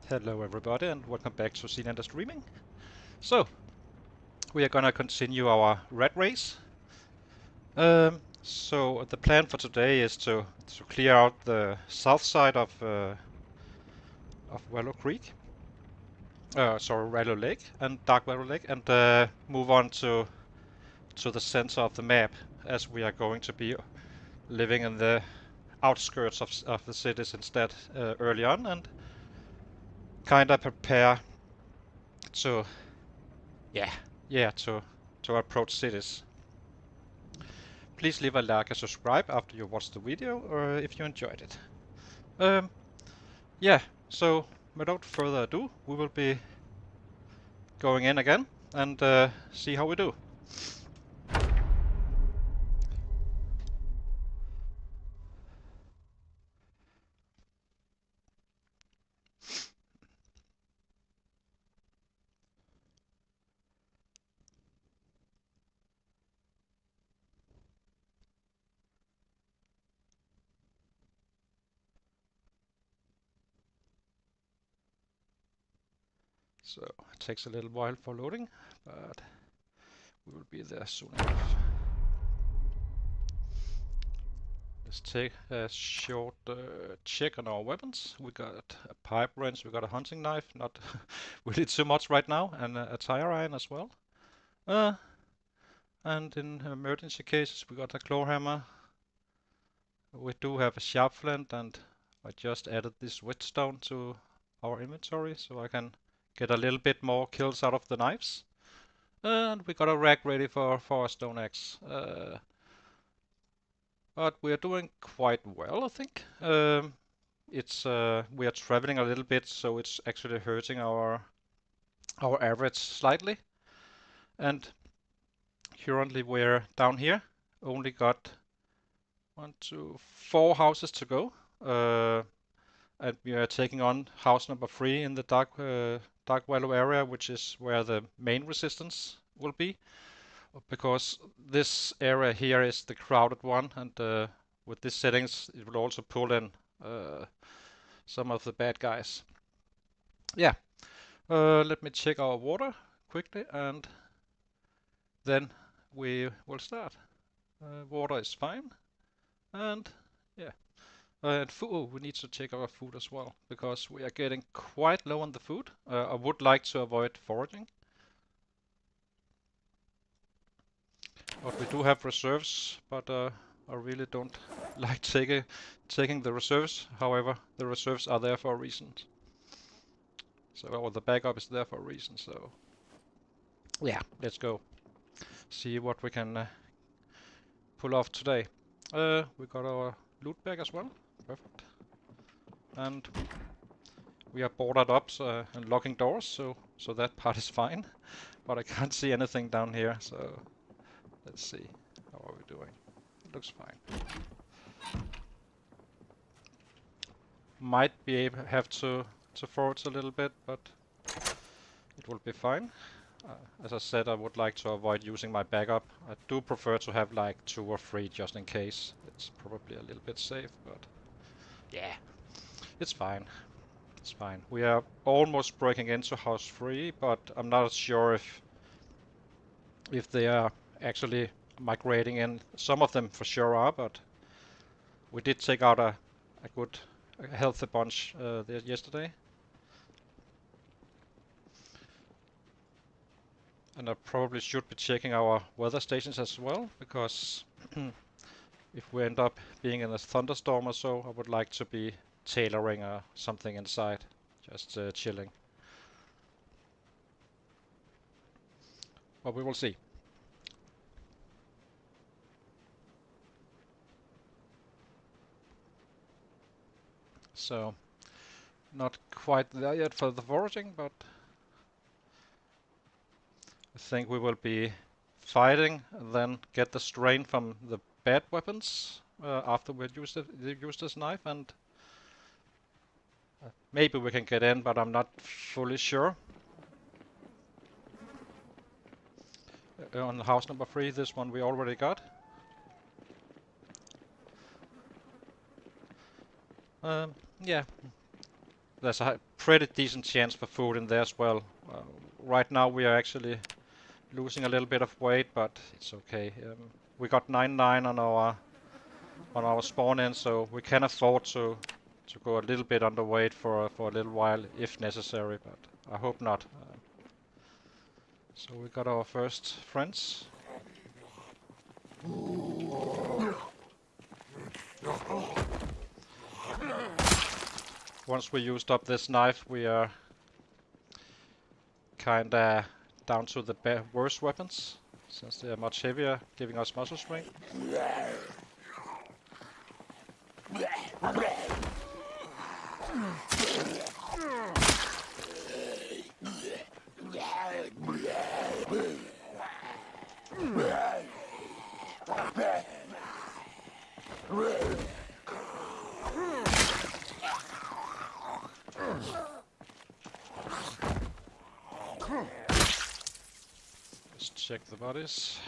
Hello everybody and welcome back to Zealander Streaming. So, we are gonna continue our rat race. So the plan for today is to clear out the south side of Wallow Creek. Sorry, Wallow Lake and Dark Wallow Lake, and move on to the center of the map, as we are going to be living in the outskirts of the cities instead early on, and kinda prepare to to approach cities. Please leave a like and subscribe after you watched the video or if you enjoyed it. Um, yeah, so without further ado, we will be going in again and see how we do. So it takes a little while for loading, but we will be there soon enough. Let's take a short check on our weapons. We got a pipe wrench, we got a hunting knife, not really too much right now, and a tire iron as well. And in emergency cases, we got a claw hammer. We do have a sharp flint, and I just added this whetstone to our inventory so I can get a little bit more kills out of the knives. And we got a rack ready for a stone axe. But we are doing quite well, I think. We are traveling a little bit, so it's actually hurting our average slightly. And currently we're down here, only got 1, 2, 4 houses to go. And we are taking on house number 3 in the Dark Wallow area, which is where the main resistance will be. Because this area here is the crowded one, and with these settings it will also pull in some of the bad guys. Yeah, let me check our water quickly and then we will start. Water is fine, and yeah. And food, we need to check our food as well, because we are getting quite low on the food. I would like to avoid foraging. But we do have reserves, but I really don't like taking the reserves. However, the reserves are there for a reason. So, or the backup is there for a reason, so yeah, let's go. See what we can pull off today. We got our loot bag as well. Perfect. And we are boarded up and locking doors, so that part is fine. But I can't see anything down here, so let's see. How are we doing? It looks fine. Might have to forage a little bit, but it will be fine. As I said, I would like to avoid using my backup. I do prefer to have like 2 or 3 just in case. It's probably a little bit safe, but yeah, it's fine. It's fine. We are almost breaking into house 3, but I'm not sure if they are actually migrating in. Some of them for sure are, but we did take out a good healthy bunch there yesterday. And I probably should be checking our weather stations as well, because if we end up being in a thunderstorm or so, I would like to be tailoring something inside, just chilling. But we will see. So, not quite there yet for the foraging, but I think we will be fighting and then get the strain from the bad weapons after we use this knife, and maybe we can get in, but I'm not fully sure. On house number 3, this one we already got. Yeah, there's pretty decent chance for food in there as well. Right now we are actually losing a little bit of weight, but it's okay. We got 9.9 on our spawn in, so we can afford to go a little bit underweight for a little while if necessary, but I hope not. So we got our first friends. Once we used up this knife, we are kinda down to the worst weapons, since they are much heavier, giving us muscle strength. Let's check the bodies.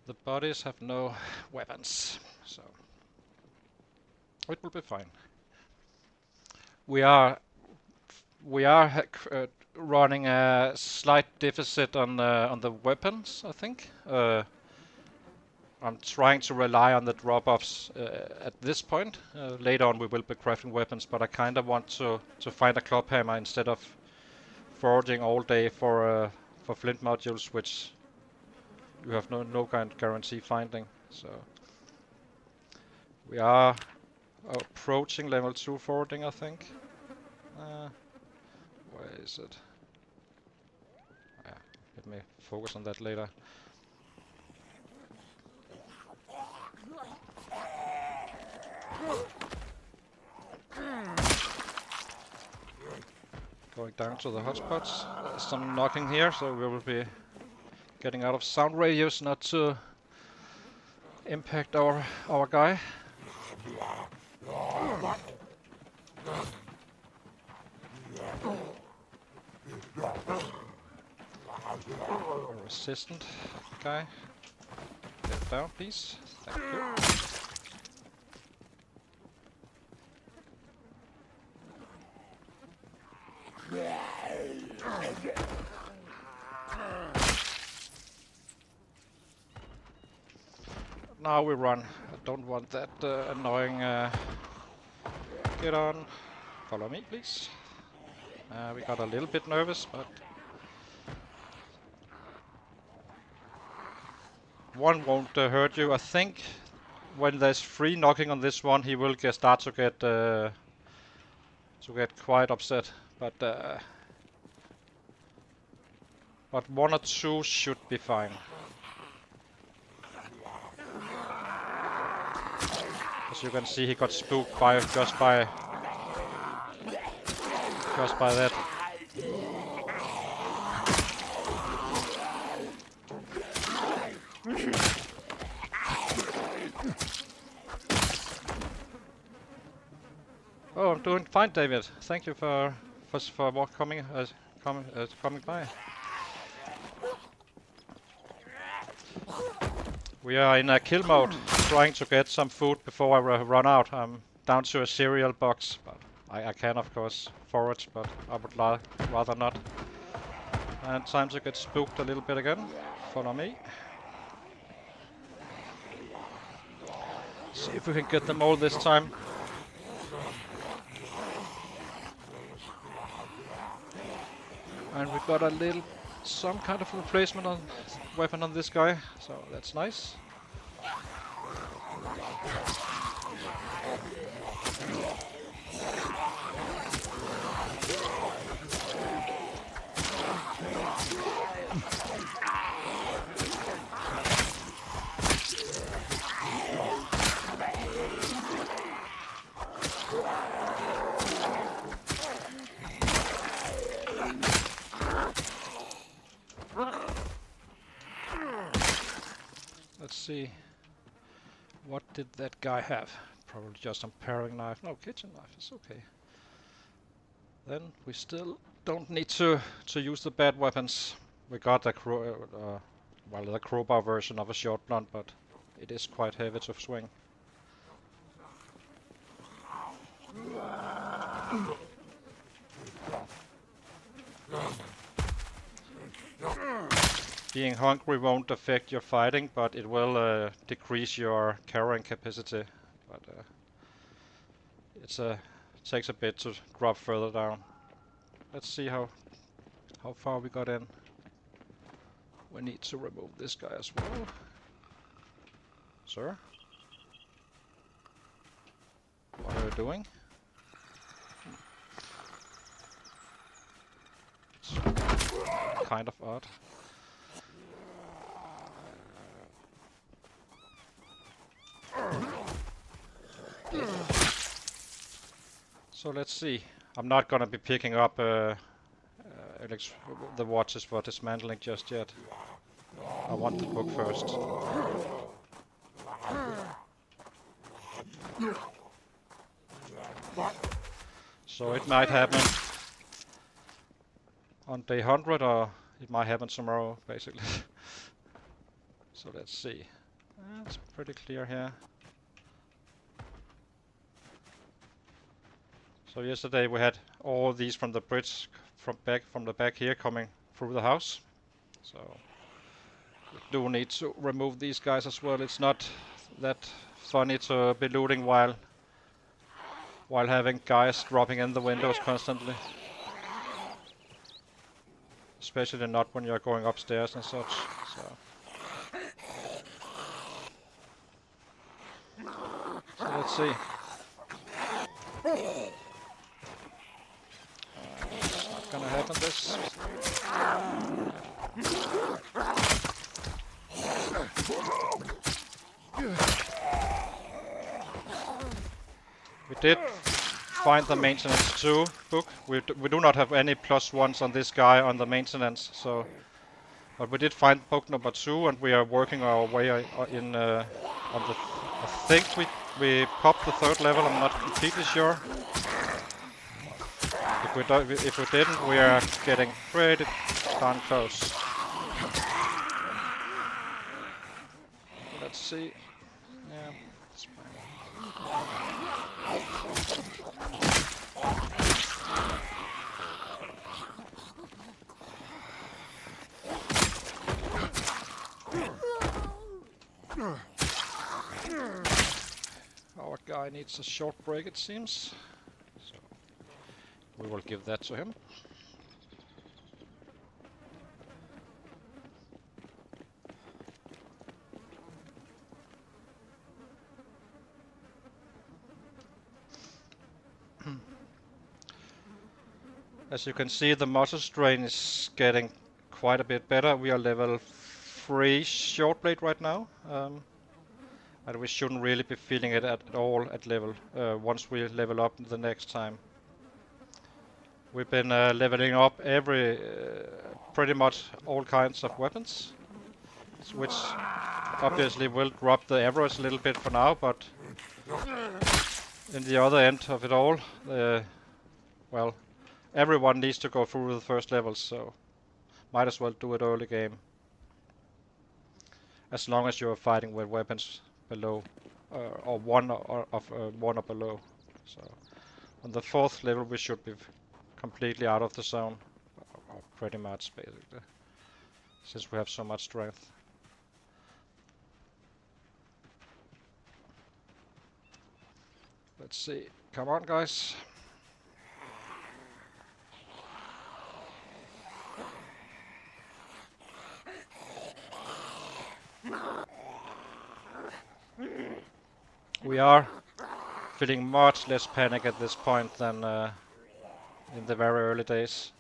The bodies have no weapons, so it will be fine. We are running a slight deficit on the weapons, I think. I'm trying to rely on the drop-offs at this point. Later on we will be crafting weapons, but I kind of want to find a club hammer instead of foraging all day for flint modules, which you have no kind of guarantee finding. So we are approaching level 2 foraging, I think. Where is it? Let me focus on that later. Going down to the hotspots. There's some knocking here, so we will be getting out of sound radius not to impact our guy. A resistant guy. Get down, please. Thank you. Now we run. I don't want that annoying... Get on. Follow me, please. We got a little bit nervous, but... One won't hurt you. I think when there's 3 knocking on this one, he will start to get quite upset. But 1 or 2 should be fine. As you can see, he got spooked by just by that. Oh, I'm doing fine, David. Thank you for coming by. We are in a kill mode, trying to get some food before I run out. I'm down to a cereal box, but I can of course forage, but I would rather not. And time to get spooked a little bit again. Follow me. See if we can get them all this time. And we've got some kind of replacement weapon on this guy, so that's nice. Let's see. What did that guy have? Probably just some paring knife. No, kitchen knife. It's okay. Then we still don't need to use the bad weapons. We got the the crowbar version of a short blunt, but it is quite heavy to swing. being hungry won't affect your fighting, but it will decrease your carrying capacity. But it takes a bit to drop further down. Let's see how far we got in. We need to remove this guy as well. Sir? What are you doing? It's kind of odd. So let's see. I'm not gonna be picking up the watches for dismantling just yet. I want the book first. So it might happen on day 100 or it might happen tomorrow, basically. So let's see. It's pretty clear here. So yesterday we had all these from the bridge from the back here coming through the house. So we do need to remove these guys as well. It's not that funny to be looting while having guys dropping in the windows constantly. Especially not when you're going upstairs and such. So let's see. It's not gonna happen this. We did find the maintenance 2 book. We do not have any +1s on this guy on the maintenance, so but we did find book number 2, and we are working our way in on the. I think we popped the 3rd level. I'm not completely sure. If we didn't, we are getting pretty darn close. Let's see. Yeah, it's fine. Our guy needs a short break, it seems. So we will give that to him. As you can see, the muscle strain is getting quite a bit better. We are level 3 short blade right now. And we shouldn't really be feeling it at all at level once we level up the next time. We've been leveling up pretty much all kinds of weapons, which obviously will drop the average a little bit for now, but in the other end of it all, well, everyone needs to go through the first levels, so might as well do it early game. As long as you're fighting with weapons below, or one or below. So on the 4th level we should be completely out of the zone, or pretty much basically, since we have so much strength. Let's see. Come on, guys. We are feeling much less panic at this point than in the very early days.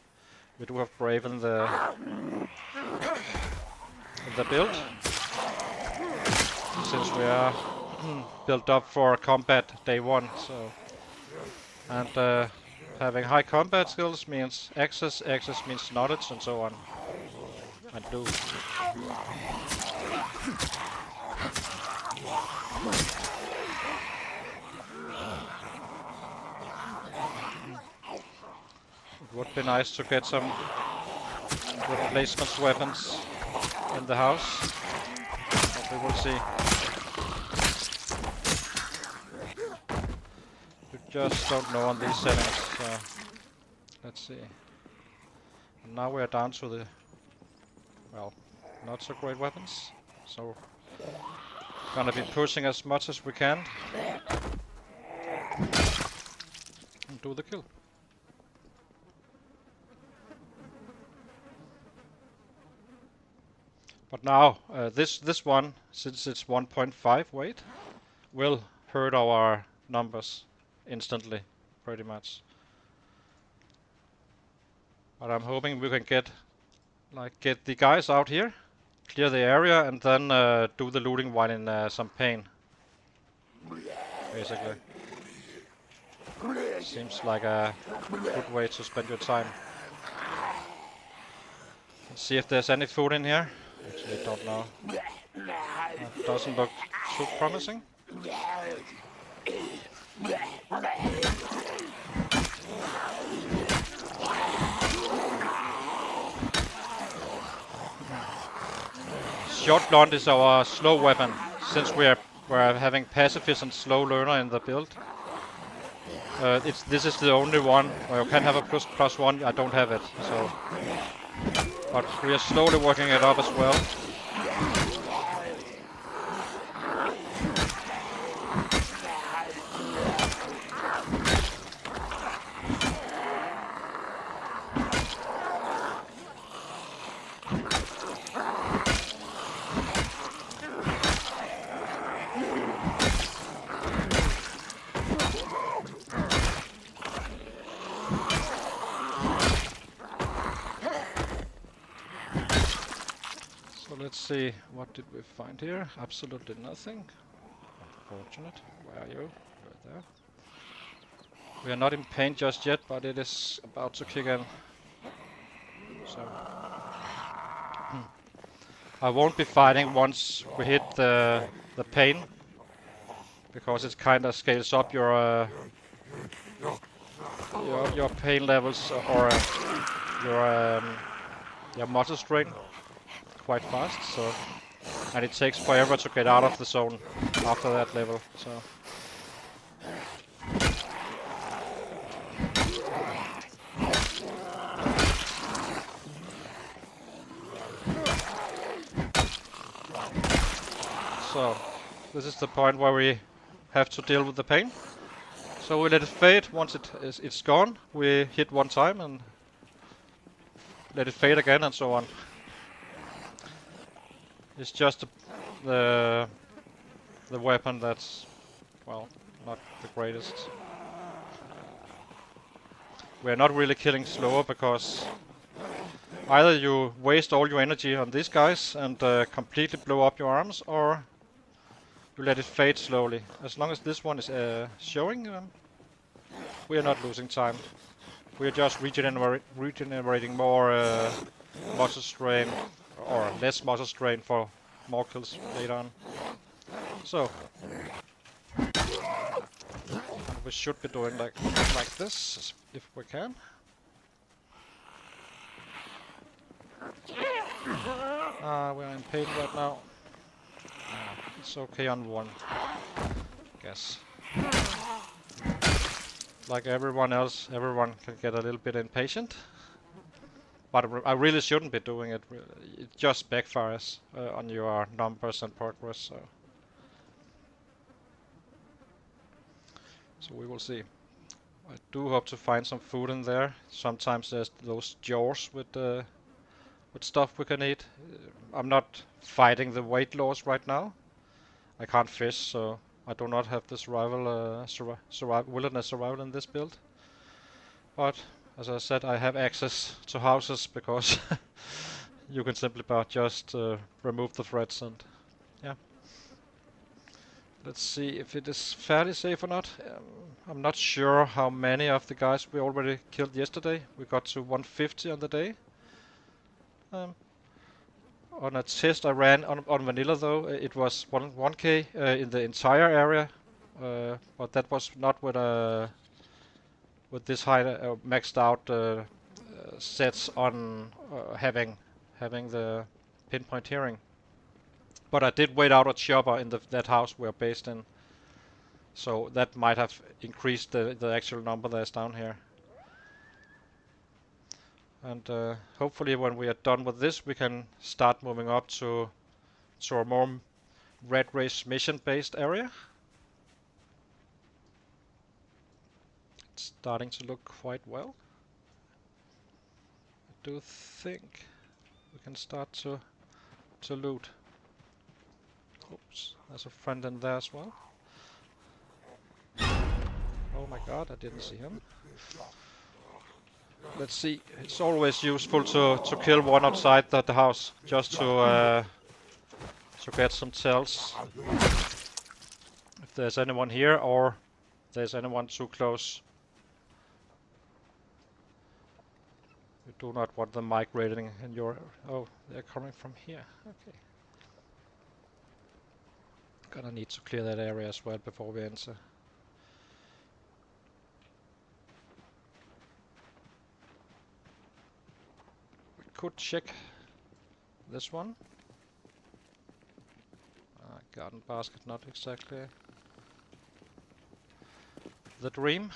We do have Brave in the build, since we are built up for combat day 1. So, and having high combat skills means access means knowledge, and so on. And do. It would be nice to get some replacement weapons in the house, but we will see. We just don't know on these settings, so let's see. And now we are down to the, well, not so great weapons. So gonna be pushing as much as we can and do the kill. But now this one, since it's 1.5 weight, will hurt our numbers instantly, pretty much. But I'm hoping we can get the guys out here, clear the area, and then do the looting while in some pain. Basically, seems like a good way to spend your time. Let's see if there's any food in here. Actually, don't know. Doesn't look too promising. Short blunt is our slow weapon, since we're having pacifist and slow learner in the build. This is the only one where you can have a +1. I don't have it, so. But we are slowly working it up as well. Let's see, what did we find here? Absolutely nothing. Unfortunate. Where are you? Right there. We are not in pain just yet, but it is about to kick in. So I won't be fighting once we hit the pain, because it kind of scales up your pain levels or your muscle strain quite fast, so, and it takes forever to get out of the zone after that level, so. So, this is the point where we have to deal with the pain. So we let it fade. Once it's gone, we hit one time and let it fade again and so on. It's just the weapon that's, well, not the greatest. We're not really killing slower, because either you waste all your energy on these guys and completely blow up your arms, or you let it fade slowly. As long as this one is showing, we are not losing time. We are just regenerating more muscle strain, or less muscle strain for more kills later on. So we should be doing like this if we can. We're in pain right now. It's okay on one, I guess. Like everyone else, everyone can get a little bit impatient. But I really shouldn't be doing it. It just backfires on your numbers and progress. So we will see. I do hope to find some food in there. Sometimes there's those jars with stuff we can eat. I'm not fighting the weight loss right now. I can't fish, so I do not have the wilderness survival in this build. But as I said, I have access to houses, because you can simply just remove the threats, and yeah. Let's see if it is fairly safe or not. I'm not sure how many of the guys we already killed yesterday. We got to 150 on the day. On a test I ran on vanilla, though, it was 1k in the entire area, but that was not with this high maxed out sets on having the pinpoint hearing. But I did wait out a chopper in that house we're based in, so that might have increased the actual number that's down here. And hopefully when we are done with this, we can start moving up to a more Rat Race mission-based area. It's starting to look quite well. I do think we can start to loot. Oops, there's a friend in there as well. Oh my god, I didn't see him. Let's see, it's always useful to kill one outside the house, just to get some tells if there's anyone here or if there's anyone too close. You do not want them migrating in your... Oh, they're coming from here. Okay. Gonna need to clear that area as well before we enter. We could check this one. Garden basket, not exactly the dream.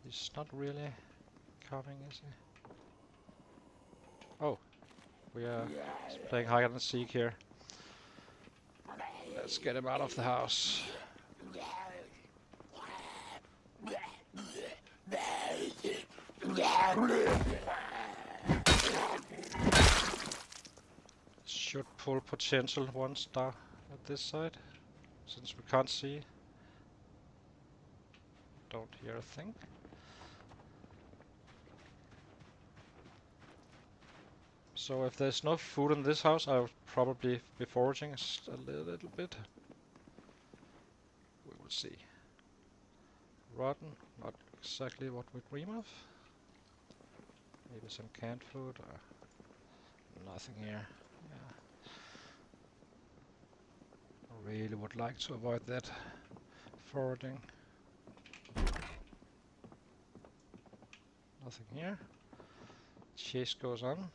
He's not really coming, is he? Oh, we are playing hide and seek here. Let's get him out of the house. Should pull potential one star at this side, since we can't see. Don't hear a thing. So if there's no food in this house, I'll probably be foraging a little bit. We will see. Rotten, not exactly what we dream of. Maybe some canned food or nothing here. Yeah. I really would like to avoid that foraging. Nothing here. Chase goes on.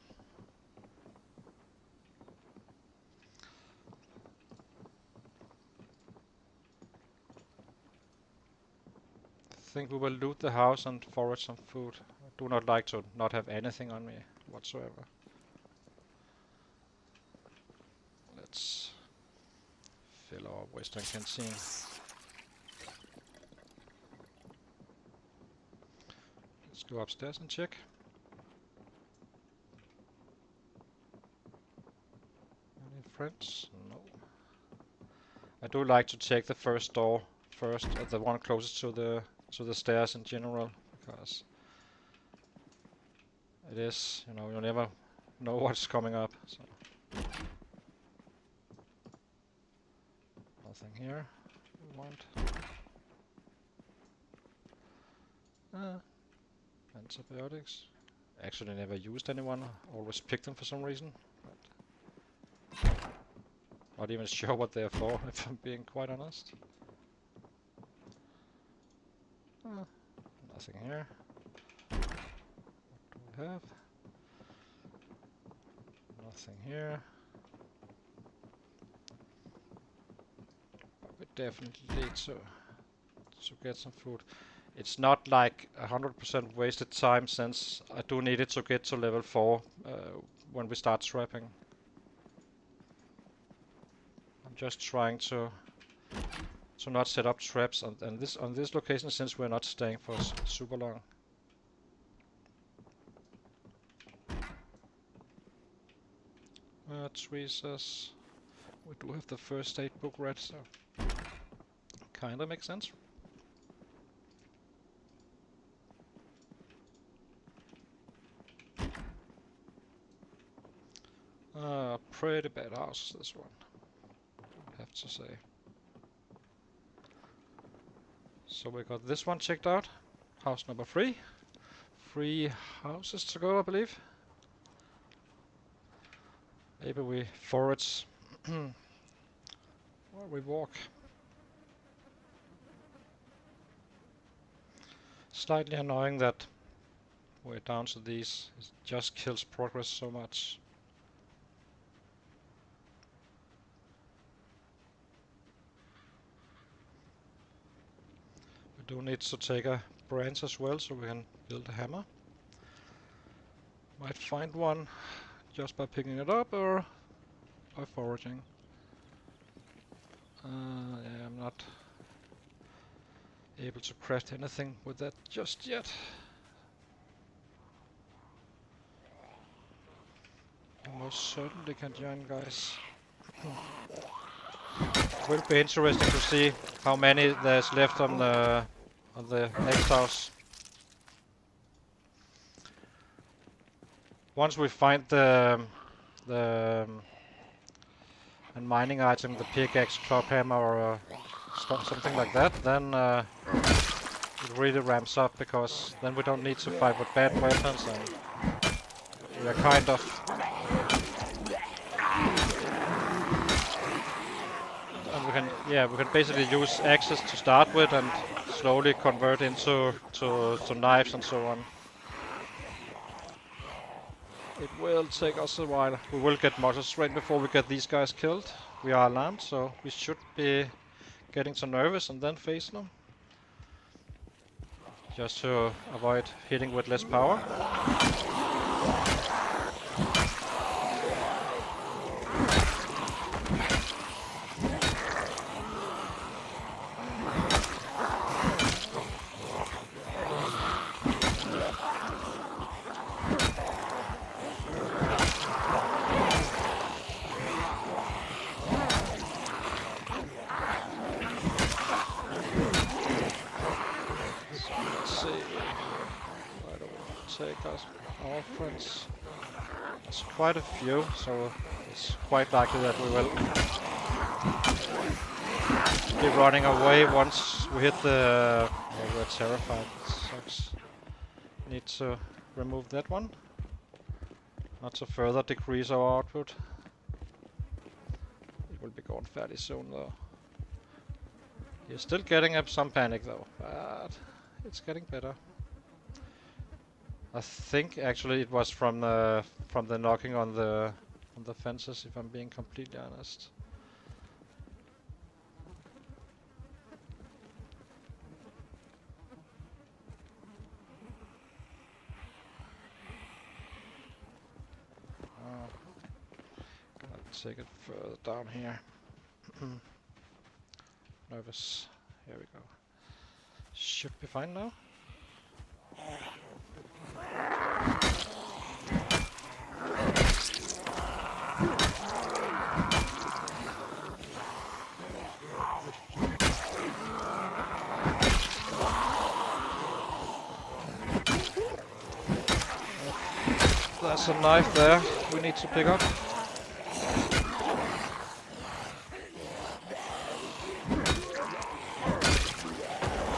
I think we will loot the house and forage some food. I do not like to not have anything on me whatsoever. Let's fill our western canteen. Let's go upstairs and check. Any friends? No. I do like to check the first door first, the one closest to the stairs in general, because it is, you know, you never know what's coming up. So. Nothing here we want. Antibiotics. Actually never used anyone, always pick them for some reason. But not even sure what they're for, if I'm being quite honest. Nothing here. What do we have? Nothing here. But we definitely need to get some food. It's not like 100% wasted time, since I do need it to get to level 4 when we start trapping. I'm just trying to not set up traps on this location, since we're not staying for super long. Tweezers. We do have the first aid book read, so kinda makes sense. Pretty bad house, this one, I have to say. So we got this one checked out. House number 3. 3 houses to go, I believe. Maybe we forage while we walk. Slightly annoying that we're down to these. It just kills progress so much. I do need to take a branch as well so we can build a hammer. Might find one just by picking it up or by foraging. Yeah, I'm not able to craft anything with that just yet. You most certainly can join, guys. Will be interesting to see how many there's left on the next house. Once we find the a mining item, the pickaxe, club hammer, or something like that, then it really ramps up, because then we don't need to fight with bad weapons, and we are kind of we can basically use axes to start with and slowly convert into to knives and so on. It will take us a while. We will get muscle strength before we get these guys killed. We are alarmed, so we should be getting so nervous and then face them. Just to avoid hitting with less power. Take us our friends. There's quite a few, so it's quite likely that we will be running away once we hit the... Oh, we're terrified. It sucks. Need to remove that one. Not to further decrease our output. It will be gone fairly soon though. You're still getting up some panic though, but it's getting better. I think actually it was from the knocking on the fences, if I'm being completely honest. Gonna take it further down here. Nervous. Here we go. Should be fine now. There's a knife there we need to pick up.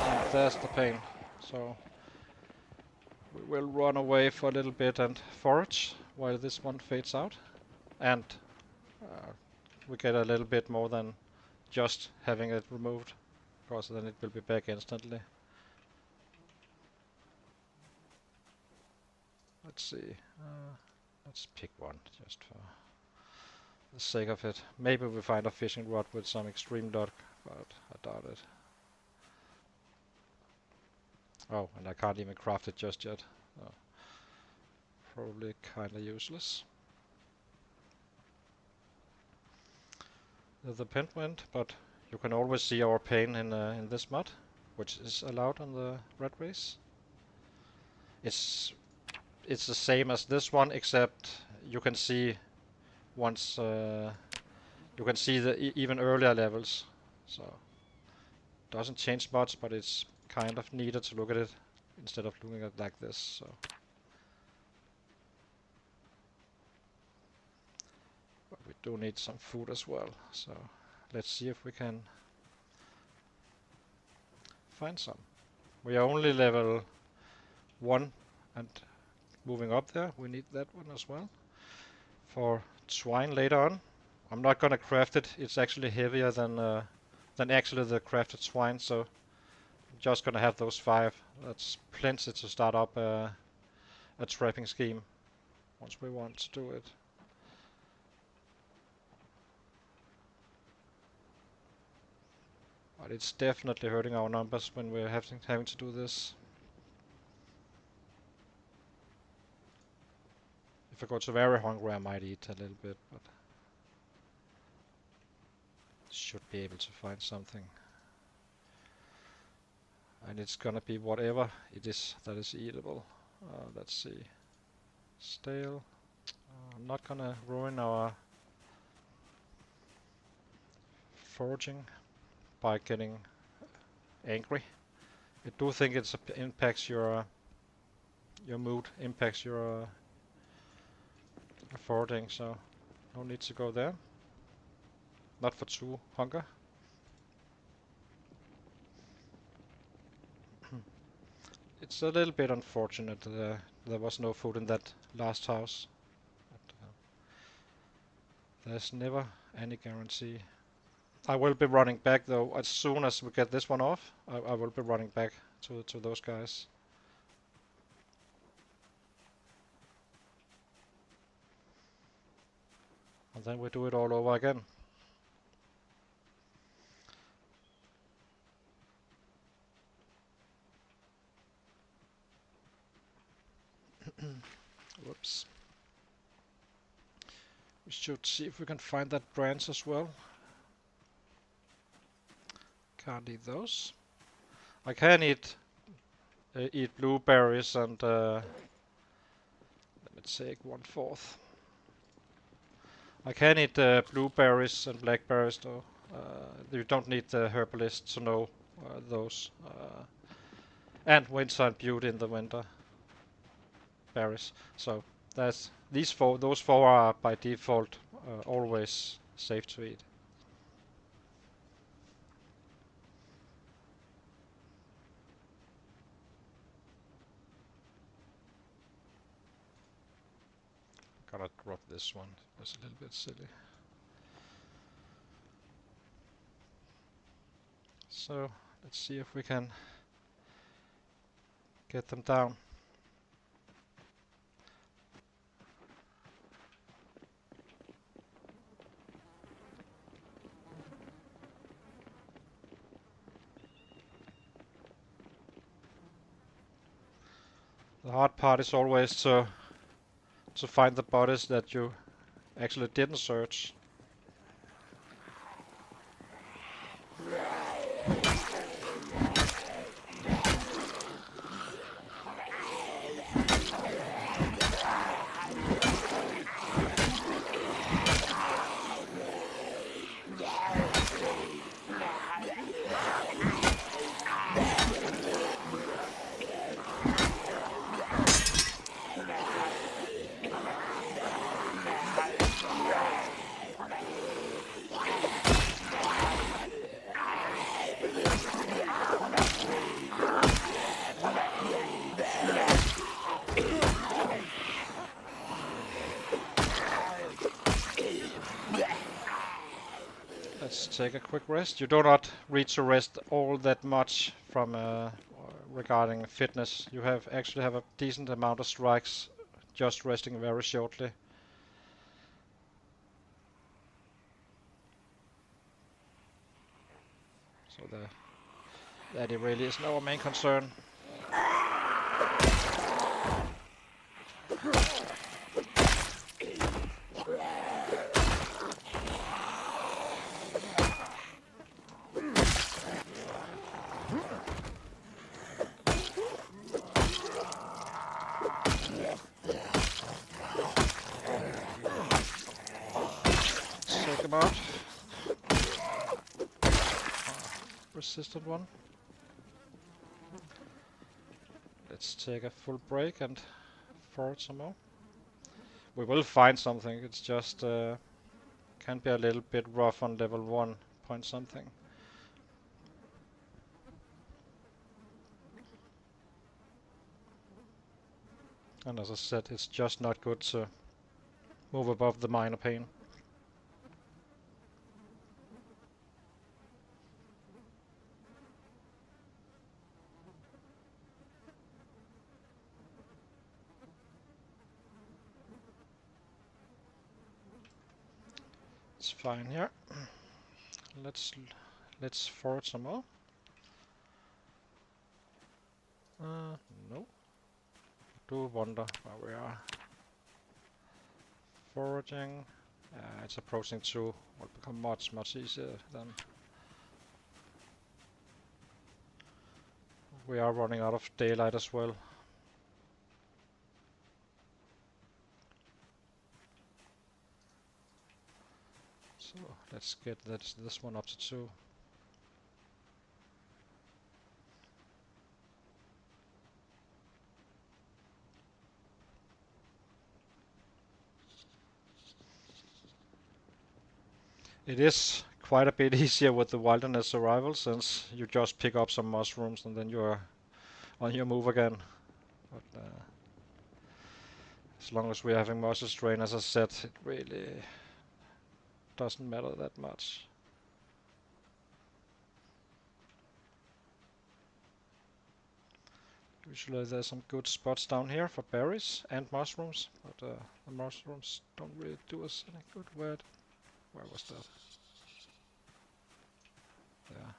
And there's the pain. So we will run away for a little bit and forage while this one fades out. And we get a little bit more than just having it removed, because then it will be back instantly. Let's see. Let's pick one just for the sake of it. Maybe we find a fishing rod with some extreme luck, but I doubt it. Oh, and I can't even craft it just yet. Oh. Probably kinda useless. The pen went, but you can always see our pain in this mod, which is allowed on the Rat Race. It's the same as this one, except you can see once you can see the even earlier levels. So doesn't change much, but it's kind of neater to look at it instead of looking at it like this. So. But we do need some food as well, so let's see if we can find some. We are only level 1 and moving up there. We need that one as well for swine later on. I'm not gonna craft it. It's actually heavier than actually the crafted swine, so I'm just gonna have those 5. That's plenty to start up a trapping scheme once we want to do it. But it's definitely hurting our numbers when we're having to do this. If I go to very hungry, I might eat a little bit, but should be able to find something. And it's gonna be whatever it is that is eatable. Let's see. Stale. I'm not gonna ruin our foraging by getting angry. I do think it impacts your mood, impacts your foraging, so no need to go there. Not for 2 hunger. It's a little bit unfortunate that there was no food in that last house. But, there's never any guarantee. I will be running back though as soon as we get this one off. I will be running back to those guys. And then we do it all over again. Whoops. We should see if we can find that branch as well. Can't eat those. I can eat blueberries and let me take 1/4. I can eat blueberries and blackberries though. You don't need the herbalist to know those. And winter and beauty in the winter berries. So that's those four are by default always safe to eat. Gotta drop this one. That's a little bit silly. So let's see if we can get them down. The hard part is always to find the bodies that you actually didn't search. Let's take a quick rest. You do not need to rest all that much from regarding fitness. You actually have a decent amount of strikes just resting very shortly. So that it really is our main concern. Take him out. Resistant one. Let's take a full break and forage some more. We will find something. It's just can be a little bit rough on level 1 point something. And as I said, it's just not good to move above the minor pain. It's fine here. Let's Let's forage some more. No. Do wonder where we are. Foraging. It's approaching 2. Will become much easier then. We are running out of daylight as well. So let's get this one up to 2. It is quite a bit easier with the wilderness survival, since you just pick up some mushrooms and then you're on your move again. But as long as we're having muscle strain, as I said, it really doesn't matter that much. Usually there's some good spots down here for berries and mushrooms, but the mushrooms don't really do us any good. Where was that? Yeah.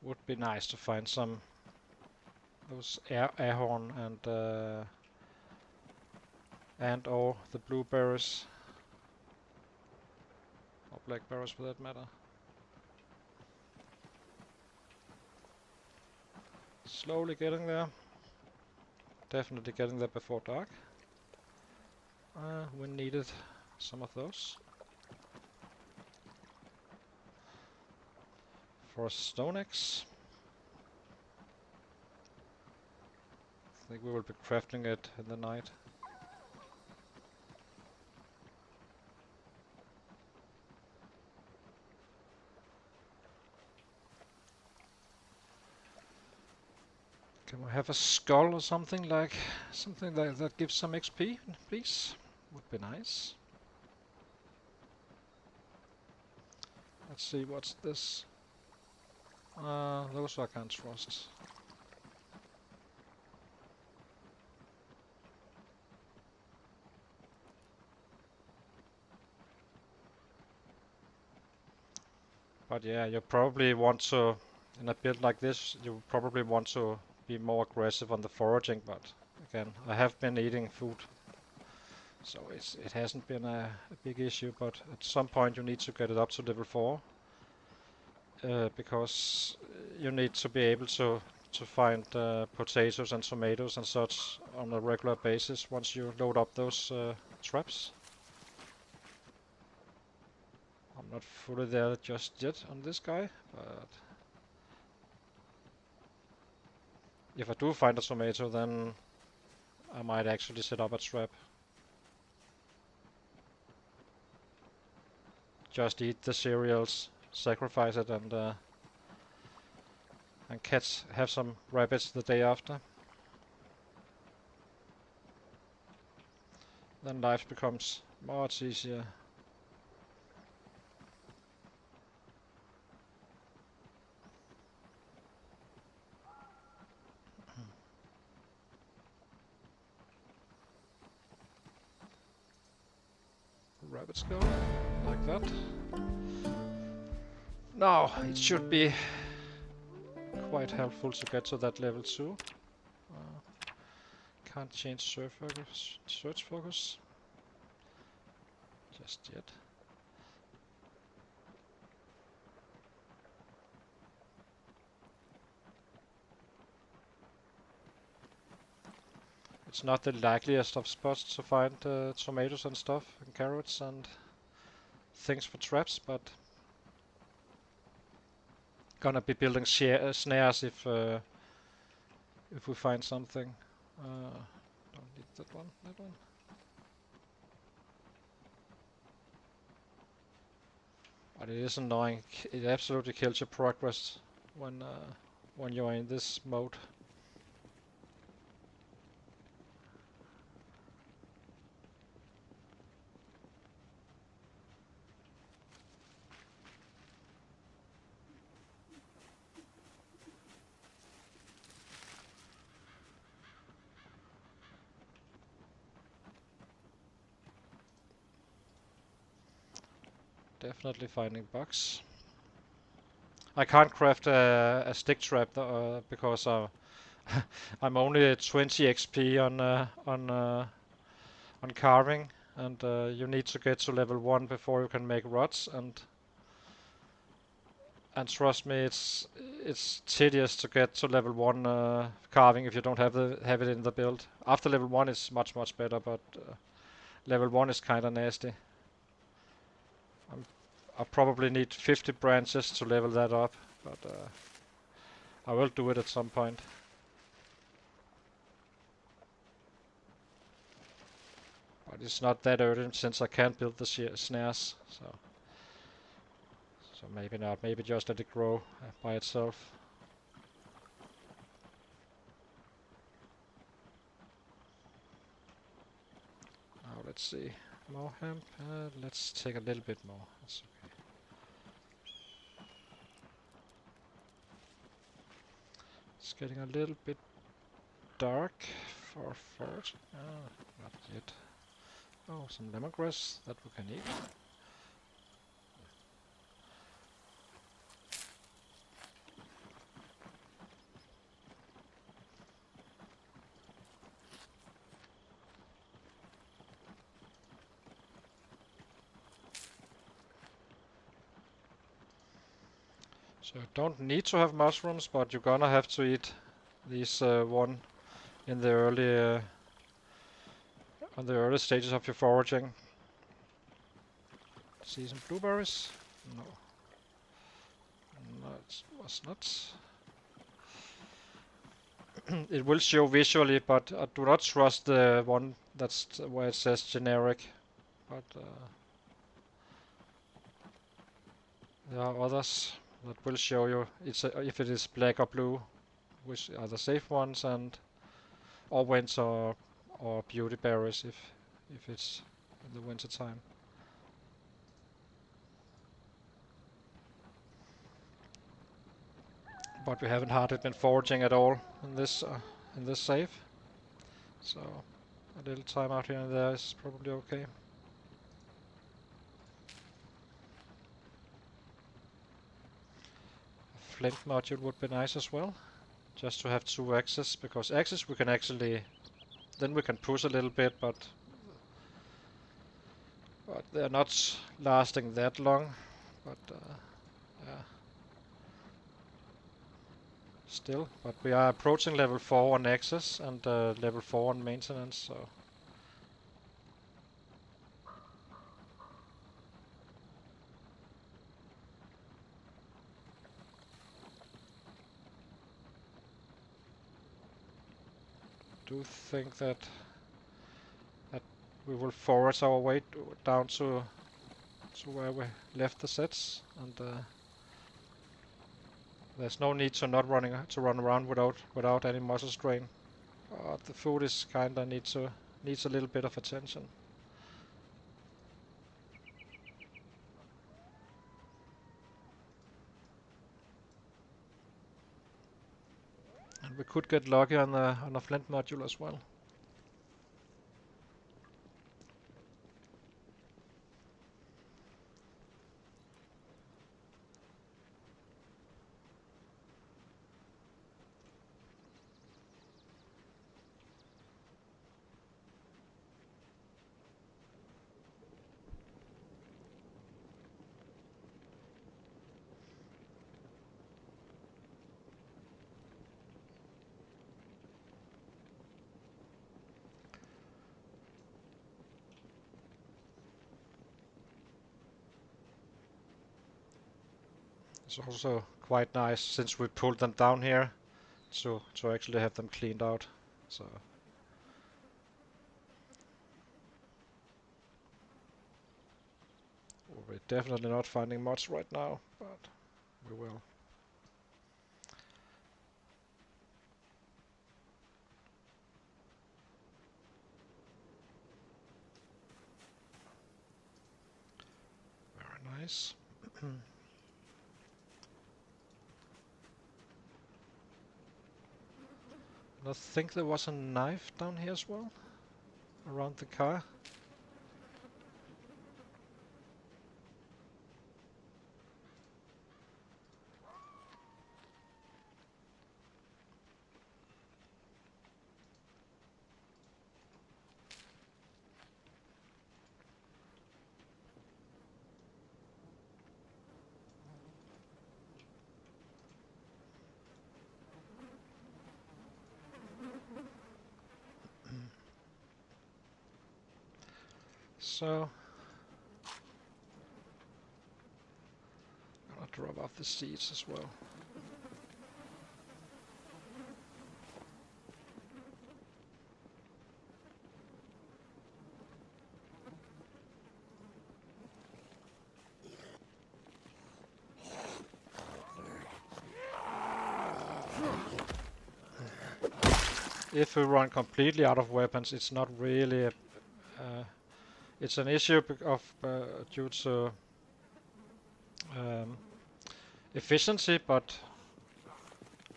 Would be nice to find some those ahorn and or the blueberries, or blackberries for that matter. Slowly getting there. Definitely getting there before dark. We needed some of those for a stone axe. I think we will be crafting it in the night. Can we have a skull or something like that gives some XP, please? Would be nice. Let's see, what's this? Those I can't trust. But yeah, you probably want to, in a build like this, you probably want to be more aggressive on the foraging, but again, I have been eating food, so it hasn't been a big issue, but at some point you need to get it up to level 4, because you need to be able to find potatoes and tomatoes and such on a regular basis once you load up those traps. I'm not fully there just yet on this guy, but if I do find a tomato, then I might actually set up a trap. Just eat the cereals, sacrifice it, and have some rabbits the day after. Then life becomes much easier. Rabbits go like that. Now it should be quite helpful to get to that level 2. Can't change search focus just yet. It's not the likeliest of spots to find tomatoes and stuff, and carrots and things for traps, but gonna be building snares if we find something. Don't need that one. That one. But it is annoying. It absolutely kills your progress when you're in this mode. Definitely finding bugs. I can't craft a stick trap because I'm only at 20 XP on carving, and you need to get to level 1 before you can make rods, and trust me, it's tedious to get to level 1 carving if you don't have it in the build. After level 1 it's much better, but level 1 is kinda nasty. I probably need 50 branches to level that up, but I will do it at some point. But it's not that urgent since I can't build the snares, so maybe not. Maybe just let it grow by itself. Now let's see. More hemp. Let's take a little bit more. That's okay. It's getting a little bit dark for forage. Not yet. Oh, some lemongrass that we can eat. So you don't need to have mushrooms, but you're gonna have to eat these one in the early on the early stages of your foraging. See some blueberries? No. No, it was not. It will show visually, but I do not trust the one that's where it says generic. But there are others that will show you if it is black or blue, which are the safe ones, and or winter or beauty berries if it's in the winter time. But we haven't hardly been foraging at all in this save, so a little time out here and there is probably okay. A flint module would be nice as well, just to have 2 axes, because axes we can actually then we can push a little bit, but they're not lasting that long. But yeah. Still, but we are approaching level 4 on axes and level 4 on maintenance, so I do think that we will force our way down to where we left the sets, and there's no need to not run around without any muscle strain. The food is kinda needs a little bit of attention. And we could get lucky on a flint module as well. It's also quite nice since we pulled them down here to actually have them cleaned out. So we're definitely not finding much right now, but we will. Very nice. I think there was a knife down here as well, around the car. so. I'll drop off the seeds as well. If we run completely out of weapons, it's not really a, it's an issue due to efficiency, but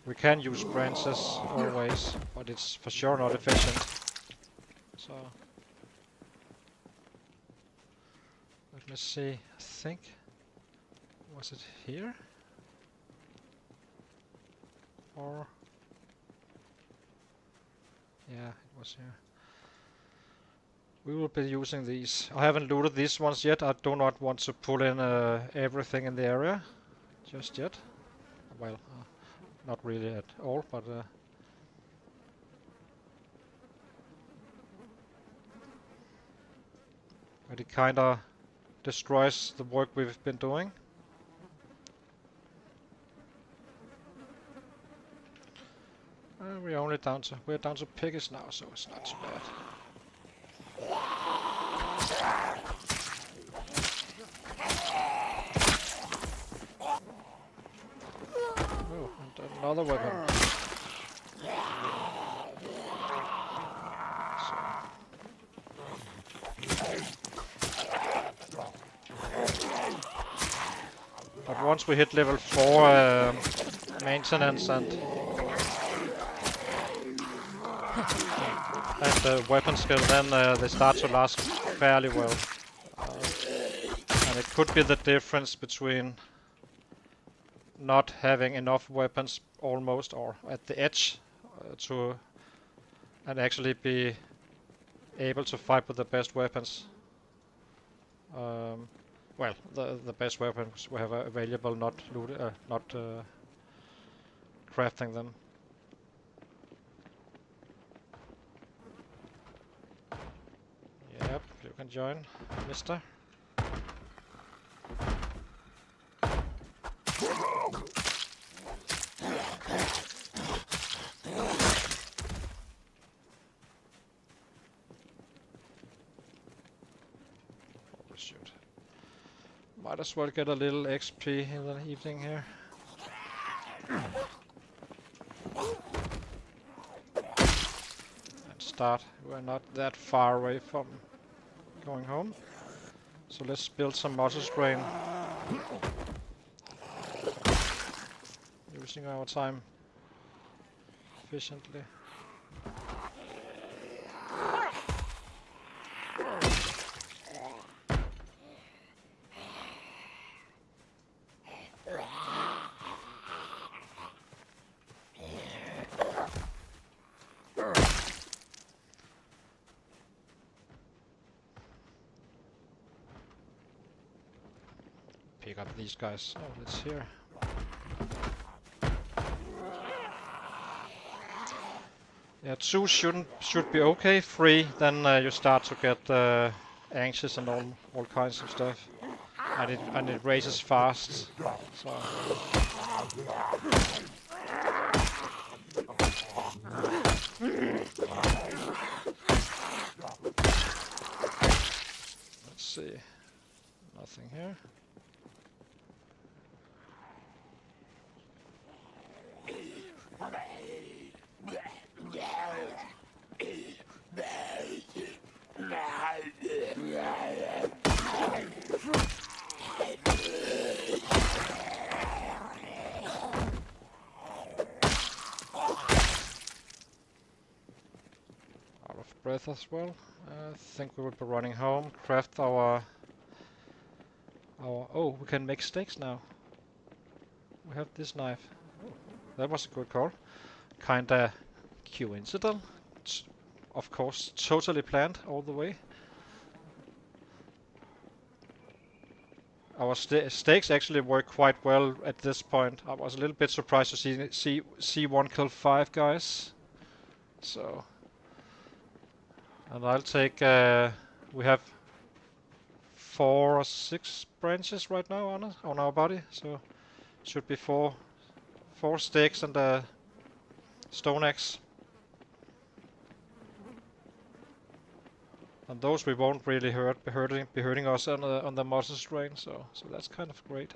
we can use branches always, but it's for sure not efficient. So let me see. I think, was it here? Or yeah, it was here. We will be using these. I haven't looted these ones yet. I do not want to pull in everything in the area just yet. Well, not really at all, but it kinda destroys the work we've been doing. We're down to piggies now, so it's not too bad. Oh, and another weapon. But once we hit level 4 maintenance and the weapon skill, then they start to last fairly well. And it could be the difference between not having enough weapons almost or at the edge and actually be able to fight with the best weapons. Well, the best weapons we have available, not crafting them. Yep, you can join, mister. Shoot. Might as well get a little XP in the evening here. And start. We're not that far away from going home. So let's build some muscle strain. Using our time efficiently. Pick up these guys. Oh, let's hear. Yeah, 2 should be okay. 3, then you start to get anxious and all kinds of stuff, and it races fast. So. Let's see. Nothing here. Out of breath as well. I think we will be running home. Craft our. Oh, we can make steaks now. We have this knife. Oh, that was a good call. Kinda coincidental. Of course, totally planned all the way. Our steaks actually work quite well at this point. I was a little bit surprised to see 1 kill 5 guys. So, and I'll take. We have 4 or 6 branches right now on our body, so should be four sticks and a stone axe. And those we won't really be hurting us on the muscle strain, so that's kind of great.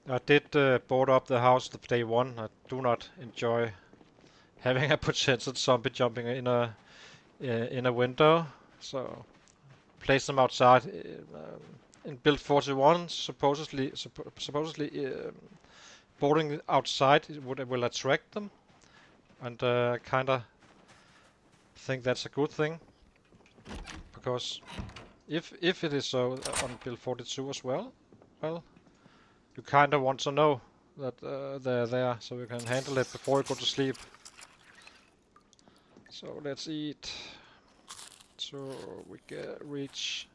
I did board up the house of day one. I do not enjoy having a potential zombie jumping in a window, so place them outside. In build 41, supposedly boarding outside will attract them, and kind of think that's a good thing, because if it is so on build 42 as well, you kind of want to know that they're there, so you can handle it before you go to sleep. So let's eat, so we reach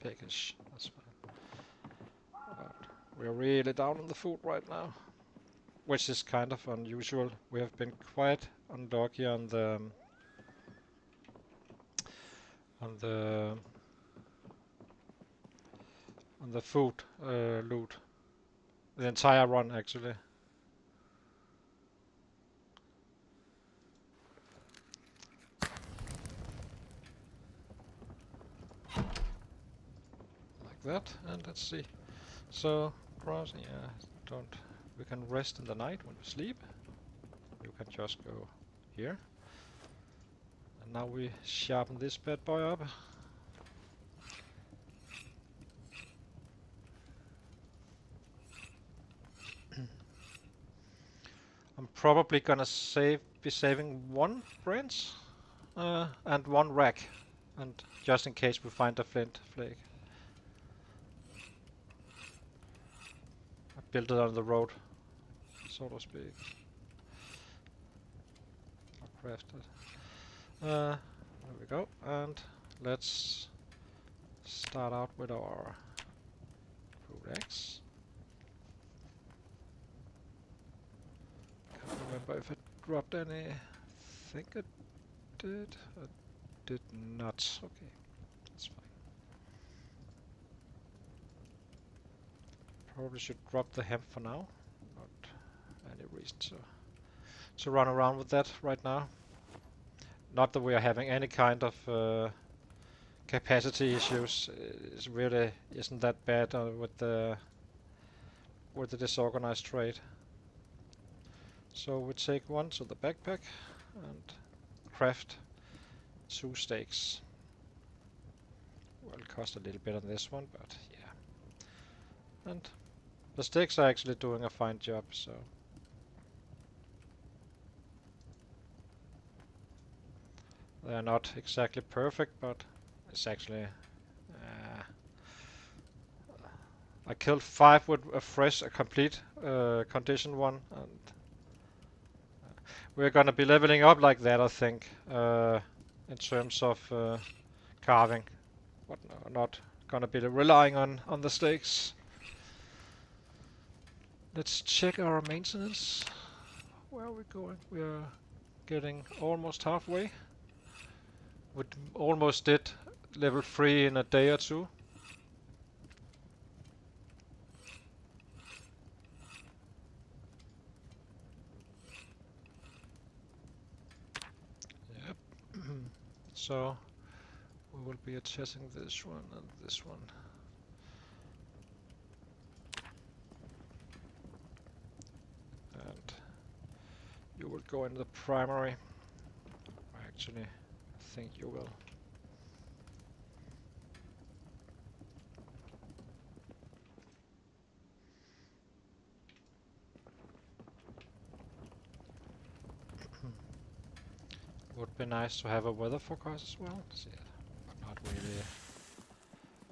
package. That's fine. But we're really down on the food right now, which is kind of unusual. We have been quite unlucky on the food loot. The entire run, actually. Like that, and let's see. So, cross, yeah, we can rest in the night when we sleep. You can just go here. And now we sharpen this bad boy up. I'm probably gonna be saving one branch and one rack, and just in case we find a flint flake. I built it on the road, so to speak. I'll craft it. There we go, and let's start out with our food axe. Can't remember if it dropped any. I think it did. It did not. Okay, that's fine. Probably should drop the hemp for now. Not any reason to run around with that right now. Not that we are having any kind of capacity issues. It really isn't that bad with the disorganized trade. So we take one to the backpack and craft 2 steaks. Well, it cost a little bit on this one, but yeah. And the steaks are actually doing a fine job, so. They are not exactly perfect, but it's actually. I killed 5 with a complete condition one, and we're gonna be leveling up like that, I think, in terms of carving, but no, not gonna be relying on the steaks. Let's check our maintenance. Where are we going? We are getting almost halfway. We almost did level 3 in a day or two. Yep. So we will be adjusting this one and this one. And you will go into the primary. Actually, I think you will. Would be nice to have a weather forecast as well. See it. really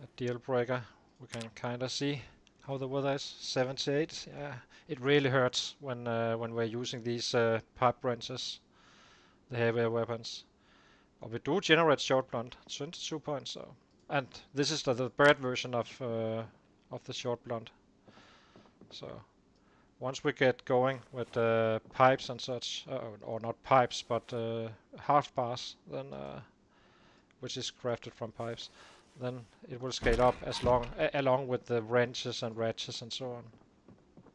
a deal breaker. We can kind of see how the weather is. 78. Yeah, it really hurts when we're using these pipe wrenches, the heavier weapons. But we do generate short blunt, 22 points. So, and this is the bird version of the short blunt. So once we get going with pipes and such, or not pipes, but half bars, then which is crafted from pipes, then it will scale up as along with the wrenches and ratchets and so on.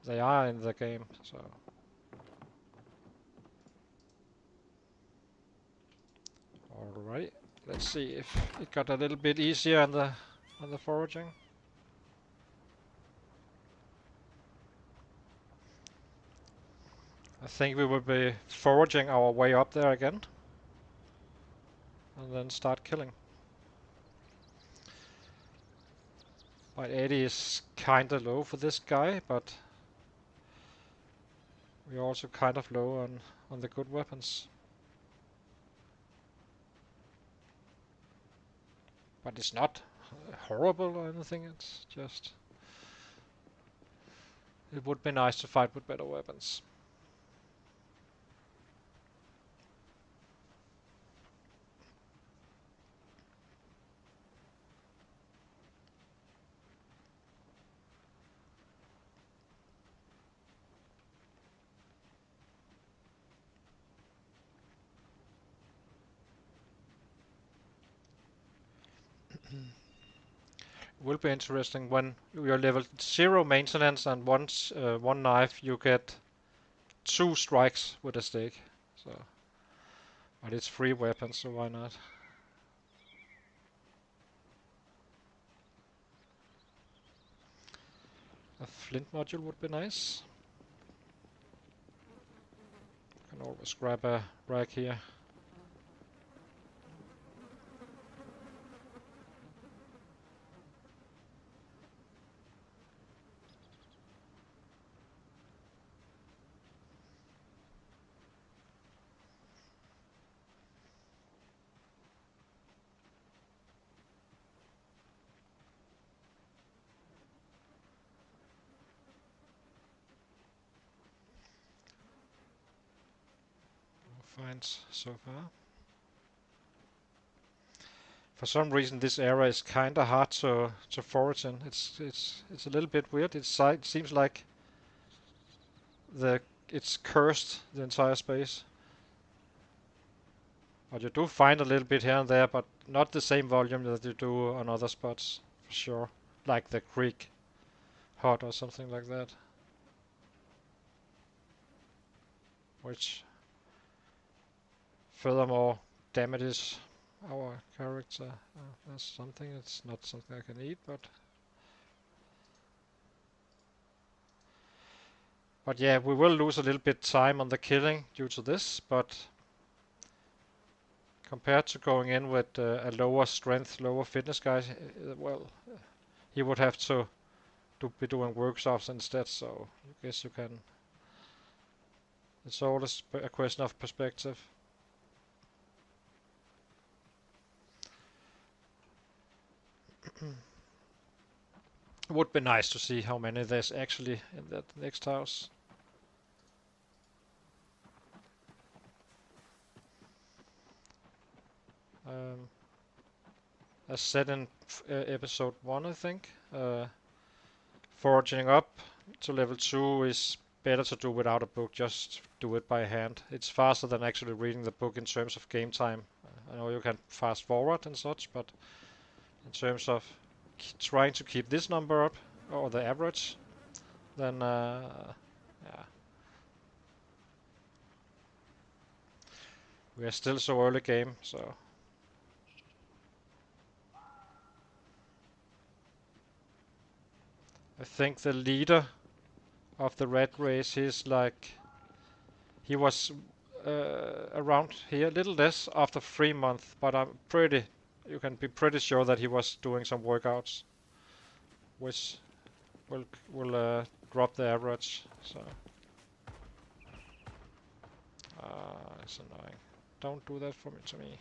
They are in the game, so. Alright, let's see if it got a little bit easier on the foraging. I think we will be foraging our way up there again, and then start killing. But 80 is kinda low for this guy, but we're also kind of low on the good weapons. But it's not horrible or anything, it's just... It would be nice to fight with better weapons. It will be interesting when you're level 0 maintenance and once one knife you get 2 strikes with a stick. So, but it's free weapons, so why not? A flint module would be nice. Can always grab a rag here. Finds so far. For some reason, this area is kind of hard to forage in. It's a little bit weird. It seems like it's cursed, the entire space. But you do find a little bit here and there, but not the same volume that you do on other spots, for sure. Like the creek hut or something like that. Which furthermore damages our character. That's something. It's not something I can eat, but yeah, we will lose a little bit time on the killing due to this, but compared to going in with a lower strength, lower fitness guy, well, he would have to be doing workshops instead, so I guess you can... It's always a question of perspective. It would be nice to see how many there's actually in that next house. As said in episode 1, I think, foraging up to level 2 is better to do without a book, just do it by hand. It's faster than actually reading the book in terms of game time. I know you can fast forward and such, but in terms of trying to keep this number up, or the average, then yeah. We are still so early game, so... I think the leader of the rat race is like... He was around here, a little less after 3 months, but you can be pretty sure that he was doing some workouts, which will drop the average. So it's annoying. Don't do that to me.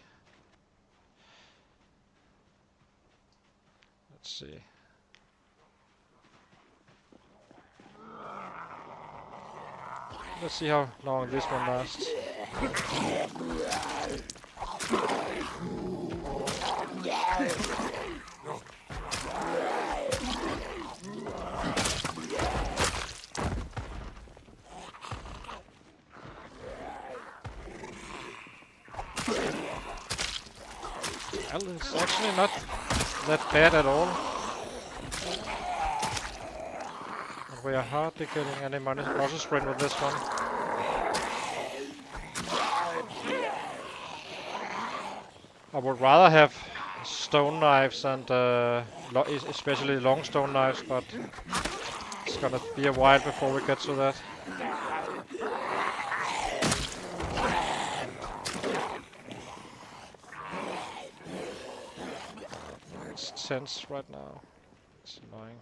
Let's see. Let's see how long this one lasts. Well, it's actually not that bad at all. And we are hardly getting any muscle strain with this one. I would rather have stone knives and especially long stone knives, but it's gonna be a while before we get to that. It's tense right now. It's annoying.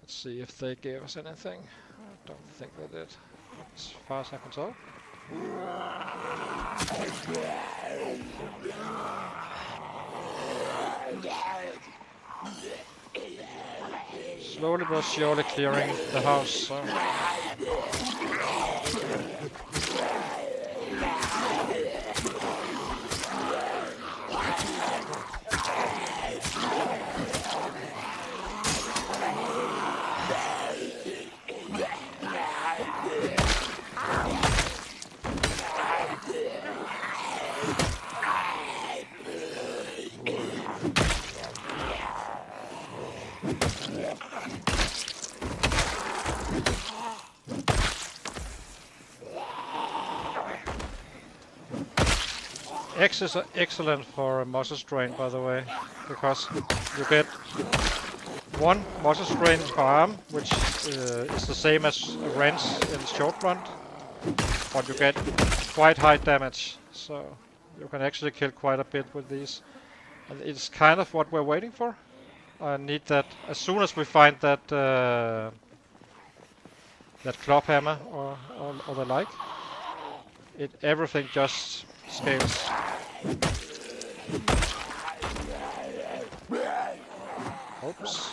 Let's see if they gave us anything. I don't think they did, as far as I can tell. Slowly but surely clearing the house. So. X is excellent for muscle strain, by the way, because you get one muscle strain per arm, which is the same as a wrench in the short run, but you get quite high damage, so you can actually kill quite a bit with these. And it's kind of what we're waiting for. I need that as soon as we find that that club hammer or the like. Everything just scales. Oops.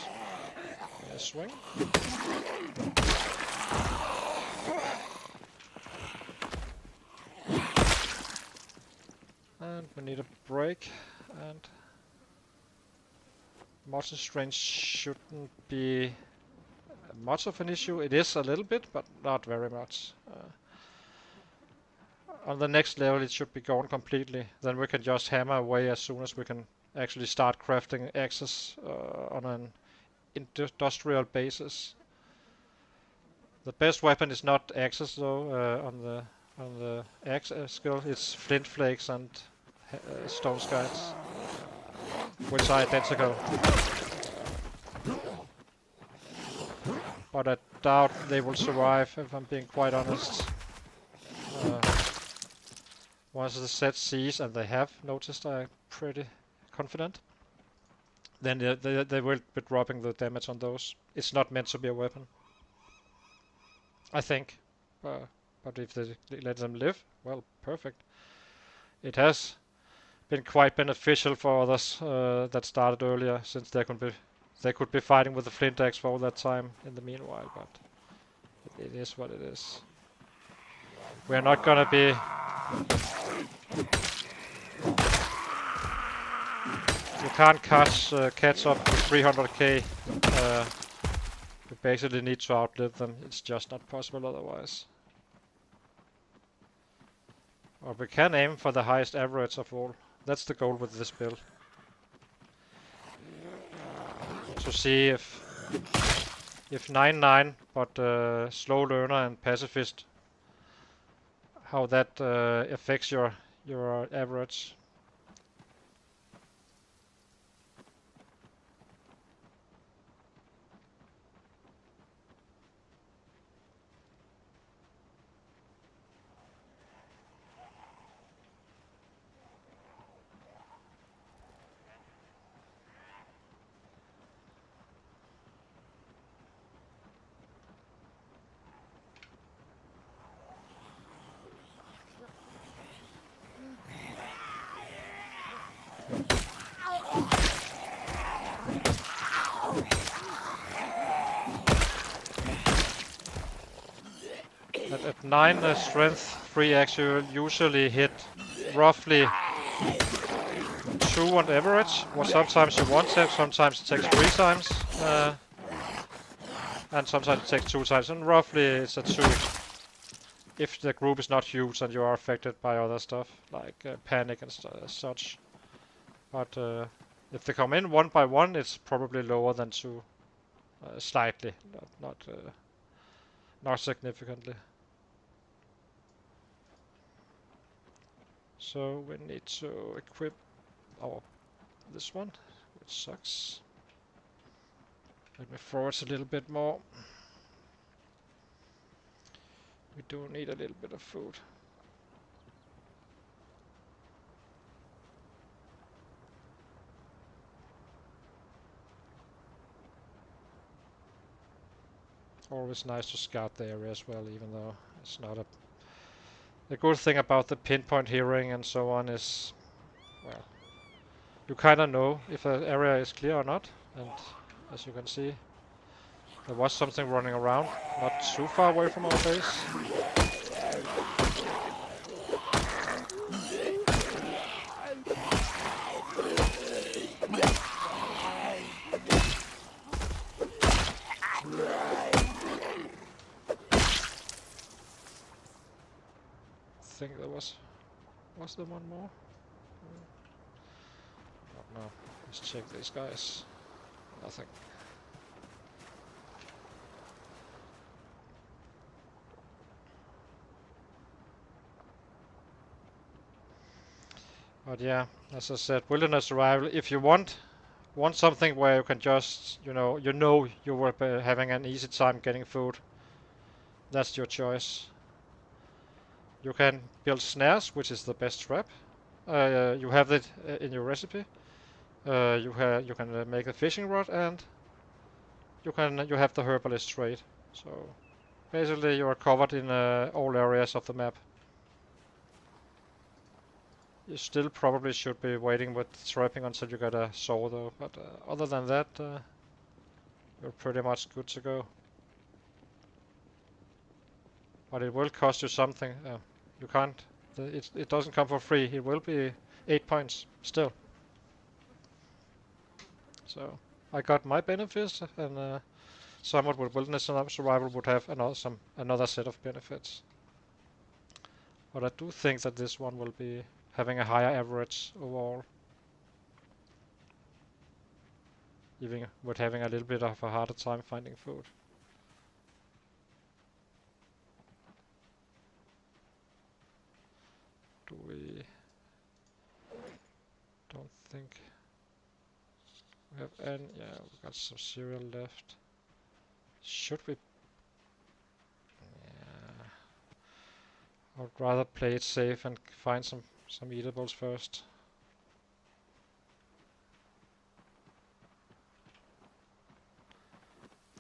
Swing. And we need a break, and muscle strain shouldn't be much of an issue. It is a little bit, but not very much. On the next level it should be gone completely. Then we can just hammer away as soon as we can actually start crafting axes on an industrial basis. The best weapon is not axes though. On the axe skill, it's flint flakes and stone skies, which are identical. But I doubt they will survive, if I'm being quite honest. Once the set sees, and they have noticed, I'm pretty confident, then they will be dropping the damage on those. It's not meant to be a weapon, I think. But if they let them live, well, perfect. It has been quite beneficial for others that started earlier, since they could be fighting with the flint axe for all that time in the meanwhile. But it is what it is. We're not gonna be. You can't catch up to 300k. You basically need to outlive them. It's just not possible otherwise. Or we can aim for the highest average of all. That's the goal with this build. To see if 9-9, but slow learner and pacifist, how that affects your average. At 9 strength, 3 actually usually hit roughly 2 on average. Well, sometimes you 1-tap, sometimes it takes 3 times, and sometimes it takes 2 times, and roughly it's a 2 if the group is not huge and you are affected by other stuff, like panic and such. But if they come in 1 by 1, it's probably lower than 2. Slightly, not significantly. So we need to equip this one, which sucks. Let me forward a little bit more. We do need a little bit of food. Always nice to scout the area as well, even though it's not a... The good thing about the pinpoint hearing and so on is, well, you kind of know if an area is clear or not, and as you can see, there was something running around, not too far away from our base. I think there was there one more? Oh, no, let's check these guys. Nothing. But yeah, as I said, wilderness survival. If you want something where you can just, you know you were having an easy time getting food, that's your choice. You can build snares, which is the best trap. You have it in your recipe. You can make a fishing rod, and you have the herbalist trait. So basically, you are covered in all areas of the map. You still probably should be waiting with trapping until you get a saw though, but other than that, you're pretty much good to go. But it will cost you something. You can't, it doesn't come for free. It will be 8 points still. So I got my benefits, and someone with wilderness survival would have another set of benefits. But I do think that this one will be having a higher average overall, even with having a little bit of a harder time finding food. We don't think we have any. Yeah, we got some cereal left. Should we? Yeah, I'd rather play it safe and find some eatables first.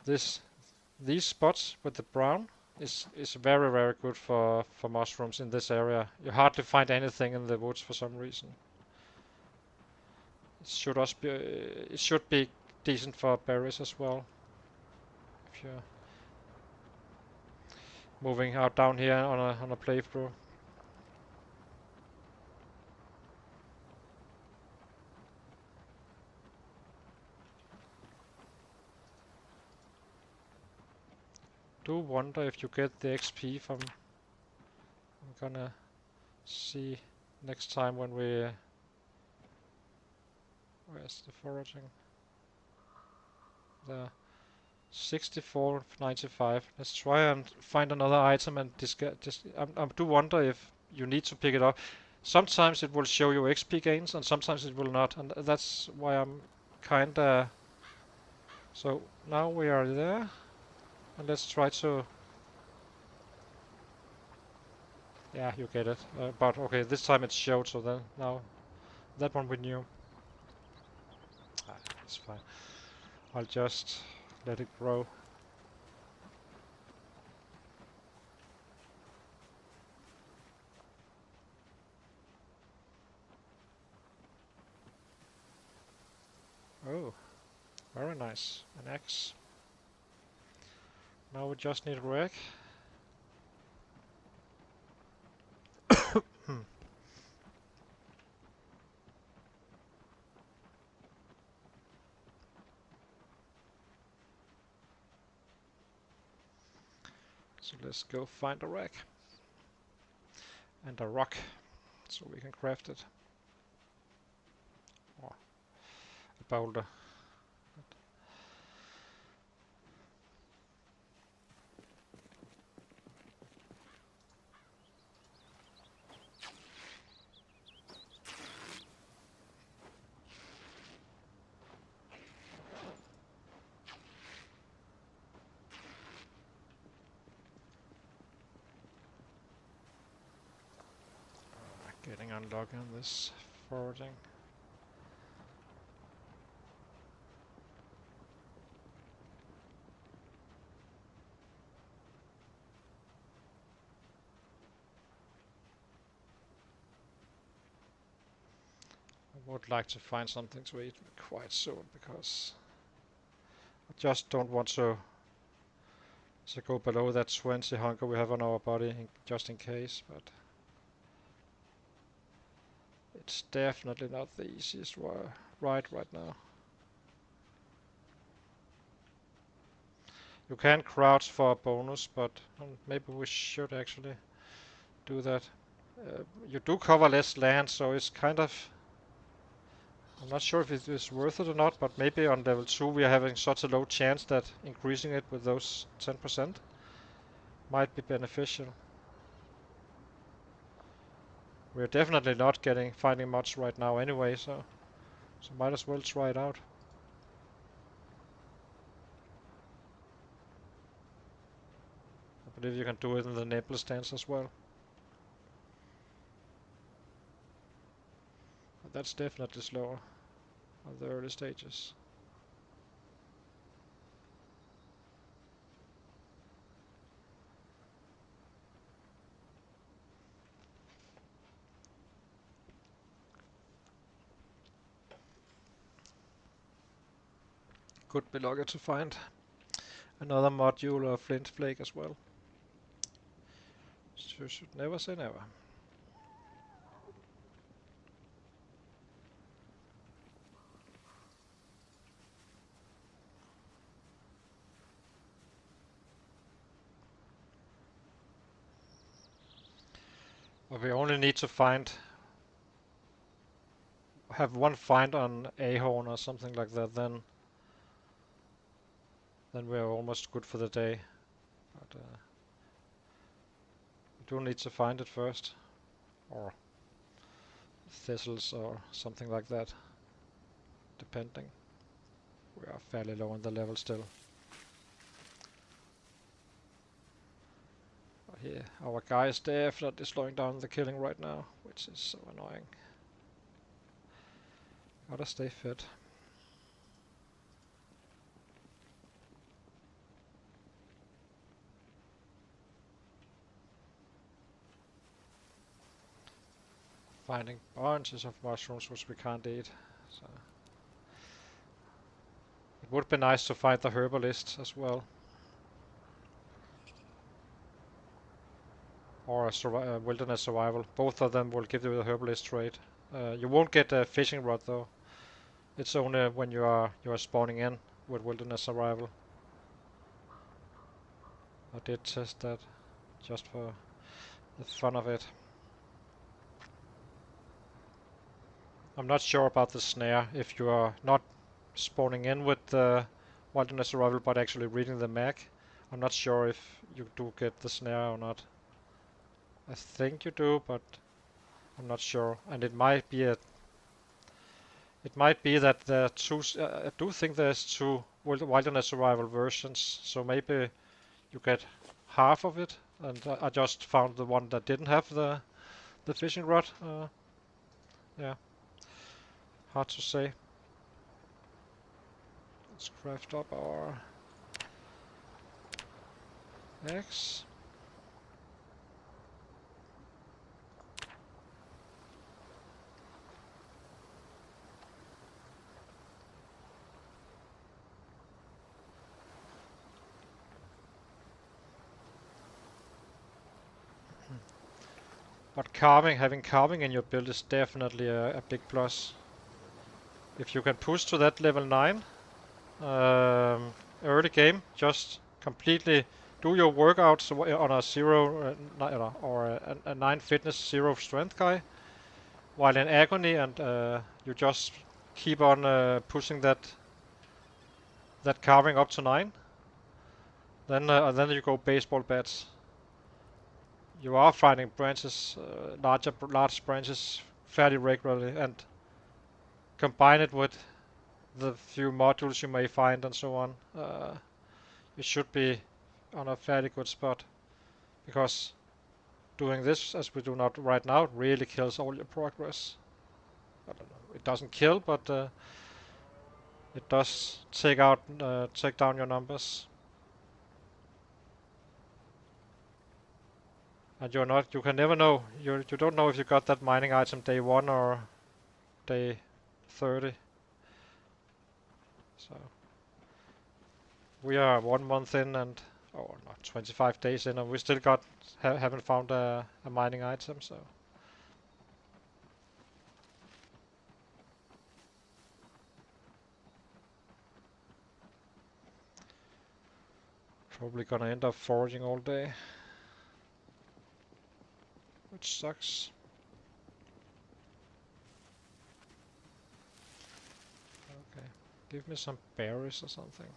These spots with the brown is very, very good for mushrooms in this area. You hardly find anything in the woods for some reason. It should be decent for berries as well. If you're moving out down here on a playthrough. Do wonder if you get the XP from. I'm gonna see next time when we. Where's the foraging? There. 64.95. Let's try and find another item and I do wonder if you need to pick it up. Sometimes it will show you XP gains and sometimes it will not, and that's why I'm kinda. So now we are there, and let's try to. Yeah, you get it. But okay, this time it showed, so then now that one we knew. It's fine. I'll just let it grow. Oh, very nice. An axe. Now we just need a rake. So let's go find a rack and a rock so we can craft it. Or a boulder. Getting unlucky on this foraging. I would like to find something to eat quite soon because I just don't want to go below that 20 hunger we have on our body just in case, but it's definitely not the easiest ride right now. You can crouch for a bonus, but maybe we should actually do that. You do cover less land, so it's kind of... I'm not sure if it is worth it or not, but maybe on level 2 we are having such a low chance that increasing it with those 10% might be beneficial. We're definitely not finding much right now anyway, so might as well try it out. I believe you can do it in the nibble stance as well. But that's definitely slower on the early stages. Could be lucky to find another module or flint flake as well. So you should never say never. But we only need to have one find on Ahorn or something like that, then we're almost good for the day. But we do need to find it first, or thistles or something like that, depending. We are fairly low on the level still. But here, our guy is definitely slowing down the killing right now, which is so annoying. Gotta stay fit. Finding bunches of mushrooms which we can't eat. So it would be nice to find the herbalist as well. Or a wilderness survival. Both of them will give you the herbalist trait. You won't get a fishing rod though. It's only when you are spawning in with wilderness survival. I did test that just for the fun of it. I'm not sure about the snare. If you are not spawning in with the wilderness survival but actually reading the map, I'm not sure if you do get the snare or not. I think you do, but I'm not sure. And it might be that there are two. I do think there's two wilderness survival versions, so maybe you get half of it. And I just found the one that didn't have the fishing rod. Yeah, hard to say. Let's craft up our axe. But having carving in your build is definitely a big plus. If you can push to that level 9 early game, just completely do your workouts on a 0 or a 9 fitness, 0 strength guy, while in agony, and you just keep on pushing that carving up to 9. Then you go baseball bats. You are finding branches, large branches, fairly regularly, and combine it with the few modules you may find and so on. You should be on a fairly good spot, because doing this as we do not right now really kills all your progress. I don't know. It doesn't kill, but it does take down your numbers. And you can never know. You don't know if you got that mining item day 1 or day 30. So we are 1 month in and, oh, not 25 days in, and we still haven't found a mining item. So probably gonna end up foraging all day, which sucks. Okay, give me some berries or something.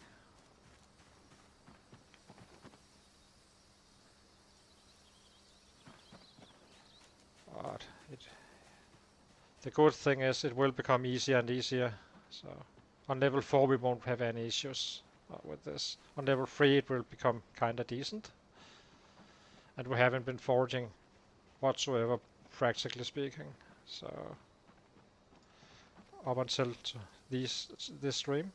But the good thing is it will become easier and easier. So on level 4 we won't have any issues with this. On level 3 it will become kinda decent. And we haven't been foraging whatsoever, practically speaking. So up until this stream.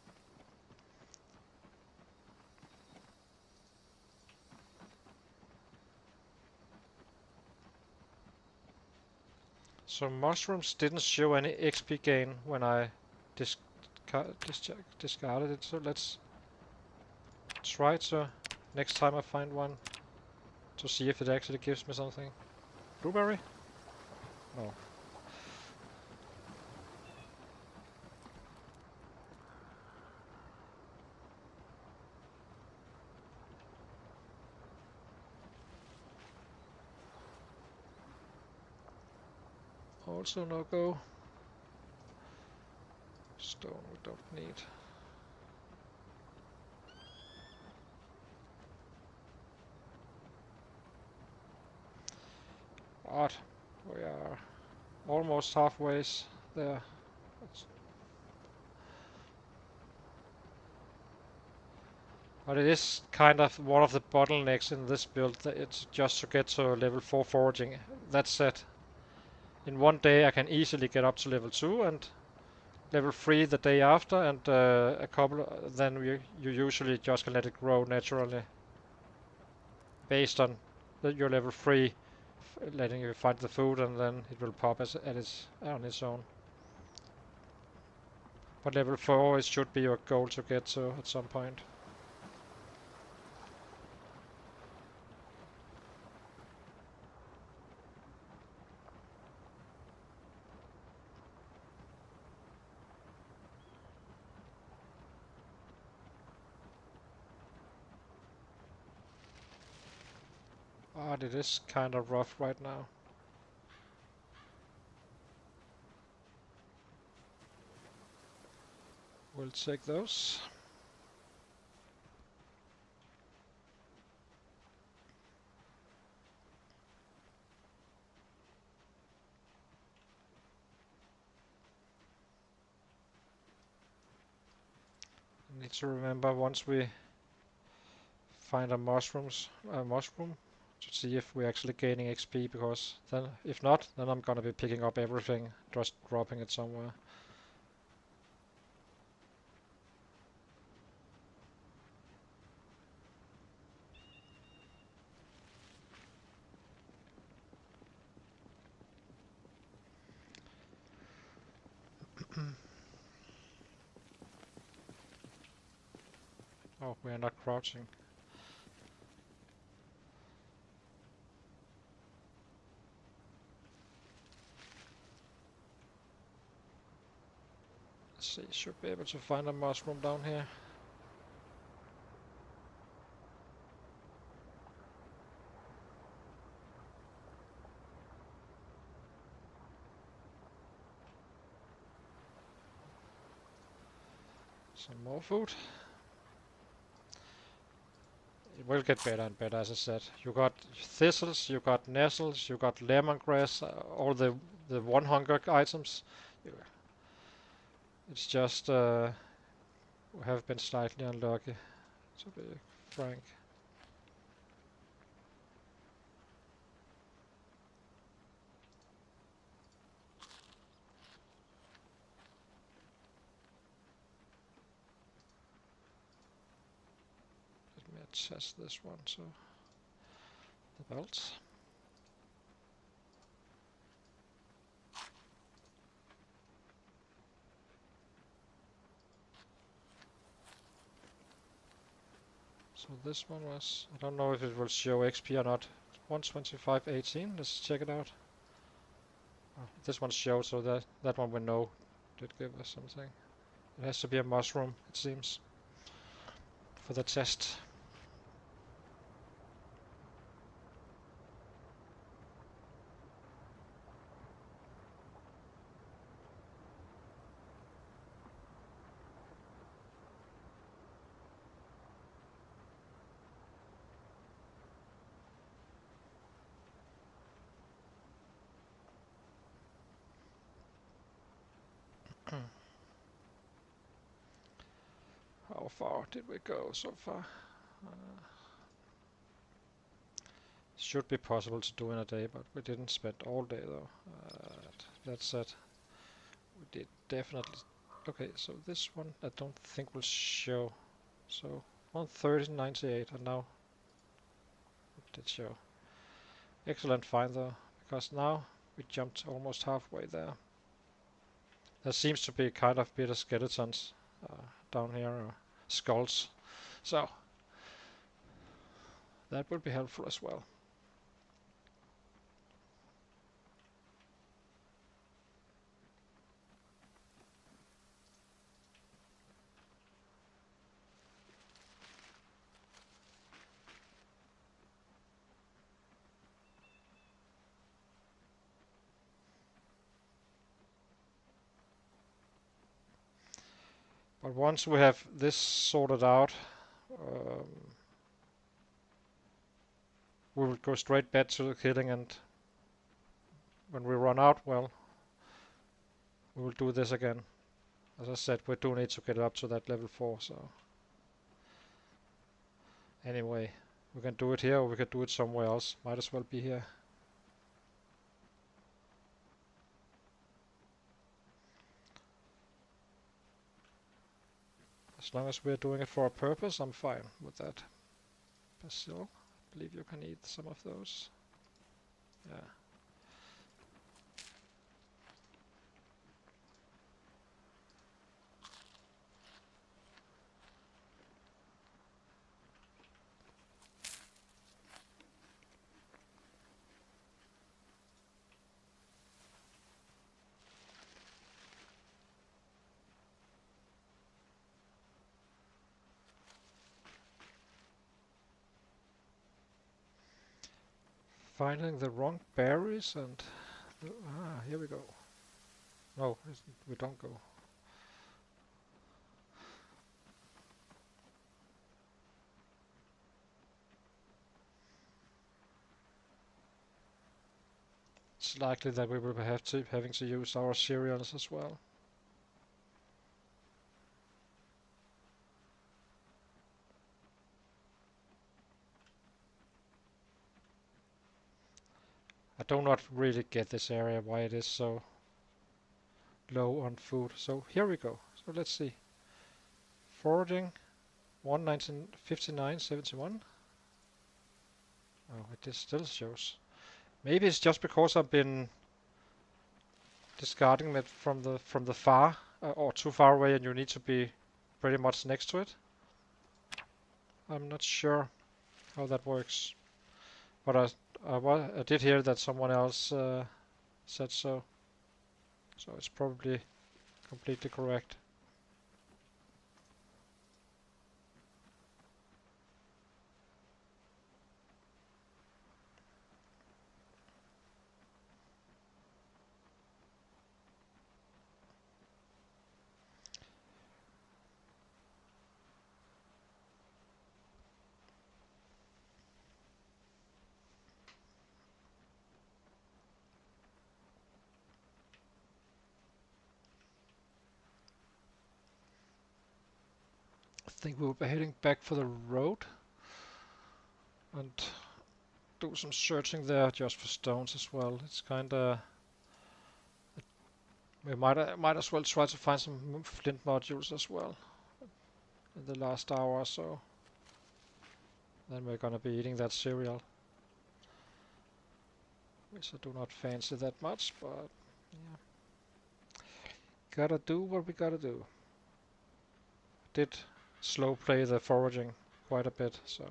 So mushrooms didn't show any XP gain when I discarded it. So let's try to, next time I find one, to see if it actually gives me something. Blueberry? No. Also no go. Stone we don't need. But we are almost halfway there. But it is kind of one of the bottlenecks in this build. It's just to get to level 4 foraging. That said, in one day I can easily get up to level 2 and level 3 the day after, and then you usually just can let it grow naturally based on your level 3 letting you find the food, and then it will pop on its own. But level 4 it should be your goal to get to at some point. But it is kind of rough right now. We'll take those. Need to remember once we find a mushroom to see if we're actually gaining XP, because then if not, then I'm gonna be picking up everything, just dropping it somewhere. Oh, we are not crouching. Let's see, should be able to find a mushroom down here. Some more food. It will get better and better, as I said. You got thistles, you got nettles, you got lemongrass, all the one hunger items. It's just we have been slightly unlucky, to be frank. Let me adjust this one so the belts. So this one was, I don't know if it will show XP or not. 125.18, let's check it out. Oh, this one showed, so that one we know did give us something. It has to be a mushroom, it seems, for the test. How far did we go so far? Should be possible to do in a day, but we didn't spend all day though. That said, we did definitely. Okay, so this one I don't think will show. So 130.98, and now it did show. Excellent find though, because now we jumped almost halfway there. There seems to be kind of bit of skeletons down here, or skulls. So that would be helpful as well. But once we have this sorted out, we will go straight back to the killing, and when we run out, well, we will do this again. As I said, we do need to get up to that level 4, so anyway, we can do it here or we can do it somewhere else. Might as well be here. As long as we're doing it for a purpose, I'm fine with that. Basil, I believe you can eat some of those. Yeah. Finding the wrong berries and... here we go. No, we don't go. It's likely that we will having to use our cereals as well. I do not really get this area, why it is so low on food. So here we go. So let's see. Foraging 119.59.71. Oh, it still shows. Maybe it's just because I've been discarding it from the far or too far away, and you need to be pretty much next to it. I'm not sure how that works, but I did hear that someone else said so. So it's probably completely correct. think we'll be heading back for the road and do some searching there just for stones as well. It's kinda... We might as well try to find some flint modules as well in the last hour or so. Then we're gonna be eating that cereal, which I do not fancy that much, but yeah. Gotta do what we gotta do. Did slow play the foraging quite a bit, so.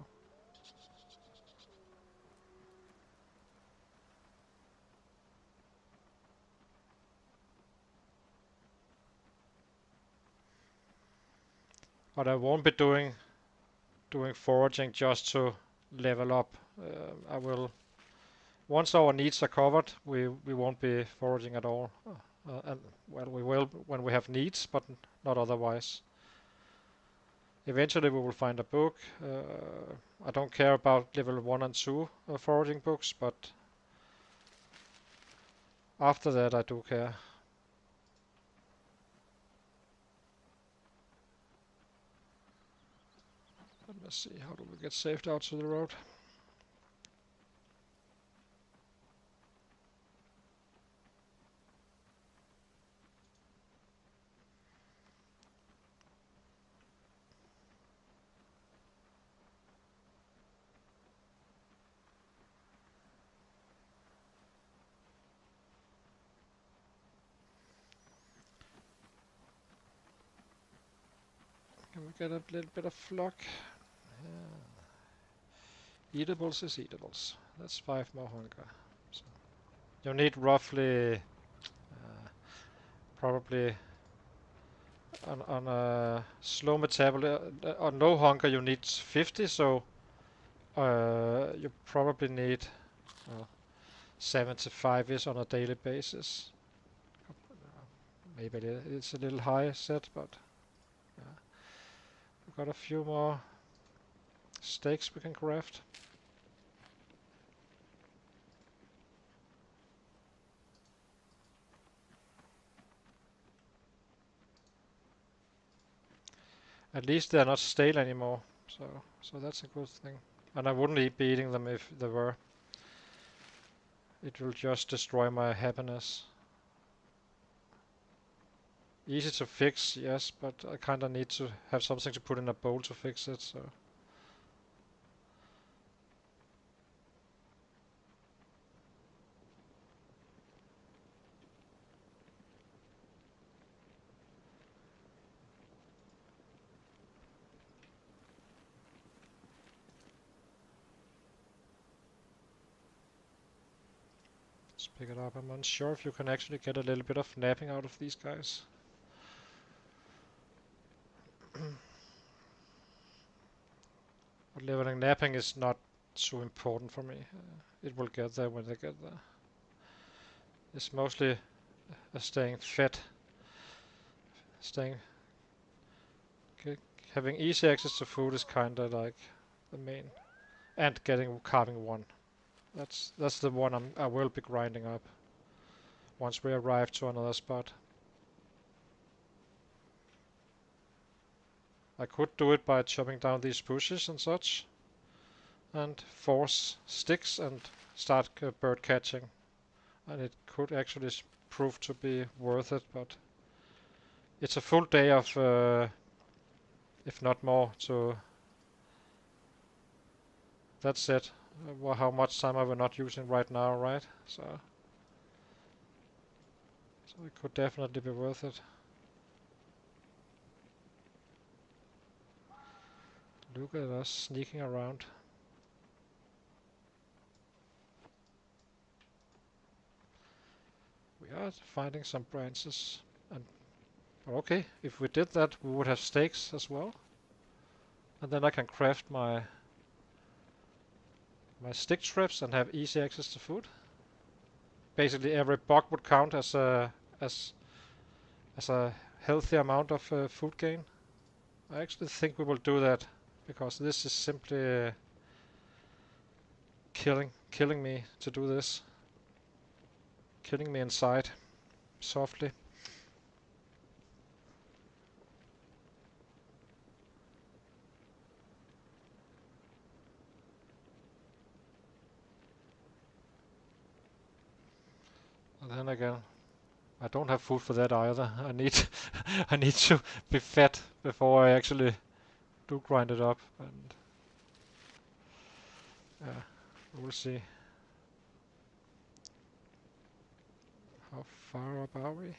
But I won't be doing foraging just to level up. I will, once our needs are covered, we won't be foraging at all. And well, we will when we have needs, but not otherwise. Eventually we will find a book. I don't care about level 1 and 2 foraging books, but after that I do care. Let's see, how do we get saved out to the road? Can we get a little bit of luck? Yeah. Eatables is eatables. That's 5 more hunger. So you need roughly, probably on a slow metabolism, on low hunger you need 50, so you probably need 75-ish on a daily basis. Maybe it's a little high set, but yeah. We've got a few more steaks we can craft. At least they're not stale anymore, so that's a good thing. And I wouldn't be eating them if they were. It will just destroy my happiness. Easy to fix, yes, but I kinda need to have something to put in a bowl to fix it, so. Let's pick it up. I'm unsure if you can actually get a little bit of napping out of these guys. But leveling napping is not so important for me. It will get there when they get there. It's mostly staying fed. Having easy access to food is kinda like the main. And carving 1. That's the one I will be grinding up once we arrive to another spot. I could do it by chopping down these bushes and such, and force sticks and start bird catching, and it could actually prove to be worth it, but it's a full day of, if not more, to... That's it. How much time are we not using right now, right? So it could definitely be worth it. Look at us sneaking around. We are finding some branches, and okay, if we did that we would have steaks as well, and then I can craft my stick traps and have easy access to food. Basically every bug would count as a healthy amount of food gain. I actually think we will do that, because this is simply killing me to do this. Killing me inside, softly. Then again, I don't have food for that either. I need I need to be fed before I actually do grind it up, and yeah, we'll see. How far up are we?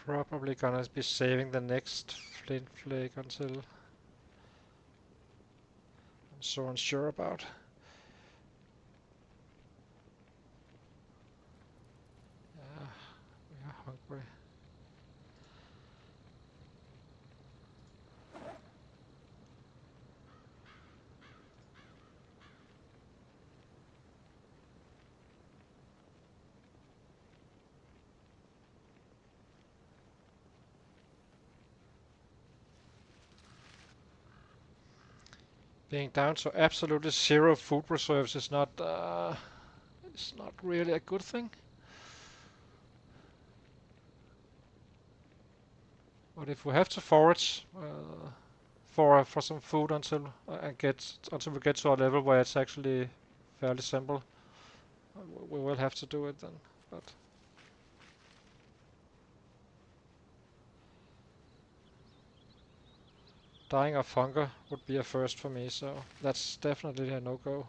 Probably gonna be saving the next flint flake until I'm so unsure about. Yeah, we are hungry. Being down to absolutely zero food reserves is not it's not really a good thing. But if we have to forage for some food until until we get to a level where it's actually fairly simple, we will have to do it then. But dying of hunger would be a first for me, so that's definitely a no-go.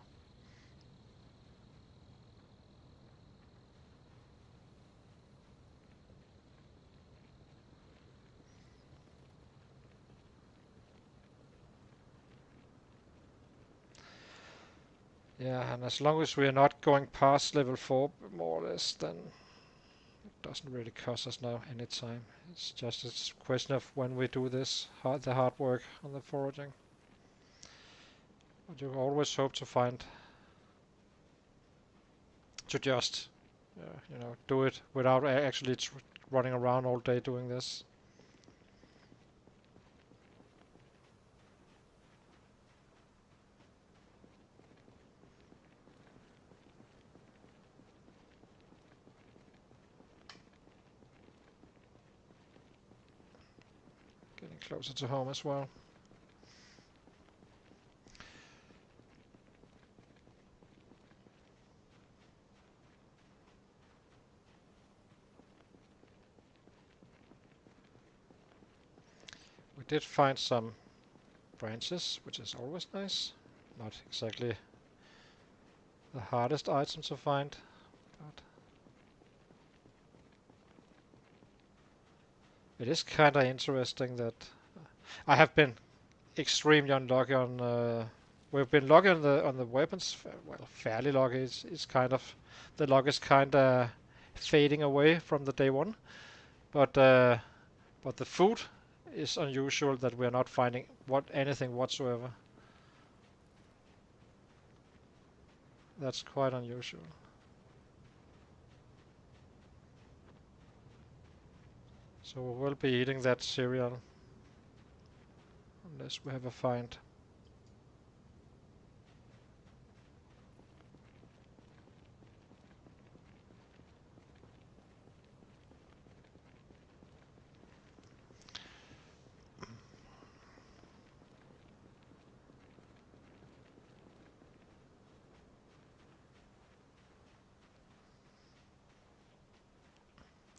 Yeah, and as long as we are not going past level 4 more or less, then it doesn't really cost us now any time. It's just a question of when we do this, the hard work on the foraging. But you always hope to find, to just, do it without actually running around all day doing this. Getting closer to home as well. We did find some branches, which is always nice. Not exactly the hardest item to find, but it is kind of interesting that I have been extremely unlucky on. We've been lucky on the weapons. Well, fairly lucky. It's kind of the luck is kind of fading away from the day one, but the food is unusual that we are not finding anything whatsoever. That's quite unusual. So we will be eating that cereal unless we have a find.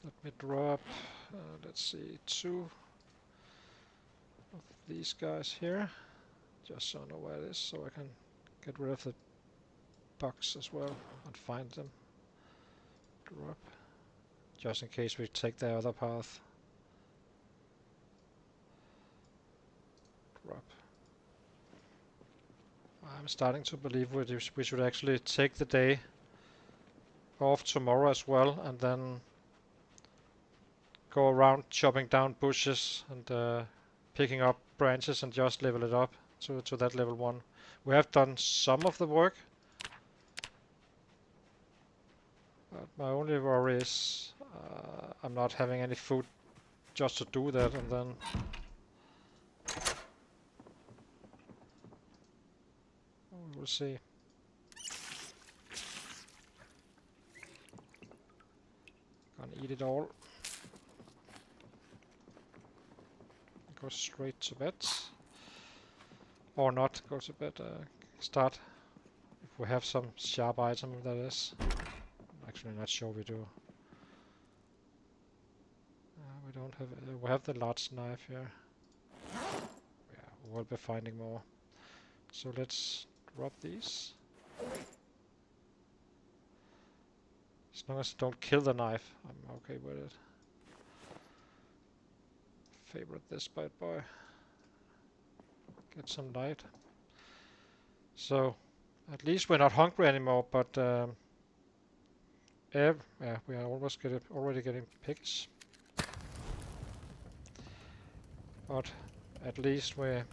Let me drop, let's see, 2 of these guys here, just so I know where it is, so I can get rid of the bugs as well and find them. Drop, just in case we take the other path. Drop. I'm starting to believe we should actually take the day off tomorrow as well, and then go around chopping down bushes and picking up branches and just level it up to that level 1. We have done some of the work, but my only worry is I'm not having any food just to do that, and then we'll see. Gonna eat it all. Go straight to bed. Or not go to bed. Start. If we have some sharp item, that is. I'm actually not sure we do. We don't have. We have the large knife here. Yeah, we'll be finding more. So let's drop these. As long as I don't kill the knife, I'm okay with it. Favorite this bad boy. Get some light. So, at least we're not hungry anymore, but yeah, we are already getting pigs. But at least we're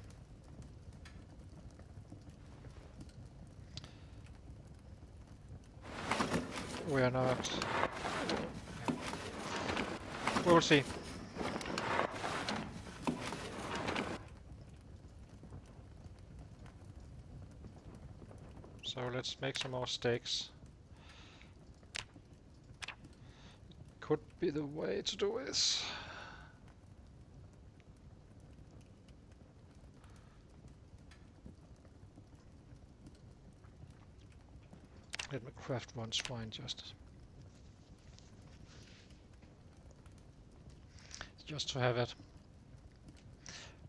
not. We'll see. So let's make some more steaks. Could be the way to do this. Let me craft one swine just to have it.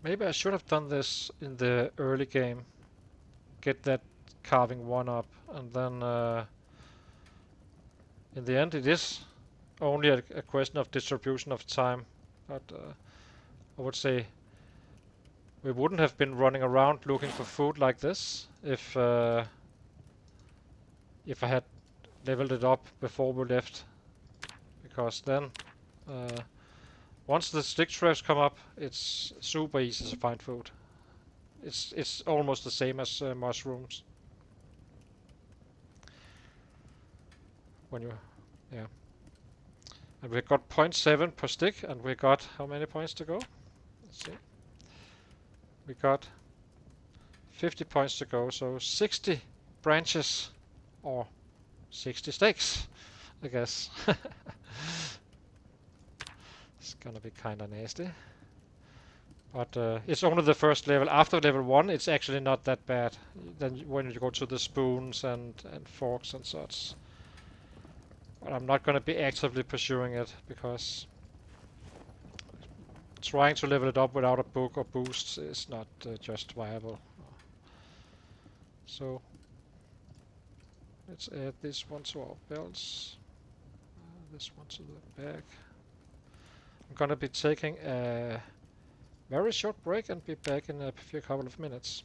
Maybe I should have done this in the early game. Get that carving one up, and then in the end it is only a question of distribution of time. But I would say we wouldn't have been running around looking for food like this if I had leveled it up before we left, because then once the stick traps come up, it's super easy to find food. It's almost the same as mushrooms. When you, yeah. And we got 0.7 per stick, and we got how many points to go? Let's see. We got 50 points to go, so 60 branches or 60 stakes, I guess. It's gonna be kinda nasty. But it's only the first level. After level 1, it's actually not that bad. Then when you go to the spoons and forks and such. But I'm not gonna be actively pursuing it, because trying to level it up without a book or boosts is not just viable. So let's add this one to our belts, this one to the bag. I'm gonna be taking a very short break and be back in a few couple of minutes.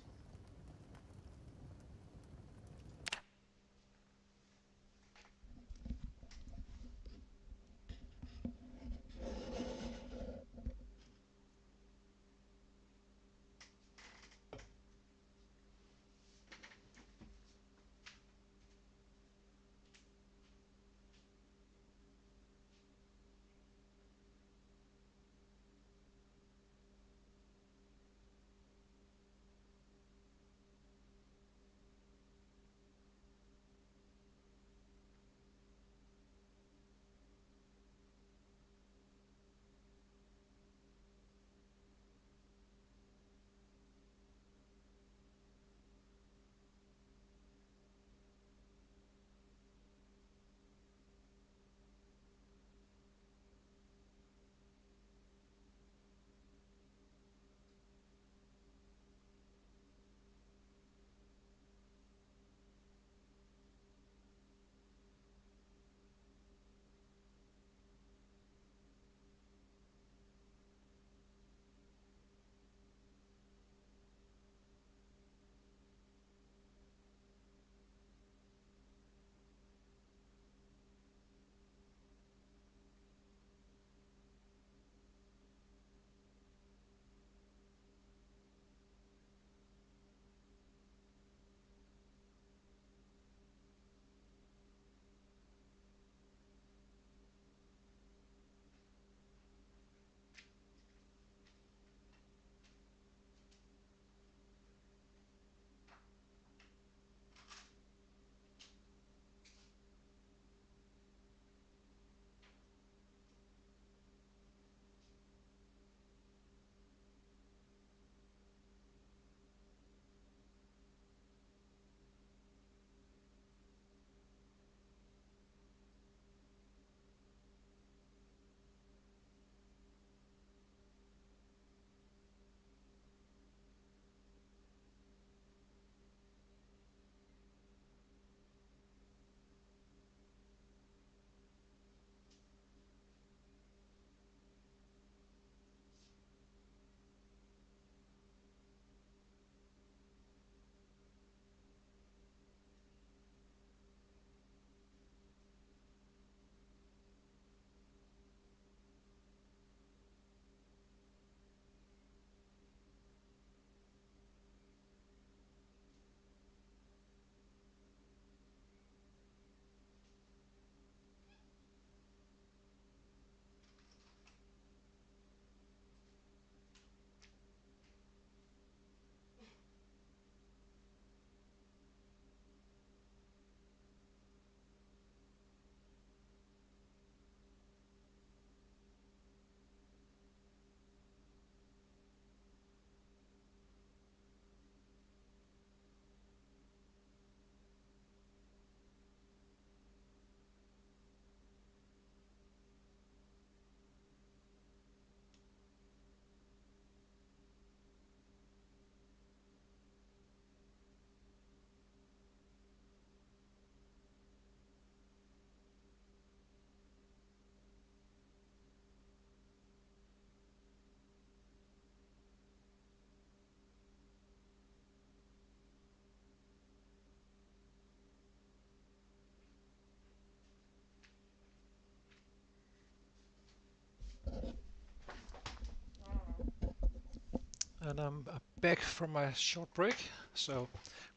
And I'm back from my short break. So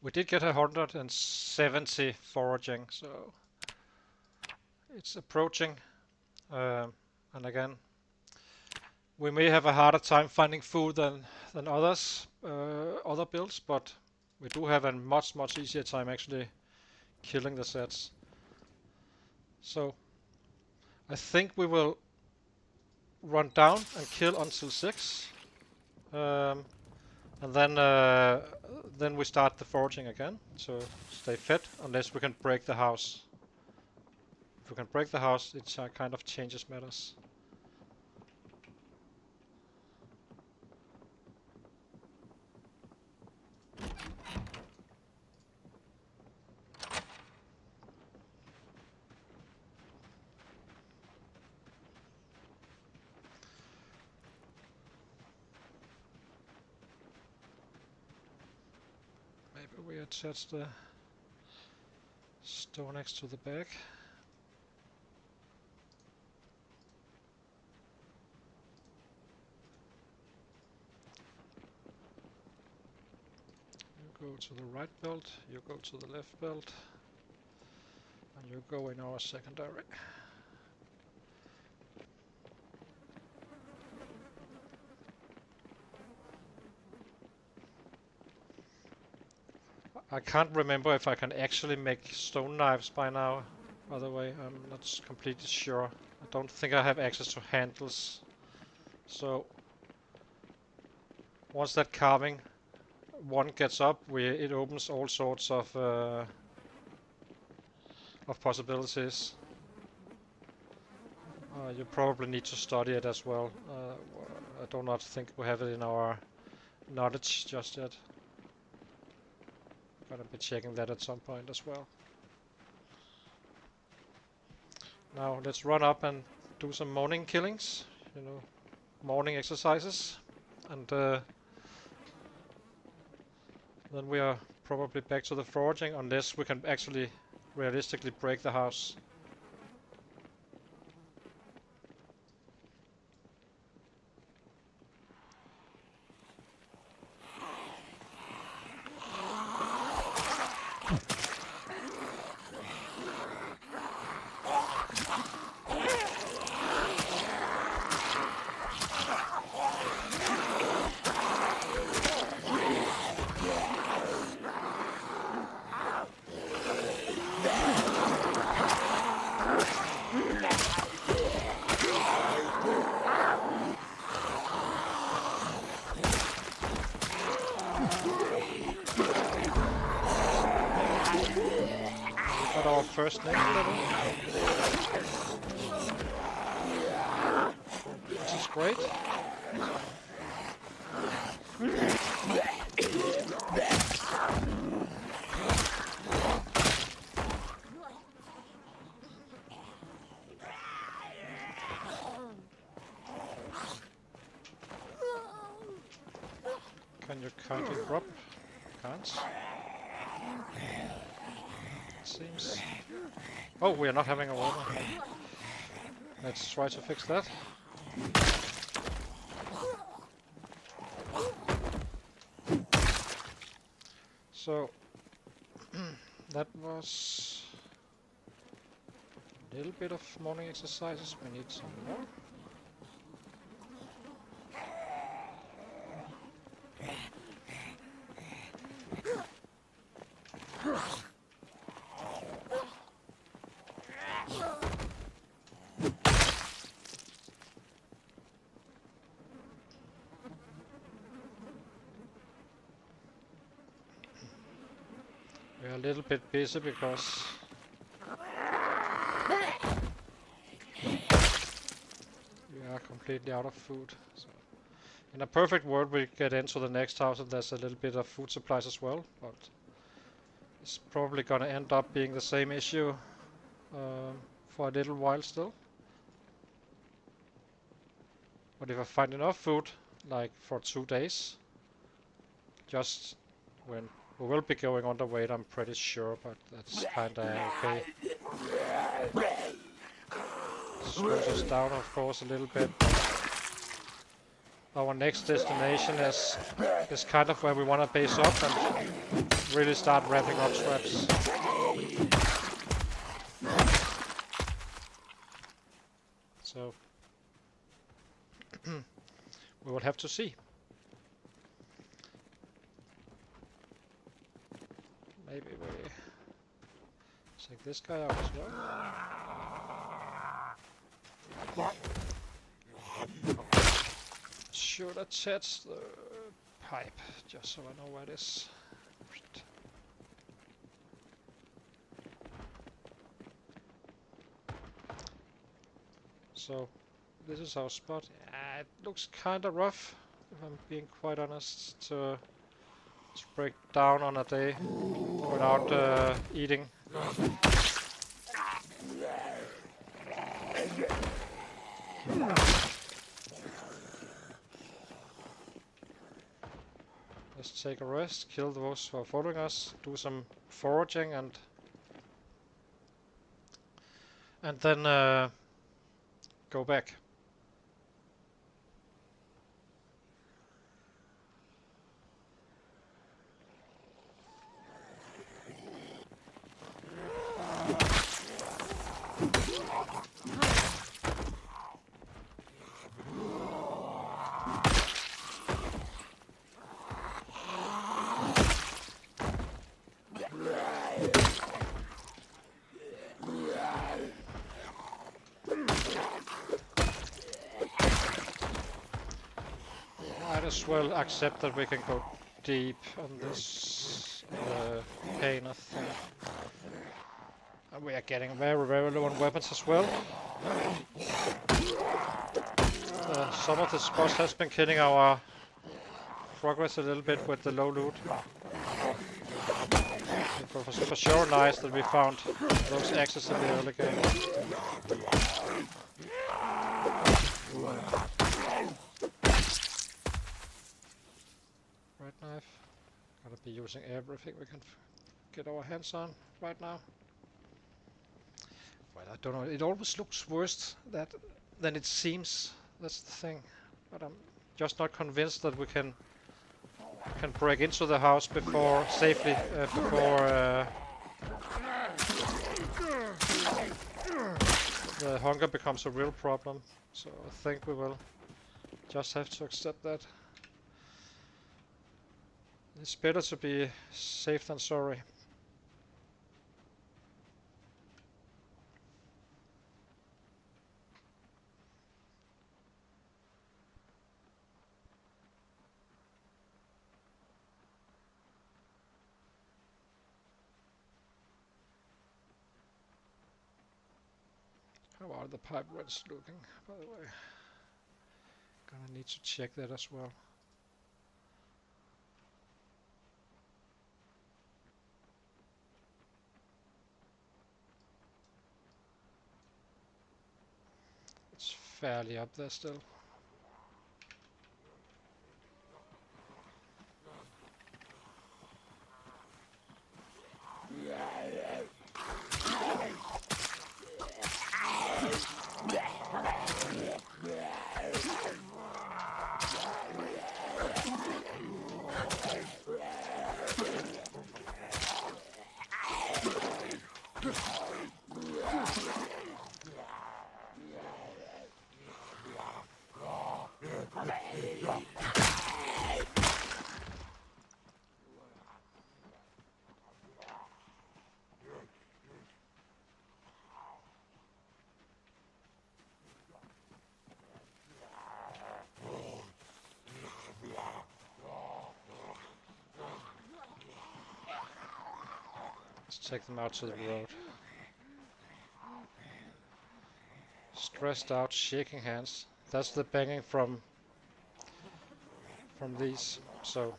we did get 170 foraging, so it's approaching. And again, we may have a harder time finding food than others, other builds, but we do have a much easier time actually killing the sets. So I think we will run down and kill until 6. And then we start the foraging again to stay fed, unless we can break the house. If we can break the house, it kind of changes matters. Maybe we attach the stone next to the bag. You go to the right belt, you go to the left belt, and you go in our secondary. I can't remember if I can actually make stone knives by now. By the way, I'm not completely sure. I don't think I have access to handles. So once that carving one gets up, it opens all sorts of possibilities. You probably need to study it as well. I do not think we have it in our knowledge just yet. Gonna be checking that at some point as well. Now let's run up and do some morning killings, morning exercises, and then we are probably back to the foraging, unless we can actually realistically break the house. Our first next level, which is great. Can you kindly drop? Can't. Seems. Oh, we are not having a water. Let's try to fix that. So that was a little bit of morning exercises. We need some more. We're a little bit busy because we are completely out of food. So in a perfect world, we get into the next house and there's a little bit of food supplies as well, but it's probably gonna end up being the same issue for a little while still. But if I find enough food, like for 2 days, just when we will be going underweight, I'm pretty sure, but that's kinda okay. Slows us down, of course, a little bit. our next destination is kind of where we want to base up and really start wrapping up traps. So we will have to see. Maybe we take this guy out as well. Should attach the pipe just so I know where it is. So this is our spot. It looks kind of rough, if I'm being quite honest, to break down on a day without eating. Let's take a rest, kill those who are following us, do some foraging, and then go back. Might as well accept that we can go deep on this pane, I think. And we are getting very, very low on weapons as well. Some of the spots has been killing our progress a little bit with the low loot. For sure nice that we found those axes in the early game. Right knife. Gotta be using everything we can get our hands on right now. Well, I don't know. It always looks worse than it seems. That's the thing. But I'm just not convinced that we can break into the house before safely before the hunger becomes a real problem. So I think we will just have to accept that. It's better to be safe than sorry. How are the pipe rents looking, by the way? Gonna need to check that as well. It's fairly up there still. Let's take them out to the road. Stressed out, shaking hands. That's the banging from these. So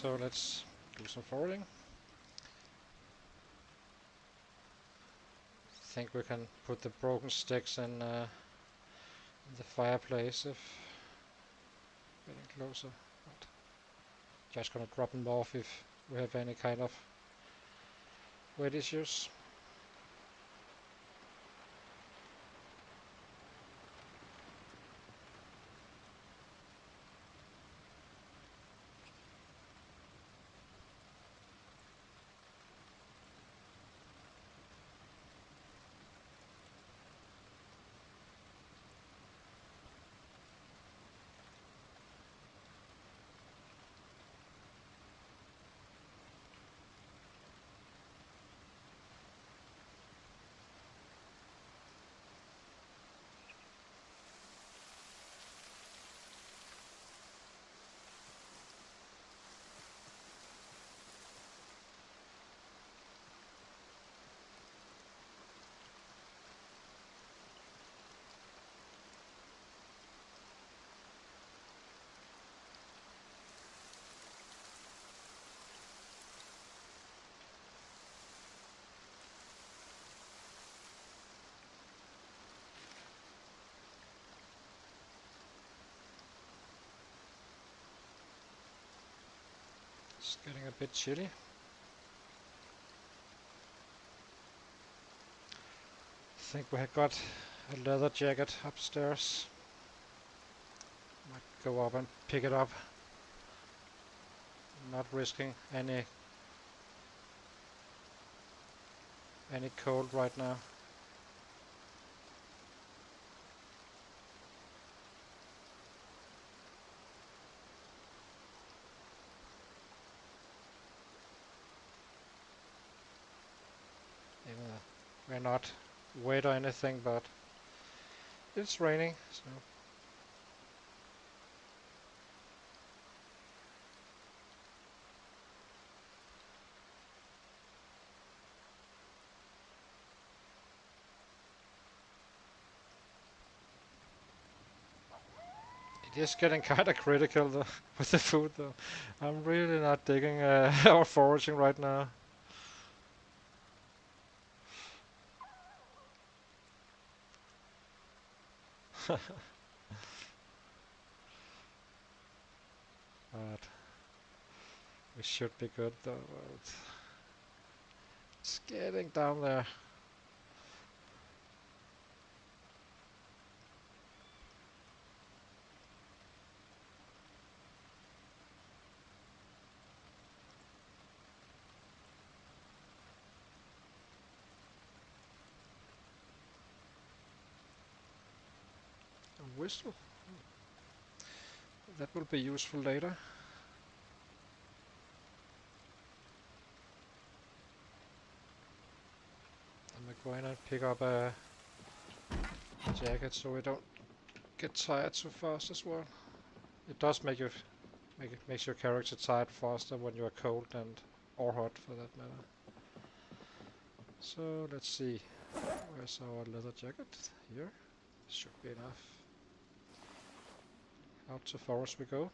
So let's do some foraging. Think we can put the broken sticks in the fireplace if getting closer. But just gonna drop them off if we have any kind of weight issues. It's getting a bit chilly. I think we have got a leather jacket upstairs. Might go up and pick it up. Not risking any cold right now. We're not wet or anything, but it's raining, so it is getting kind of critical though, with the food though. I'm really not digging our foraging right now. But we should be good though. It's getting down there. A whistle. That will be useful later. I'm going to pick up a jacket so we don't get tired so fast as well. It does make makes your character tired faster when you are cold and or hot for that matter. So let's see. Where's our leather jacket? Here. Should be enough. Out to forest we go.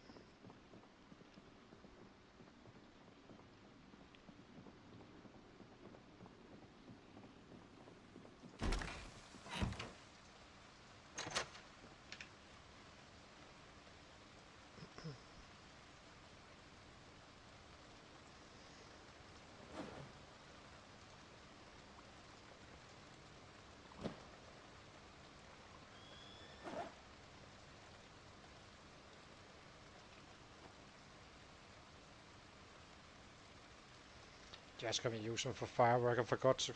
Just gonna use them for firework. I forgot to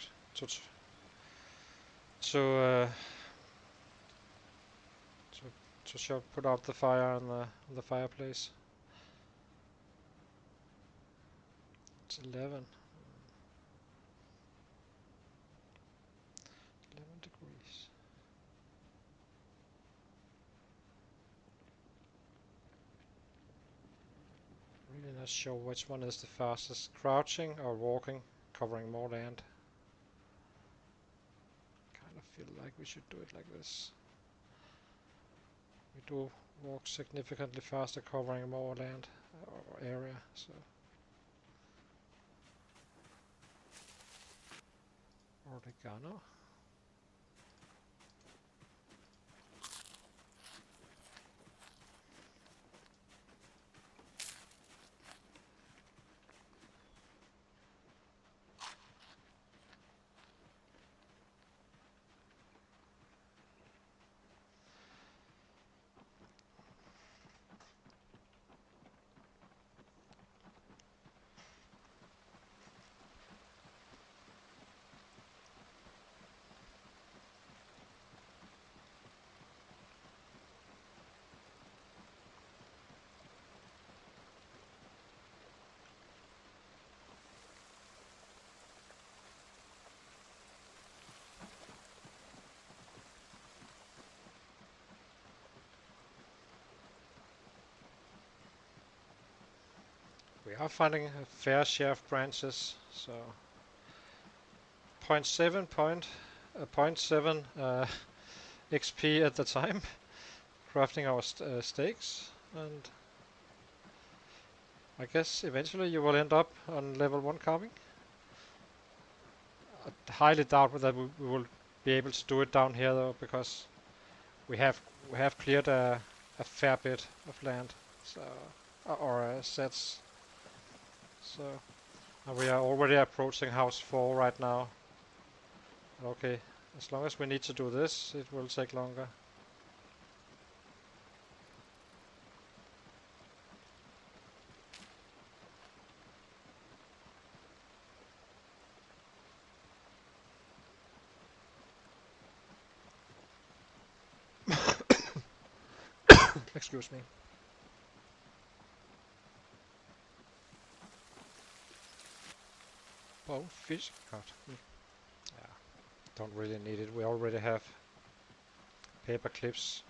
to uh, put out the fire on the fireplace. It's 11 degrees. Really not sure which one is the fastest, crouching or walking, covering more land. Kind of feel like we should do it like this. We do walk significantly faster covering more land or area, so Oregano. We are finding a fair share of branches, so 0.7 XP at the time, crafting our stakes, and I guess eventually you will end up on level 1 carving. I highly doubt that we will be able to do it down here though, because we have cleared a fair bit of land, so or sets. So we are already approaching house 4 right now. Okay, as long as we need to do this, it will take longer. Excuse me. Bone fish cut. Yeah, don't really need it. We already have paper clips.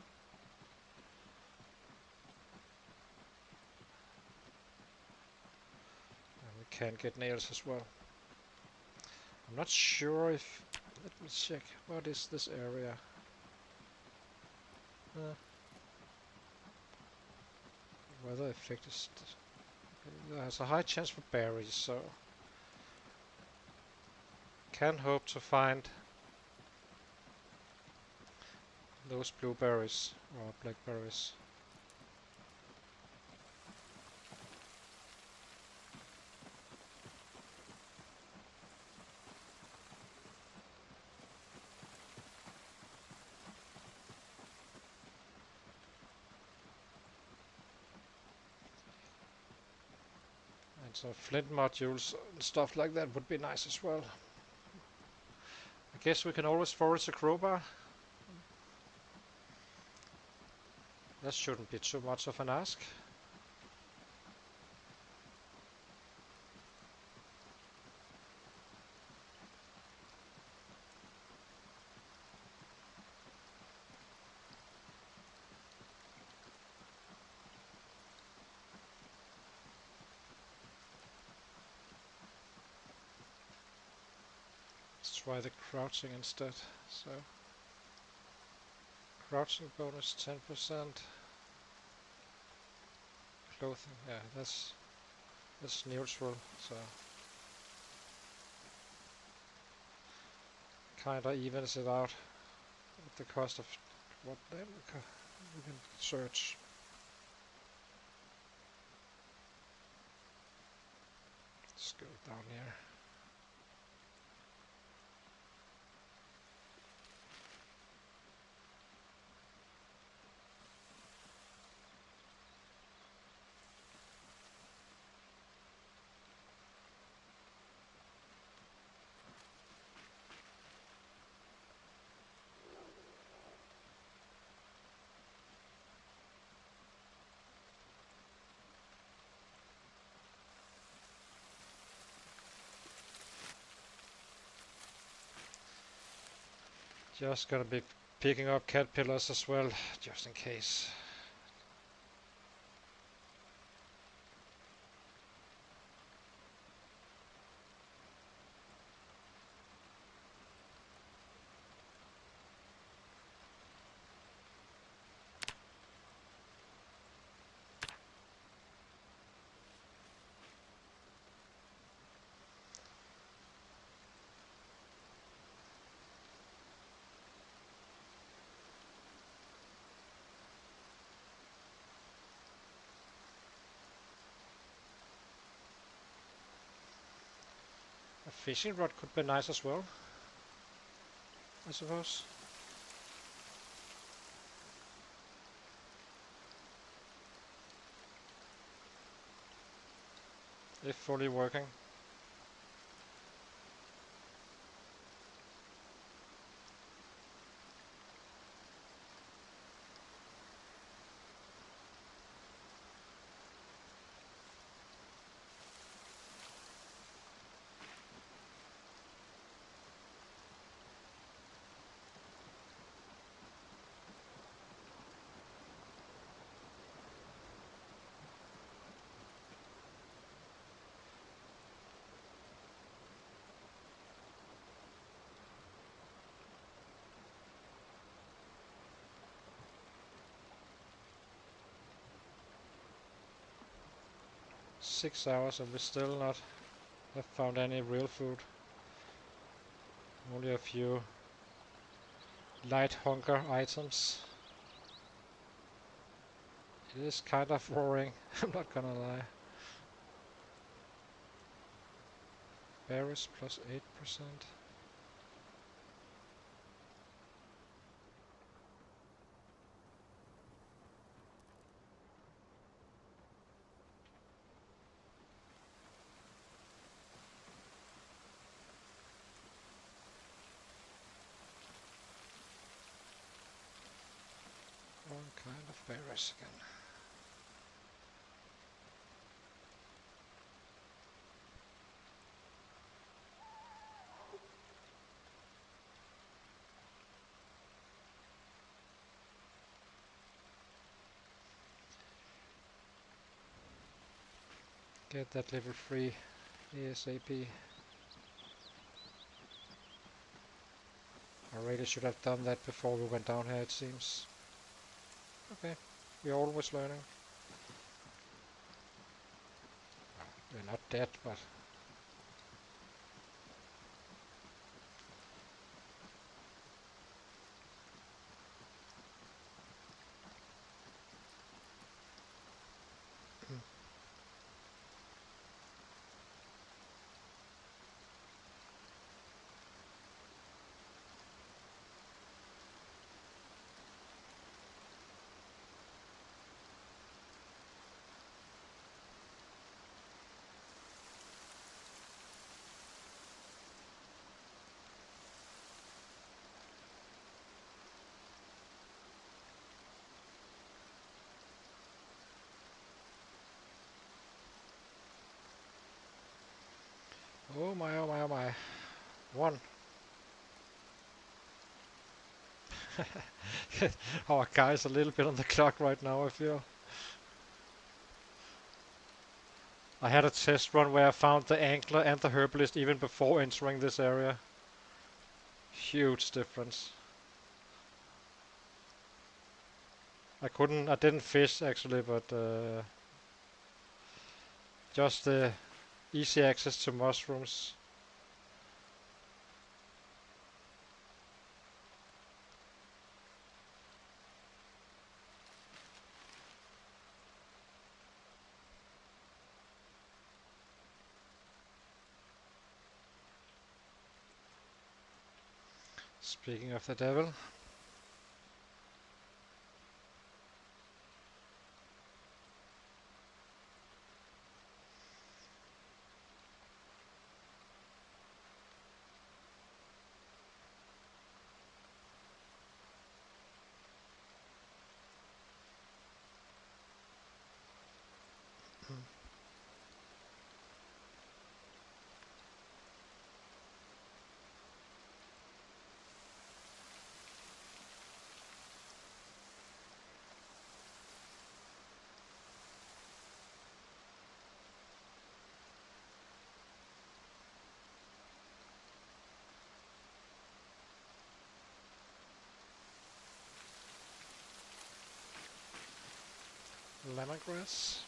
And we can get nails as well. I'm not sure if... Let me check. What is this area? Weather effect is... There's a high chance for berries, so... Can hope to find those blueberries or blackberries. And so flint modules and stuff like that would be nice as well. I guess we can always forage a crowbar. That shouldn't be too much of an ask. Let's try the crouching instead. So crouching bonus 10%. Clothing, yeah, that's neutral, so kinda evens it out at the cost of what then we can search. Let's go down here. Just gonna be picking up caterpillars as well, just in case. fishing rod could be nice as well, I suppose. If fully working. Six hours and we still not have found any real food. Only a few light hunger items. It is kind of roaring, I'm not gonna lie. Berries plus 8%. One kind of berries again. Get that level 3 ASAP. I really should have done that before we went down here, it seems. Okay, we're always learning. We're not dead, but... Oh my, oh my, oh my. One. Our guy's a little bit on the clock right now, I feel. I had a test run where I found the angler and the herbalist even before entering this area. Huge difference. I didn't fish actually, but just the easy access to mushrooms. Speaking of the devil. Lemongrass.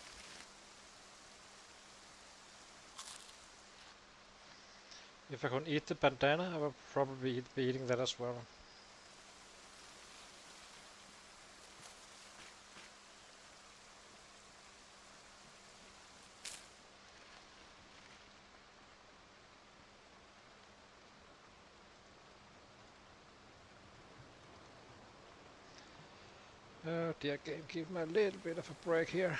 If I could eat the bandana, I would probably be eating that as well. Oh dear game, give me a little bit of a break here.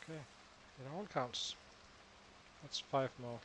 Okay, it all counts. That's 5 more.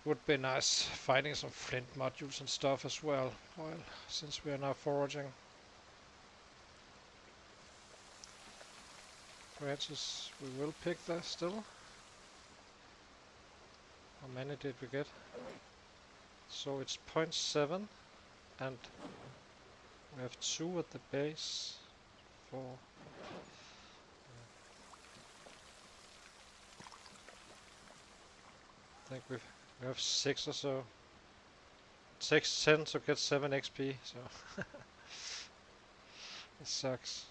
Would be nice finding some flint modules and stuff as well, while since we are now foraging. Branches we will pick there still. How many did we get? So it's 0.7 and we have 2 at the base. 4. I think we have 6 or so. It takes 10 to get 7 XP, so it sucks.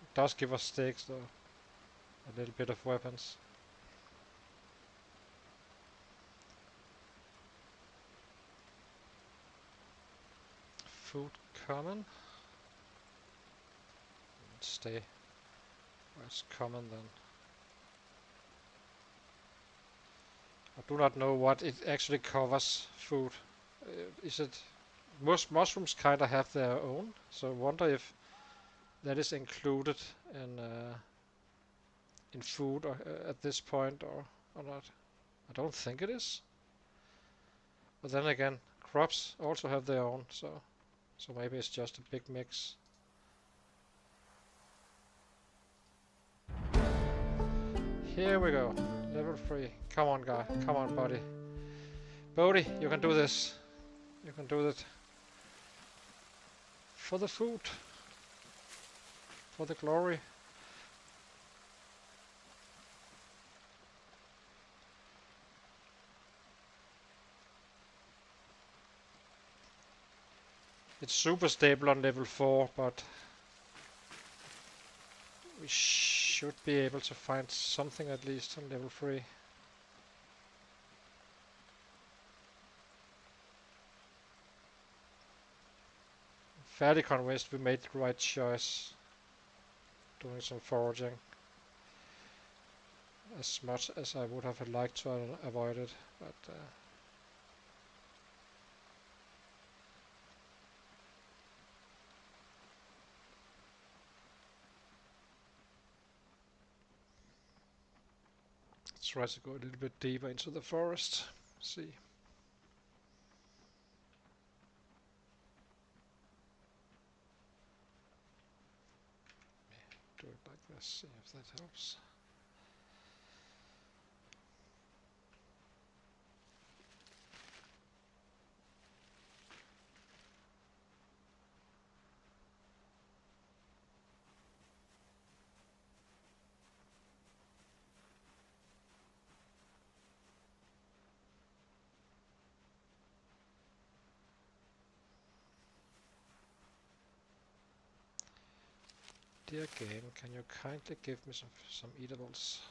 It does give us stakes though. A little bit of weapons. Food common. Stay where it's common then. I do not know what it actually covers food. Is it most mushrooms kind of have their own, so I wonder if that is included in food or, at this point or not. I don't think it is. But then again, crops also have their own, so maybe it's just a big mix. Here we go. Level 3. Come on, guy. Come on, buddy. Bodhi, you can do this. You can do it. For the food. For the glory. It's super stable on level 4, but we should be able to find something at least on level 3. Fairly convinced we made the right choice doing some foraging. As much as I would have liked to avoid it, but let's try to go a little bit deeper into the forest. See. Do it like this, see if that helps. Dear game, can you kindly give me some eatables?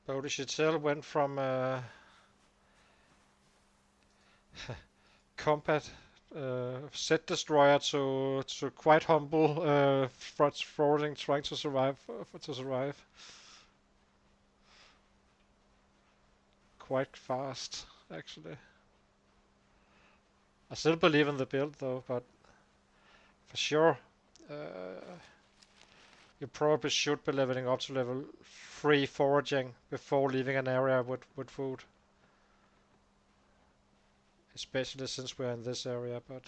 Bodhi went from combat set destroyer to quite humble foraging, trying to survive. Quite fast, actually. I still believe in the build though, but for sure, You probably should be leveling up to level 3 foraging before leaving an area with food. Especially since we're in this area, but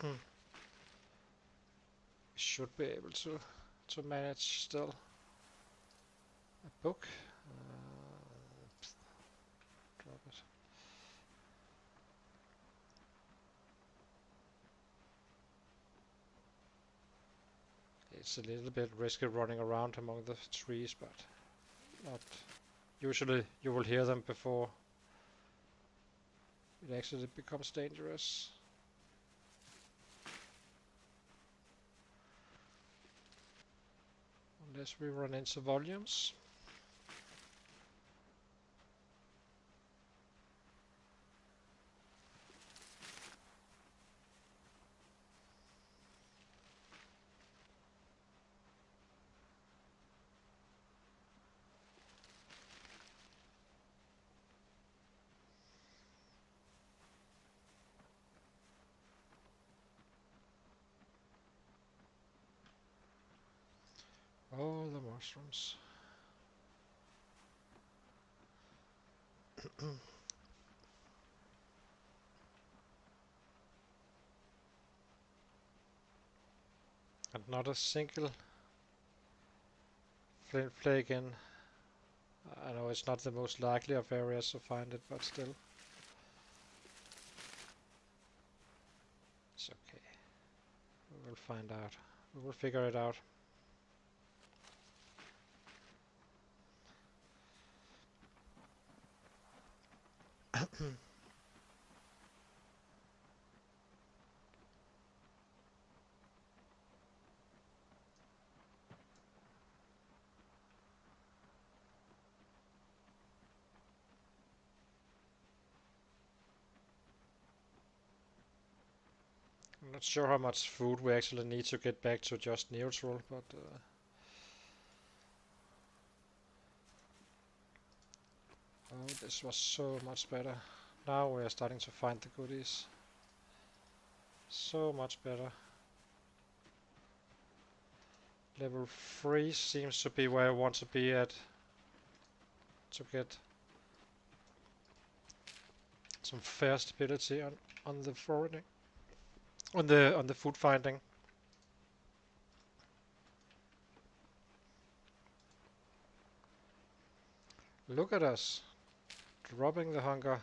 we should be able to manage still. A book. Drop it. It's a little bit risky running around among the trees, but not. Usually you will hear them before it actually becomes dangerous. Unless we run into volumes. Oh, the mushrooms. And not a single flint flake in. I know it's not the most likely of areas to find it, but still. It's okay. We will find out. We will figure it out. I'm not sure how much food we actually need to get back to just neutral, but oh, this was so much better. Now we are starting to find the goodies. So much better. Level 3 seems to be where I want to be at to get some fair stability on the forwarding, on the food finding. Look at us, dropping the hunger.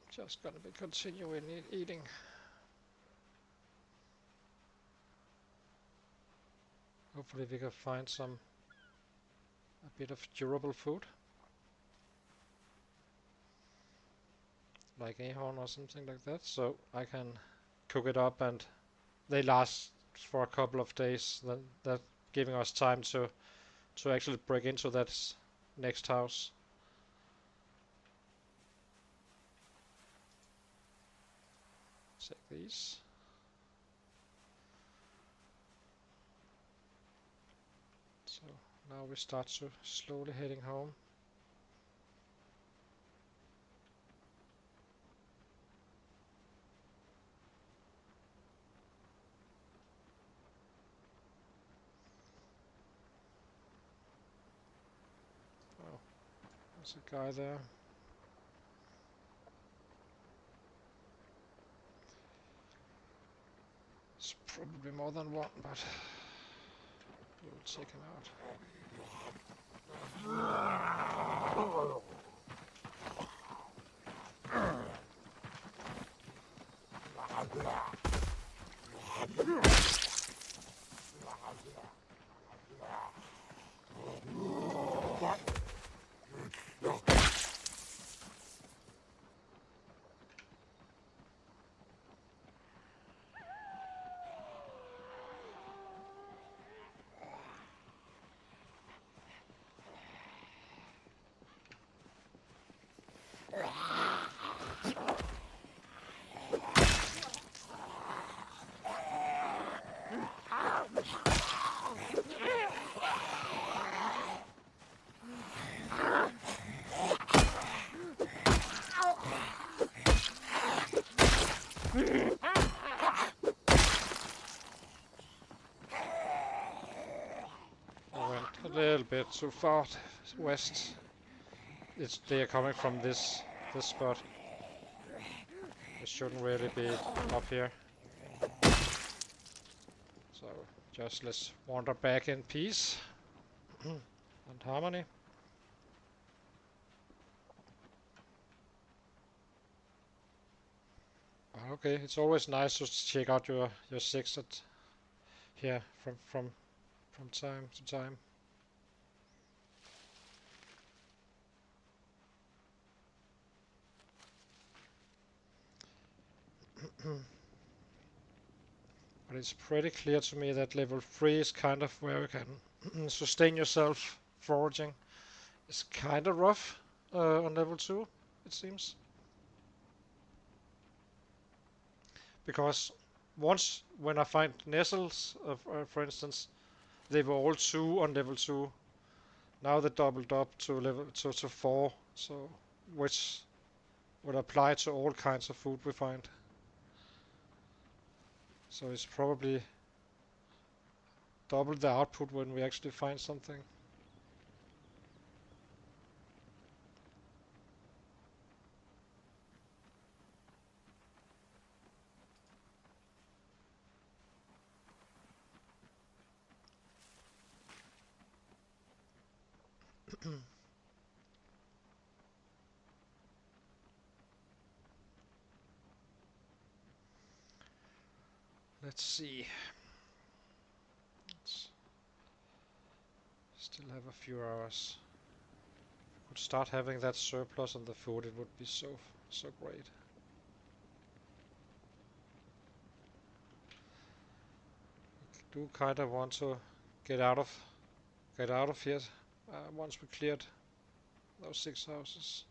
Just gonna be continuing eating. Hopefully we can find a bit of durable food. Like ahorn or something like that, so I can cook it up and they last for a couple of days, then that giving us time to actually break into that next house. Take these. So now we start to slowly heading home. Oh, there's a guy there. It's probably more than one, but we'll take him out. I went a little bit too far west. They are coming from this spot. It shouldn't really be up here. So just let's wander back in peace and harmony. Okay, it's always nice to check out your six at here from time to time. But it's pretty clear to me that level 3 is kind of where you can sustain yourself foraging. It's kind of rough on level 2, it seems. Because once, when I find Nestles, for instance, they were all 2 on level 2. Now they doubled up to level to 4, so which would apply to all kinds of food we find. So it's probably double the output when we actually find something. Let's see. Let's still have a few hours. If we could start having that surplus on the food, it would be so great. We do kind of want to get out of here once we cleared those 6 houses.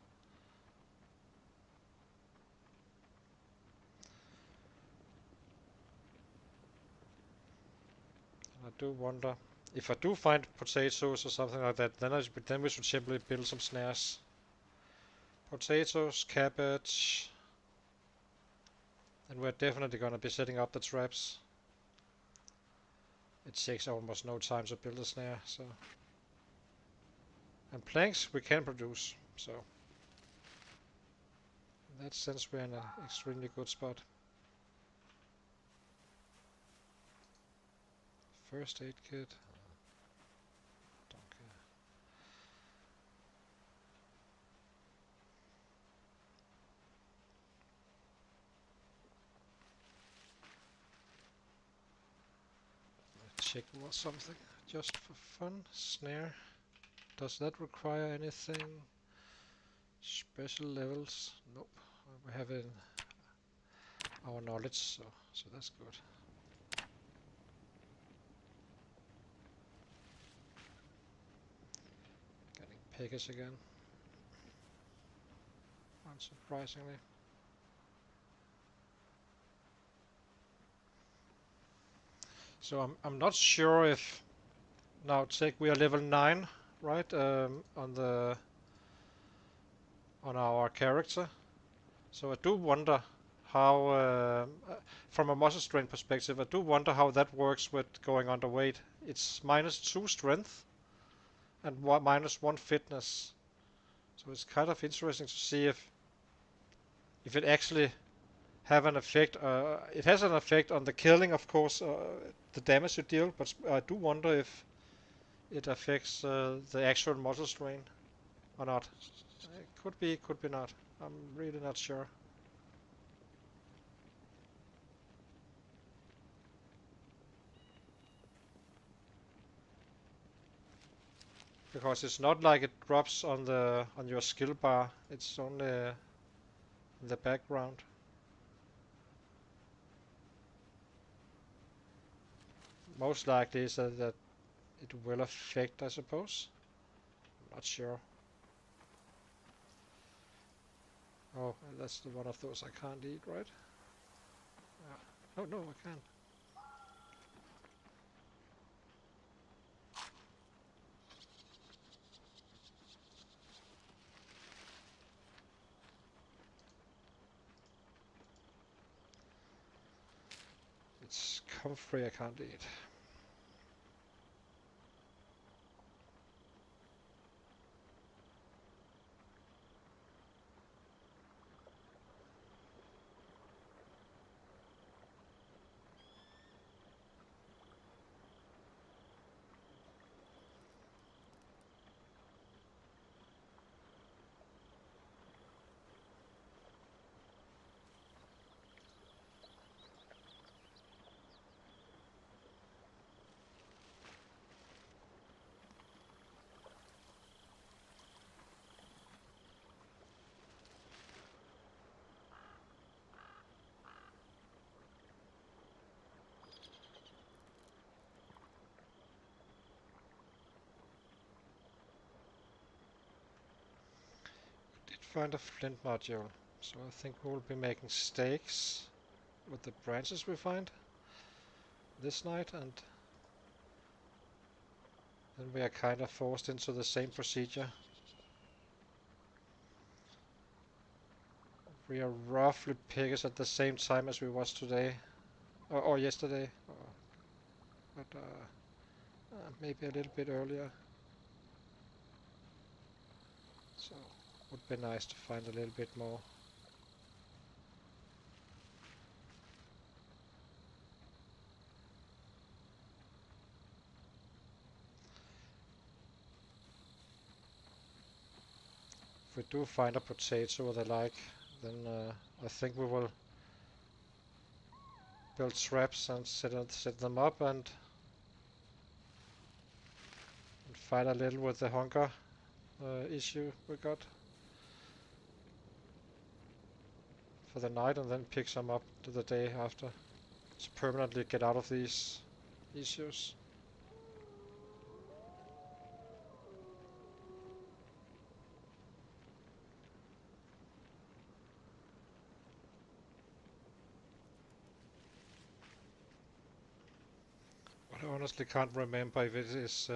I do wonder if I do find potatoes or something like that, then we should simply build some snares. Potatoes, cabbage, and we're definitely gonna be setting up the traps. It takes almost no time to build a snare, so. And planks we can produce, so. In that sense we're in an extremely good spot. First aid kit. Don't care. Let's check something just for fun. Snare. Does that require anything? Special levels? Nope. We have it in our knowledge, so that's good. Getting Pegasus again. Unsurprisingly. So I'm not sure if now we are level 9, right? On our character. So I do wonder how, from a muscle strength perspective, I do wonder how that works with going underweight. It's -2 strength and -1 fitness. So it's kind of interesting to see if it actually have an effect. It has an effect on the killing, of course, the damage you deal, but I do wonder if it affects the actual muscle strain or not. It could be not. I'm really not sure. Because it's not like it drops on your skill bar. It's only in the background. Most likely is that it will affect, I suppose. I'm not sure. Oh, that's one of those I can't eat, right? Oh no, I can. Comfrey I can't eat. Did find a flint module, so I think we'll be making steaks with the branches we find this night, and then we are kind of forced into the same procedure. We are roughly pickers at the same time as we was today, or yesterday, but maybe a little bit earlier. So would be nice to find a little bit more. If we do find a potato or the like, then I think we will build traps and set them up and fight a little with the hunger issue we got for the night, and then pick some up to the day after to permanently get out of these issues. But I honestly can't remember if it is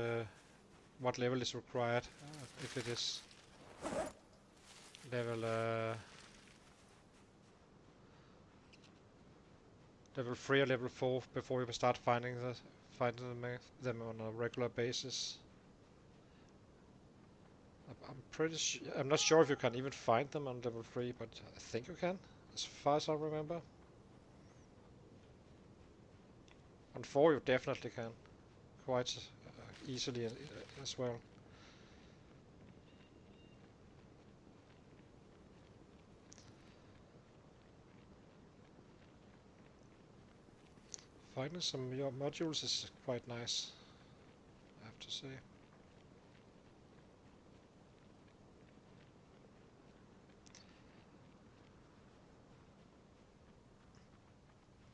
what level is required. If it is level level 3 or level 4 before we start finding them on a regular basis. I'm pretty sure. I'm not sure if you can even find them on level 3, but I think you can, as far as I remember. On 4 you definitely can, quite easily as well. Finding some modules is quite nice, I have to say.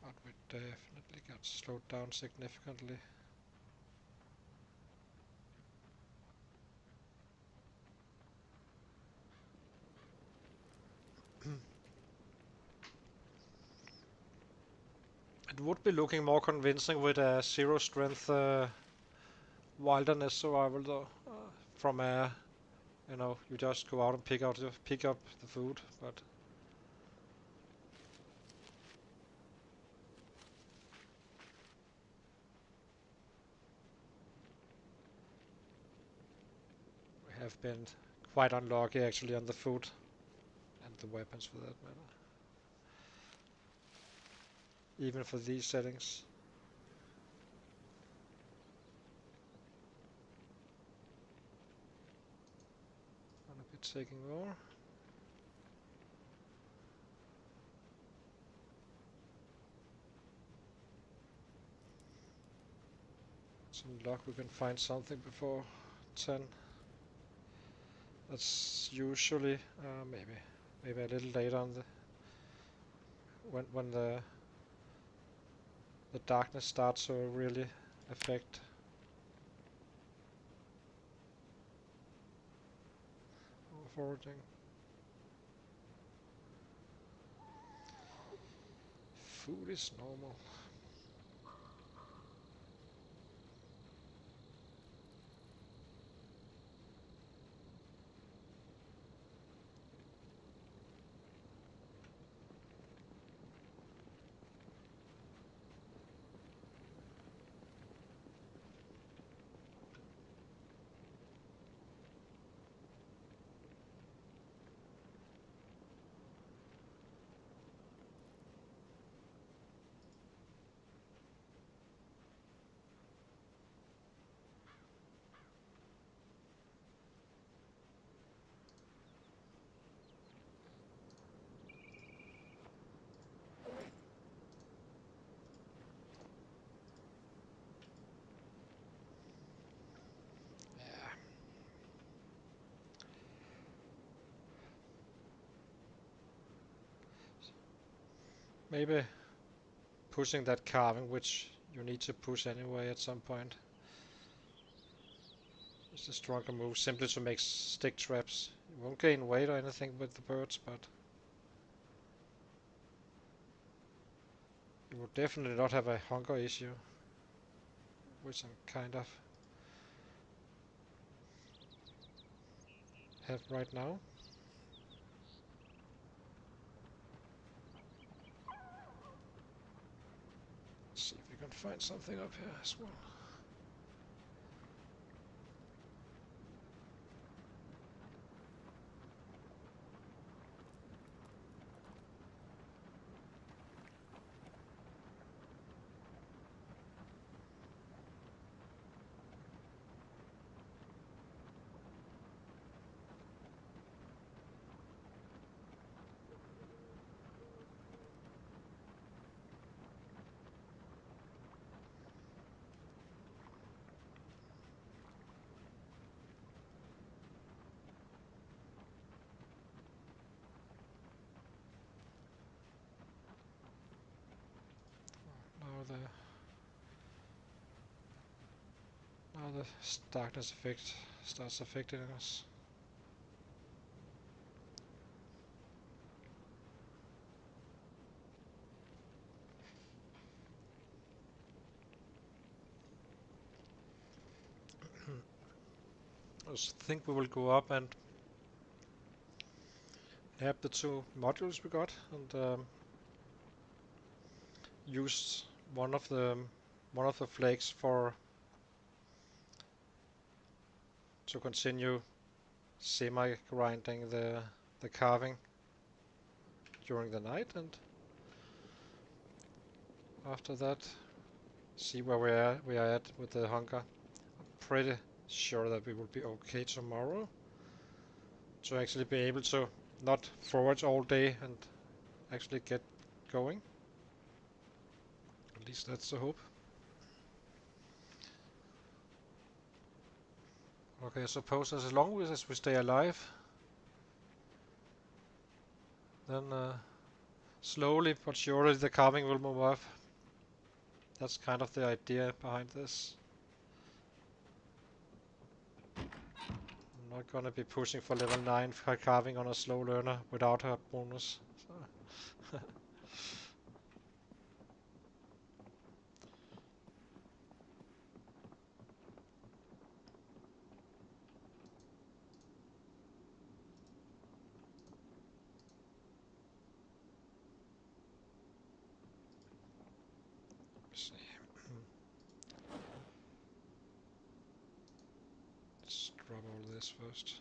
But we definitely got slowed down significantly. It would be looking more convincing with a 0 strength wilderness survival though, from a, you just go out and pick up the food, but we have been quite unlucky actually on the food and the weapons for that matter, even for these settings. Gonna be taking more. Some luck we can find something before 10. That's usually maybe a little later on the when the darkness starts to really affect. Foraging. Food is normal. Maybe pushing that carving, which you need to push anyway at some point. It's a stronger move, simply to make stick traps. You won't gain weight or anything with the birds, but you will definitely not have a hunger issue, which I'm kind of have right now. Let's see if we can find something up here as well. Now the darkness effect starts affecting us. I think we will go up and have the two modules we got and use one of the flakes to continue semi-grinding the carving during the night, and after that see where we are at with the hunger. I'm pretty sure that we will be okay tomorrow to actually be able to not forage all day and actually get going. At least that's the hope. Okay, I suppose as long as we stay alive, then slowly but surely the carving will move up. That's kind of the idea behind this. I'm not gonna be pushing for level 9 for carving on a slow learner without her bonus. So see. Let's drop all this first.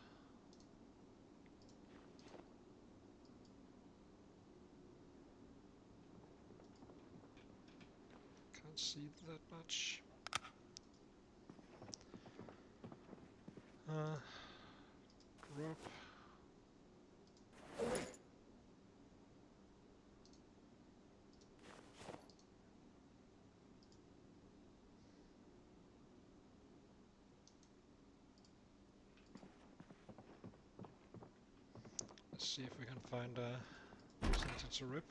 Can't see that much. Drop. Let's see if we can find something to rip.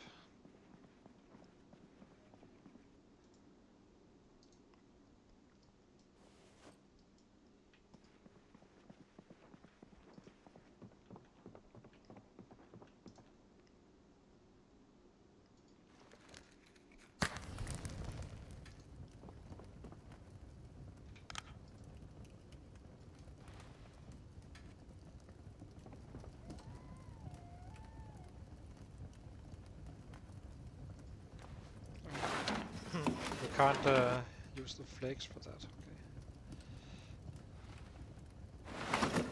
We can't use the flakes for that. Okay.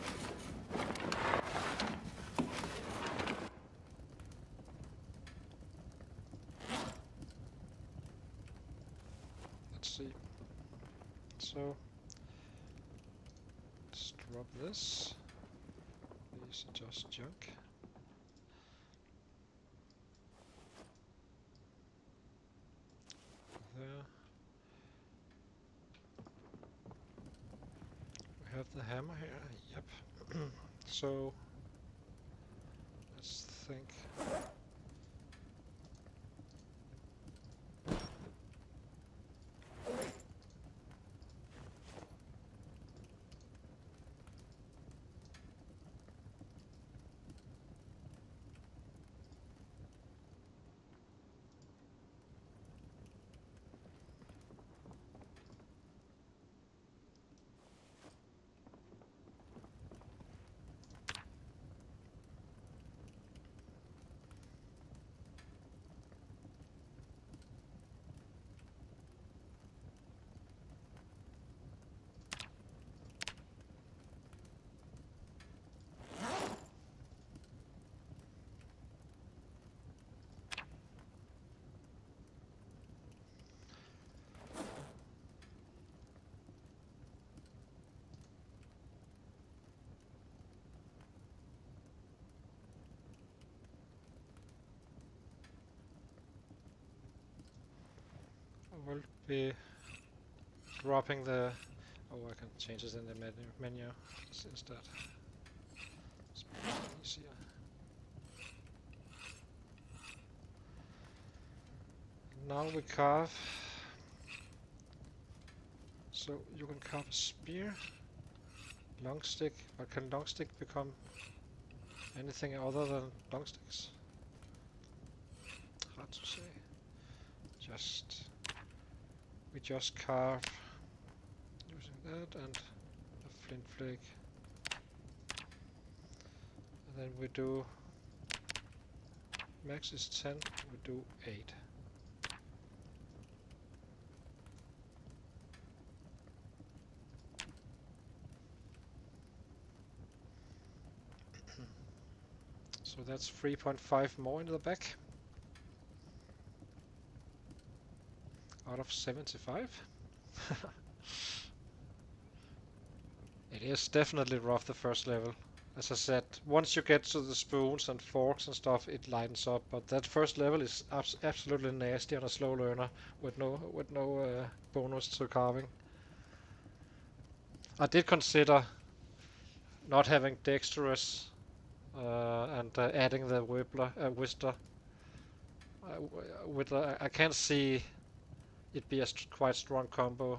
Let's see. So let's drop this. These are just junk. There. We have the hammer here. Yep. So let's think. will be dropping the... Oh, I can change it in the menu instead. It's easier. Now we carve. So you can carve a spear, long stick, but can long stick become anything other than long sticks? Hard to say. We just carve using that and a flint flake. And then we do max is 10, we do 8. So that's 3.5 more in the back. Out of 75. It is definitely rough, the first level. As I said, once you get to the spoons and forks and stuff, it lightens up. But that first level is absolutely nasty on a slow learner with no bonus to carving. I did consider not having dexterous and adding the whistler. I can't see it be a quite strong combo.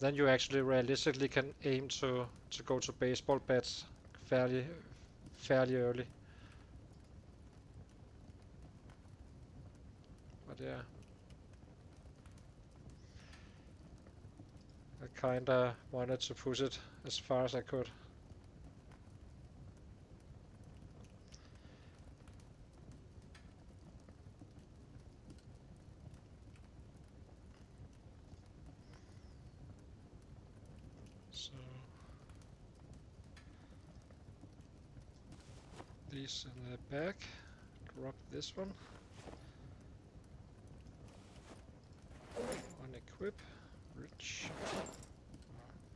Then you actually realistically can aim to go to baseball bats fairly early. But yeah, I kinda wanted to push it as far as I could. So these in the back, drop this one, unequip, rich.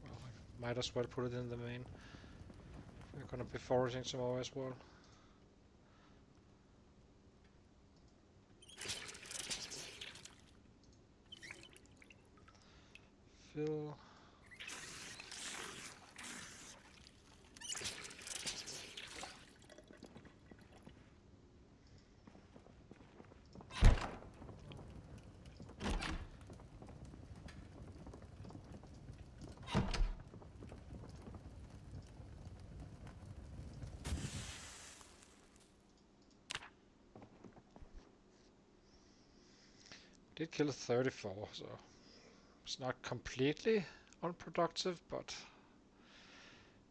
Well, I might as well put it in the main. We're gonna be foraging tomorrow as well. Fill. Did kill 34, so it's not completely unproductive, but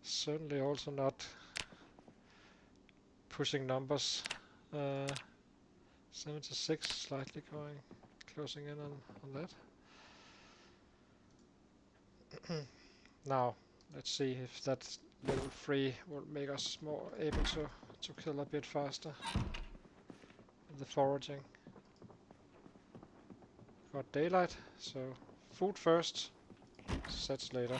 certainly also not pushing numbers. 76, slightly closing in on that. Now, let's see if that level 3 will make us more able to kill a bit faster in the foraging. Got daylight, so food first, sets later.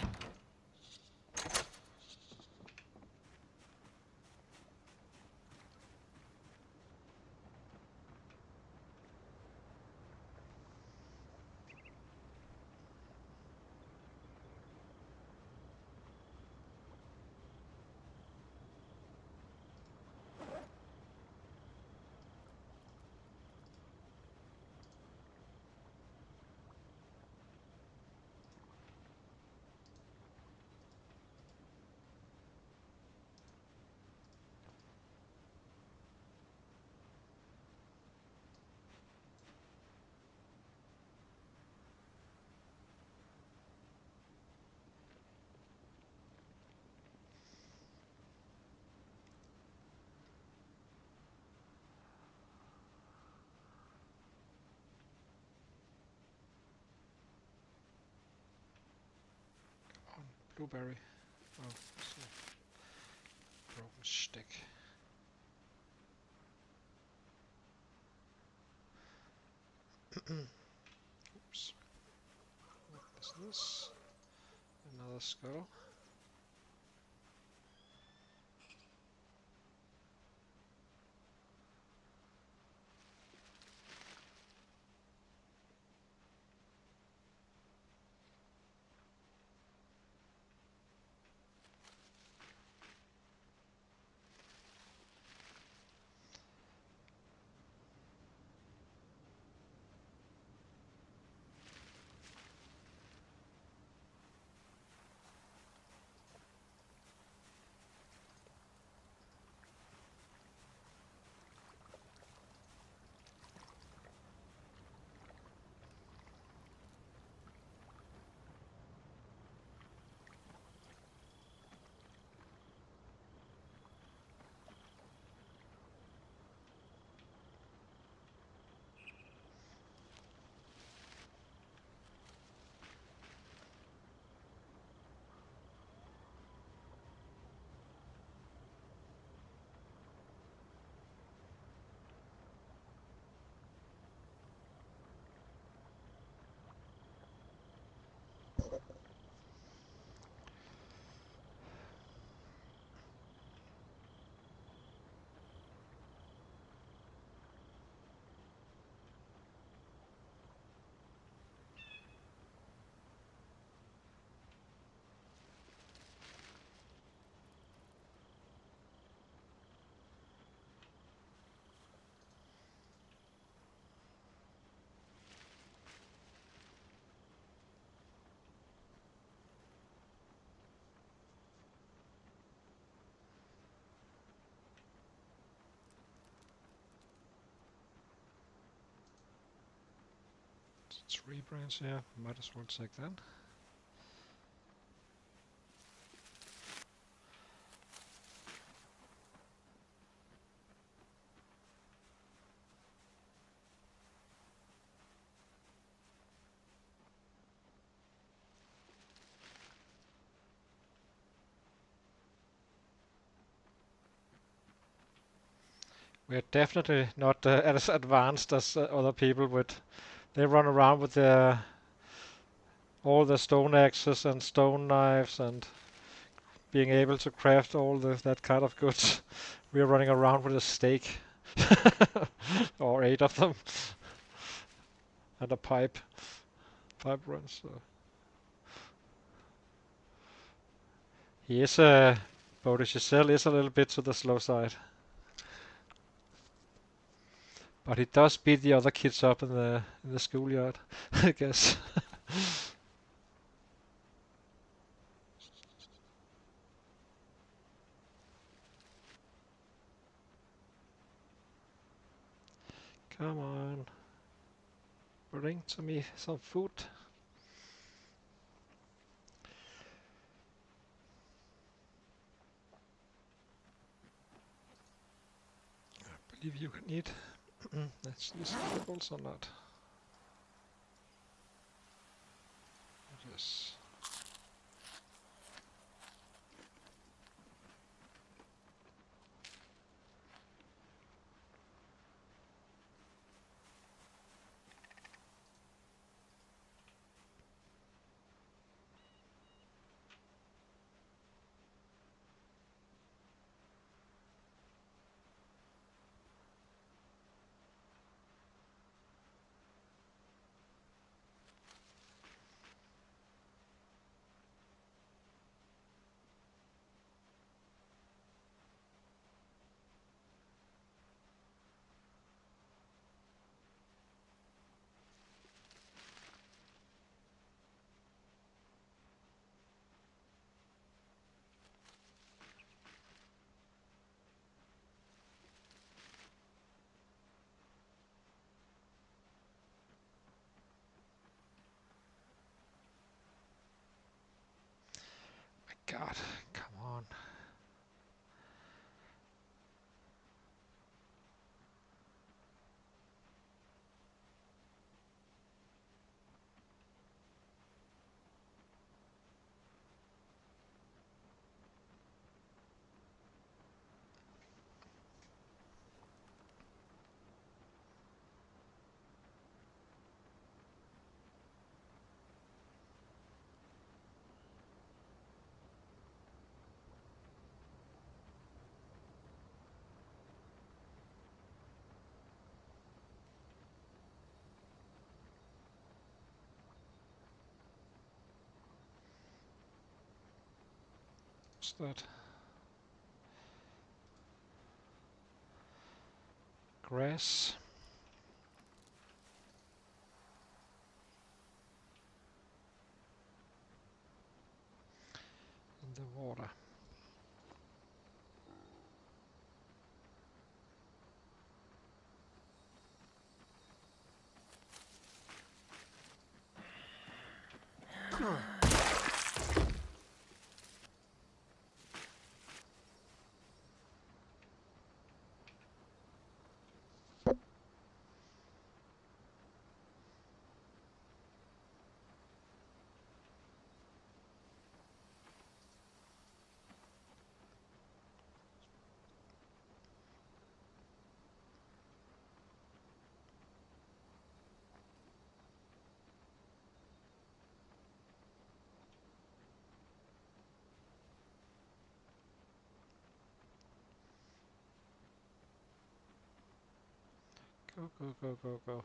Blueberry. Oh, it's a broken stick. Oops. What is this? Another skull. 3 brains, yeah, might as well take that. We're definitely not as advanced as other people with. They run around with their all the stone axes and stone knives and being able to craft all that kind of goods. We're running around with a stake or 8 of them and a pipe runs. So. He is Bodhisattva is a little bit to the slow side. But he does beat the other kids up in the schoolyard, I guess. Come on. Bring to me some food. I believe you can eat. Let's use edibles or not. Yes. God, come on. What's that? Grass. In the water. Go, go, go, go, go.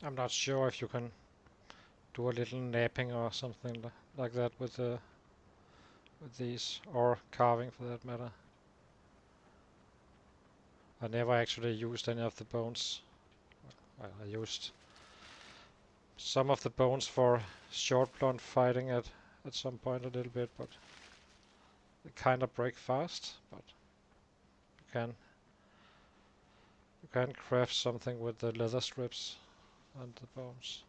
I'm not sure if you can do a little napping or something like that with with these, or carving for that matter. I never actually used any of the bones. Well, I used some of the bones for short blunt fighting at some point a little bit, but they kind of break fast. But you can craft something with the leather strips and the bones.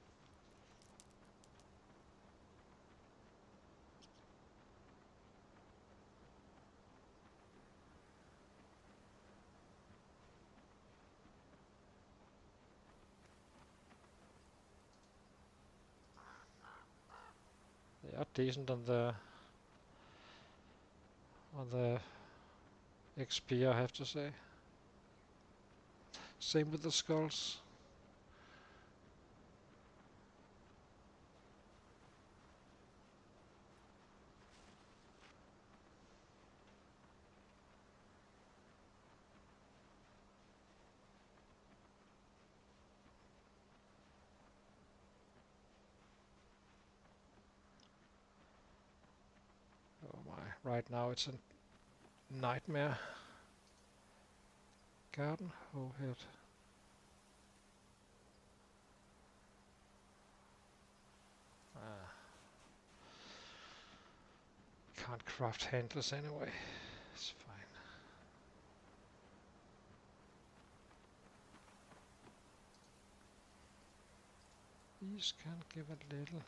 They are decent on the XP, I have to say. Same with the skulls. Oh my, right now it's a nightmare. Garden hoe head. Ah, can't craft handless anyway. It's fine. These can give a little.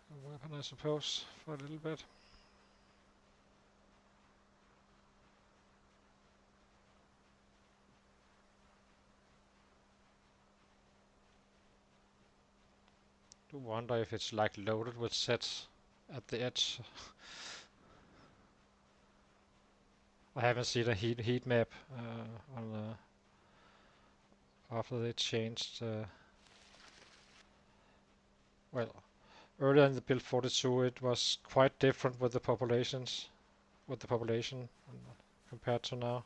A weapon, I suppose, for a little bit. Do wonder if it's like loaded with sets at the edge. I haven't seen a heat map on after they changed. Well, earlier in the build 42, it was quite different with the populations, with the population compared to now.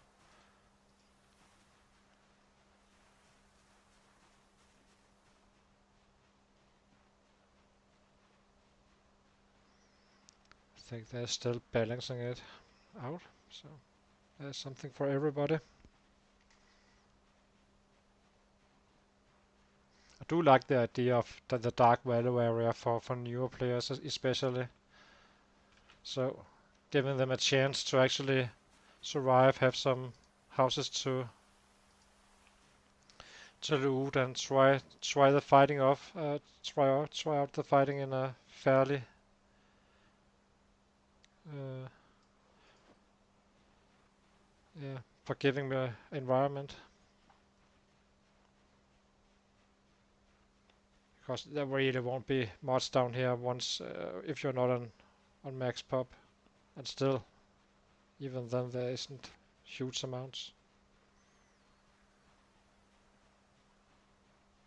I think they're still balancing it out, so there's something for everybody. I do like the idea of the dark value area for newer players especially. So giving them a chance to actually survive, have some houses to loot and try the fighting off, try out the fighting in a fairly uh, yeah, forgiving environment. Because there really won't be much down here once if you're not on max pop, and still, even then there isn't huge amounts.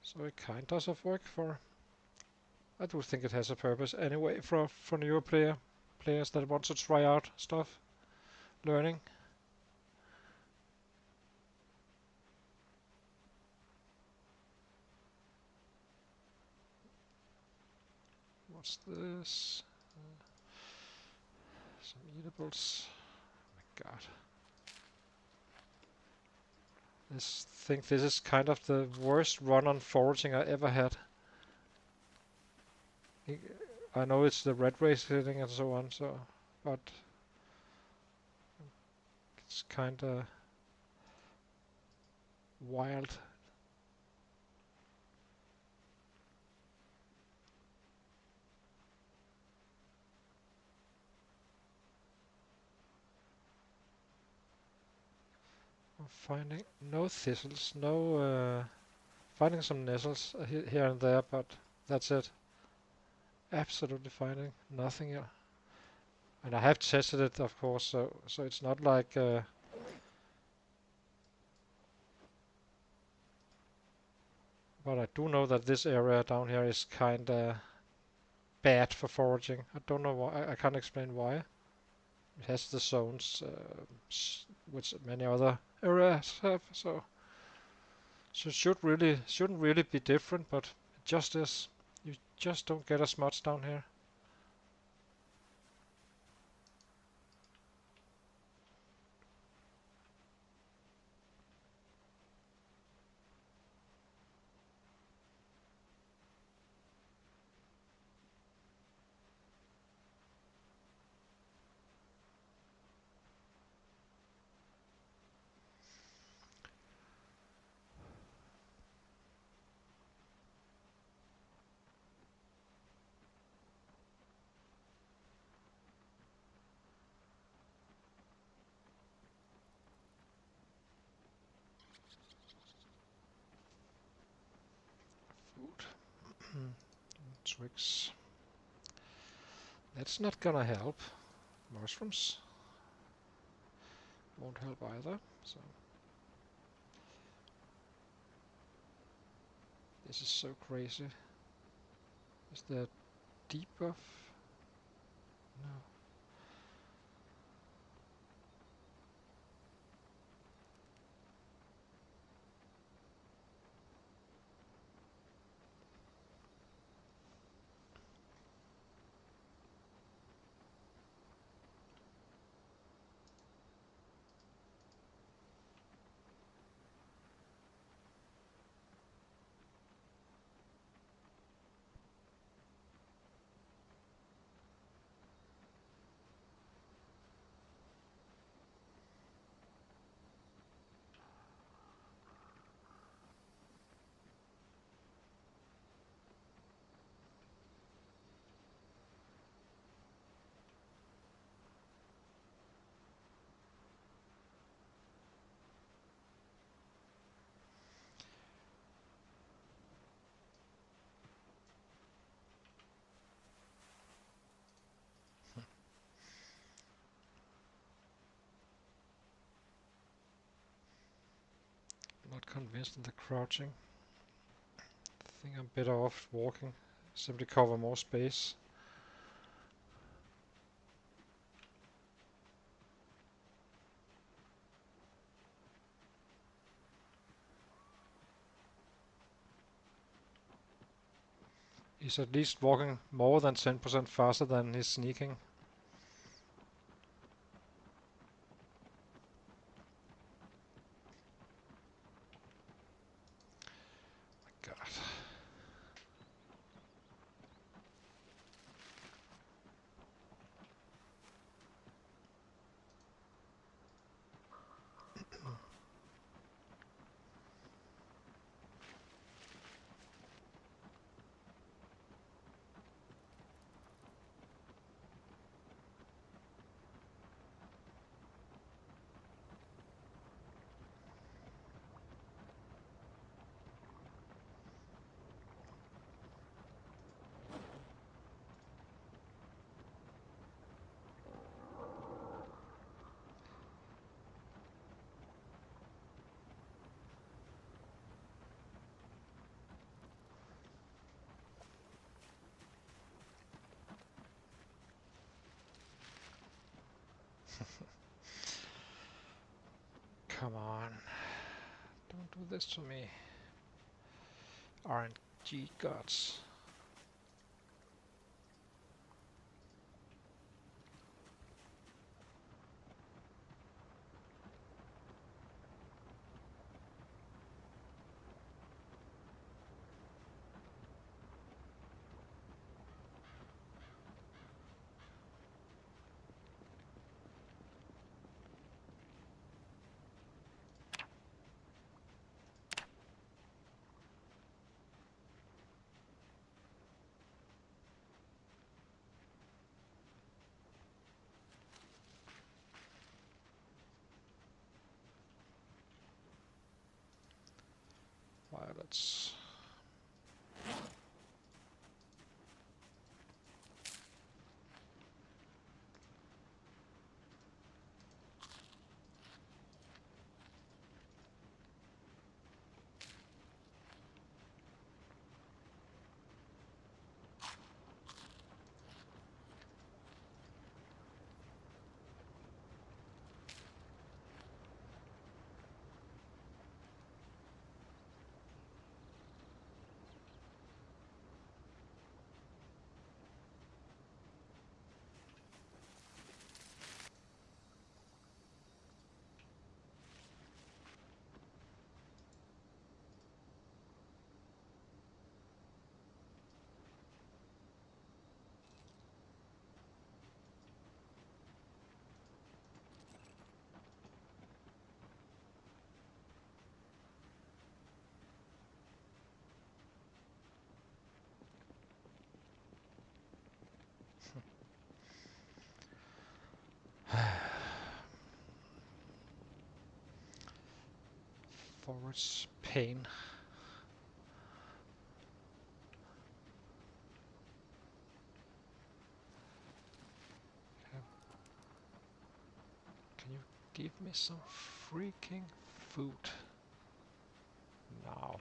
So it kind does of work for. I do think it has a purpose anyway for newer players that want to try out stuff, learning. What's this? Some eatables. Oh my god. I think this is kind of the worst run on foraging I ever had. I know it's the red race hitting and so on, but it's kinda wild. I'm finding no thistles, finding some nettles here and there, but that's it. Absolutely finding nothing else. And I have tested it, of course, so it's not like. But I do know that this area down here is kinda bad for foraging. I don't know why. I can't explain why. It has the zones which many other areas have, so it shouldn't really be different, but it just is. You just don't get as much down here. Food. Twigs. That's not gonna help. Mushrooms won't help either. So this is so crazy. Is there debuff? No. Not convinced in the crouching. I think I'm better off walking. Simply cover more space. He's at least walking more than 10% faster than he's sneaking. God. Come on. Don't do this to me. RNG gods. rats. Forwards pain. Can you give me some freaking food now?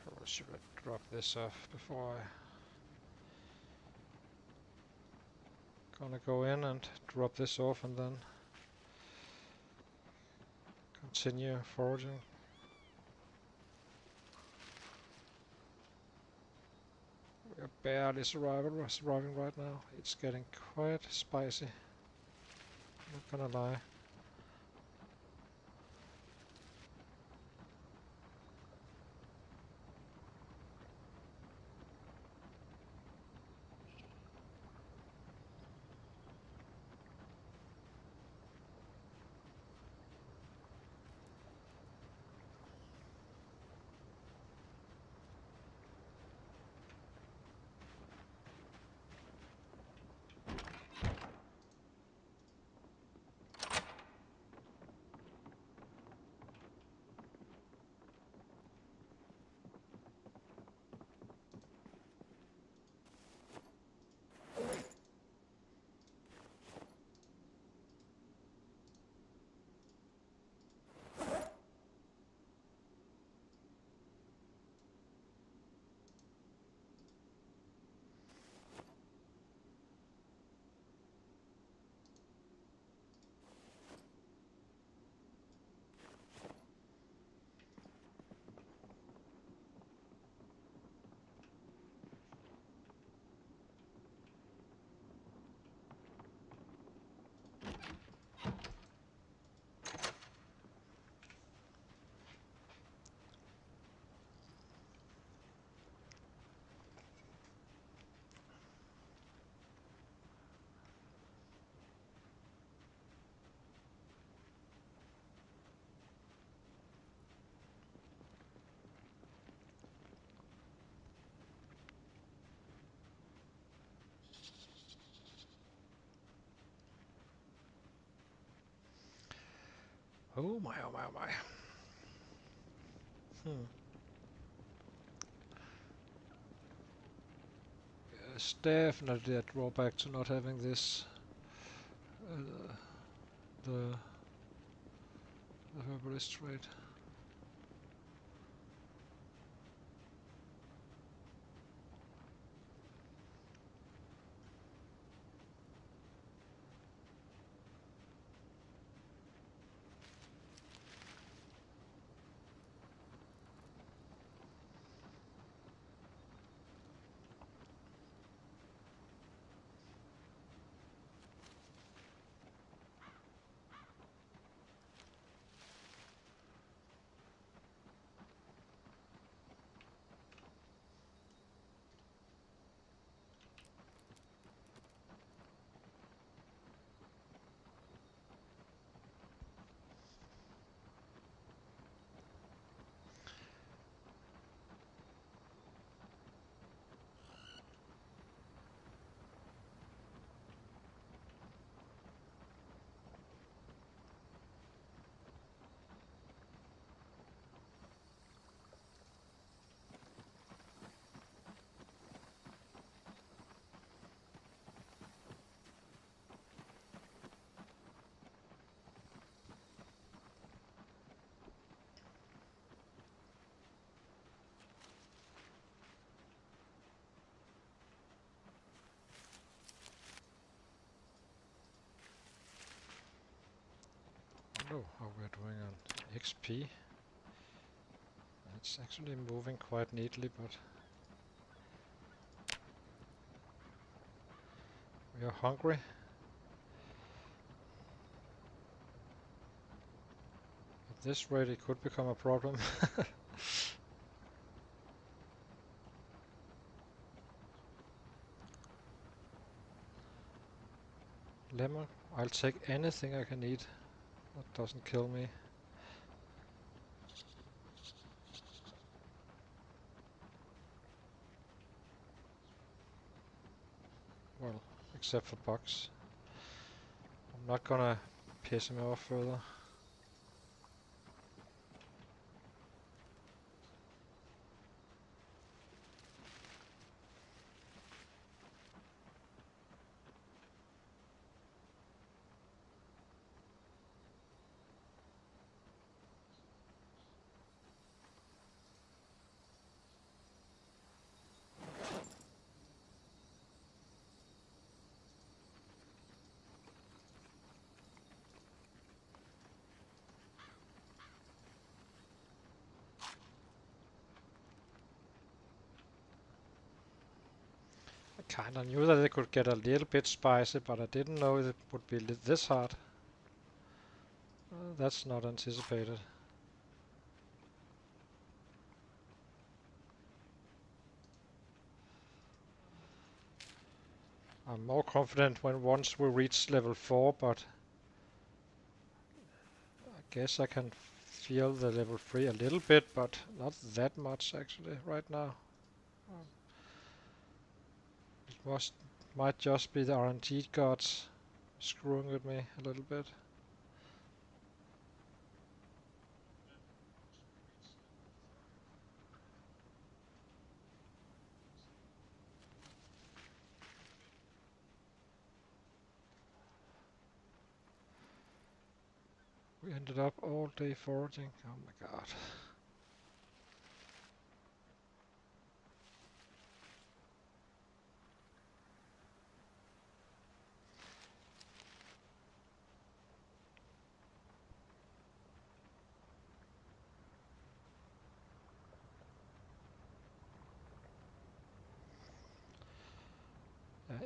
Or should I drop this off before I gonna go in and drop this off and then continue foraging? We are barely surviving right now. It's getting quite spicy. Not gonna lie. Oh my, oh my, oh my. It's definitely a drawback to not having this, the herbalist trait. Oh, how we're doing on XP. It's actually moving quite neatly, but we are hungry. At this rate it could become a problem. Lemon, I'll take anything I can eat that doesn't kill me. Well, except for bugs. I'm not gonna piss him off further. I kinda knew that it could get a little bit spicy, but I didn't know it would be this hard. That's not anticipated. I'm more confident when once we reach level 4, but I guess I can feel the level 3 a little bit, but not that much actually right now. It might just be the RNG gods screwing with me a little bit. We ended up all day foraging. Oh my god.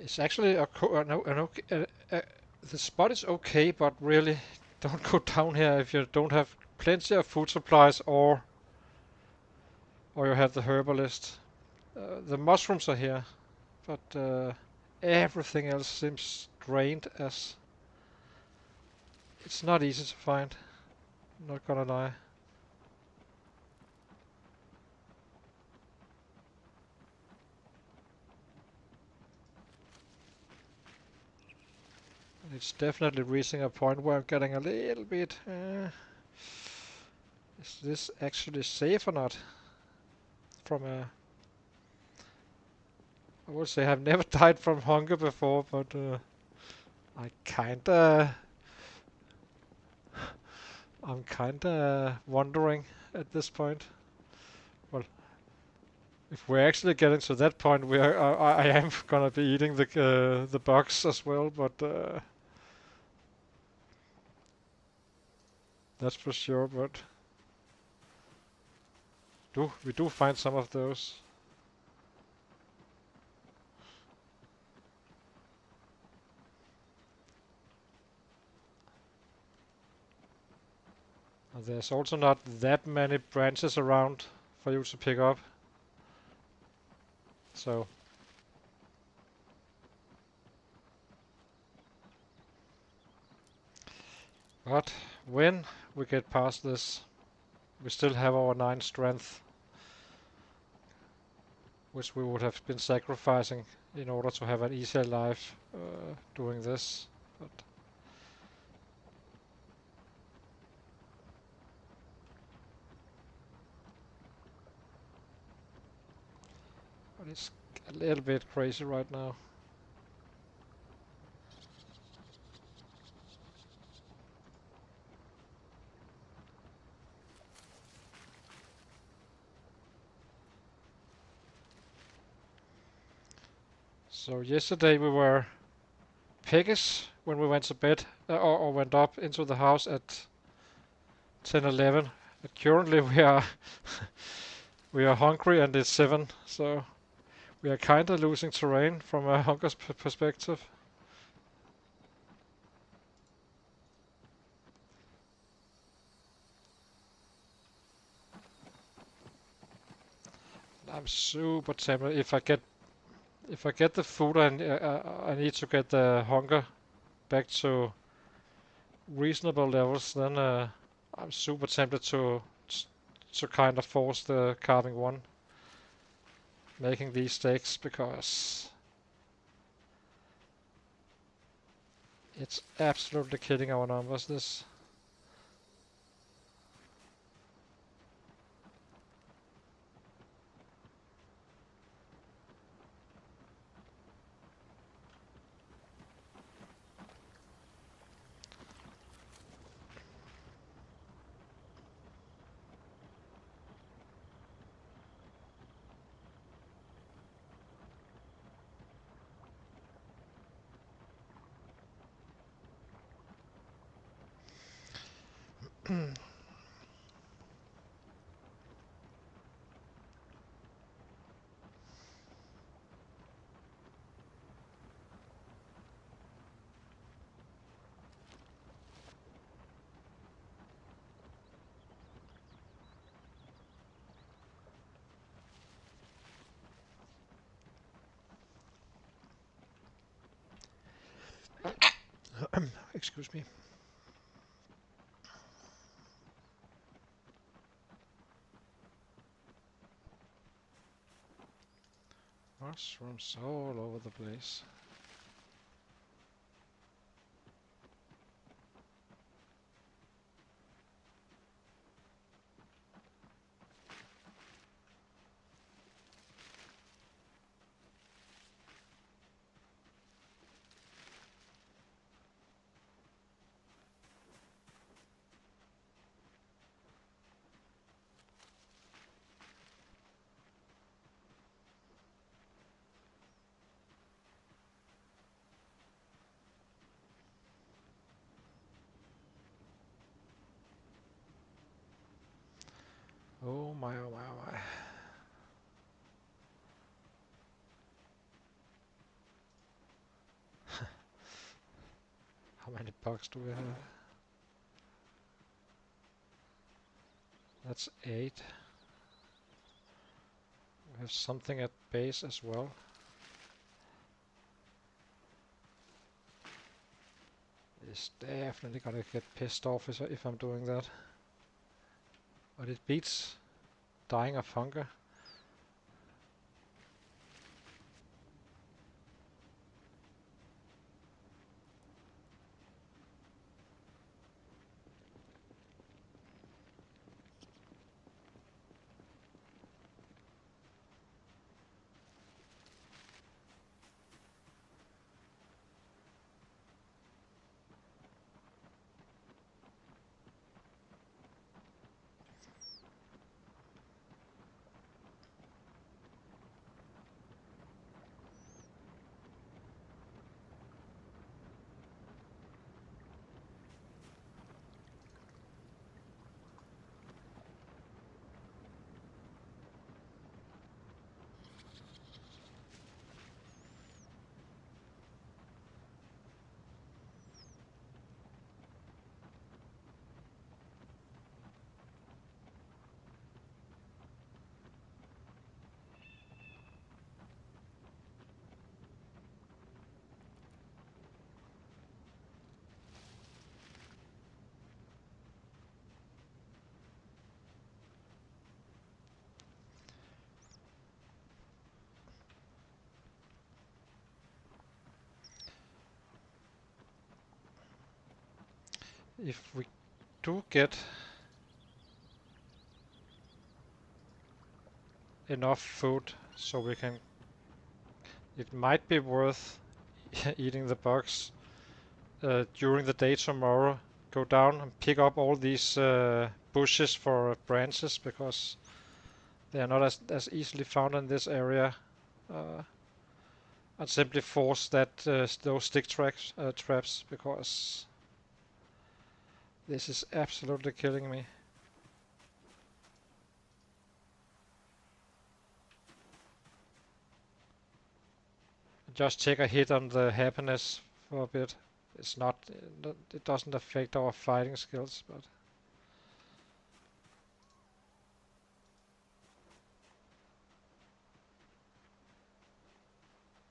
It's actually the spot is okay, but really don't go down here if you don't have plenty of food supplies or you have the herbalist. The mushrooms are here, but everything else seems drained as it's not easy to find. Not gonna lie. It's definitely reaching a point where I'm getting a little bit. Is this actually safe or not? From a, I would say I've never died from hunger before, but I kinda, I'm kinda wondering at this point. Well, if we're actually getting to that point, I am gonna be eating the bugs as well, but that's for sure. But we do find some of those. And there's also not that many branches around for you to pick up. So but when we get past this, we still have our 9 strength, which we would have been sacrificing in order to have an easier life doing this. But it's a little bit crazy right now. So yesterday we were piggish when we went to bed, or went up into the house at 10, 11. Currently we are hungry and it's 7, so we are kinda losing terrain from a hunger perspective. I'm super tempted. If I get the food, I need to get the hunger back to reasonable levels. Then I'm super tempted to kind of force the carving one, making these steaks because it's absolutely killing our numbers. This. Excuse me. Mushrooms all over the place. Oh my, oh my, oh my. How many bugs do we have? That's 8. We have something at base as well. It's definitely gonna get pissed off if I'm doing that. But it beats dying of hunger. If we do get enough food so we can, it might be worth eating the bugs during the day tomorrow. Go down and pick up all these bushes for branches because they are not as easily found in this area. And simply force that those stick traps because This is absolutely killing me. Just take a hit on the happiness for a bit. It's not, it doesn't affect our fighting skills, but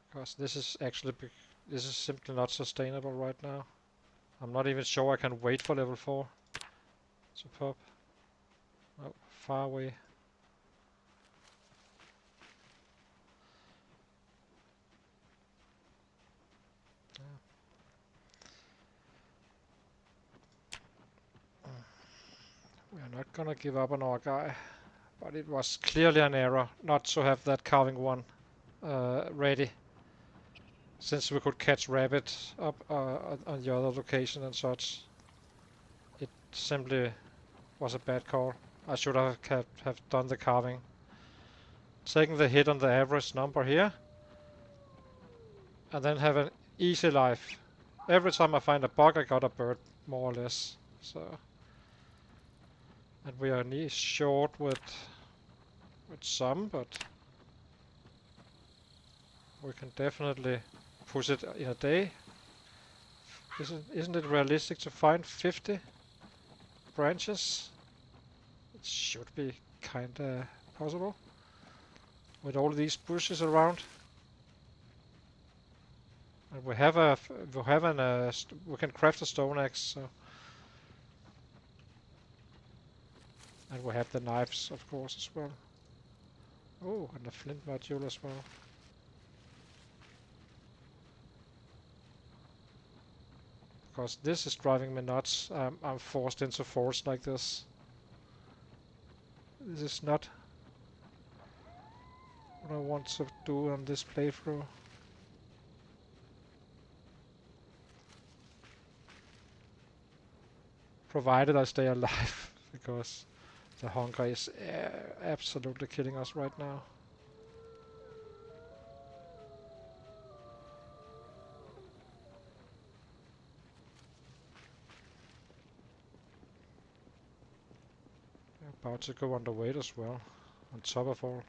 because this is simply not sustainable right now. I'm not even sure I can wait for level 4 to pop. Oh, far away. We're not gonna give up on our guy, but it was clearly an error not to have that carving one ready, since we could catch rabbit up on the other location and such. It simply was a bad call. I should have done the carving. Taking the hit on the average number here, and then have an easy life. Every time I find a bug, I got a bird, more or less. So, and we are short with some, but we can definitely push it in a day. Isn't it realistic to find 50 branches? It should be kinda possible with all these bushes around. And we can craft a stone axe, so. And we have the knives, of course, as well. Oh, and the flint module as well. Because this is driving me nuts. I'm forced into force like this. This is not what I want to do on this playthrough. Provided I stay alive, because the hunger is absolutely killing us right now. About to go underweight as well, on top of all.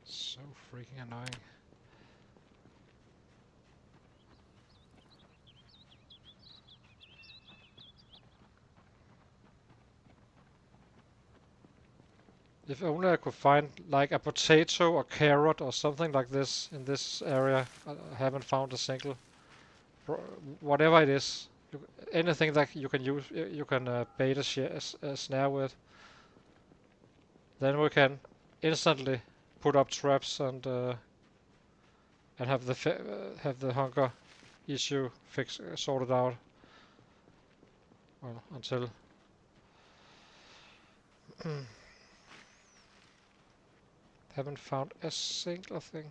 So freaking annoying. If only I could find like a potato or carrot or something like this in this area. I haven't found a single. Whatever it is, anything that you can use, you can bait a snare with. Then we can instantly put up traps and have the hunger issue sorted out. Well, until haven't found a single thing.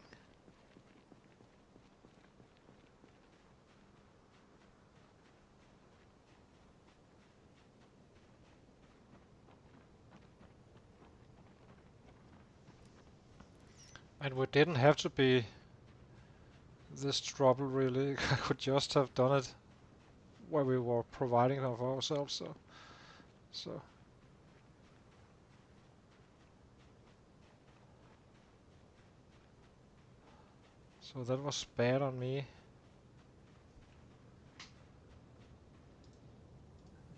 And we didn't have to be this trouble really. I could just have done it where we were providing for ourselves. So that was bad on me.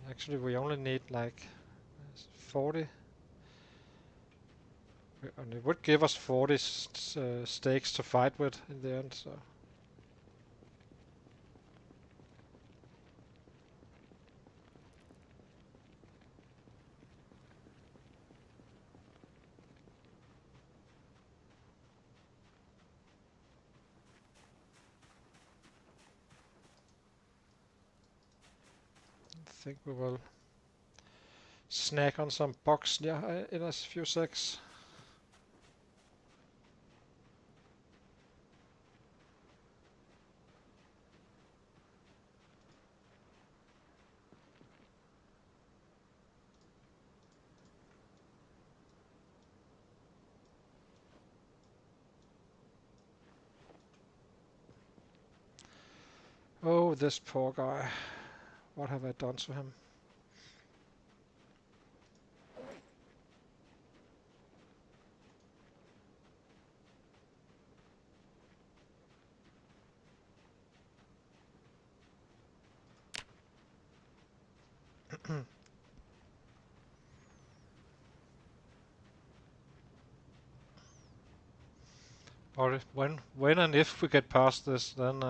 Actually, we only need like 40. And it would give us 40 stakes to fight with in the end, so. I think we will snack on some bugs in a few secs. Oh, this poor guy. What have I done to him? Or when and if we get past this, then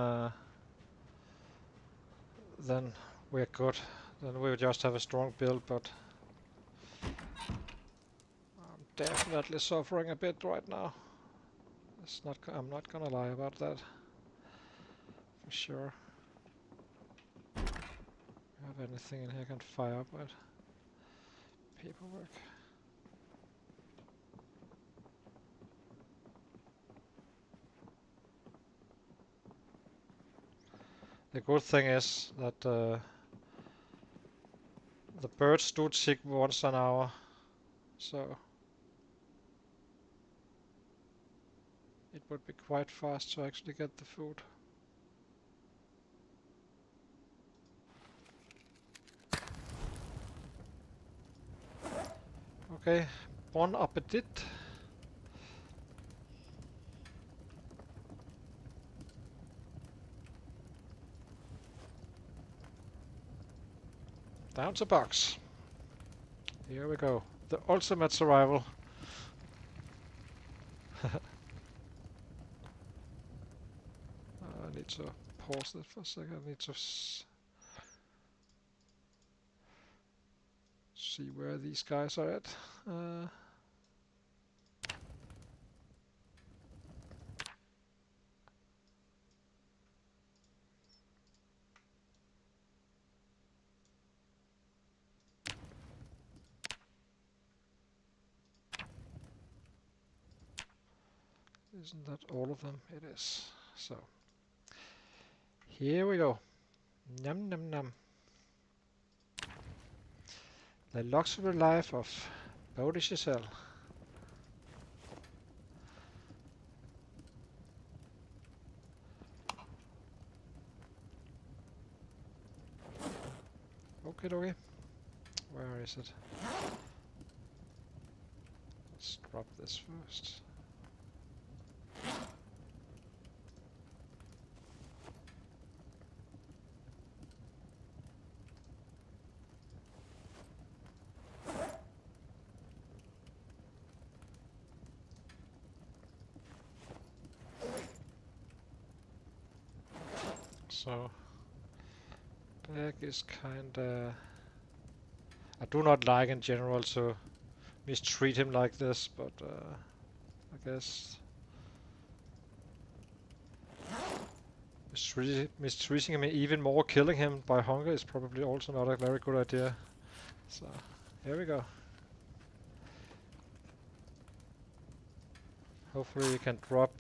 we're good. Then we'll just have a strong build, but I'm definitely suffering a bit right now. It's not. I'm not gonna lie about that. For sure. Have anything in here I can fire up with? Paperwork. The good thing is that the birds do tick once an hour, so it would be quite fast to actually get the food. Okay, bon appetit. Down to box. Here we go. The ultimate survival. I need to pause this for a second. I need to see where these guys are at. Isn't that all of them? It is. So, here we go. Num num num. The luxury life of Bodhi Giselle. Okay, okay. Where is it? Let's drop this first. So, Bag is kinda... I do not like in general to mistreat him like this, but I guess mistreating him even more, killing him by hunger is probably also not a very good idea. So, here we go. Hopefully we can drop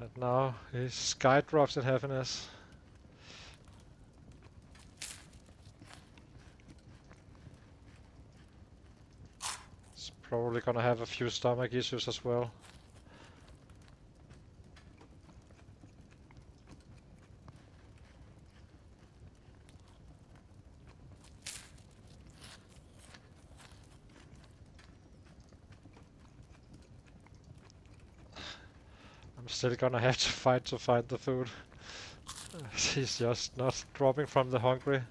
and now his sky drops in happiness. It's probably gonna have a few stomach issues as well. I'm still gonna have to fight to find the food. He's just not dropping from the hungry.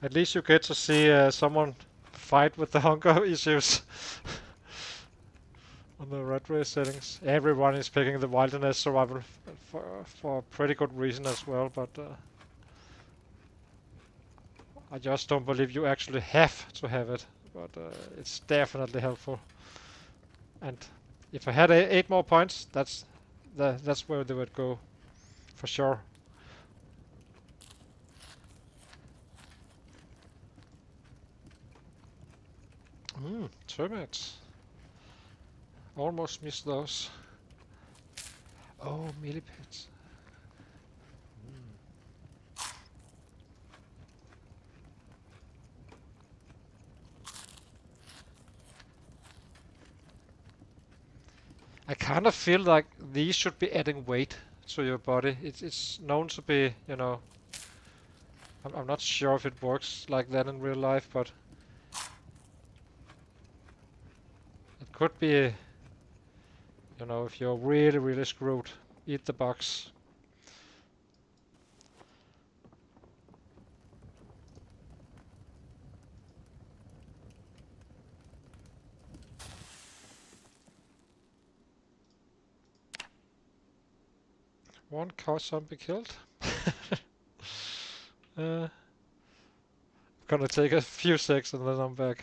At least you get to see someone fight with the hunger issues on the rat race settings. Everyone is picking the wilderness survival for a pretty good reason as well, but I just don't believe you actually have to have it, but it's definitely helpful. And if I had 8 more points, that's where they would go, for sure. Termites. Almost missed those. Oh, millipedes. I kind of feel like these should be adding weight to your body. It's known to be, you know, I'm not sure if it works like that in real life, but it could be, you know, if you're really, really screwed, eat the box. One cow zombie killed. Gonna take a few seconds and then I'm back.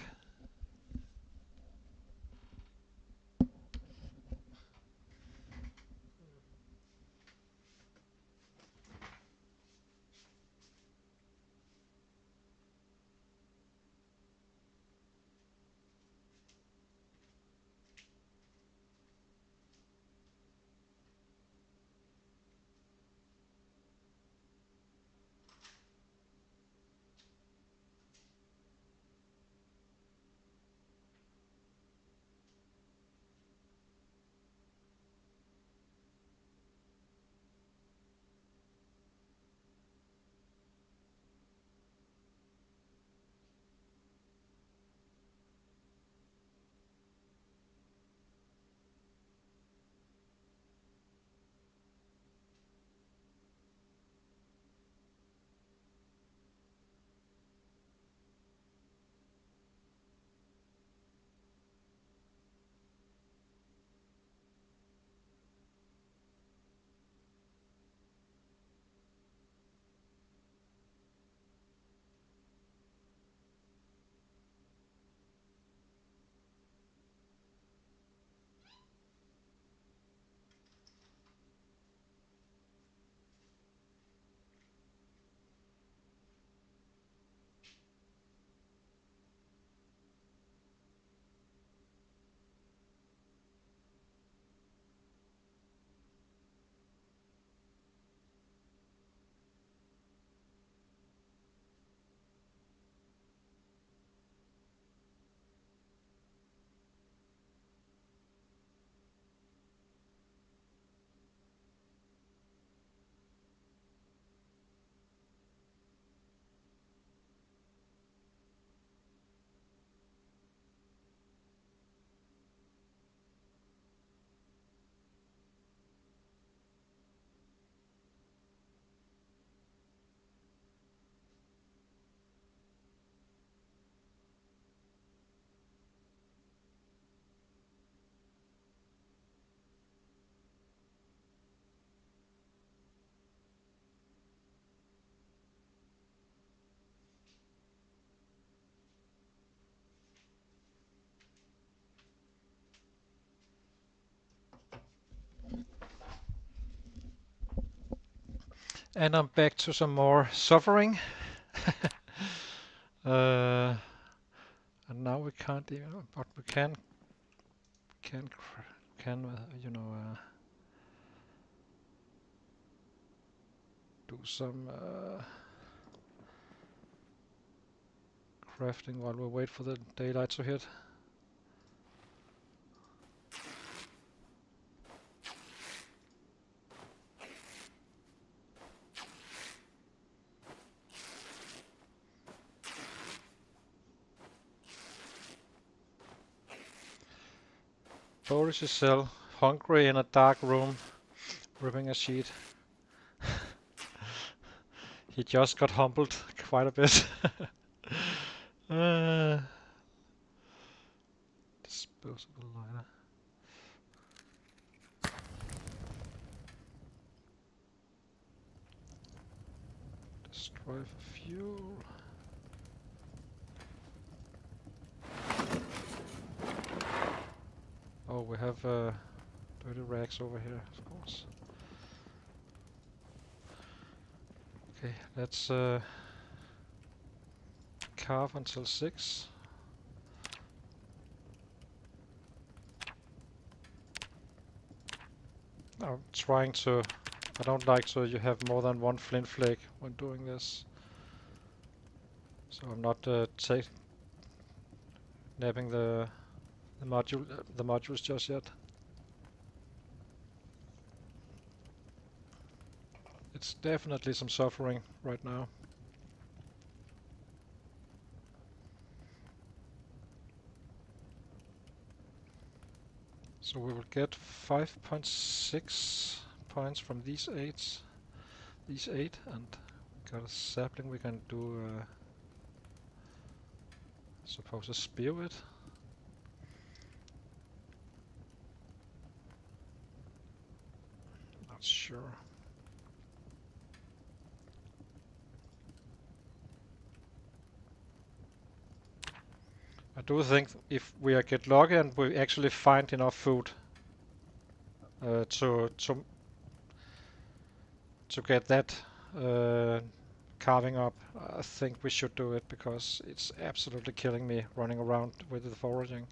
And I'm back to some more suffering. And now we can't even, but we you know, do some crafting while we wait for the daylight to hit. Boris is still hungry in a dark room, ripping a sheet. He just got humbled quite a bit. Disposable lighter. Destroy for fuel. Oh, we have dirty rags over here, of course. Okay, let's carve until 6. I'm trying to... I don't like to you have more than one flint flake when doing this. So I'm not nabbing the modules just yet. It's definitely some suffering right now. So we will get 5.6 points from these 8, and got a sapling we can do, suppose a spear with. Not sure. I do think if we get lucky and we actually find enough food to get that carving up, I think we should do it because it's absolutely killing me running around with the foraging.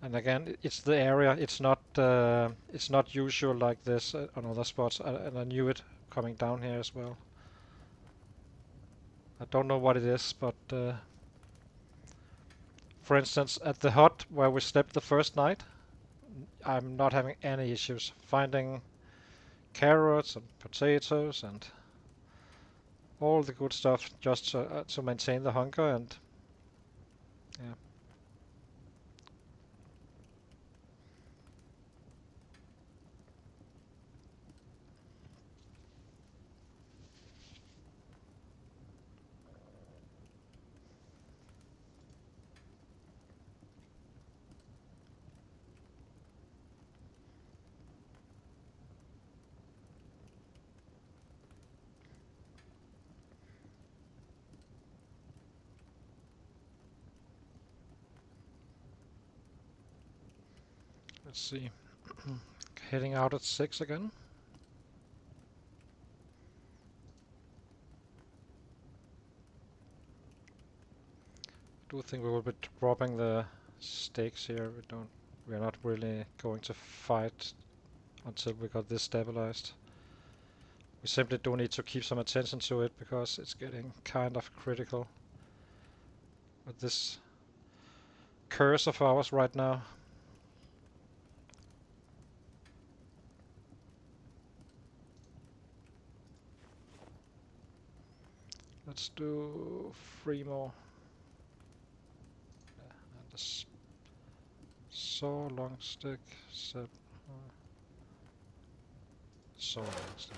And again, it's the area. It's not usual like this on other spots, and I knew it coming down here as well. I don't know what it is, but for instance, at the hut where we slept the first night, I'm not having any issues finding carrots and potatoes and all the good stuff just to maintain the hunger. And yeah. Let's see. Heading out at 6 again. I do think we will be dropping the stakes here. We are not really going to fight until we got this stabilized. We simply do need to keep some attention to it because it's getting kind of critical with this curse of ours right now. Let's do 3 more. Yeah, and a saw, long stick, saw long stick.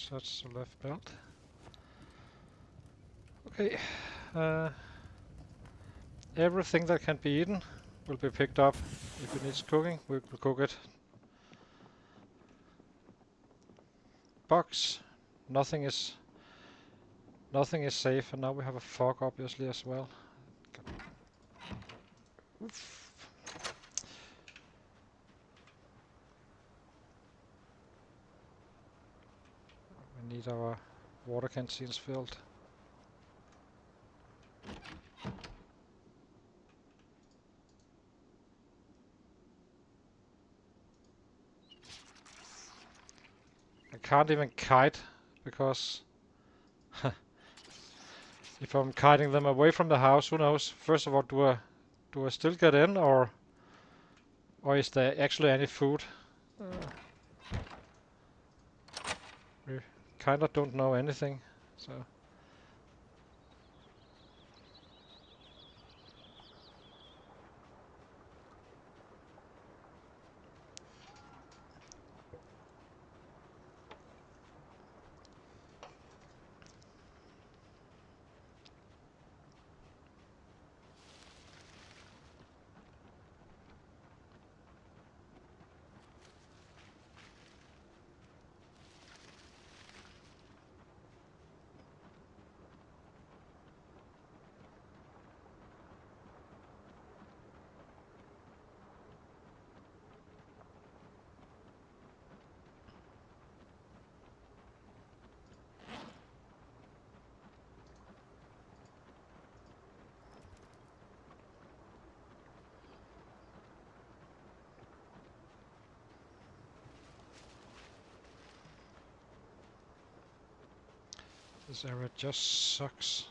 That's the left belt. Okay. Everything that can be eaten will be picked up. If it needs cooking, we will cook it. Box. Nothing is safe, and now we have a fog obviously as well. Oof. We need our water canteens filled. I can't even kite because If I'm kiting them away from the house, who knows? First of all, do I still get in, or is there actually any food? We kind of don't know anything, so. This area just sucks.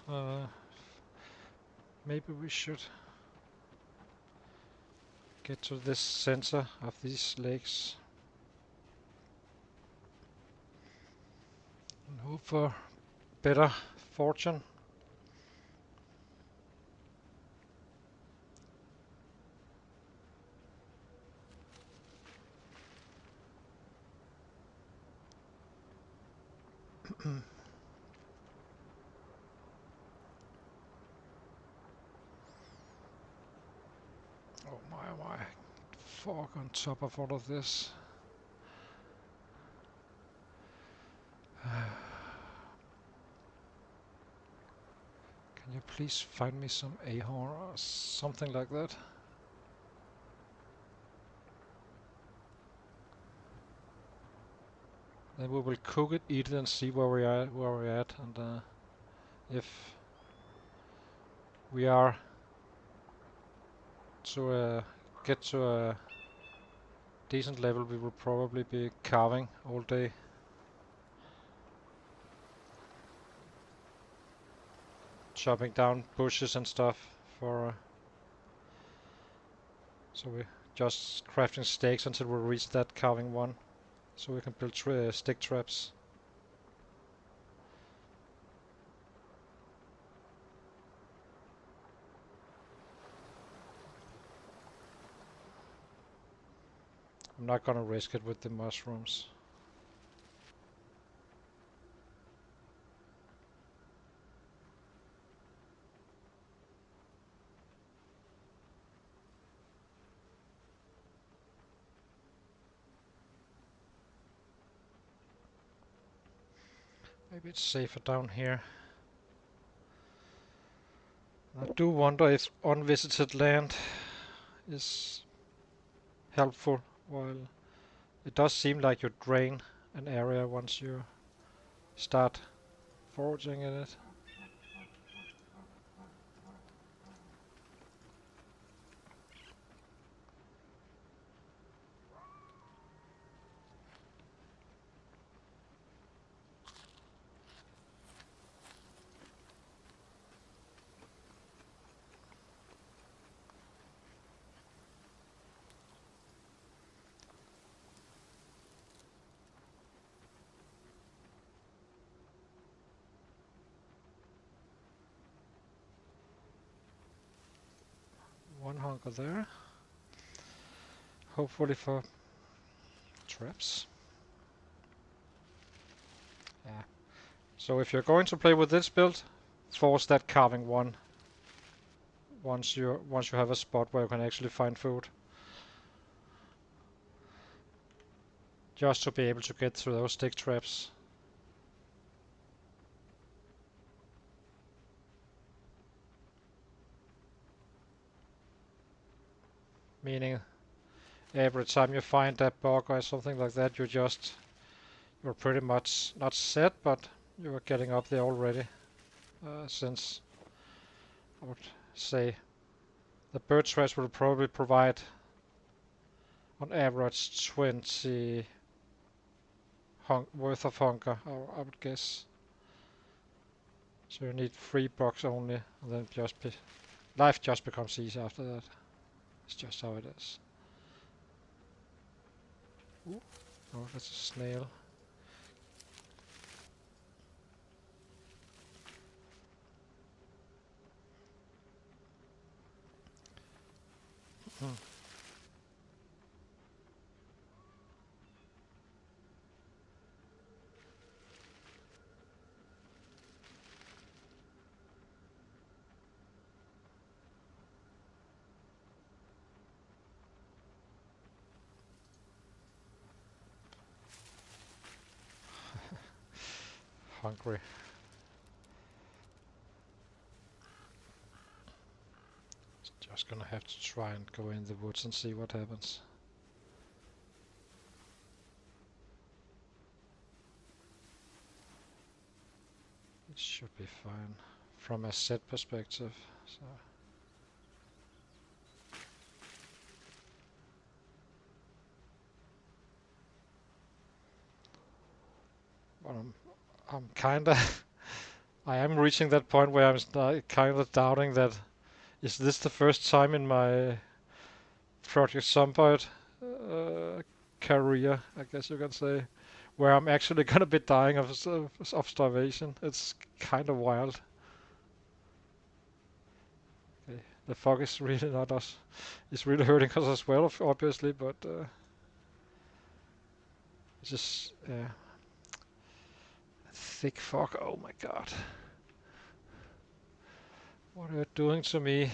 Maybe we should get to this center of these lakes and hope for better fortune. Oh my fog on top of all of this. Can you please find me some ahorn or something like that? Then we will cook it, eat it, and see where we're at, and if we are to get to a decent level, we will probably be carving all day. Chopping down bushes and stuff for so we just crafting stakes until we reach that carving one, so we can build stick traps. I'm not gonna risk it with the mushrooms. Maybe it's safer down here. I do wonder if unvisited land is helpful, while it does seem like you drain an area once you start foraging in it. One hunker there. Hopefully for traps. Yeah. So if you're going to play with this build, force that carving one once you have a spot where you can actually find food. Just to be able to get through those stick traps. Meaning every time you find that bug or something like that, you're pretty much not set, but you're getting up there already. Since I would say the bird traps will probably provide on average 20 worth of hunger, I would guess. So you need 3 bucks only, and then life just becomes easy after that. It's just how it is. Ooh. Oh, that's a snail. Hungry. Just gonna have to try and go in the woods and see what happens. It should be fine from a set perspective. So. But I'm kinda I am reaching that point where I'm kind of doubting that is this the first time in my Project Zomboid career, I guess you can say, where I'm actually gonna be dying of starvation. It's kind of wild. Okay. The fog is really not us. It's really hurting us as well, obviously, but it's just thick fog. Oh my god, what are you doing to me?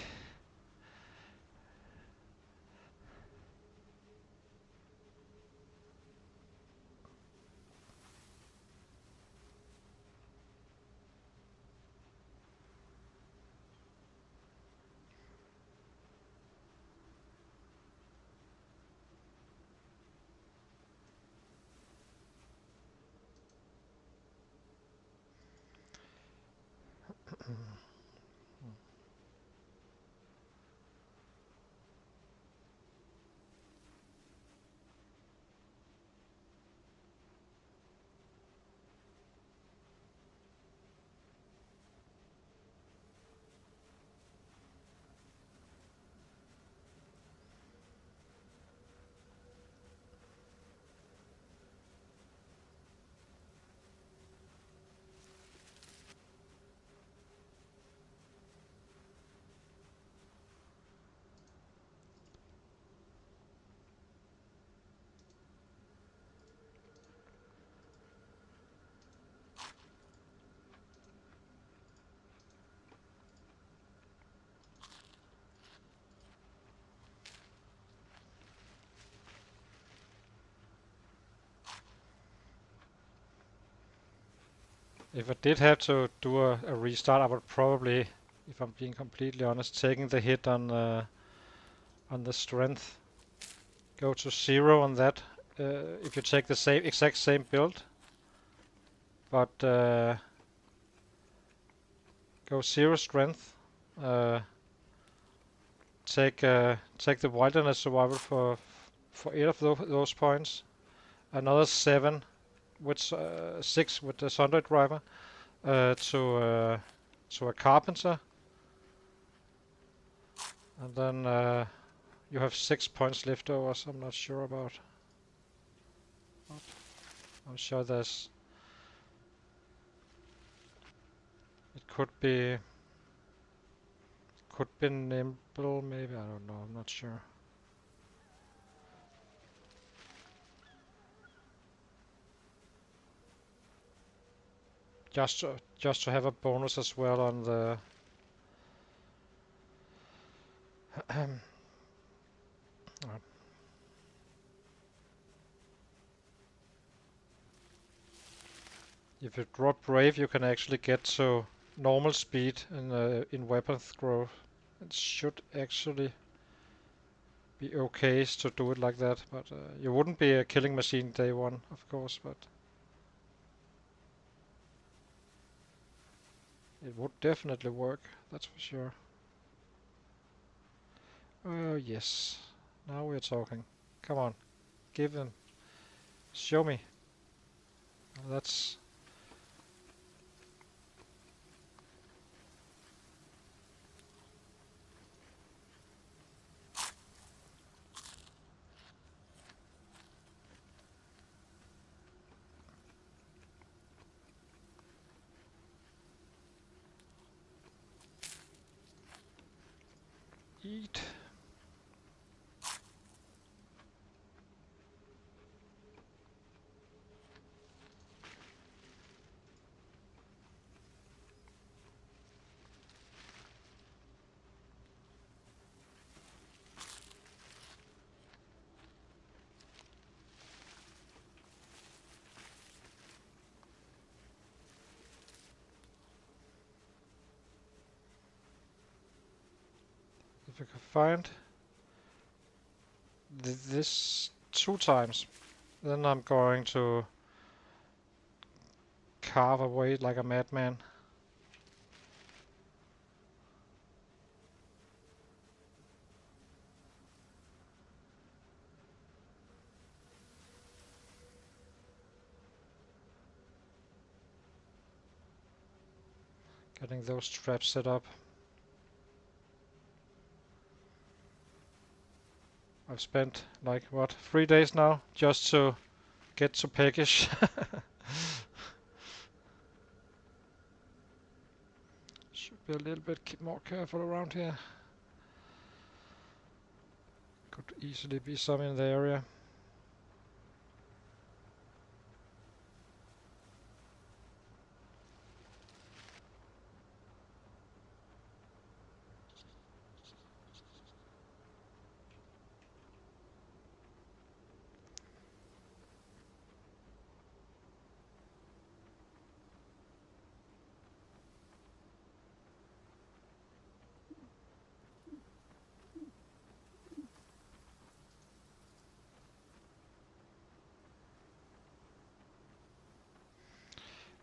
If I did have to do a restart, I would probably, if I'm being completely honest, taking the hit on the strength. Go to 0 on that. If you take the exact same build, but go 0 strength. Take the wilderness survival for 8 of those points. Another 7 with 6 with the Sunday driver to a carpenter, and then you have 6 points left over. So I'm not sure about. I'm sure there's. It could be nimble, maybe. I don't know. I'm not sure. Just to have a bonus as well on the. If you drop brave, you can actually get to normal speed in weapon throw. It should actually be okay to do it like that, but you wouldn't be a killing machine day one, of course, but it would definitely work, that's for sure. Oh yes, now we're talking. Come on, give them, show me. That's eat. If I can find this 2 times, then I'm going to carve away like a madman. Getting those traps set up. I've spent like what 3 days now just to get to peckish. Should be a little bit more careful around here. Could easily be some in the area.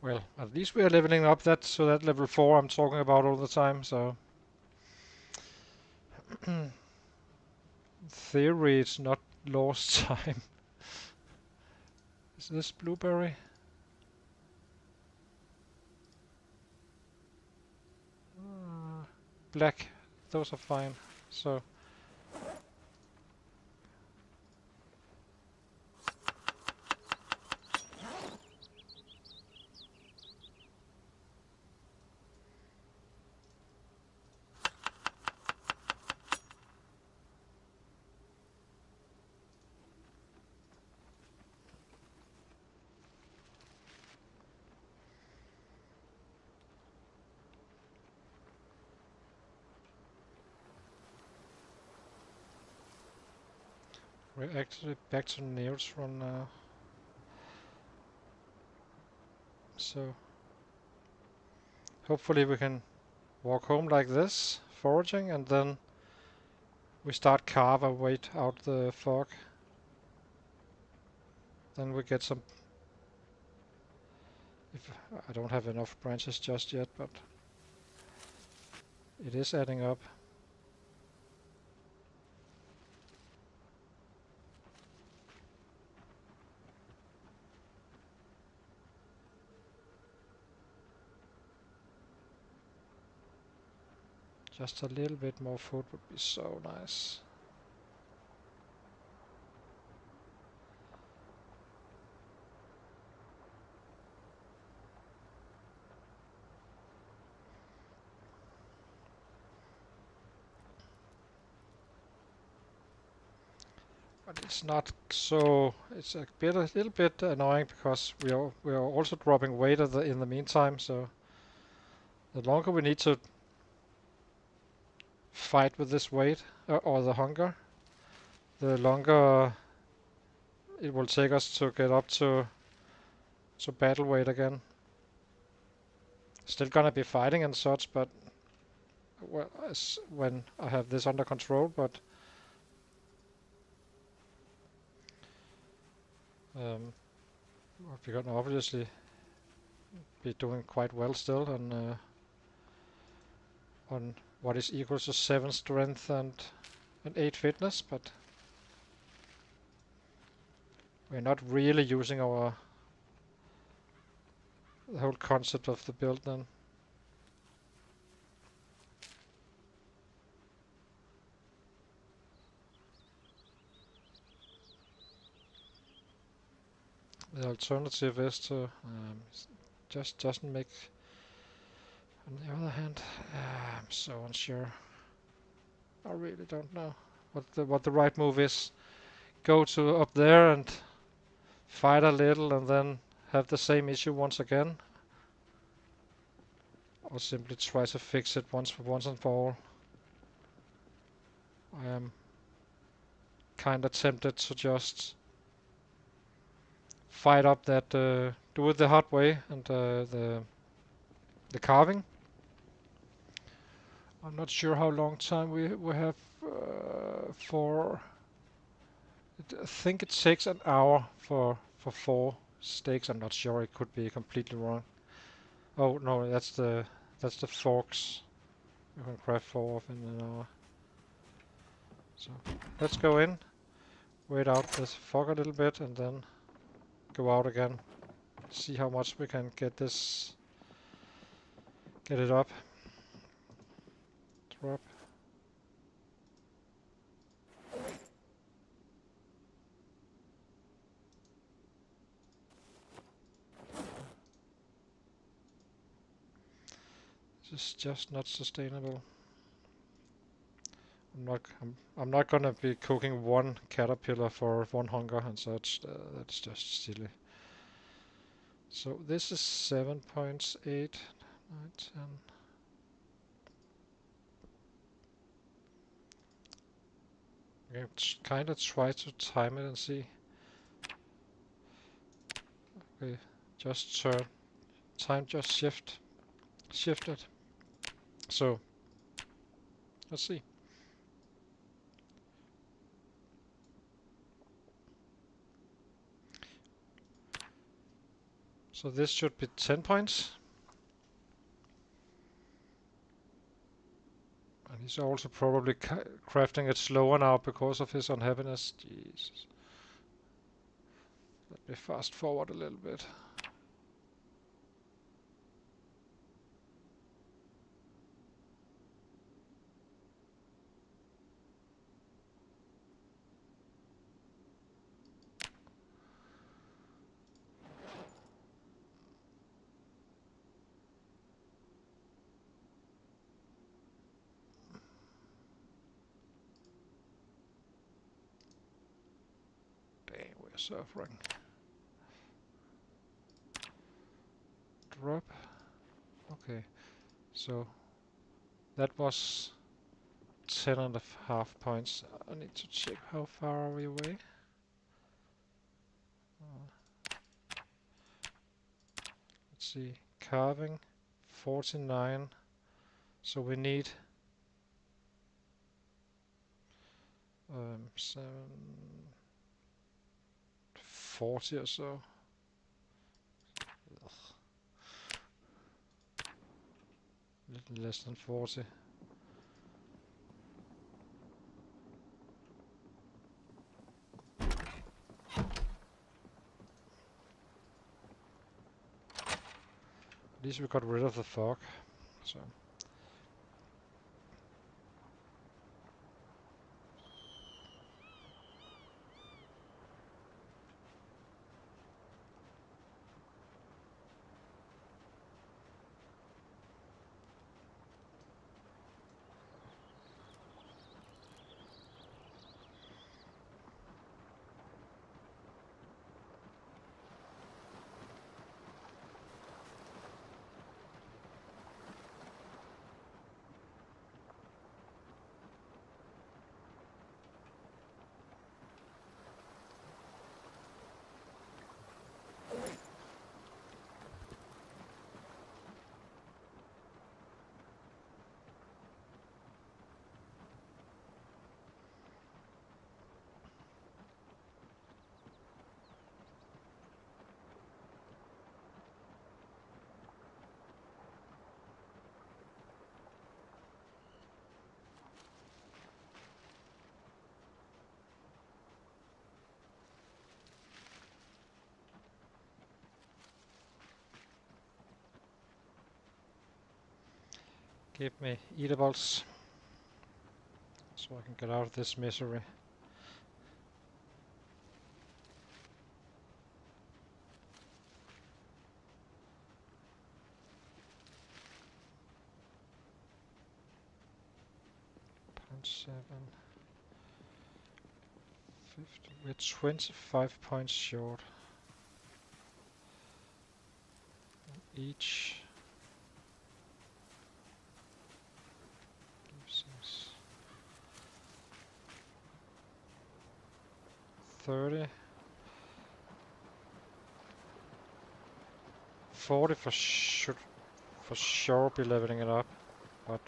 Well, at least we are leveling up that, so that level 4 I'm talking about all the time, so theory it's not lost time. Is this blueberry? Black, those are fine. So we're actually back to Neil's run now. So hopefully we can walk home like this, foraging, and then we start carve our way out the fog. Then we get some. If I don't have enough branches just yet, but it is adding up. Just a little bit more food would be so nice. But it's not so. It's a little bit annoying because we are also dropping weight in the meantime. So the longer we need to fight with this weight or the hunger, the longer it will take us to get up to battle weight again. Still gonna be fighting and such, but well, when I have this under control, but we're gonna obviously be doing quite well still on what is equal to 7 strength and 8 fitness, but we're not really using the whole concept of the build then. The alternative is to just doesn't make. On the other hand, I'm so unsure. I really don't know what the right move is. Go to up there and fight a little and then have the same issue once again, or simply try to fix it once and for all. I am kind of tempted to just fight up that, do it the hard way, and the carving. I'm not sure how long time we have for. I think it takes an hour for 4 steaks. I'm not sure. It could be completely wrong. Oh no, that's the forks. You can craft 4 of in an hour. So let's go in, wait out this fog a little bit, and then go out again. See how much we can get it up. Drop. This is just not sustainable. I'm not gonna be cooking one caterpillar for 1 hunger and such. That's just silly. So this is 7.8, 9, 10. I can kind of try to time it and see. Okay, just turn. Time just shift it. So let's see. So this should be 10 points. And he's also probably crafting it slower now because of his unhappiness. Jesus. Let me fast forward a little bit. Dang, we're suffering. Drop. Okay, so that was 10.5 points. I need to check how far are we away. Let's see, carving 49. So we need 740 or so. Ugh. A little less than 40. At least we got rid of the fog. So give me eatables so I can get out of this misery. 7. 50. We're 25 points short. Each gives us 30. 40 should for sure be leveling it up, but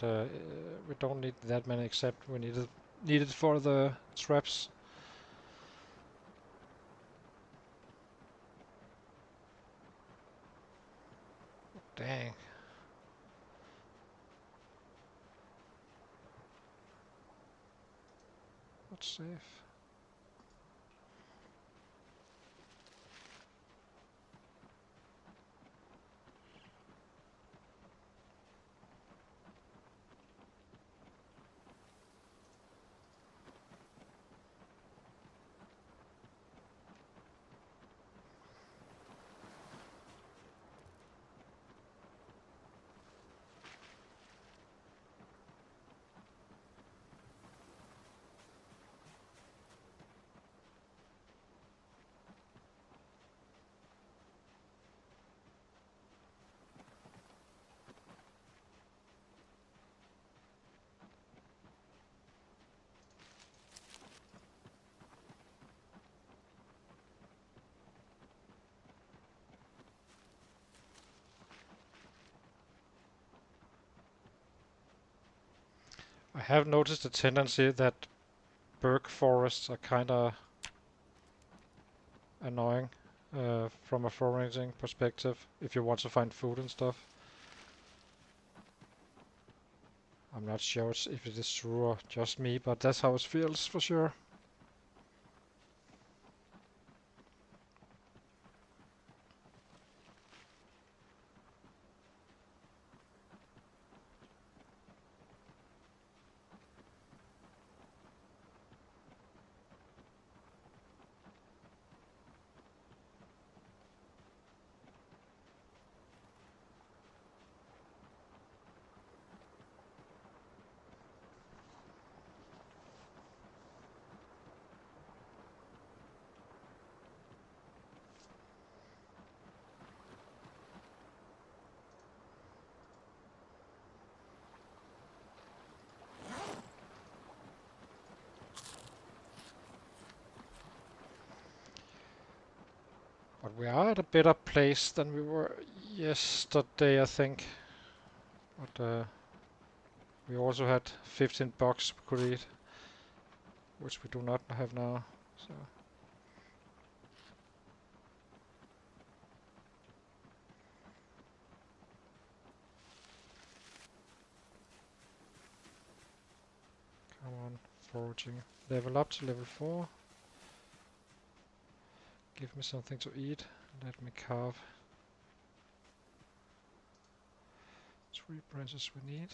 we don't need that many, except we need it for the traps. Dang. Not safe. I have noticed a tendency that berg forests are kinda annoying from a foraging perspective if you want to find food and stuff. I'm not sure if it is true or just me, but that's how it feels for sure. But we are at a better place than we were yesterday, I think. But we also had 15 bucks we could eat, which we do not have now. So come on, foraging. Level up to level 4. Give me something to eat. Let me carve 3 branches we need.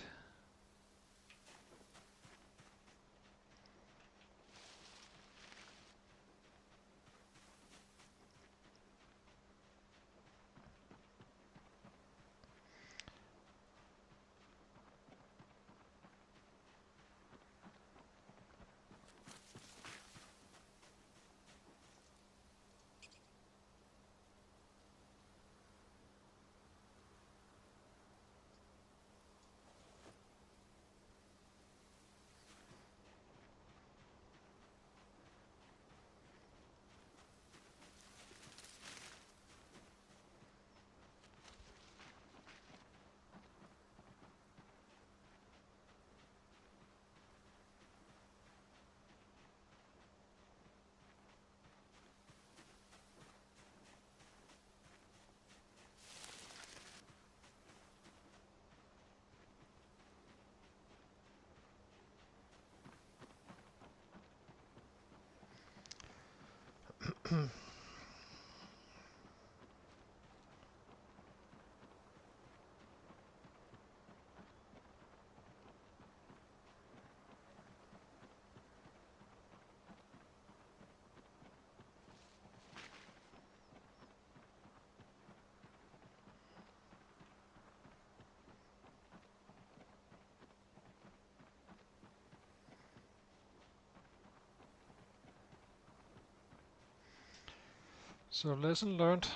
So lesson learned.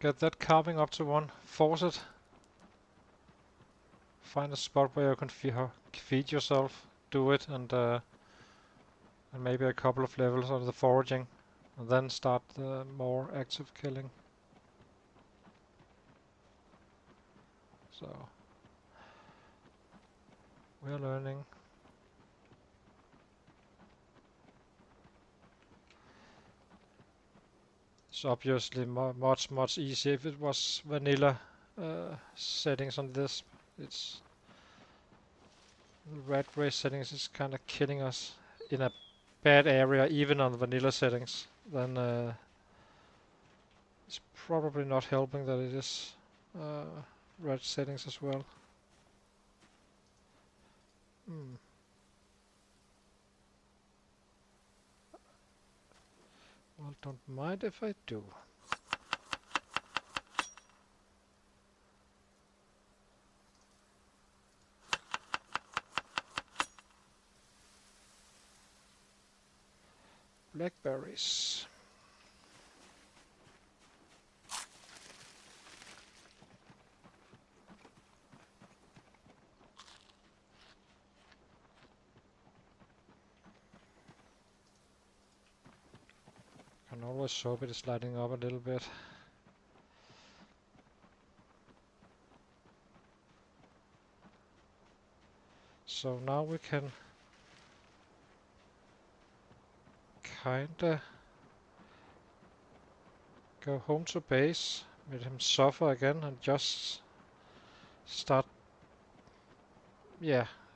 Get that carving up to 1. Force it. Find a spot where you can feed yourself. Do it, and maybe a couple of levels on the foraging, and then start the more active killing. So we're learning. It's obviously much easier if it was vanilla settings on this. It's rat race settings is kind of killing us in a bad area, even on the vanilla settings. Then it's probably not helping that it is red settings as well. Well, don't mind if I do. Blackberries. Can always hope it is lighting up a little bit. So now we can kinda go home to base, let him suffer again, and just start,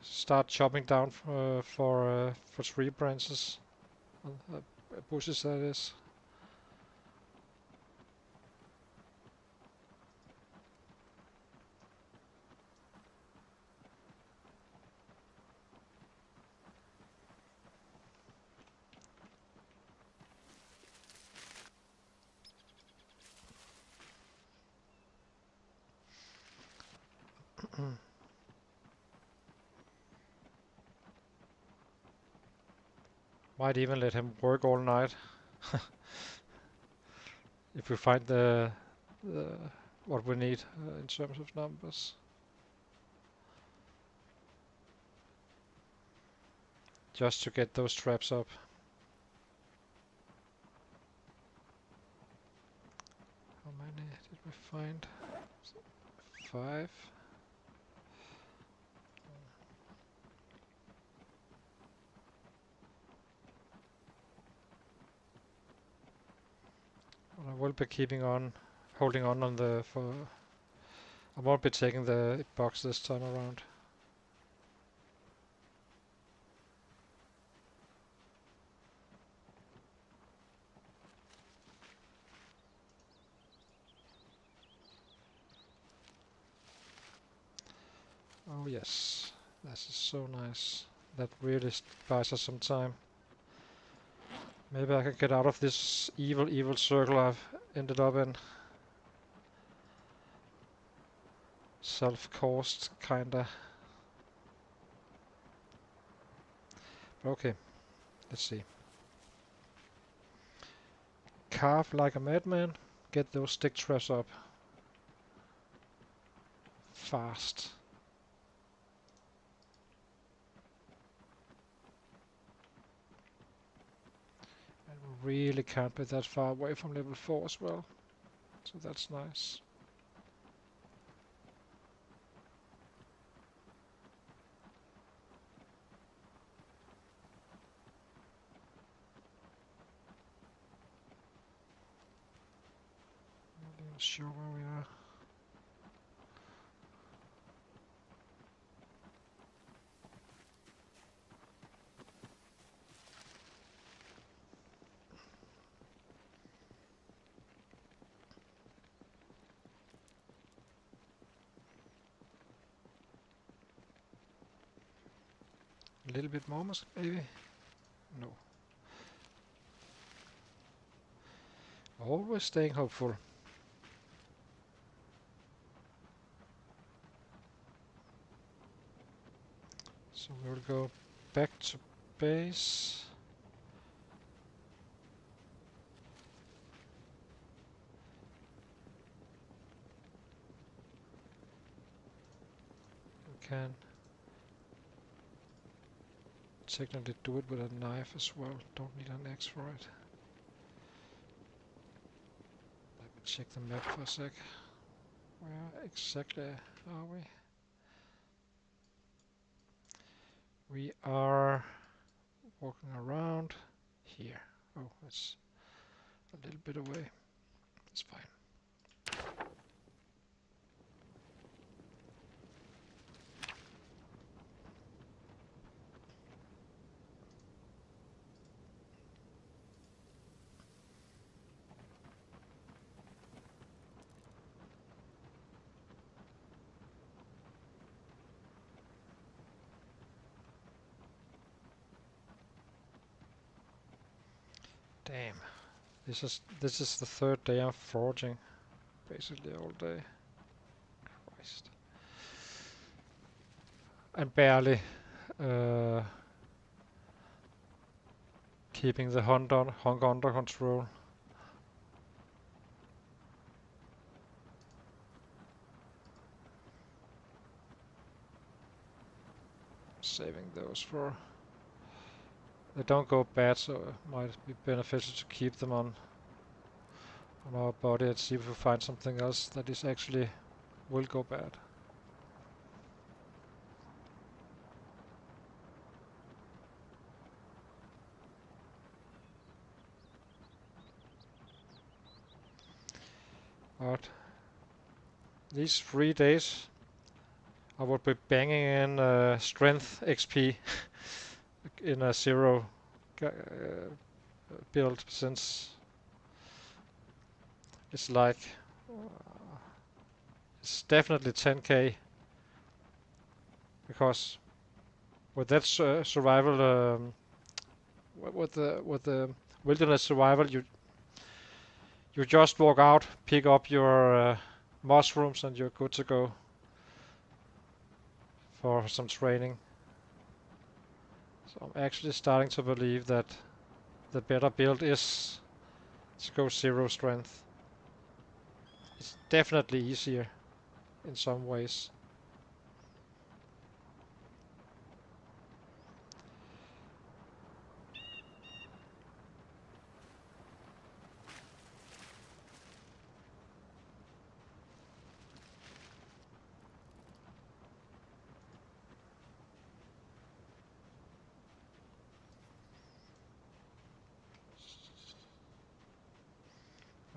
start chopping down for tree branches, bushes that is. Might even let him work all night if we find the what we need in terms of numbers. Just to get those traps up. How many did we find? 5. Well, I will be keeping on, holding on the I won't be taking the box this time around. Oh yes, this is so nice. That really buys us some time. Maybe I can get out of this evil circle I've ended up in. Self-caused, kinda. Okay, let's see. Carve like a madman. Get those stick traps up. Fast. And we really can't be that far away from level 4 as well. So that's nice. Not even sure where we are. A little bit more, maybe? No. Always staying hopeful. So we'll go back to base. can technically do it with a knife as well. Don't need an axe for it. Let me check the map for a sec. Where exactly are we? We are walking around here. Oh, it's a little bit away. It's fine. Damn. This is the third day I'm foraging, basically all day. Christ. And barely keeping the hunger under control. Saving those for... They don't go bad, so it might be beneficial to keep them on our body and see if we find something else that is actually will go bad. But these 3 days I will be banging in strength XP in a zero build, since it's like it's definitely 10k, because with that survival with the wilderness survival, you just walk out, pick up your mushrooms, and you're good to go for some training. So I'm actually starting to believe that the better build is to go zero strength. It's definitely easier in some ways.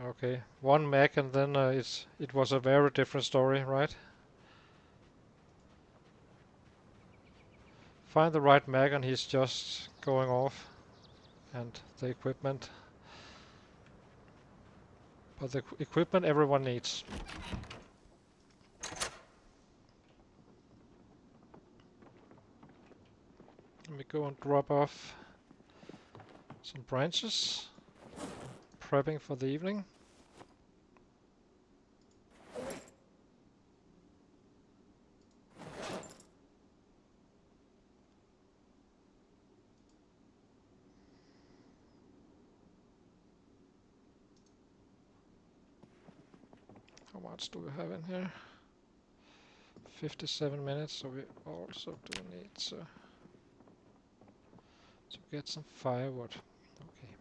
Okay, one mech and then it was a very different story, right? Find the right mech and he's just going off, and the equipment. But the equipment everyone needs. Let me go and drop off some branches. Prepping for the evening. How much do we have in here? 57 minutes, so we also do need to get some firewood. Okay.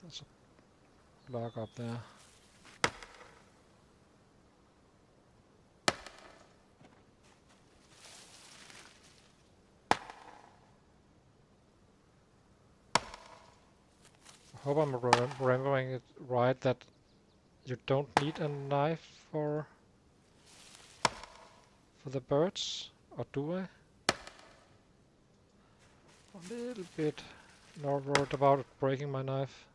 There's a log up there. I hope I'm remembering it right, that you don't need a knife for the birds, or do I? A little bit not worried about breaking my knife.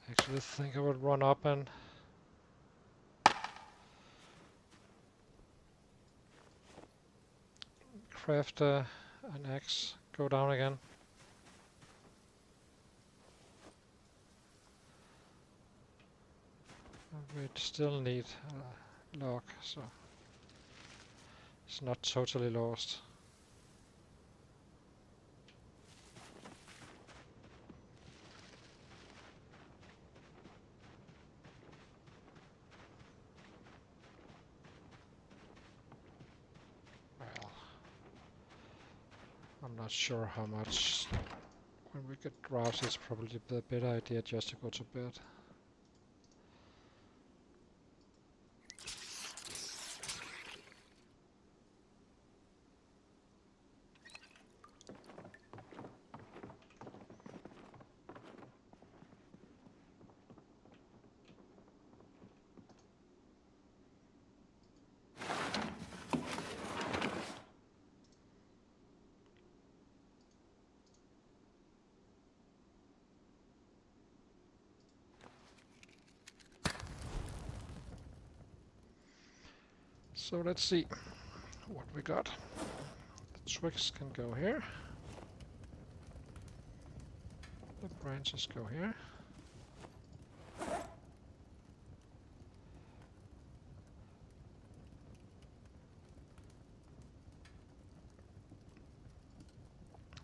Actually think I would run up and craft an axe. Go down again. We still need a log, so it's not totally lost. Well, I'm not sure how much. When we get drowsy, it's probably the better idea just to go to bed. So let's see what we got. The twigs can go here. The branches go here.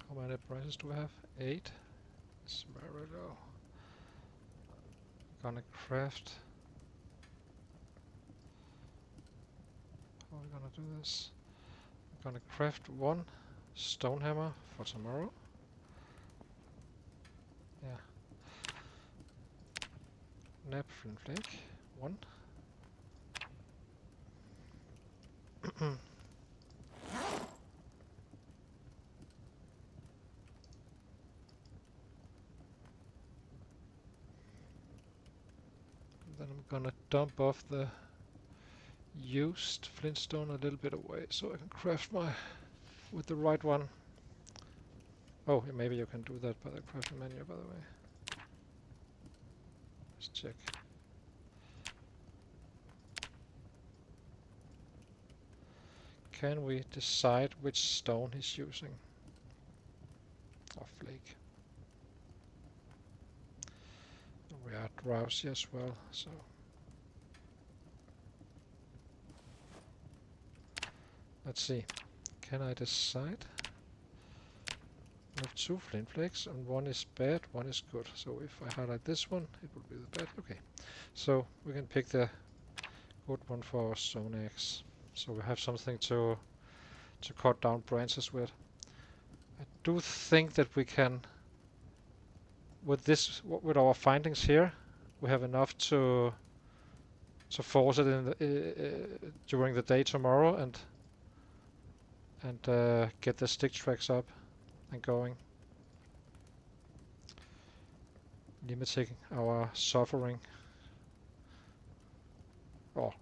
How many branches do we have? 8. It's very low. Gonna craft. How are we gonna do this? I'm gonna craft 1 stone hammer for tomorrow. Yeah. Nap flint flake. 1. Then I'm gonna dump off the used flintstone a little bit away so I can craft my with the right one. Oh, maybe you can do that by the crafting menu, by the way. Let's check. Can we decide which stone he's using? Or flake. We are drowsy as well, so let's see. Can I decide? I have 2 flint flakes, and 1 is bad, 1 is good. So if I highlight this one, it will be the bad. Okay, so we can pick the good one for our stone axe. So we have something to cut down branches with. I do think that we can, with this, with our findings here, we have enough to force it in the, during the day tomorrow and get the stick tracks up and going, limiting our suffering. Oh,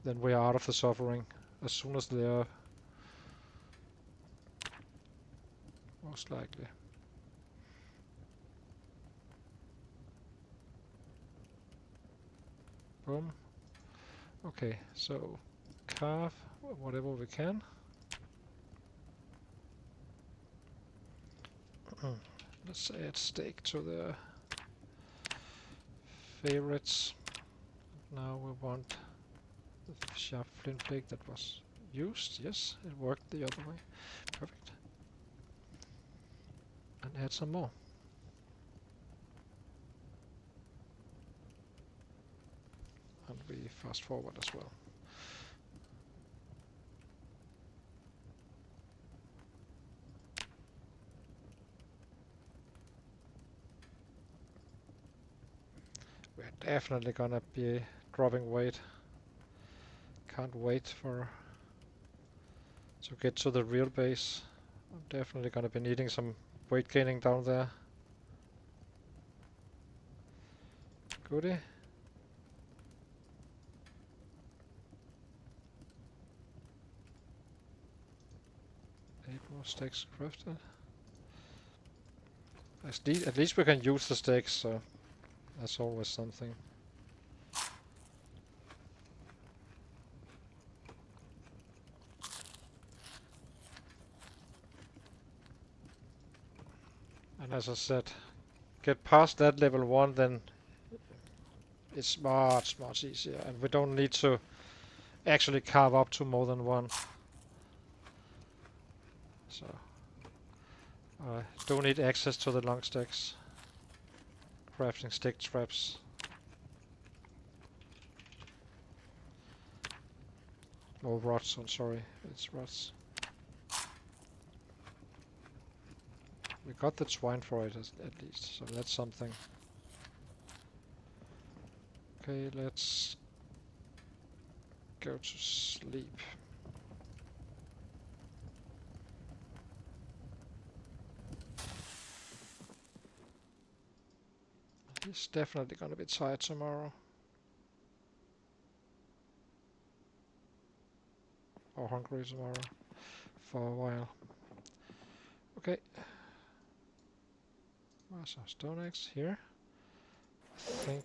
then we are out of the suffering as soon as they are, most likely. Boom. Okay, so carve whatever we can. Let's add steak to the favorites. Now we want the sharp flint flake that was used. Yes, it worked the other way. Perfect. And add some more. And we fast forward as well. We're definitely gonna be dropping weight. Can't wait to get to the real base. I'm definitely gonna be needing some weight gaining down there. Goodie. 8 more stacks crafted. At least we can use the stakes, so that's always something. And as I said, get past that level 1, then it's much easier, and we don't need to actually carve up to more than one. So I do need access to the long sticks. Crafting stick traps. Oh, rods, I'm sorry, it's rods. We got the twine for it at least, so that's something. Okay, let's go to sleep. He's definitely gonna be tired tomorrow. Or hungry tomorrow. For a while. Okay. There's a stone axe here. I think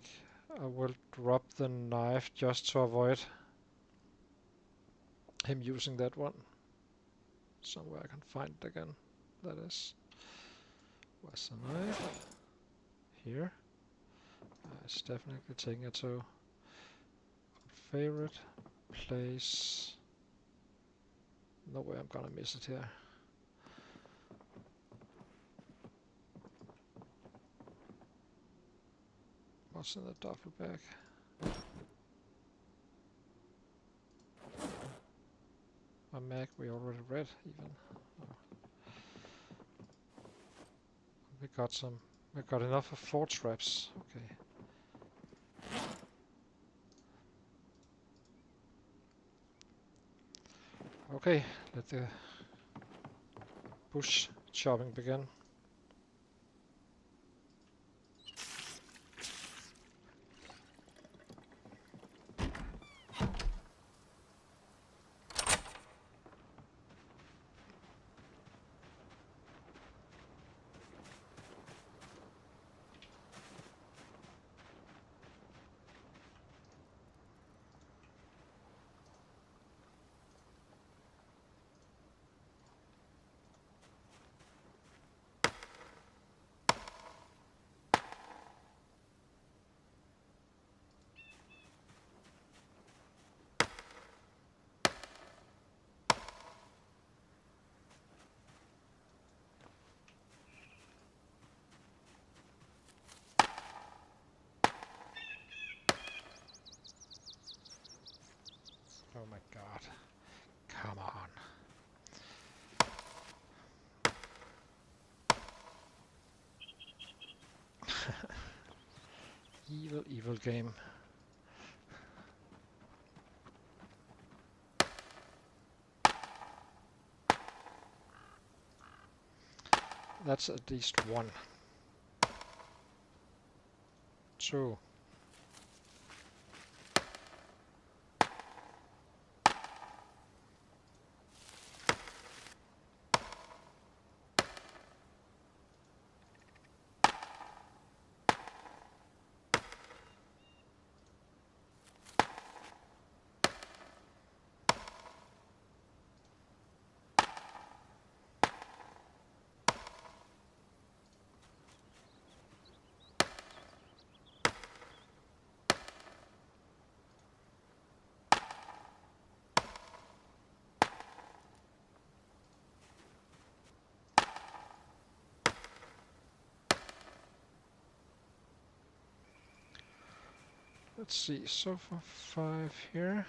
I will drop the knife just to avoid him using that one. Somewhere I can find it again. That is. Where's the knife? Here. It's definitely taking it to favorite place. No way I'm gonna miss it here. What's in the duffel bag? A mag we already read even. Oh. We got some. We got enough of 4 traps. Okay. Okay, let the bush chopping begin. Oh my god. Come on. Evil game. That's at least 1. 2. Let's see, so far 5 here.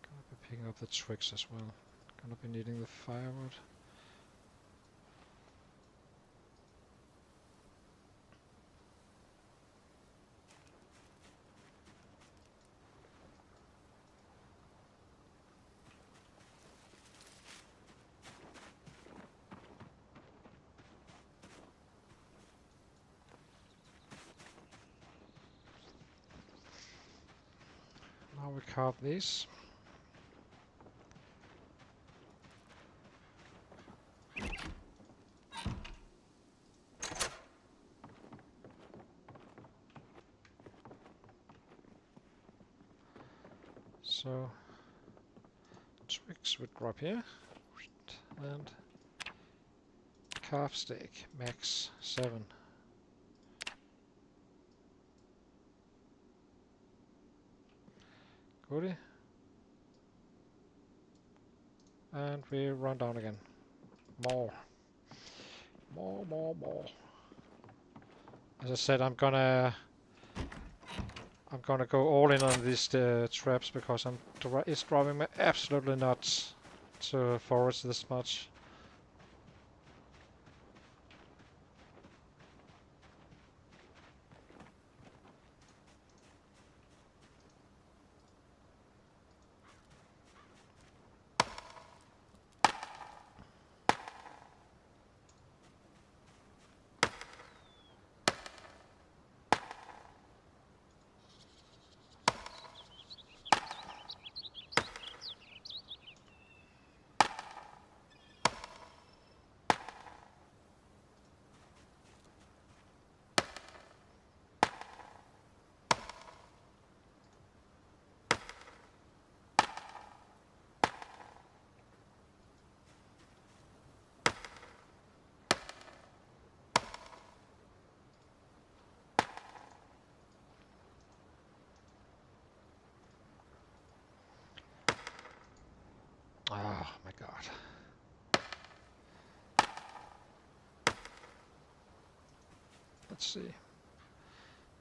Gonna be picking up the twigs as well. Gonna be needing the firewood. Now we carve these. So twigs would drop here, and Calf steak, max 7. Goodie. And we run down again. More. More. As I said, I'm gonna go all in on these traps because it's driving me absolutely nuts to forage this much. Oh my god. Let's see.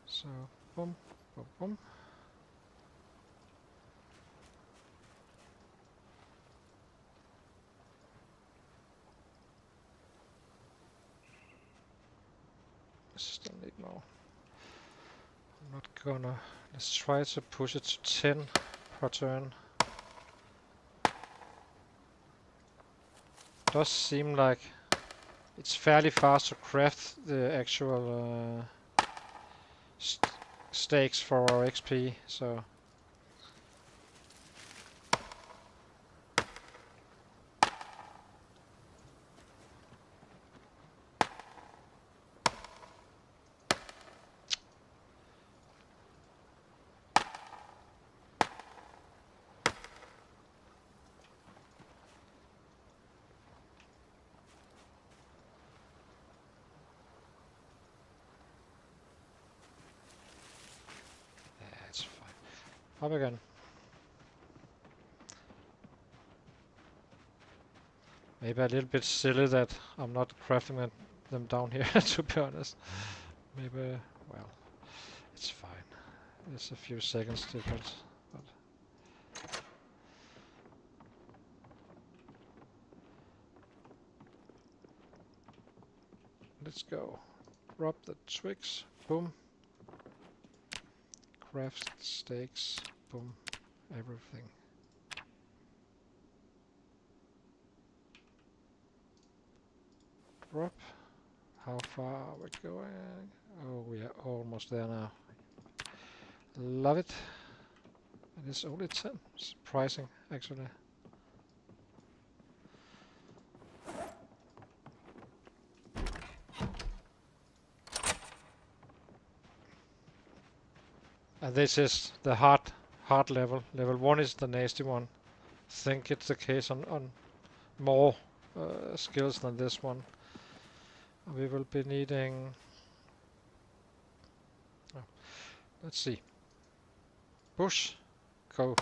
So, boom, boom, boom. Still need more. I'm not gonna... Let's try to push it to 10 per turn. Does seem like it's fairly fast to craft the actual stakes for our XP, so... It's fine. Up again. Maybe a little bit silly that I'm not crafting them down here, to be honest. Maybe, well, it's fine. It's a few seconds difference. But let's go. Drop the twigs. Boom. Craft steaks. Boom. Everything. Drop. How far are we going? Oh, we are almost there now. Love it. And it's only 10. Surprising, actually. And this is the hard level. Level 1 is the nasty one. Think it's the case on more skills than this one. We will be needing... Oh, let's see. Push. Go.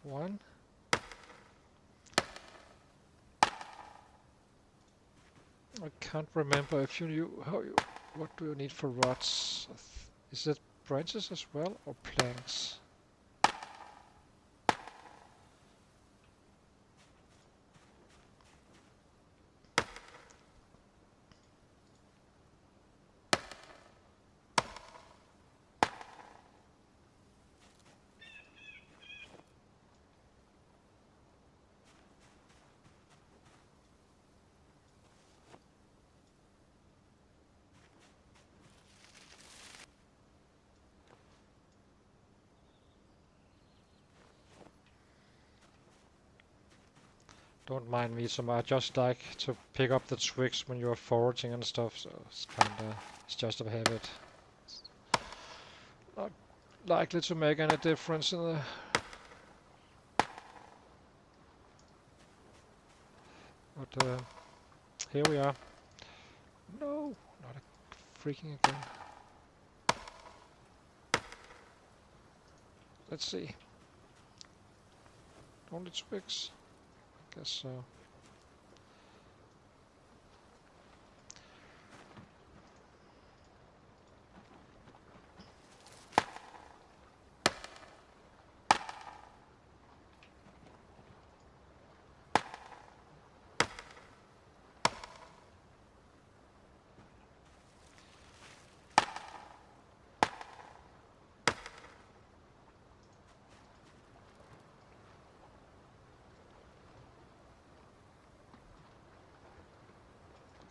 1. I can't remember if you knew how you... What do you need for rods? Is it branches as well or planks? Don't mind me so much. I just like to pick up the twigs when you're foraging and stuff, so it's just a habit. It's not likely to make any difference in the... But here we are. No, not a freaking again. Let's see. Only twigs? Guess so.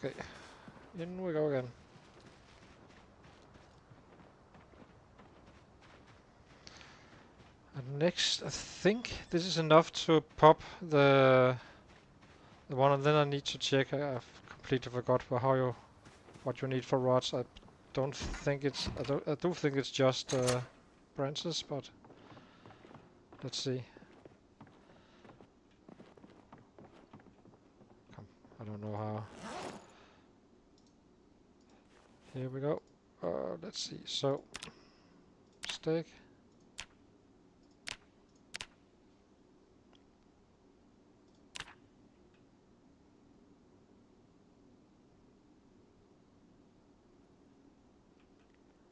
Okay, in we go again. And next, I think this is enough to pop the one, and then I need to check. I've completely forgot what you need for rods. I don't think it's. I do think it's just branches, but let's see. I don't know how. Here we go. Let's see. So, stake.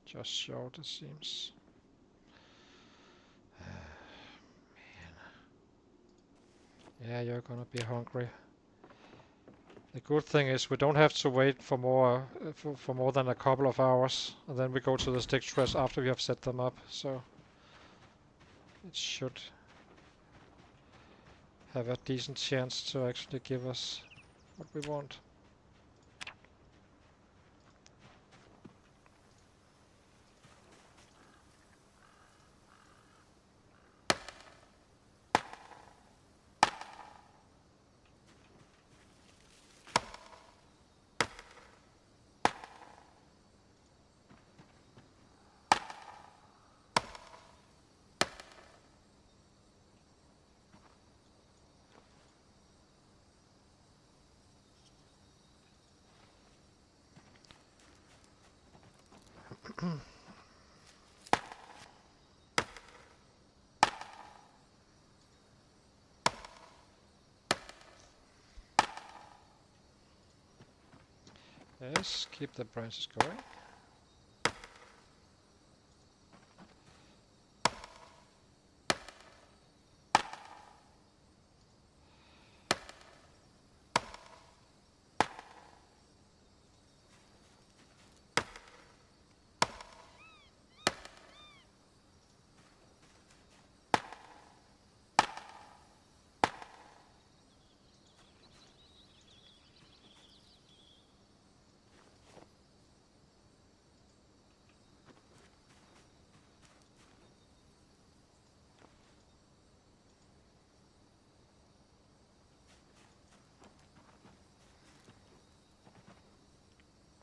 Just short, it seems. Man. Yeah, you're gonna be hungry. The good thing is we don't have to wait for more than a couple of hours, and then we go to the stick stress after we have set them up. So it should have a decent chance to actually give us what we want. Yes, keep the branches going.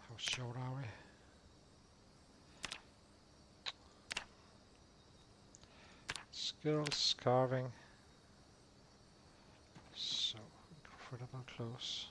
How short are we? Skills, carving. So incredible close.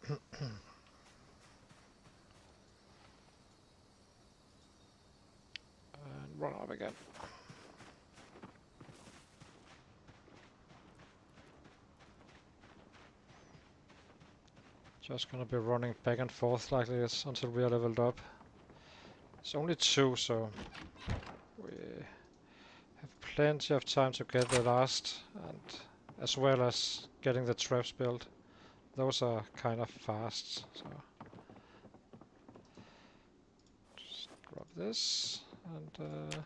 And run up again. Just gonna be running back and forth like this until we are leveled up. It's only 2, so we have plenty of time to get the last, and as well as getting the traps built. Those are kind of fast, so just drop this and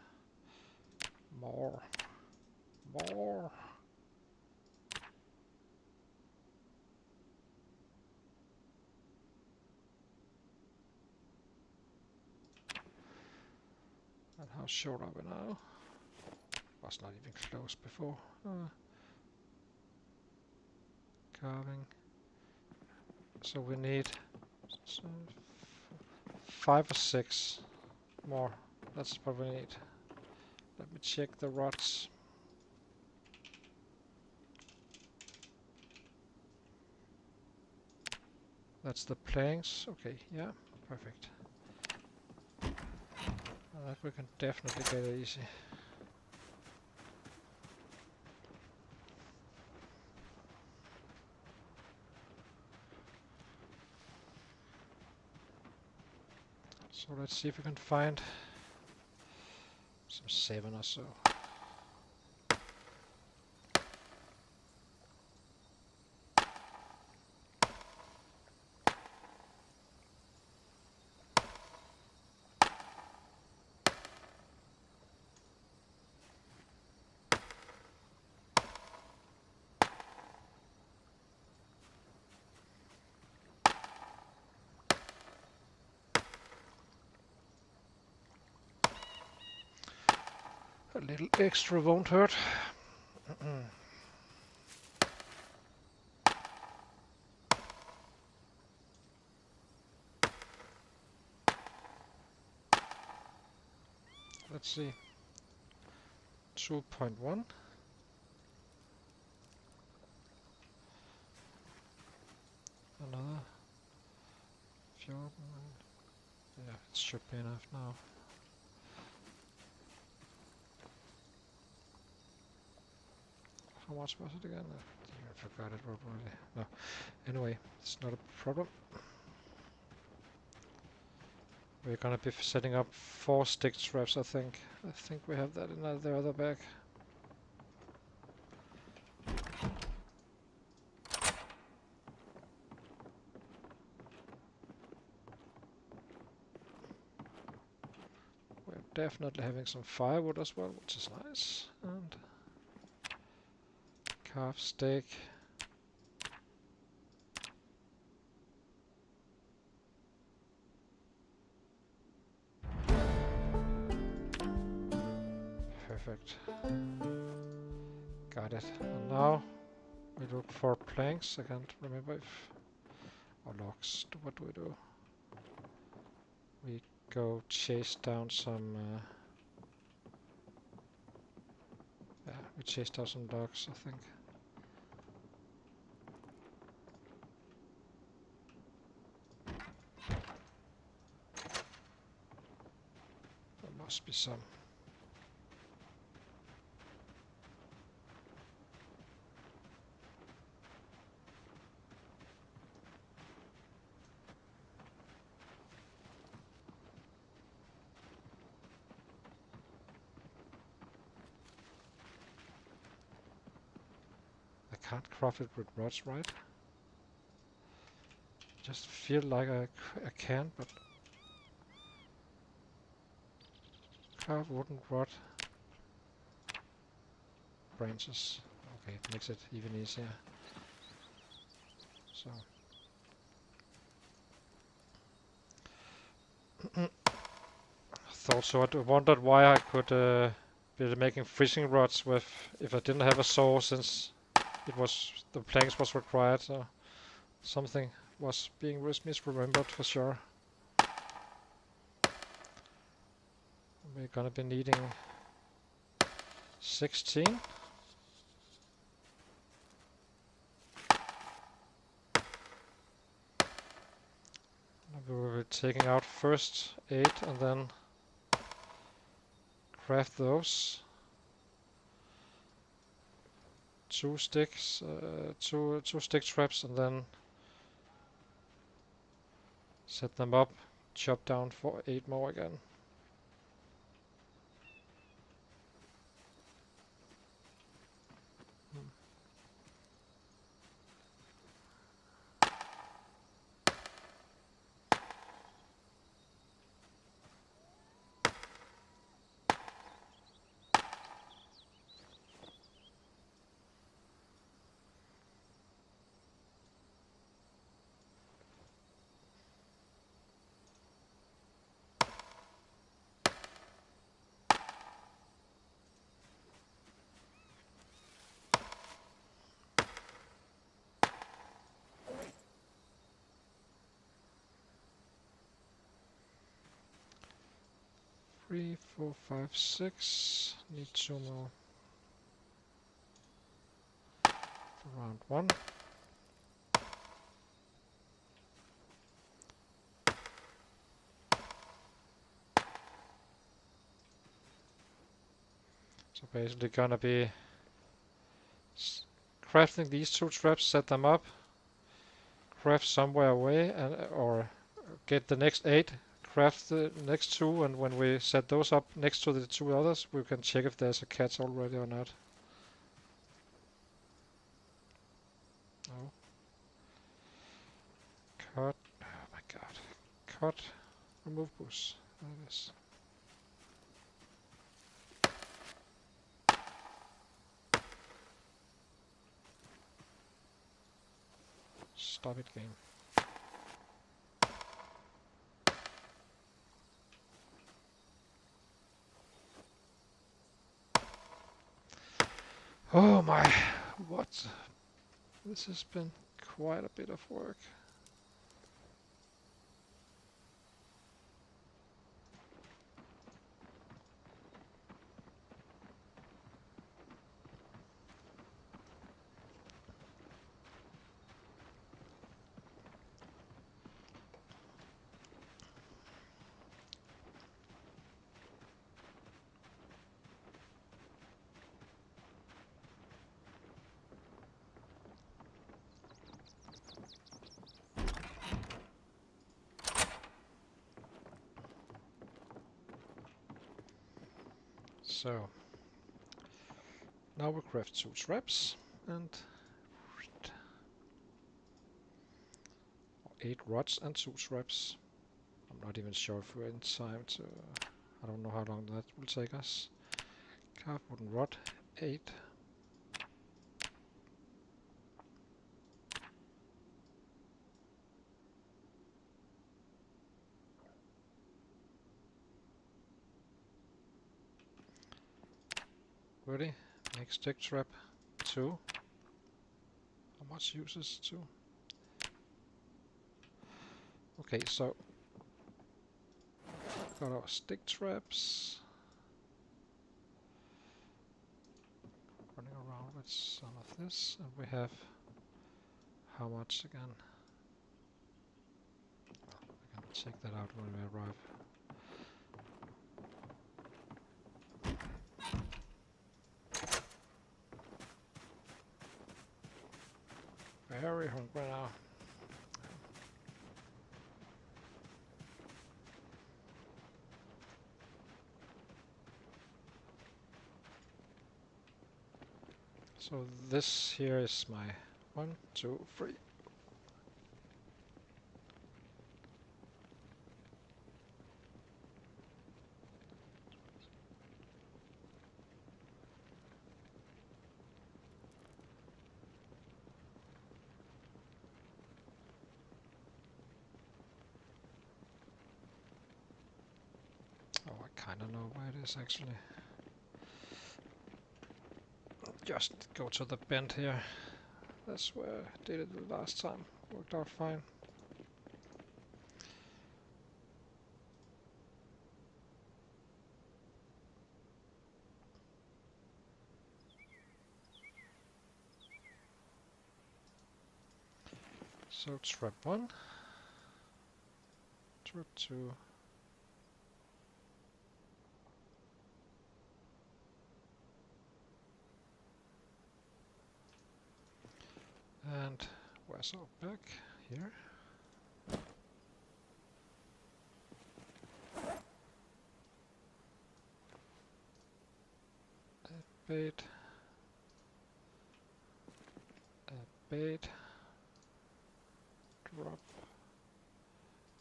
more. And how short are we now? Was not even close before. Carving. So we need 5 or 6 more. That's what we need. Let me check the rods. That's the planks. Okay, yeah, perfect. That we can definitely get easy. So let's see if we can find some 7 or so. A little extra won't hurt. Let's see. 2.1. Another. Yeah, it should be enough now. How much was it again? I forgot it already. No. Anyway, it's not a problem. We're gonna be setting up 4 stick traps, I think. I think we have that in the other bag. We're definitely having some firewood as well, which is nice. And carved steak. Perfect. Got it. And now we look for planks. I can't remember if... or logs. What do we do? We go chase down some... yeah, we chased down some logs, I think. There must be some. I can't craft it with rods, right? Just feel like I can, but carve wooden rod branches. Okay, it makes it even easier. So thought so. I wondered why I could be making fishing rods with if I didn't have a saw, since it was the planks was required. So something was being misremembered for sure. We're gonna be needing 16. We will be taking out first 8 and then craft those. 2 sticks, two stick traps, and then set them up, chop down for 8 more again. 3, 4, 5, 6. Need 2 more. For round 1. So basically gonna be crafting these 2 traps, set them up, craft somewhere away, and or get the next 8, craft the next 2, and when we set those up next to the 2 others, we can check if there's a catch already or not. Oh. Cut. Oh my god. Cut. Remove bush. There it is. Stop it, game. Oh my, what? This has been quite a bit of work. So, now we craft 2 traps and 8 rods and 2 traps. I'm not even sure if we're in time to... I don't know how long that will take us. Carve wooden rod, 8. Ready? Make stick trap, 2. How much uses 2? Okay, so got our stick traps. Running around with some of this, and we have how much again? I can check that out when we arrive. Very hungry now. So this here is my 1, 2, 3. Oh, I kinda know where it is actually. Just go to the bend here. That's where I did it the last time. Worked out fine. So trap 1, trap 2, and where's our back? Here. Bait. Bait. Drop.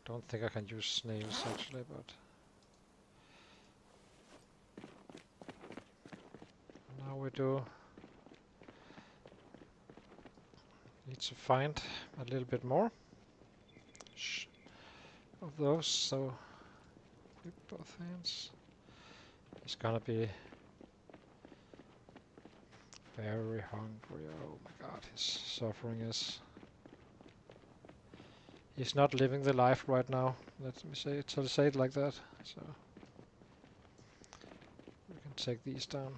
Don't think I can use snails actually, but now we do need to find a little bit more of those, so with both hands. He's gonna be very hungry. Oh my god, his suffering is... He's not living the life right now. Let me say it like that. So take these down.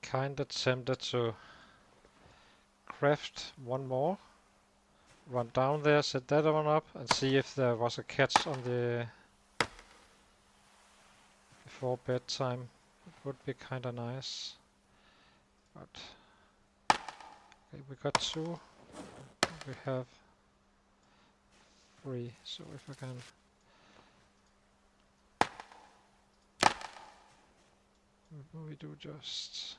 Kinda tempted to craft one more, run down there, set that one up, and see if there was a catch on the before bedtime. It would be kinda nice. But okay, we got 2. We have 3. So if I can we do just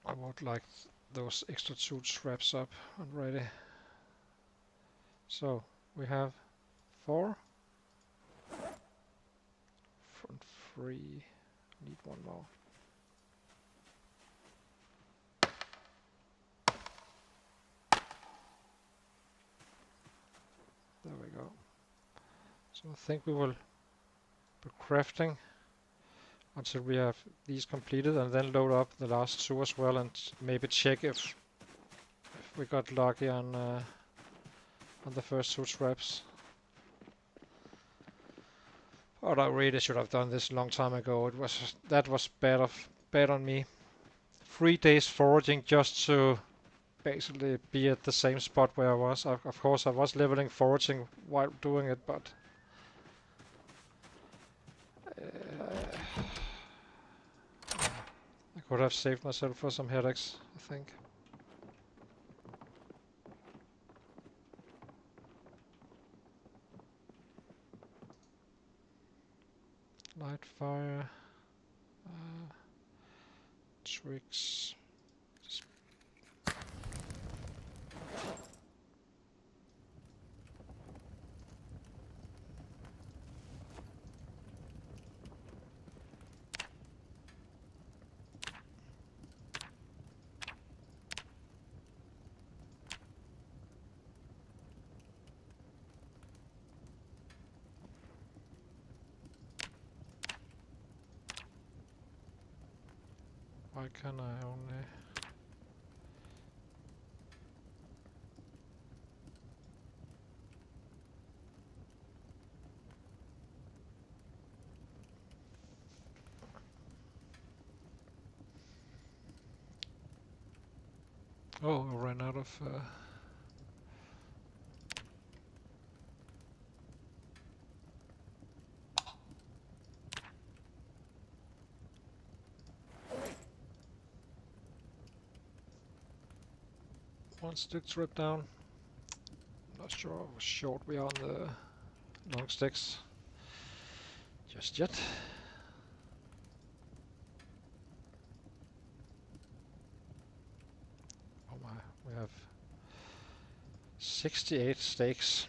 I would like those extra 2 traps up and ready. So we have 4 front 3. Need one more. There we go. So I think we will be crafting until we have these completed, and then load up the last 2 as well, and maybe check if we got lucky on the first 2 traps. But I really should have done this a long time ago. That was bad on me. 3 days foraging just to basically be at the same spot where I was. Of course, I was leveling foraging while doing it, but I could have saved myself for some headaches, I think. Light fire. Tricks. Why can I only... Oh, I ran out of... One stick trip down. Not sure how short we are on the long sticks just yet. Oh my, we have 68 stakes.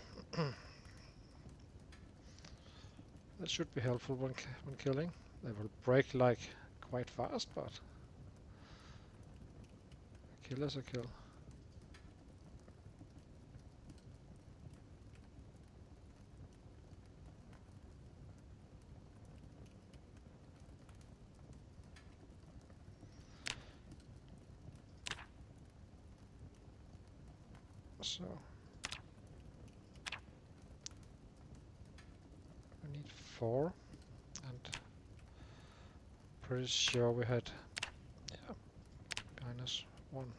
That should be helpful when killing. They will break like quite fast, but a kill is a kill. So we need 4, and pretty sure we had -1.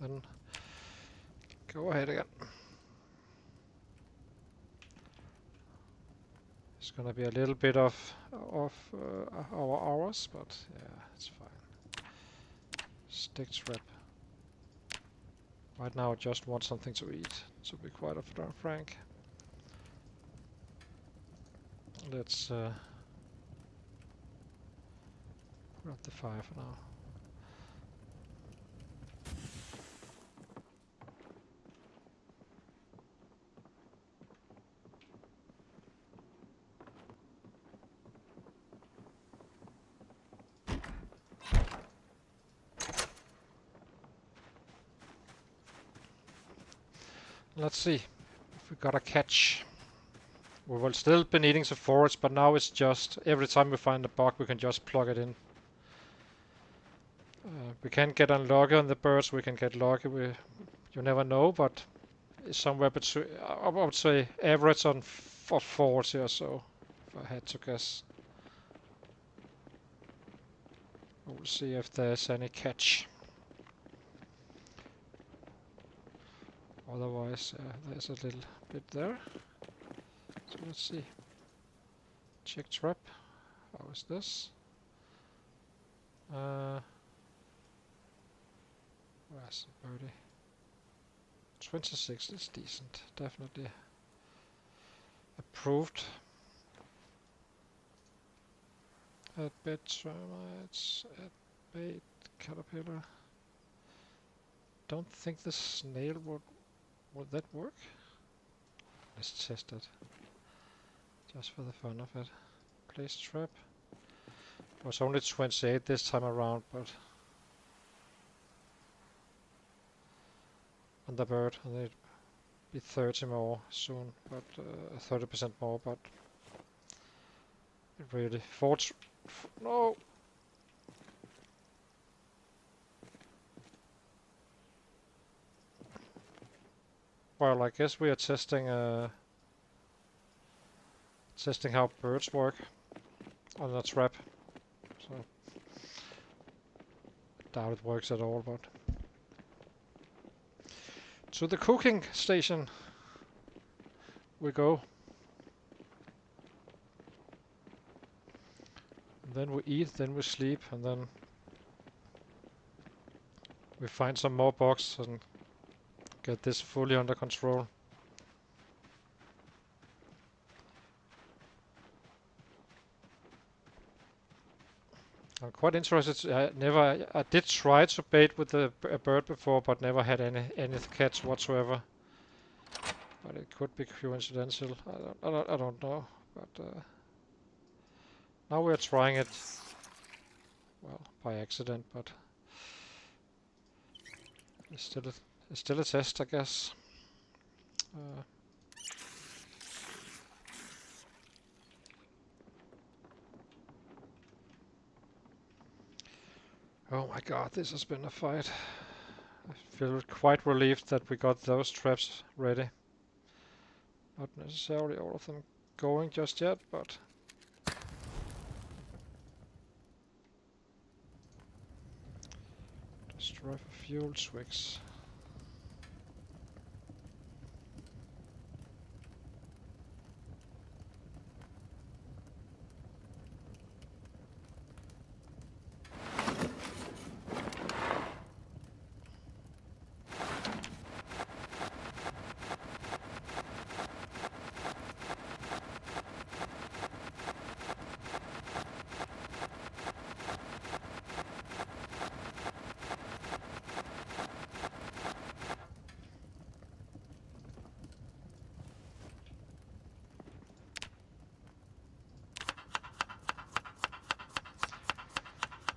Then go ahead again. It's gonna be a little bit of our hours, but yeah, it's fine. Stick trap. Right now I just want something to eat, to be quite frank. Let's put up the fire for now. Let's see if we got a catch. We will still be needing to forage, but now it's just every time we find a bug we can just plug it in. We can get unlucky on the birds, we can get lucky, you never know, but it's somewhere between, I would say average on 40 or so, if I had to guess. We'll see if there's any catch. Otherwise, there's a little bit there. So let's see. Check trap. How is this? Where's the birdie? 26 is decent. Definitely approved. At bed termites, at bait caterpillar. Don't think the snail would that work? Let's test it. Just for the fun of it. Place trap. It was only 28 this time around, but on the bird, and it'd be 30 more soon, but 30% more, but it really no. Well, I guess we are testing how birds work on the trap. So I doubt it works at all, but to the cooking station we go. And then we eat, then we sleep, and then we find some more bugs and get this fully under control. I'm quite interested. I did try to bait with a bird before, but never had any catch whatsoever. But it could be coincidental. I don't know. But now we're trying it. Well, by accident, but it's still a test, I guess. Oh my god, this has been a fight. I feel quite relieved that we got those traps ready. Not necessarily all of them going just yet, but destroy for fuel twigs.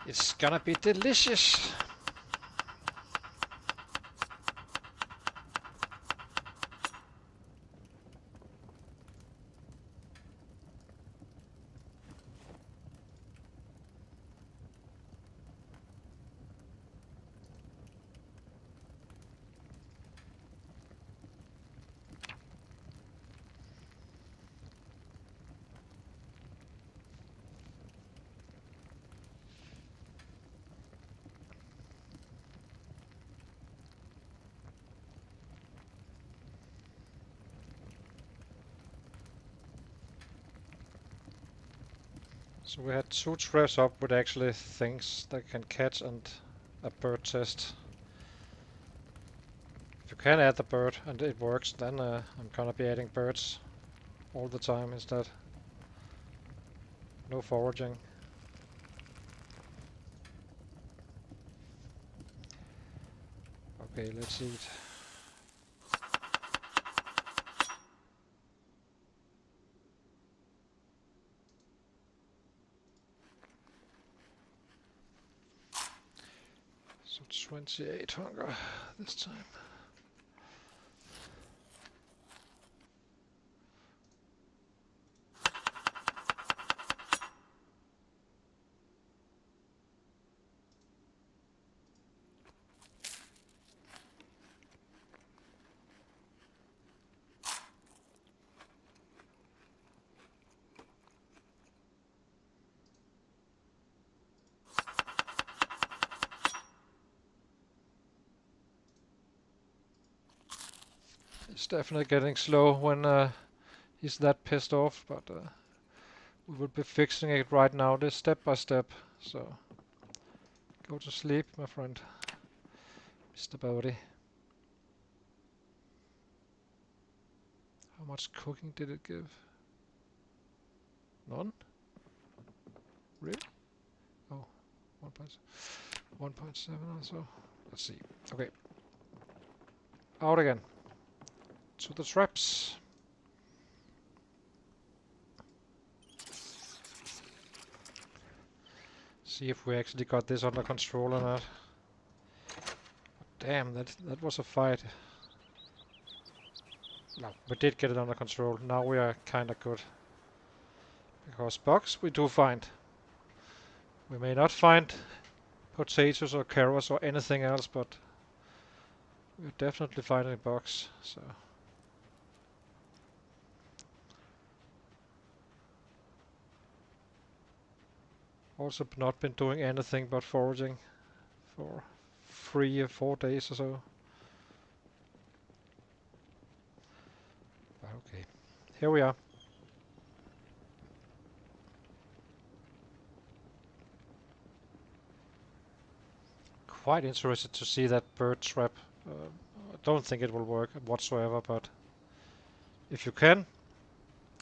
It's gonna be delicious. So we had 2 traps up with actually things that can catch and a bird test. If you can add the bird and it works, then I'm gonna be adding birds all the time instead. No foraging. Okay, let's eat. So 28 hunger this time. It's definitely getting slow when he's that pissed off, but we will be fixing it right now, this step by step. So go to sleep, my friend, Mr. Bodie. How much cooking did it give? None? Really? Oh, 1.7 or so. Let's see. Okay. Out again. To the traps. See if we actually got this under control or not. Damn, that was a fight. No, we did get it under control. Now we are kinda good. Because bugs we do find. We may not find potatoes or carrots or anything else, but we're definitely finding bugs, so. Also not been doing anything but foraging for 3 or 4 days or so. But okay, here we are. Quite interested to see that bird trap. I don't think it will work whatsoever, but if you can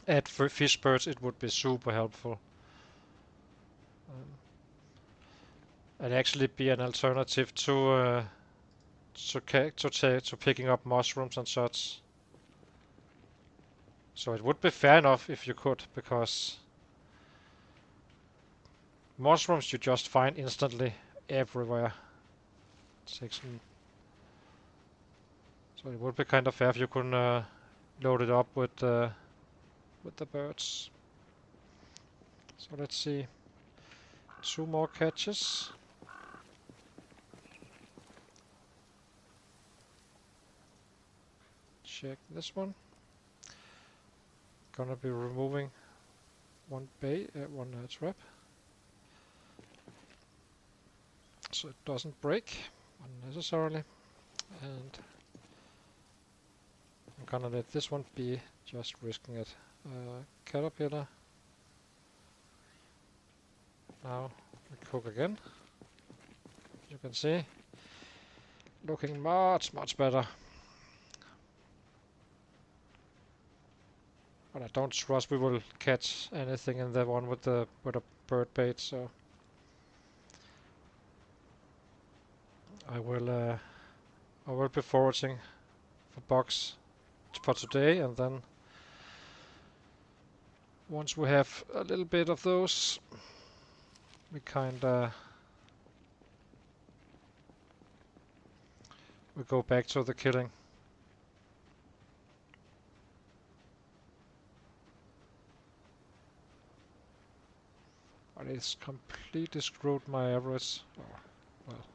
add fish birds, it would be super helpful. And actually be an alternative to picking up mushrooms and such. So it would be fair enough if you could, because mushrooms you just find instantly everywhere. So it would be kind of fair if you could load it up with the birds. So let's see. 2 more catches. Check this one. Gonna be removing one trap, so it doesn't break unnecessarily, and I'm gonna let this one be, just risking it. Caterpillar. Now we cook again. You can see, looking much better. But I don't trust we will catch anything in the one with a bird bait, so I will be foraging for bugs for today, and then once we have a little bit of those, we go back to the killing. But it's completely screwed my average. Oh, well,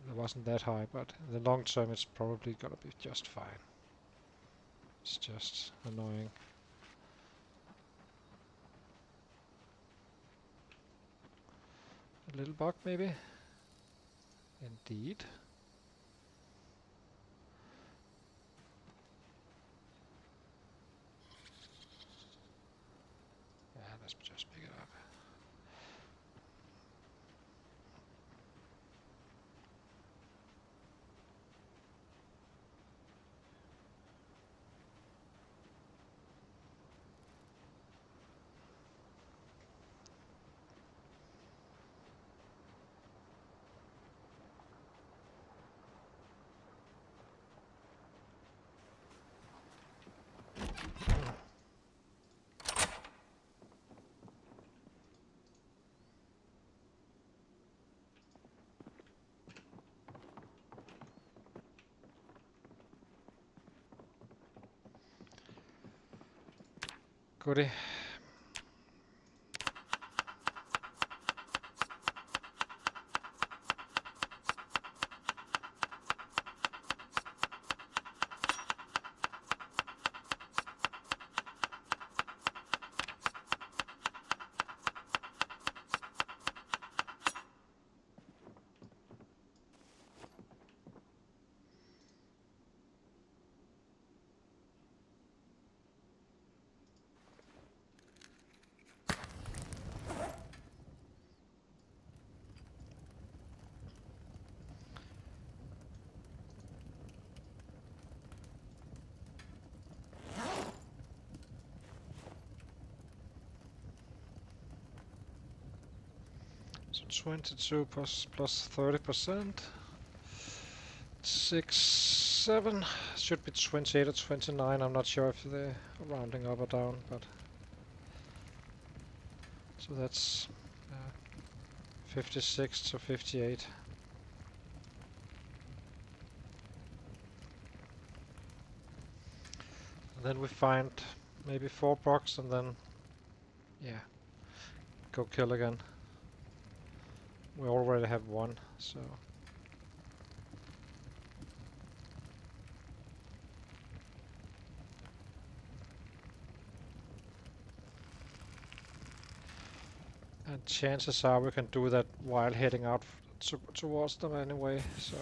it wasn't that high, but in the long term it's probably gonna be just fine. It's just annoying. A little bug maybe? Indeed. Yeah, let's just pick it up. goody. So 22 plus 30%. 6, 7. Should be 28 or 29. I'm not sure if they're rounding up or down, but so that's 56 to 58. And then we find maybe 4 bucks and then, yeah, go kill again. We already have 1, so. And chances are we can do that while heading out towards them anyway, so.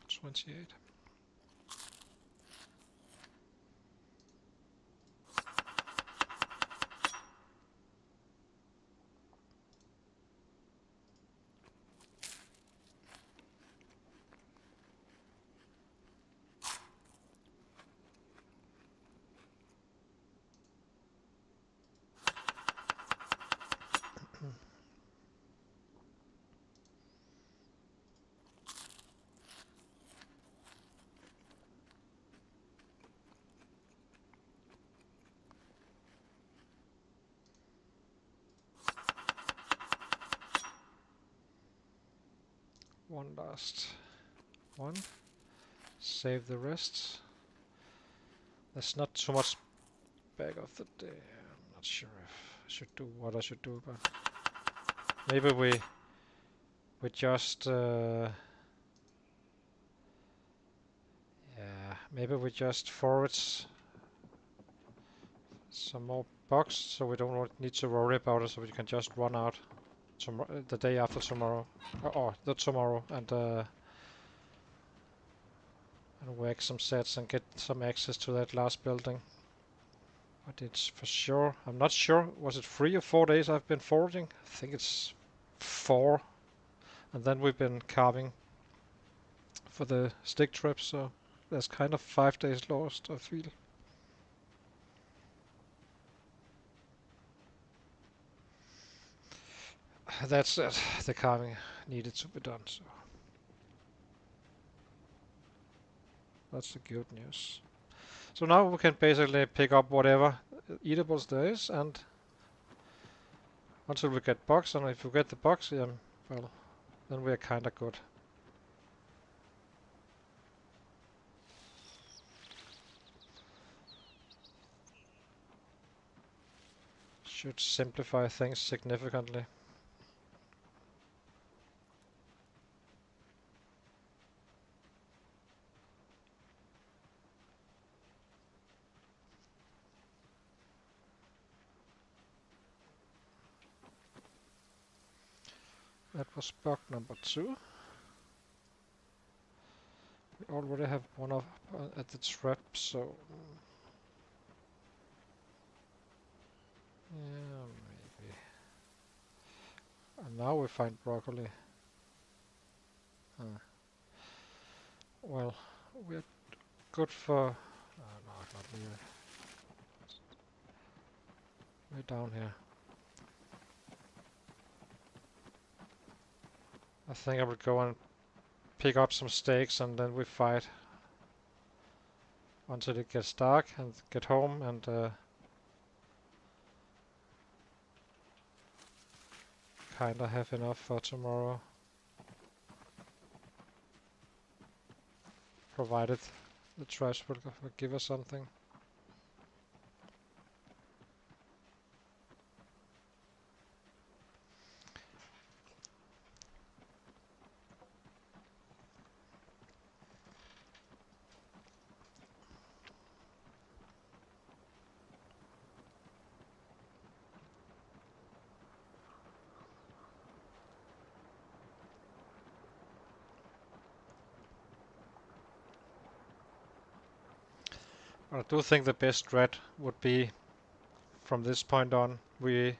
$28. One last one. Save the rest. There's not too much back of the day. I'm not sure if I should do what I should do, but maybe we just yeah, maybe we just forward some more bucks so we don't need to worry about it, so we can just run out the day after tomorrow, or the tomorrow, and whack some sets and get some access to that last building. But it's for sure, I'm not sure, was it 3 or 4 days I've been foraging? I think it's 4. And then we've been carving for the stick trip, so there's kind of 5 days lost, I feel. That's it, the carving needed to be done, so that's the good news. So now we can basically pick up whatever eatables there is, and until we get bugs, and if we get the bugs, well, then we're kinda good. Should simplify things significantly. That was bug number 2. We already have one up at the trap, so yeah, maybe. And now we find broccoli. Well, we're good for. No, not really. We're down here. I think I would go and pick up some steaks, and then we fight until it gets dark, and get home and kinda have enough for tomorrow. Provided the trash will give us something. I do think the best strat would be from this point on. We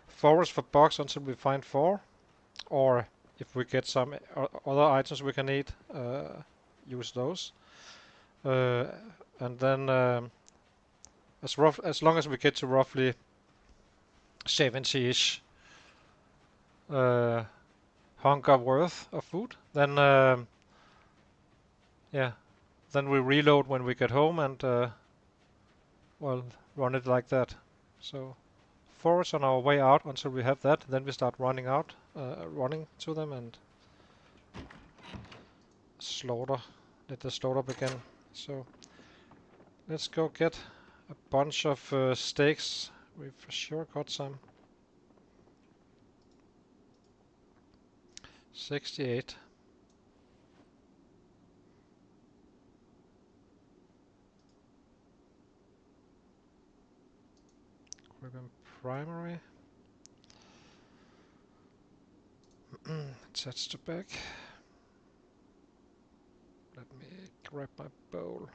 forest for bugs until we find 4, or if we get some other items we can eat, use those. And then as long as we get to roughly 70-ish hunger worth of food, then yeah, then we reload when we get home and well, run it like that. So forage on our way out until we have that, then we start running to them and slaughter. Let the slaughter begin. So let's go get a bunch of steaks. We've for sure got some. 68. Equipment primary. Attach the back. Let me grab my bowl.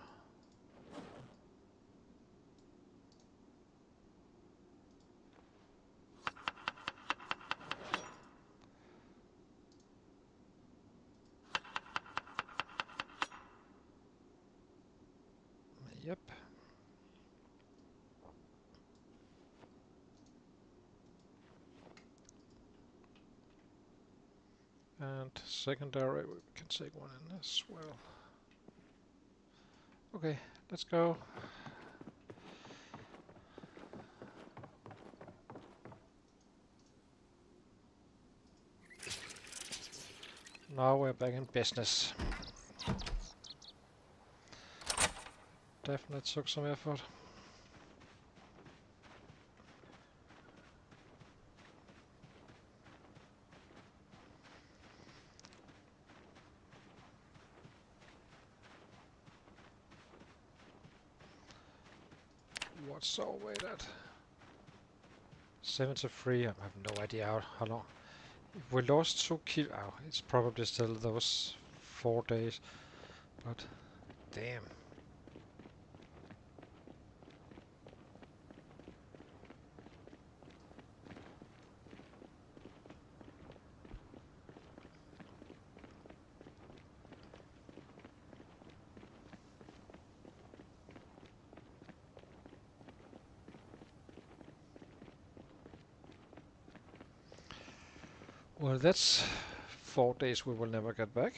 Yep. And secondary, we can take one in as well. Okay, let's go. Now we're back in business. Definitely took some effort. What's our weight at? 73. I have no idea how long. If we lost 2 kilos, oh, it's probably still those 4 days. But damn. Well, that's 4 days we will never get back.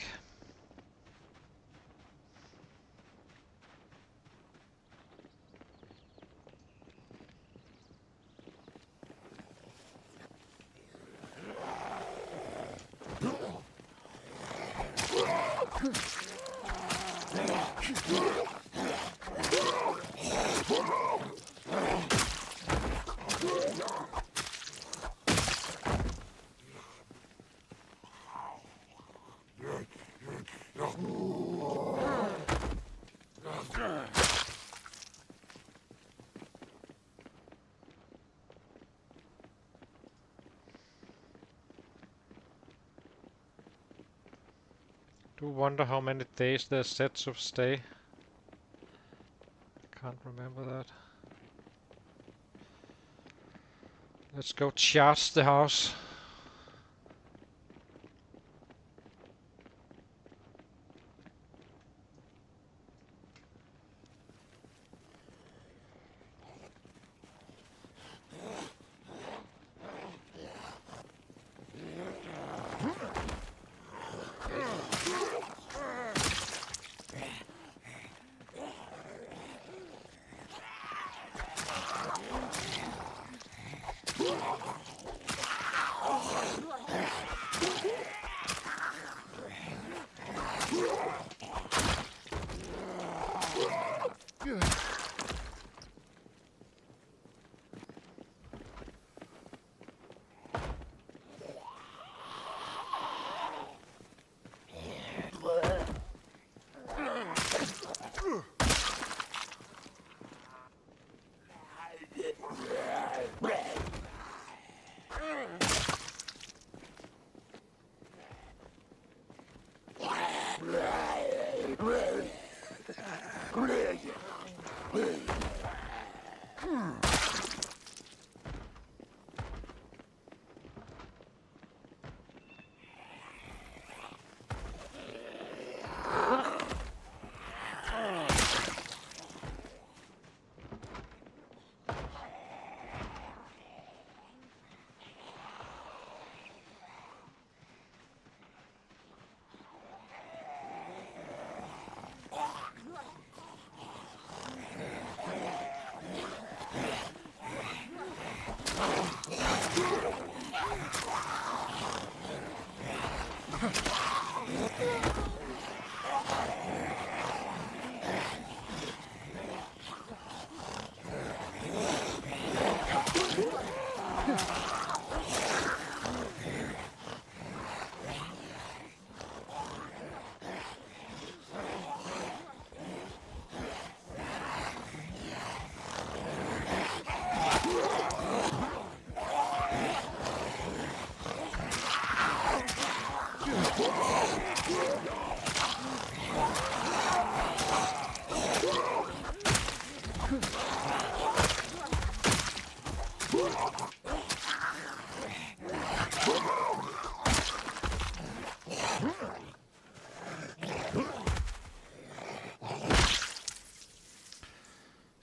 Do wonder how many days they're set to stay. Can't remember that. Let's go charge the house.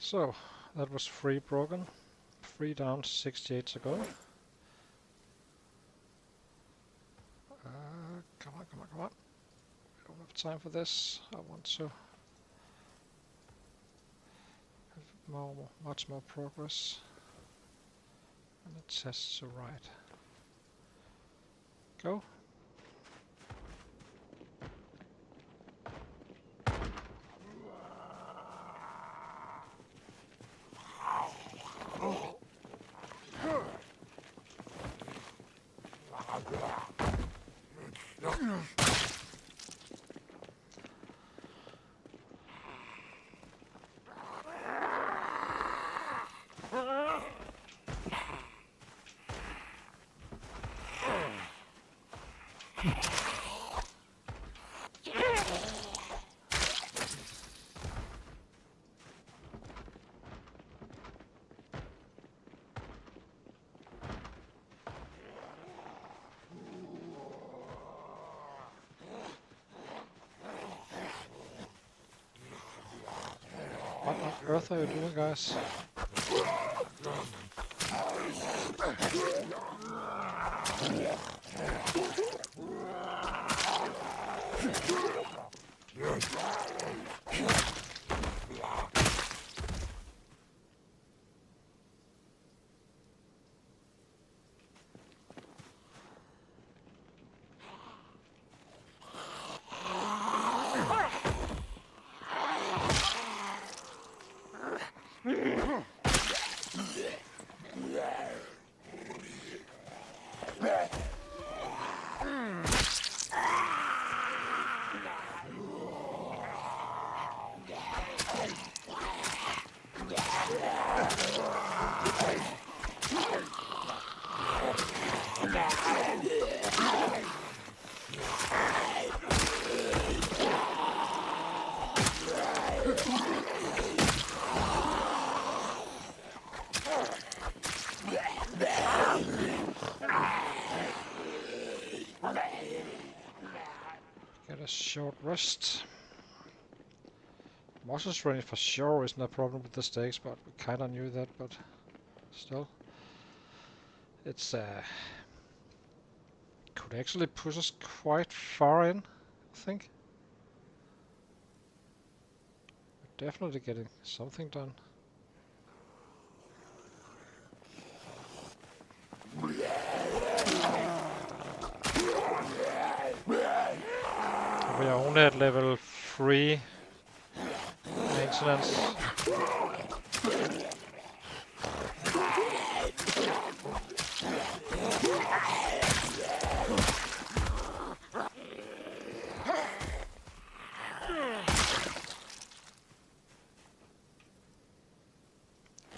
So, that was 3 broken. 3 down, 68 to go. Come on, come on, come on. I don't have time for this. I want to have much more progress. And it tests to right. Go. What on earth are you doing, guys? Get a short rest. Muscles training for sure isn't a problem with the stakes, but we kinda knew that, but still. It's could actually push us quite far in, I think. We're definitely getting something done. We are only at level 3. maintenance.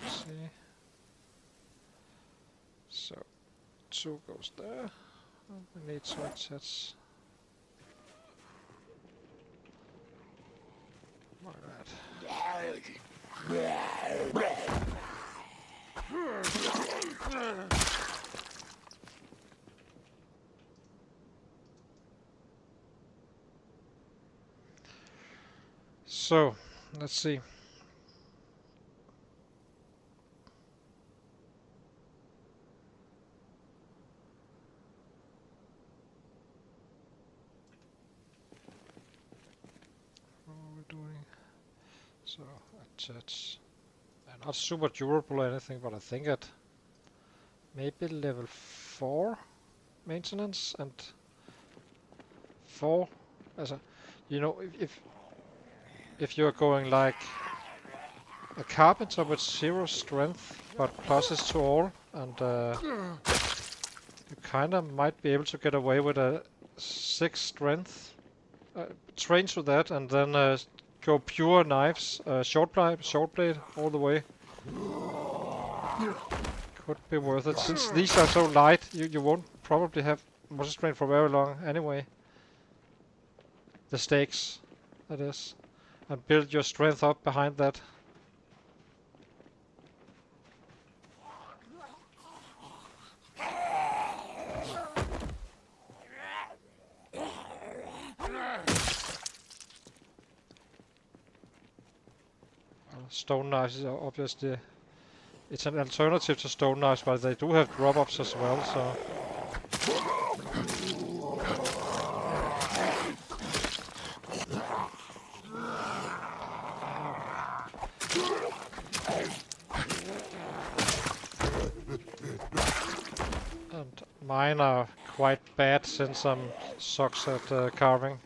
Let's see. So 2 goes there. We need switch sets. Alright. So, let's see. What are we doing? So, attach. Not super durable or anything, but I think at maybe level 4 maintenance and 4 as a, you know, if you're going like a carpenter with 0 strength but pluses to all, and you kind of might be able to get away with a 6 strength, train to that, and then go pure knives, short blade all the way. Could be worth it. Since these are so light, you won't probably have much strength for very long anyway. The stakes, that is. And build your strength up behind that. Stone knives is obviously, it's an alternative to stone knives, but they do have drop-ups as well, so. And mine are quite bad since I'm sucks at carving.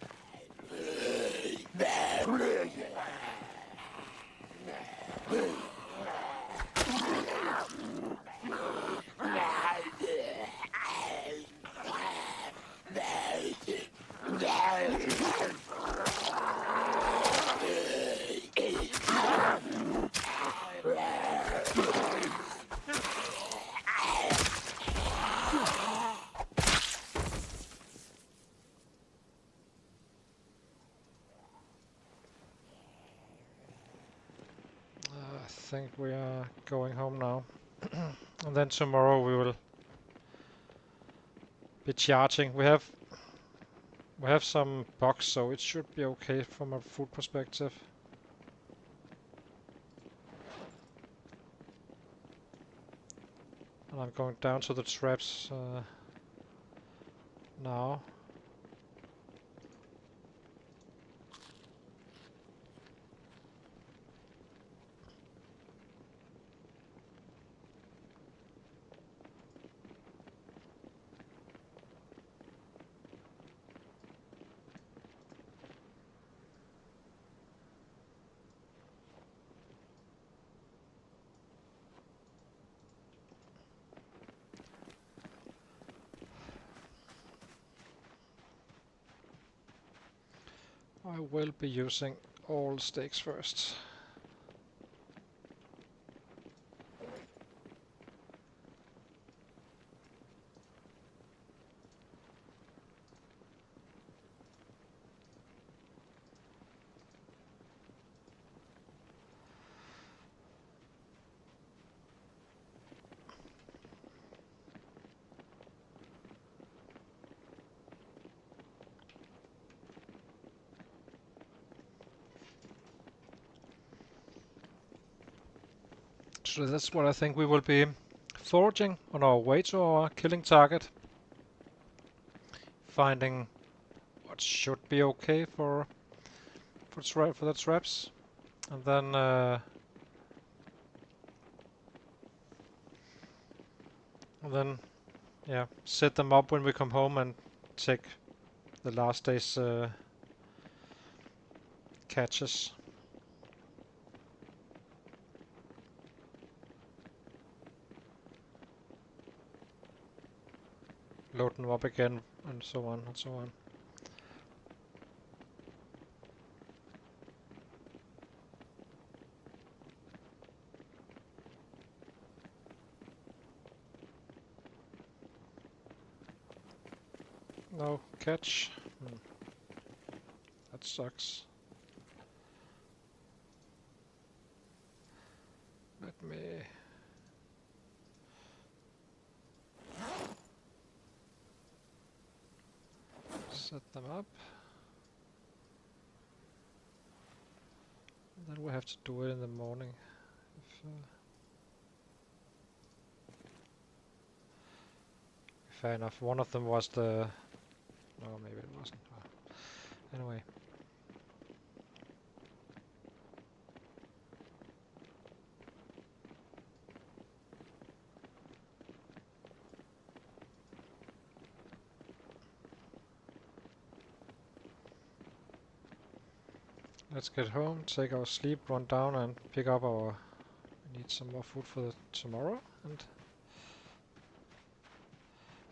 I think we are going home now. And then tomorrow we will be charging. We have some bugs, so it should be okay from a food perspective. And I'm going down to the traps now. I will be using all stakes first. So that's what I think we will be foraging on our way to our killing target. Finding what should be okay for the traps. And then yeah, set them up when we come home and take the last day's catches. load them up again, and so on and so on. No catch. That sucks. Let me... set them up. Then we have to do it in the morning. Fair enough. One of them was the... Oh, maybe it wasn't. Anyway. Let's get home, take our sleep, run down and pick up our... We need some more food for tomorrow, and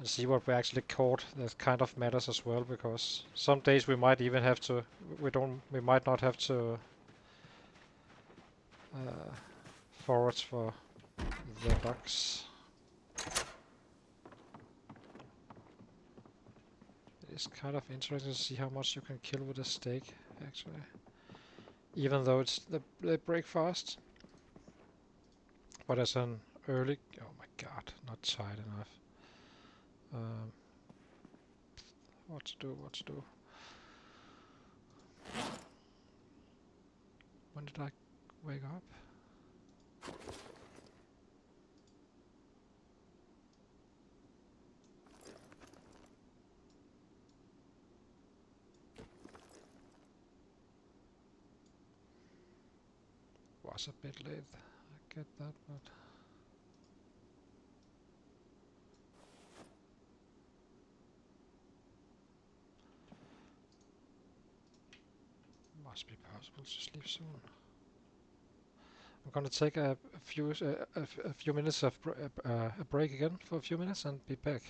see what we actually caught. That kind of matters as well, because some days we might even have to... We might not have to forage for the ducks. It's kind of interesting to see how much you can kill with a steak, actually. Even though they break fast. But as an early... Oh my god, not tight enough. What to do? When did I wake up? Was a bit late, I get that, but... Must be possible to sleep soon. I'm gonna take a few minutes of a break again for a few minutes and be back.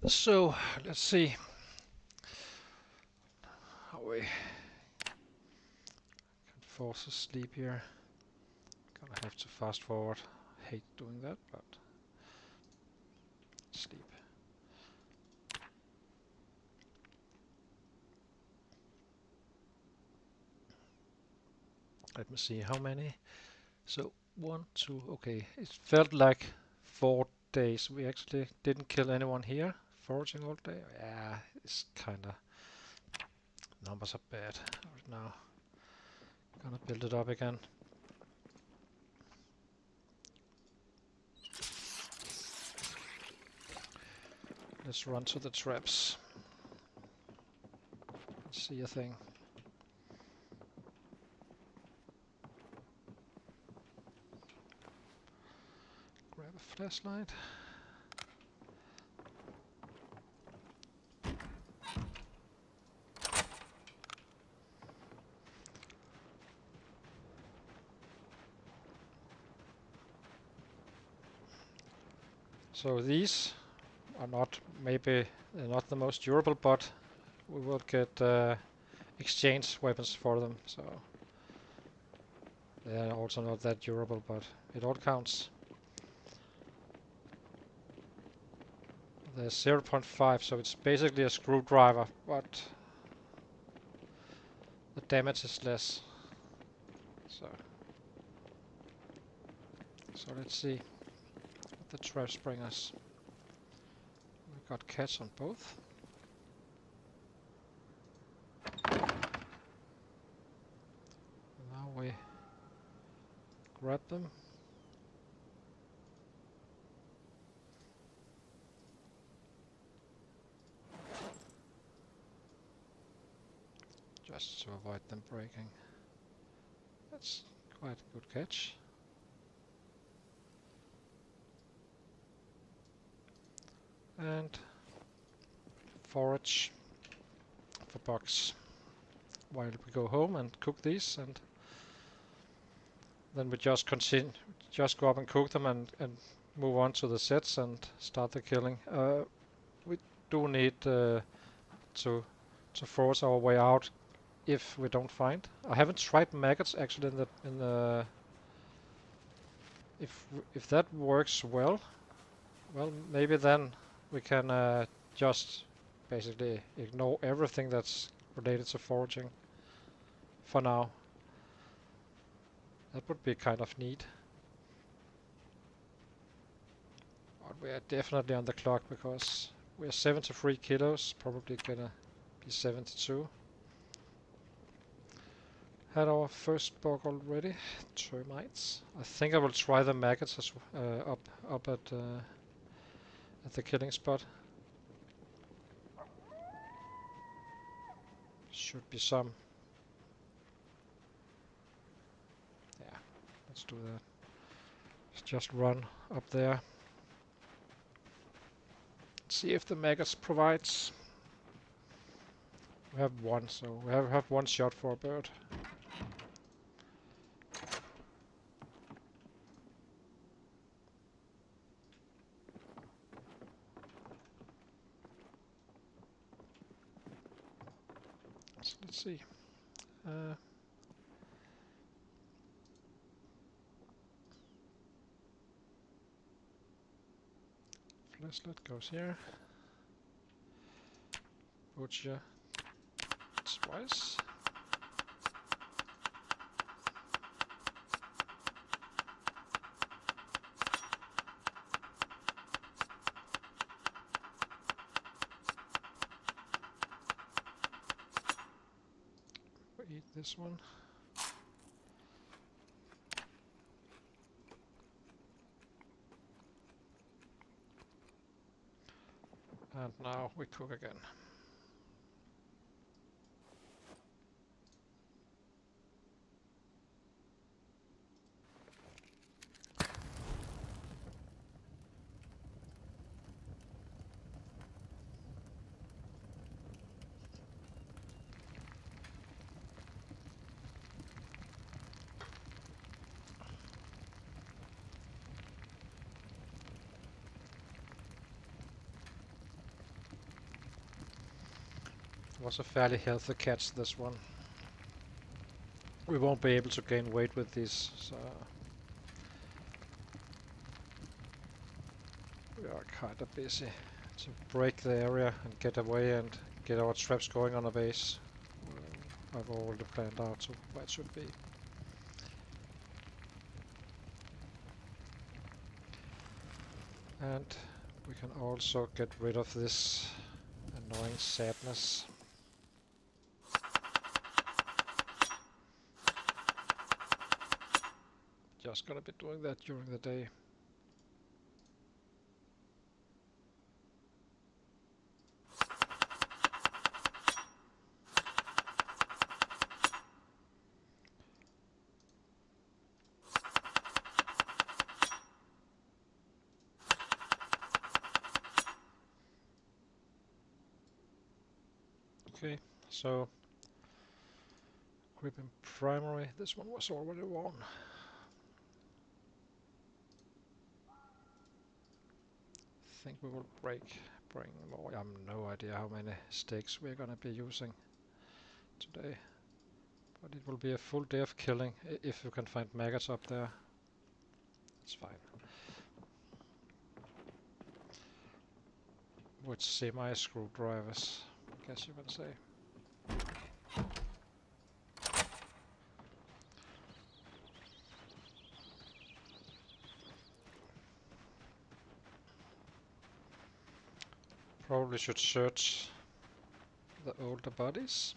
So let's see how we can force a sleep here. Gonna have to fast forward. Hate doing that, but sleep. Let me see how many. So 1, 2. Okay, it felt like 4 days. We actually didn't kill anyone here. Foraging all day. Yeah, it's kinda numbers are bad right now. Gonna build it up again. Let's run to the traps. Let's see a thing. Grab a flashlight. So these are not maybe not the most durable, but we will get exchange weapons for them. So they are also not that durable, but it all counts. There's 0.5, so it's basically a screwdriver, but the damage is less. So let's see what the traps bring us. We got catch on both. Now we grab them. Just to avoid them breaking. That's quite a good catch. And forage for bugs while we go home and cook these, and then we just continue, just go up and cook them and move on to the sets and start the killing. We do need to force our way out if we don't find. I haven't tried maggots actually in the if that works well, maybe then we can just basically ignore everything that's related to foraging for now. That would be kind of neat. But we are definitely on the clock because we are 73 kilos, probably gonna be 72. Had our first bug already, termites. I think I will try the maggots as, up at the killing spot. Should be some. Yeah, let's do that. Let's just run up there. See if the maggots provides. We have one, so we have one shot for a bird. So let's see. Flashlight goes here. Butcher twice. We eat this one. And now we cook again. was a fairly healthy catch, this one. We won't be able to gain weight with these, so we are kind of busy to break the area and get away and get our traps going on a base. I've already planned out to where it should be. And we can also get rid of this annoying sadness. Just gonna be doing that during the day. Okay, so grip in primary, this one was already worn. I think we will bring more. I have no idea how many stakes we're gonna be using today, but it will be a full day of killing if you can find maggots up there. It's fine. With semi-screwdrivers, I guess you can say. Probably should search the older bodies.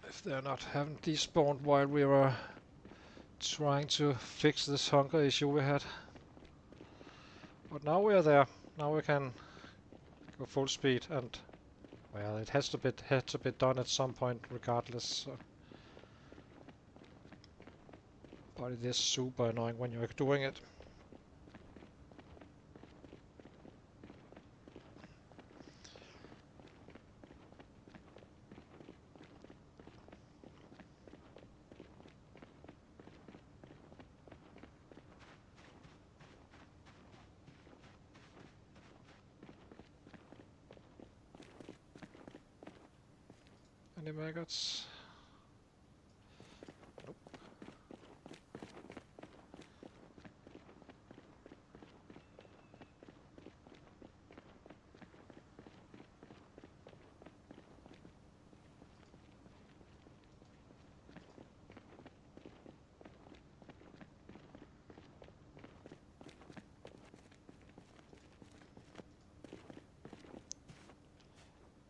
If they're not haven't despawned while we were trying to fix this hunger issue we had. But now we are there. Now we can go full speed, and well, it had to be done at some point regardless. So. But it is super annoying when you're doing it. Any maggots? Nope.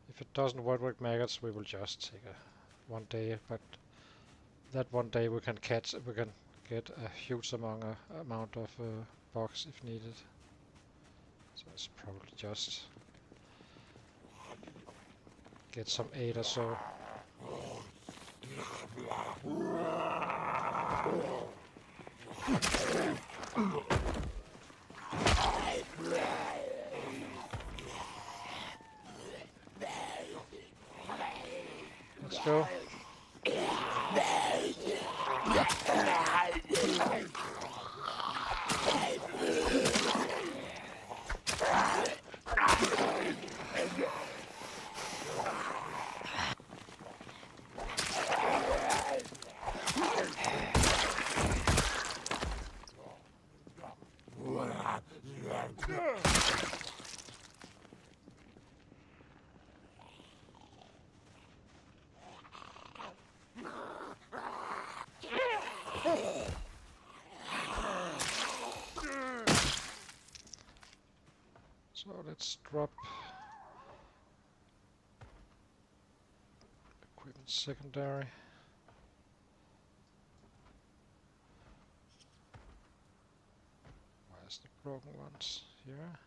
If it doesn't work with maggots, we will just take one day, but that one day we can get a huge amount of bugs if needed. So it's probably just get some 8 or so. Let's go. So let's drop equipment secondary. Where's the broken ones? Here.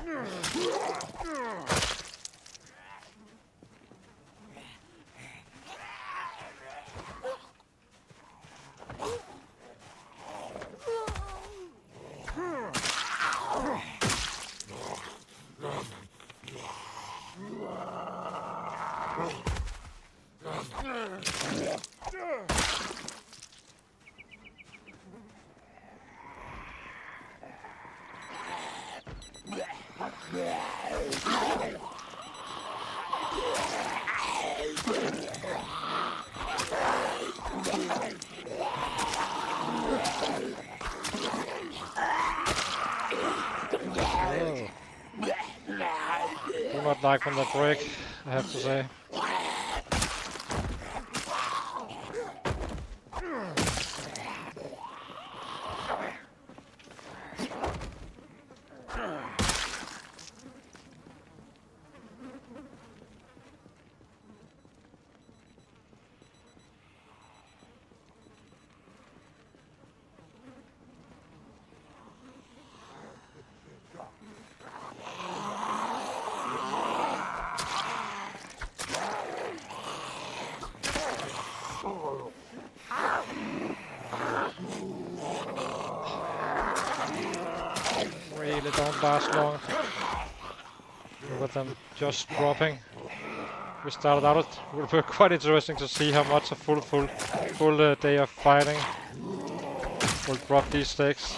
Oh. Do not like when they break, I have to say. Really don't last long. Look at them just dropping. We started out, it would be quite interesting to see how much a full day of fighting will drop these stakes.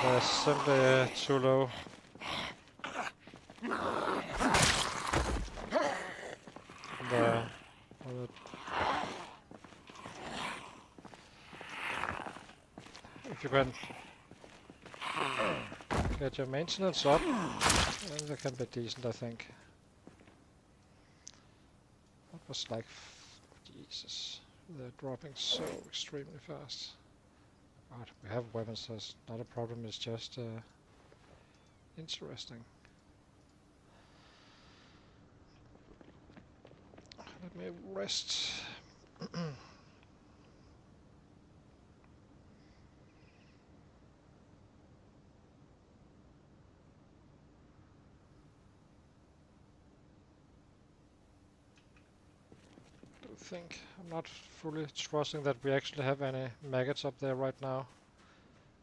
They're simply too low. If you can get your maintenance up, then they can be decent, I think. That was like, Jesus, they're dropping so extremely fast. But we have weapons, that's not a problem, it's just interesting. Let me rest. Think I'm not fully trusting that we actually have any maggots up there right now,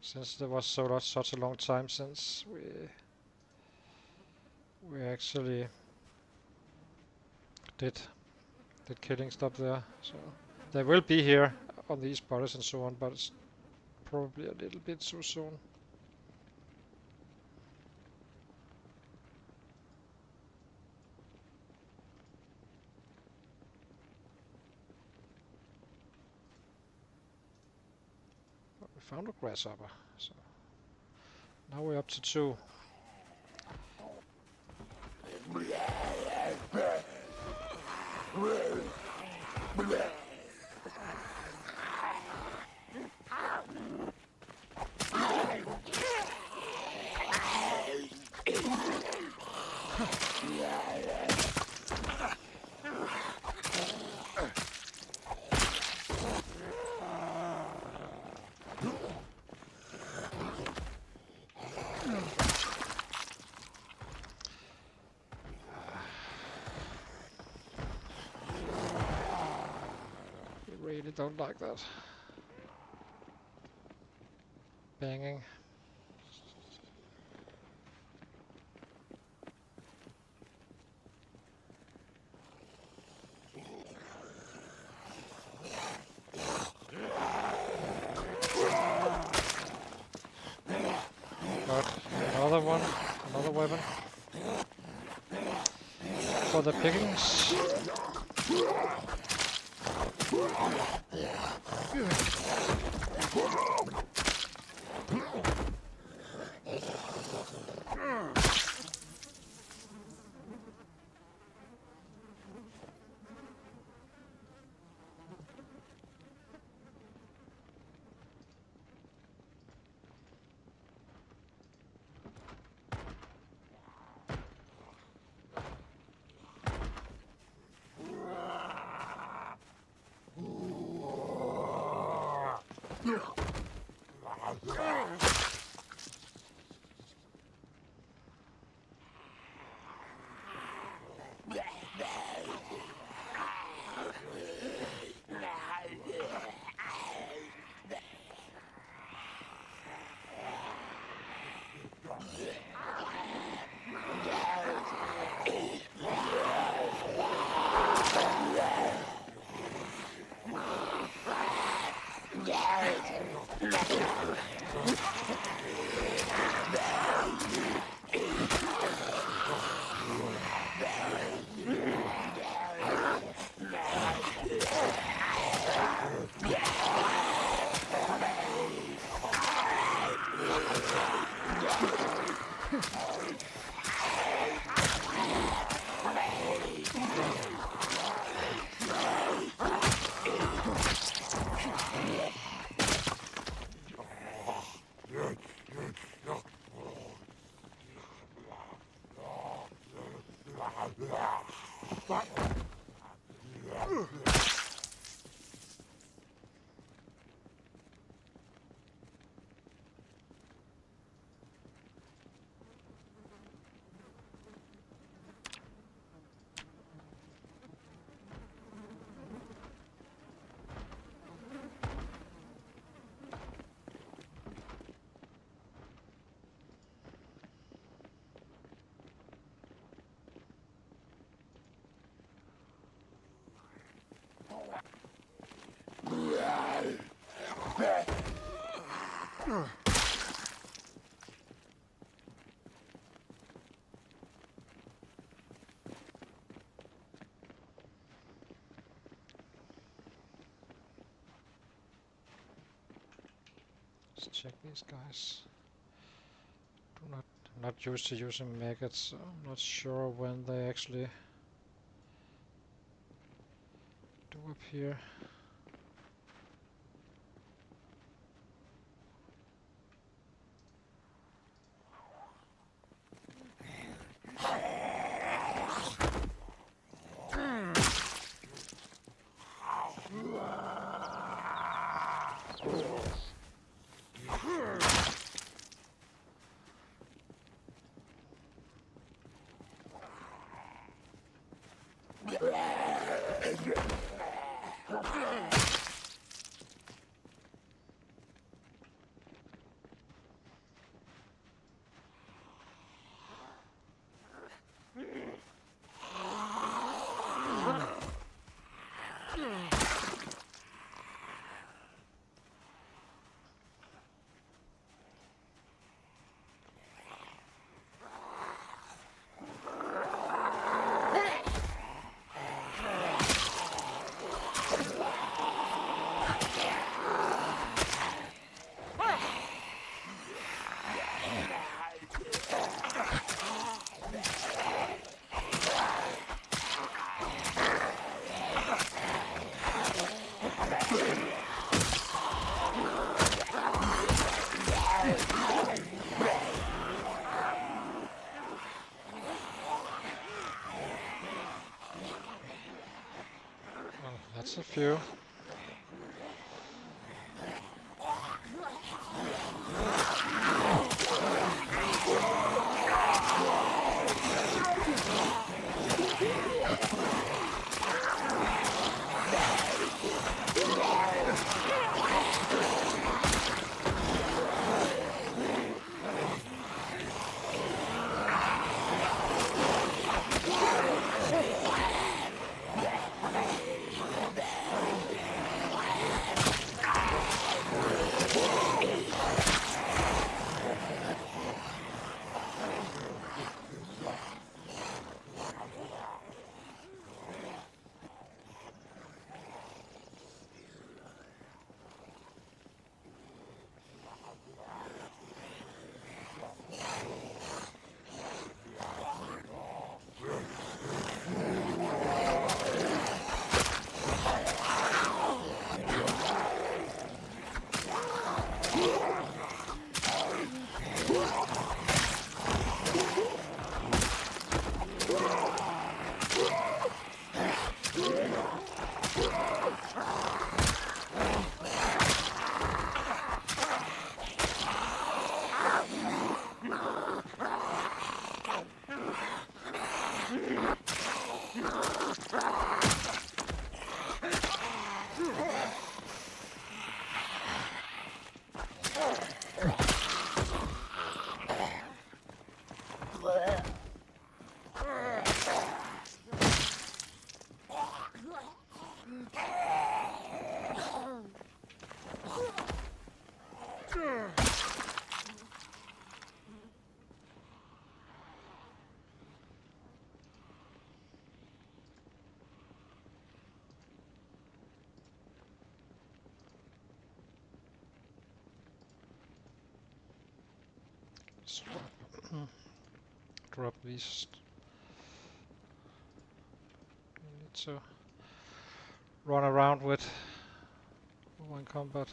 since there was such a long time since we actually did killing stuff there. So they will be here on these bodies and so on, but it's probably a little bit too soon. We found a grasshopper, so now we're up to 2. Really don't like that. Banging. Got another one, another weapon. For the pickings. Let's check these guys. I'm not used to using maggots, so I'm not sure when they actually do appear. Well, that's a few. Drop these. We need to run around with one combat.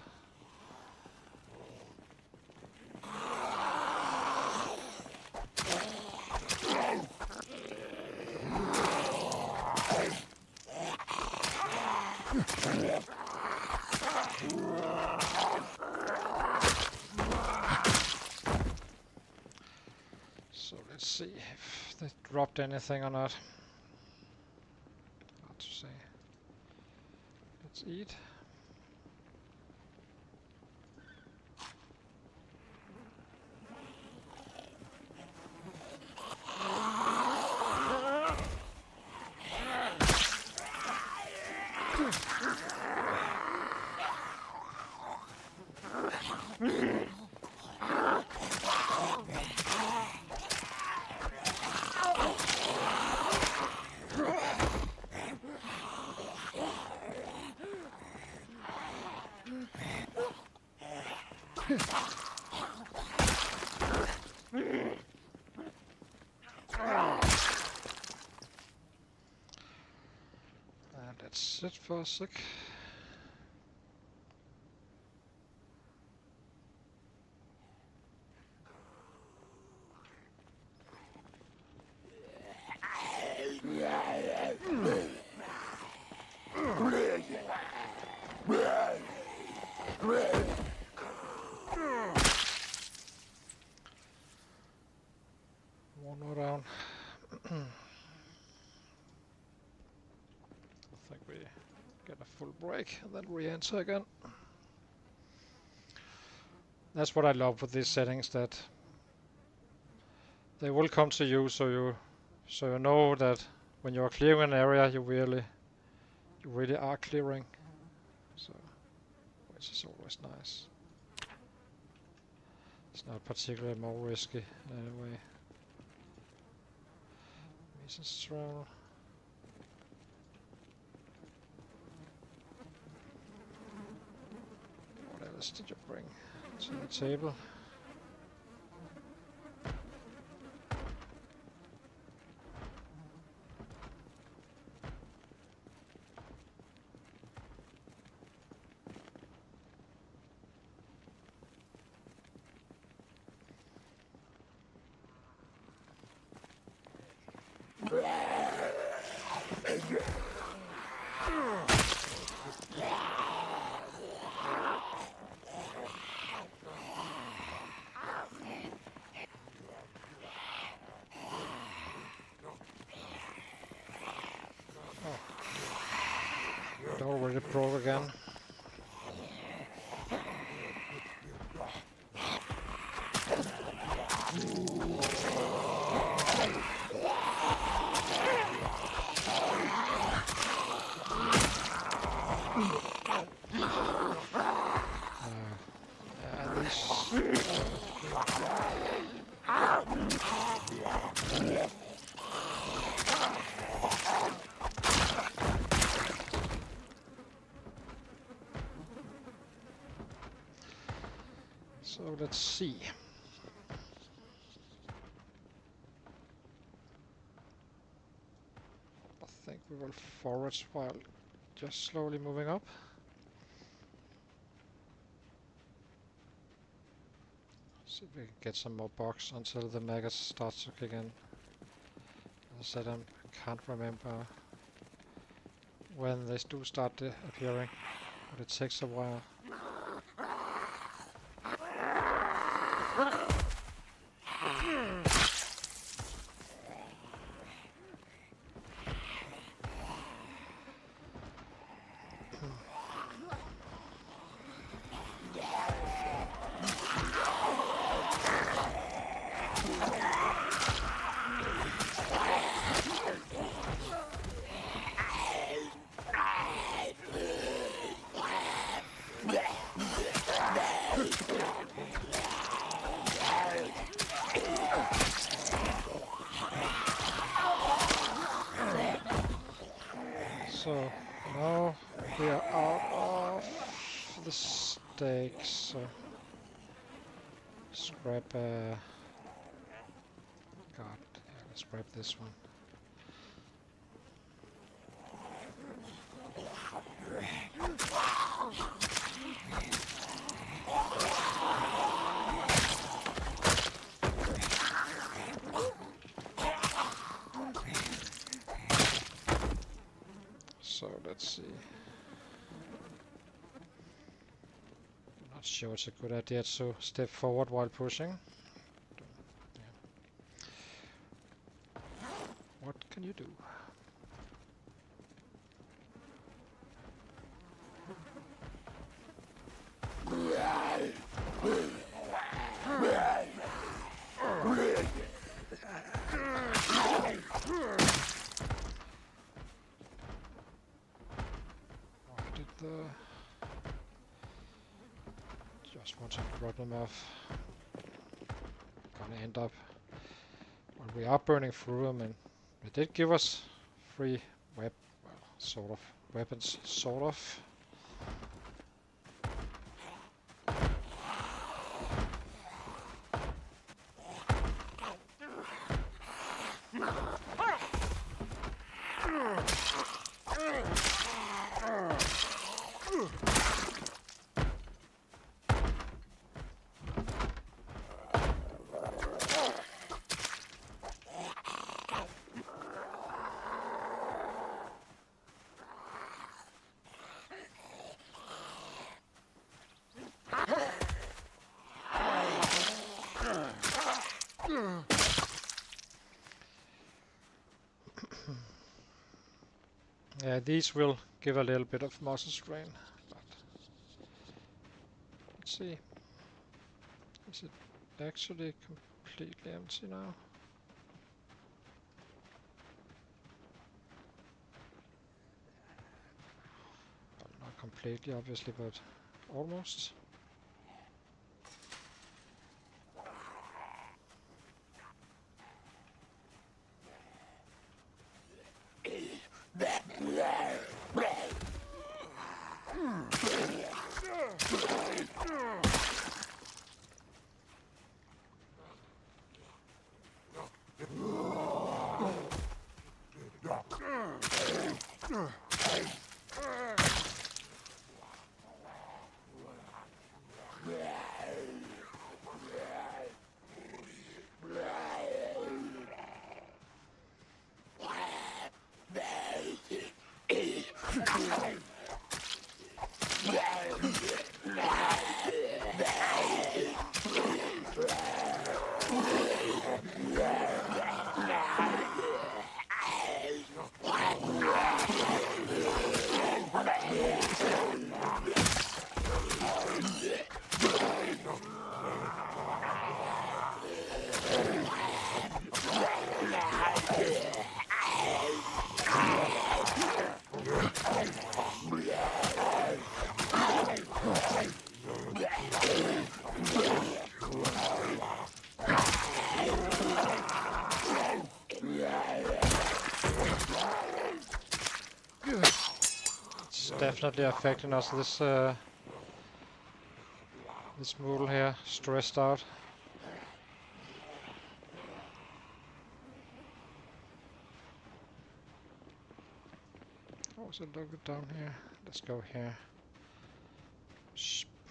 So let's see if they dropped anything or not. Hard to say. Let's eat. And that's it for a sec. One more round. I think we get a full break and then re-enter again. That's what I love with these settings, that they will come to you, so you know that when you're clearing an area, you really are clearing. So, which is always nice. It's not particularly more risky in any way. Mission travel. What else did you bring to the table? It already broke again. So let's see. I think we will forage while just slowly moving up. See if we can get some more bugs until the maggots start to kick in. As I said, I can't remember when they do start appearing, but it takes a while. So now we are out of the steaks. So scrap. God, yeah, let's grab this one. So let's see. Not sure it's a good idea to step forward while pushing. Yeah. can you do? Just want to run them off. Gonna end up. Well, we are burning through them, and they did give us free sort of weapons, sort of. Yeah, these will give a little bit of muscle strain, but let's see. Is it actually completely empty now? Well, not completely, obviously, but almost. Definitely affecting us. This mule here, stressed out. Also look down here. Let's go here.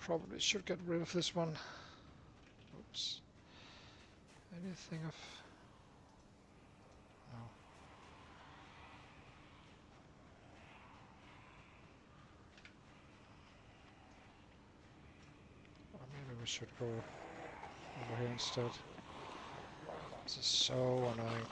Probably should get rid of this one. Oops. Anything of... No. Or maybe we should go over here instead. This is so annoying.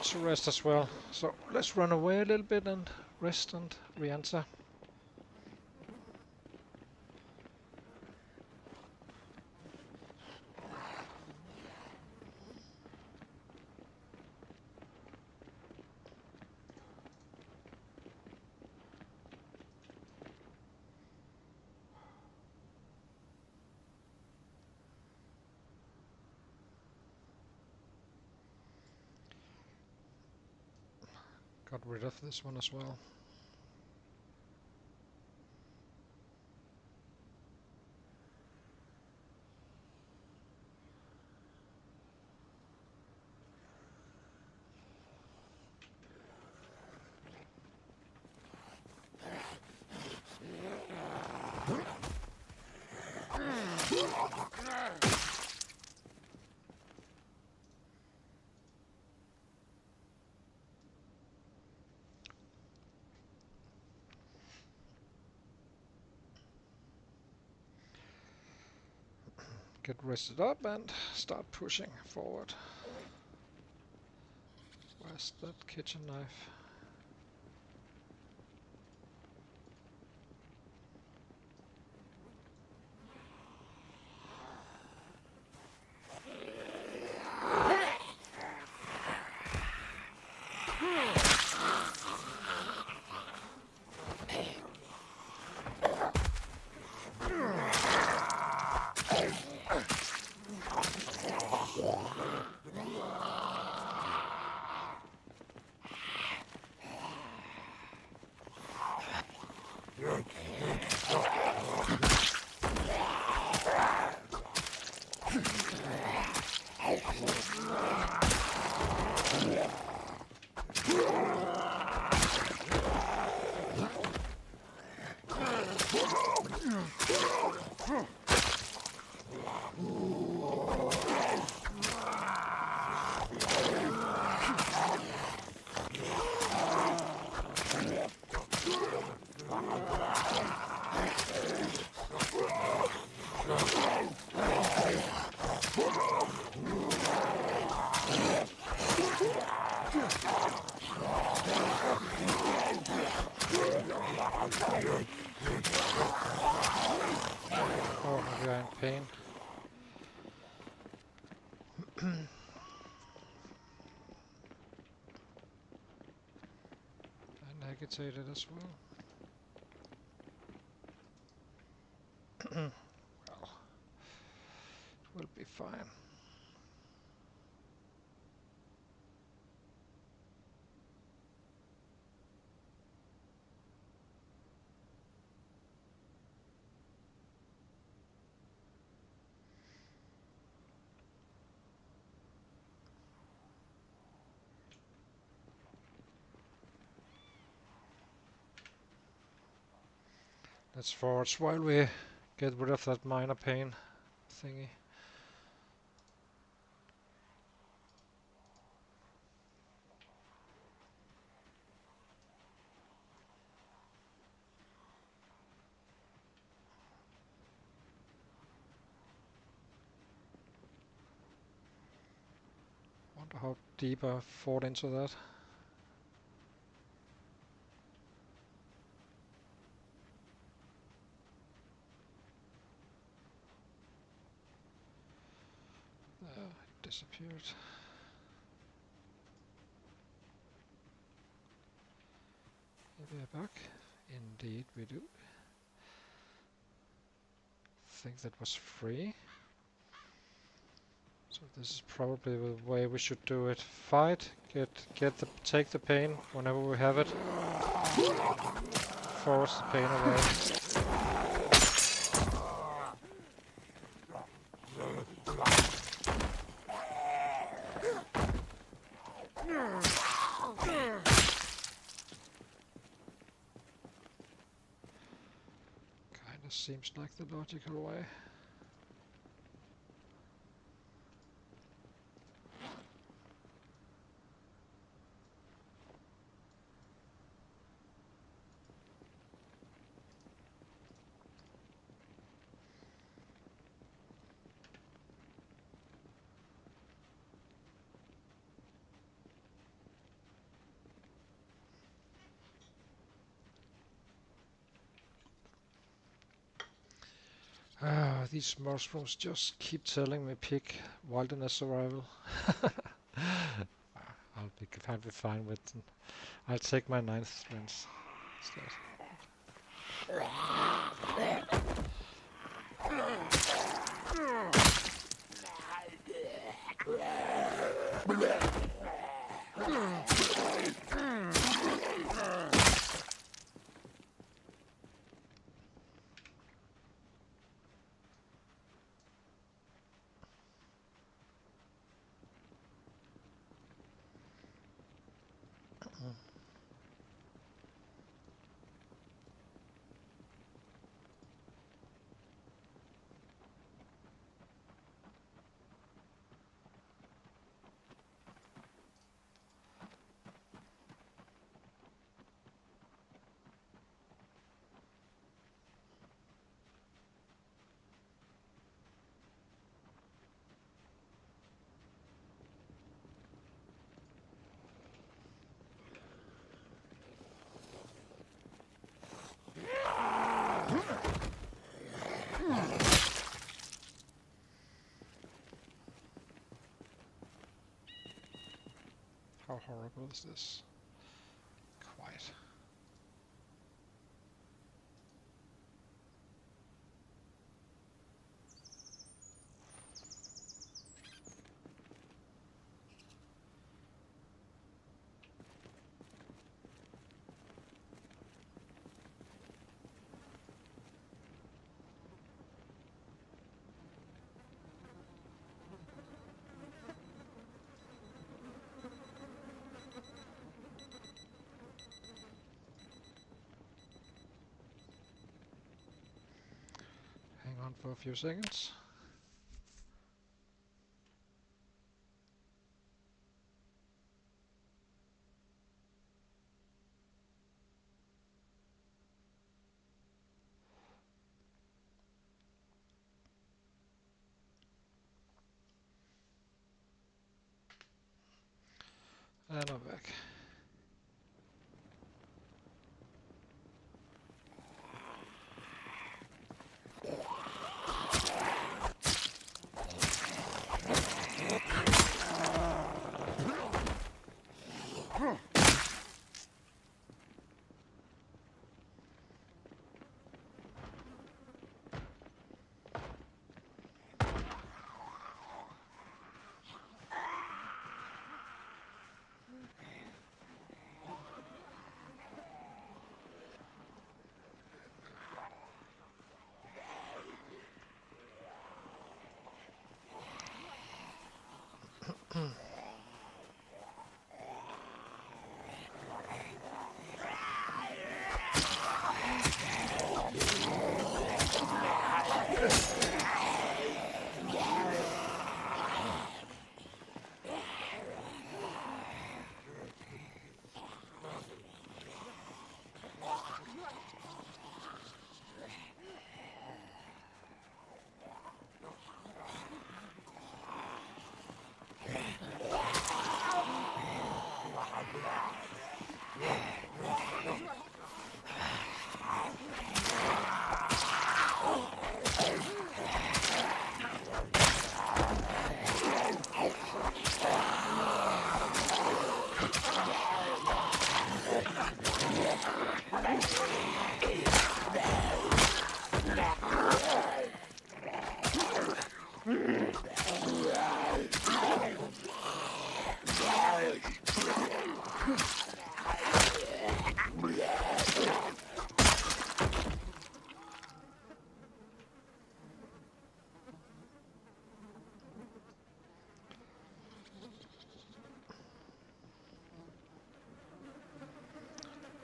To rest as well, so let's run away a little bit and rest and re-enter. Got rid of this one as well. Get rested up and start pushing forward. Where's that kitchen knife? Oh, we are in pain. And agitated as well. Well, it will be fine. Let's forge while we get rid of that minor pain thingy. Wonder how deep I fought into that. It disappeared. Maybe we're back. Indeed we do. Think that was free. So this is probably the way we should do it. Fight, take the pain whenever we have it. Force the pain away. Kinda seems like the logical way. Ah, these mushrooms just keep telling me pick wilderness survival. I'll be fine with them. I'll take my 9th strength instead. How horrible is this? Quite. Hang on for a few seconds. And I'm back.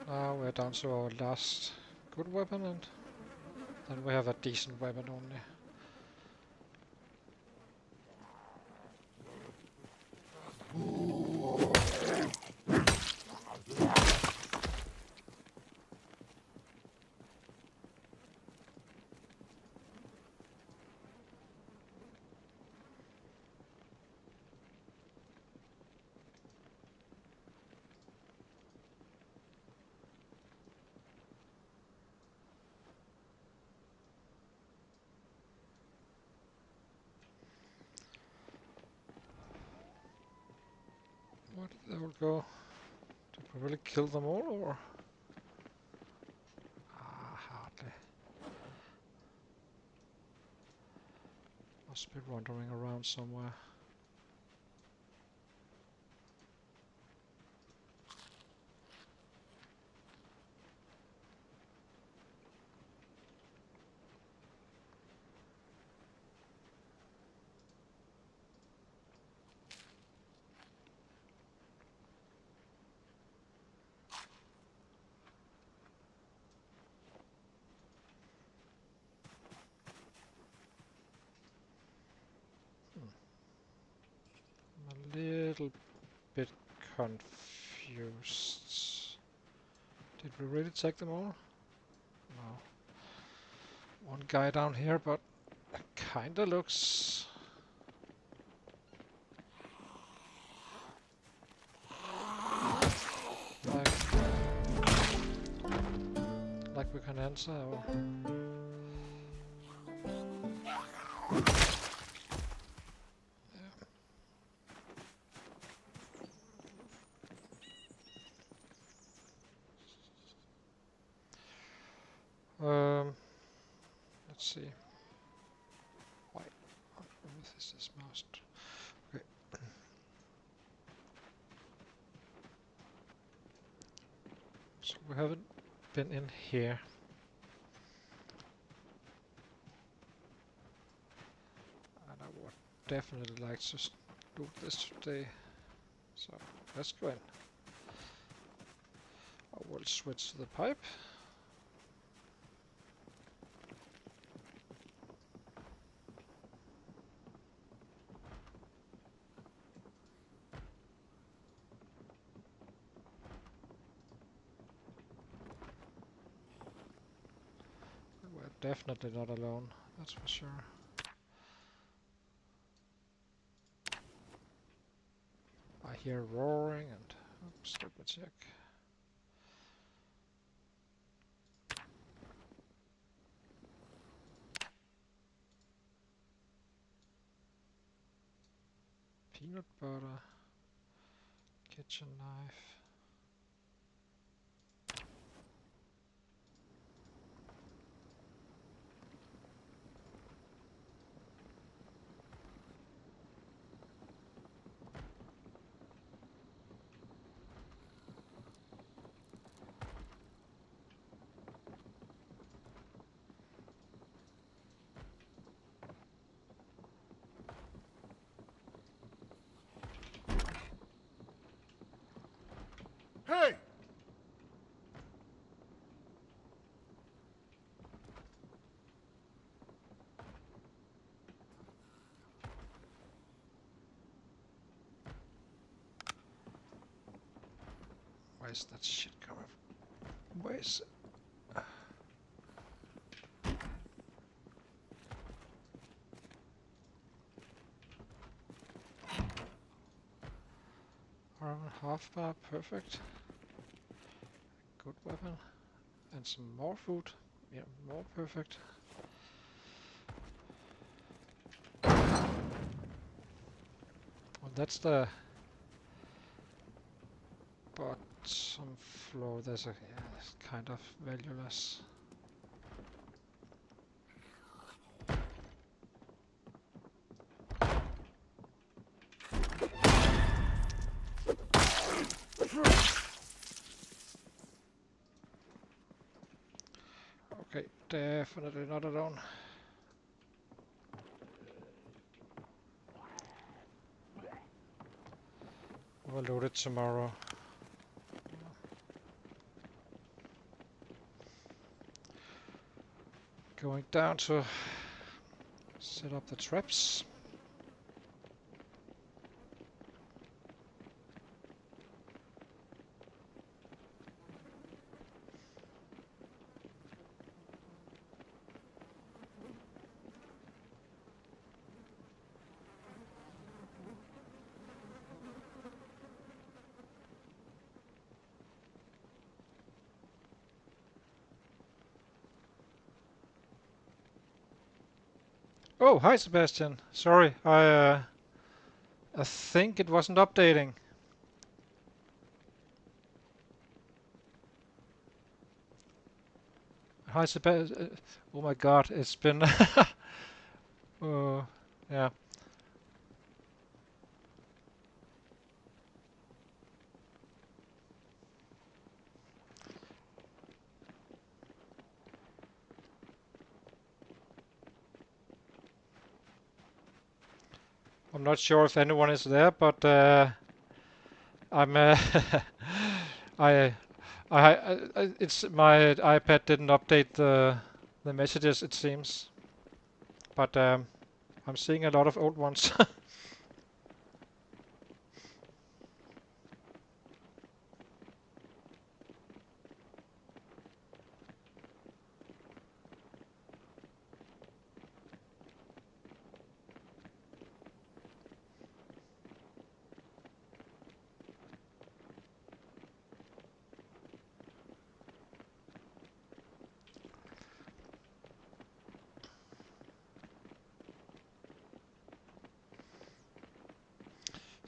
Now we're down to our last good weapon, and then we have a decent weapon only. Where did they all go? Did we really kill them all, or? Hardly. Must be wandering around somewhere. I'm a little bit confused. Did we really take them all? No. One guy down here, but it kinda looks like we can enter, or see. Why on earth is this mouse? Okay. So we haven't been in here. And I would definitely like to do this today. So let's go in. I will switch to the pipe. We're definitely not alone, that's for sure. I hear roaring and stupid check. Peanut butter, kitchen knife. Hey! Where is that shit coming from? Where is it? Around half bar, perfect. Good weapon. And some more food. Yeah, more perfect. Well, that's the bottom floor. There's a it's kind of valueless. Okay, definitely not alone. We'll load it tomorrow. Going down to set up the traps. Oh, hi Sebastian. Sorry, I think it wasn't updating. Hi Sebastian. Oh my god, it's been yeah. I'm not sure if anyone is there, but I'm I, it's my iPad didn't update the messages, it seems, but I'm seeing a lot of old ones.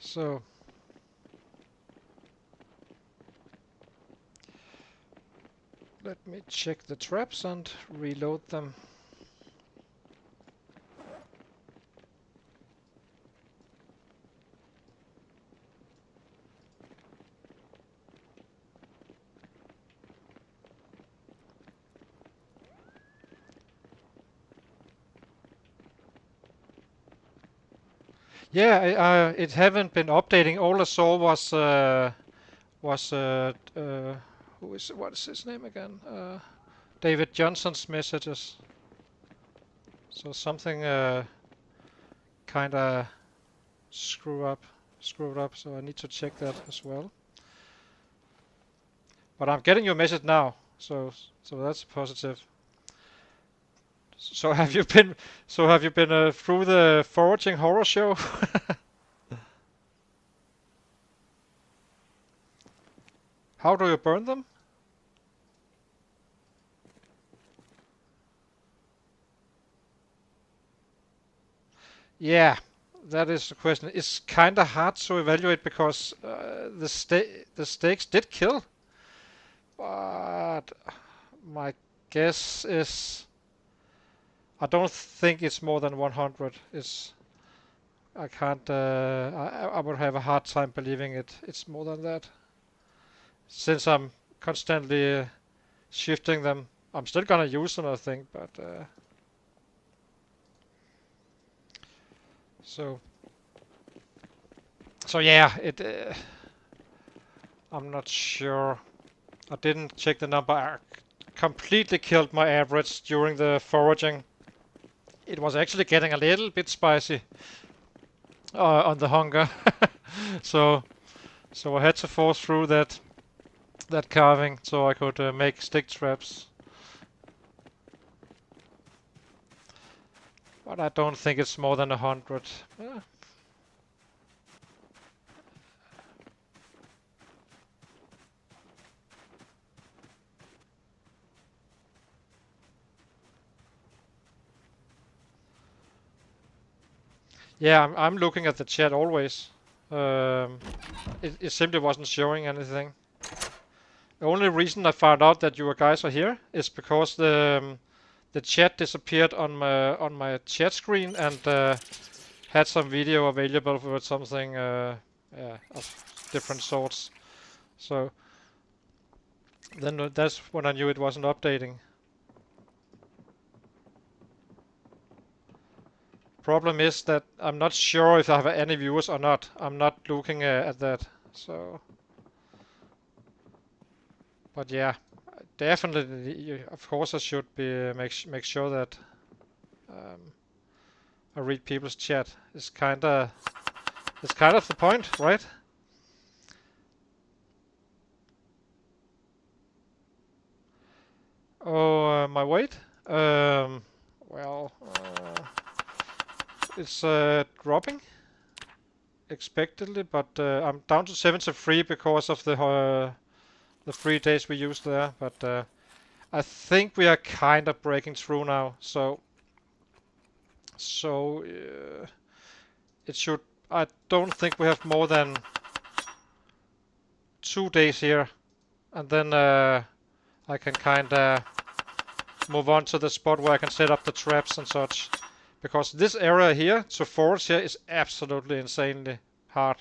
So let me check the traps and reload them. Yeah, it haven't been updating. All I saw was what is his name again? David Johnson's messages. So something kind of screwed up. So I need to check that as well. But I'm getting your message now, so that's positive. So have you been through the foraging horror show? How do you burn them? Yeah, that is the question. It's kind of hard to evaluate because the stakes did kill, but my guess is I don't think it's more than 100. It's I can't. I would have a hard time believing it's more than that. Since I'm constantly shifting them, I'm still gonna use them, I think. But so so yeah, it. I'm not sure. I didn't check the number. I completely killed my average during the foraging. It was actually getting a little bit spicy on the hunger, so so I had to force through that carving so I could make stick traps. But I don't think it's more than 100. Yeah, I'm looking at the chat always. It simply wasn't showing anything. The only reason I found out that you guys are here is because the chat disappeared on my chat screen and had some video available with something yeah, of different sorts. So then that's when I knew it wasn't updating. Problem is that I'm not sure if I have any viewers or not. I'm not looking at that. So, but yeah, definitely. Of course, I should be make sure that um, I read people's chat. It's kind of the point, right? Oh, my weight. Well, it's dropping expectedly, but I'm down to 73 because of the 3 days we used there. But I think we are kind of breaking through now. So it should. I don't think we have more than 2 days here, and then I can kind of move on to the spot where I can set up the traps and such. Because this area here to forage here is absolutely insanely hard.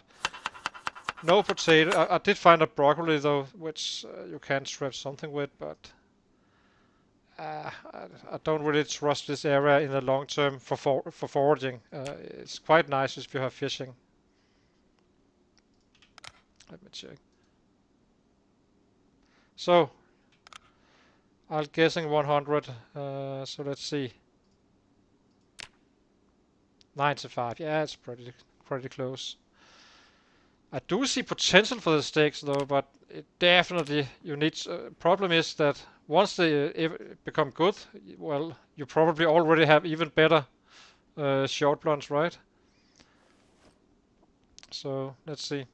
No potato. I did find a broccoli though, which you can trap something with, but I don't really trust this area in the long term for foraging. It's quite nice if you have fishing. Let me check. So I'm guessing 100. So let's see. 95. Yeah, it's pretty close. I do see potential for the stakes though, but it definitely you need. Problem is that once they become good, well, you probably already have even better short blunts, right? So let's see.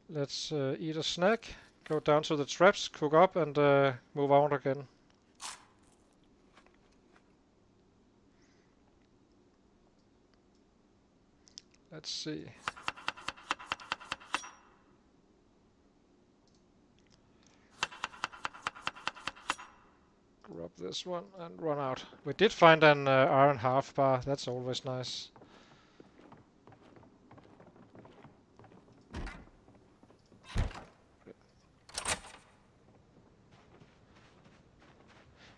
Let's eat a snack, go down to the traps, cook up, and move on again. Let's see. Grab this one and run out. We did find an iron half bar. That's always nice.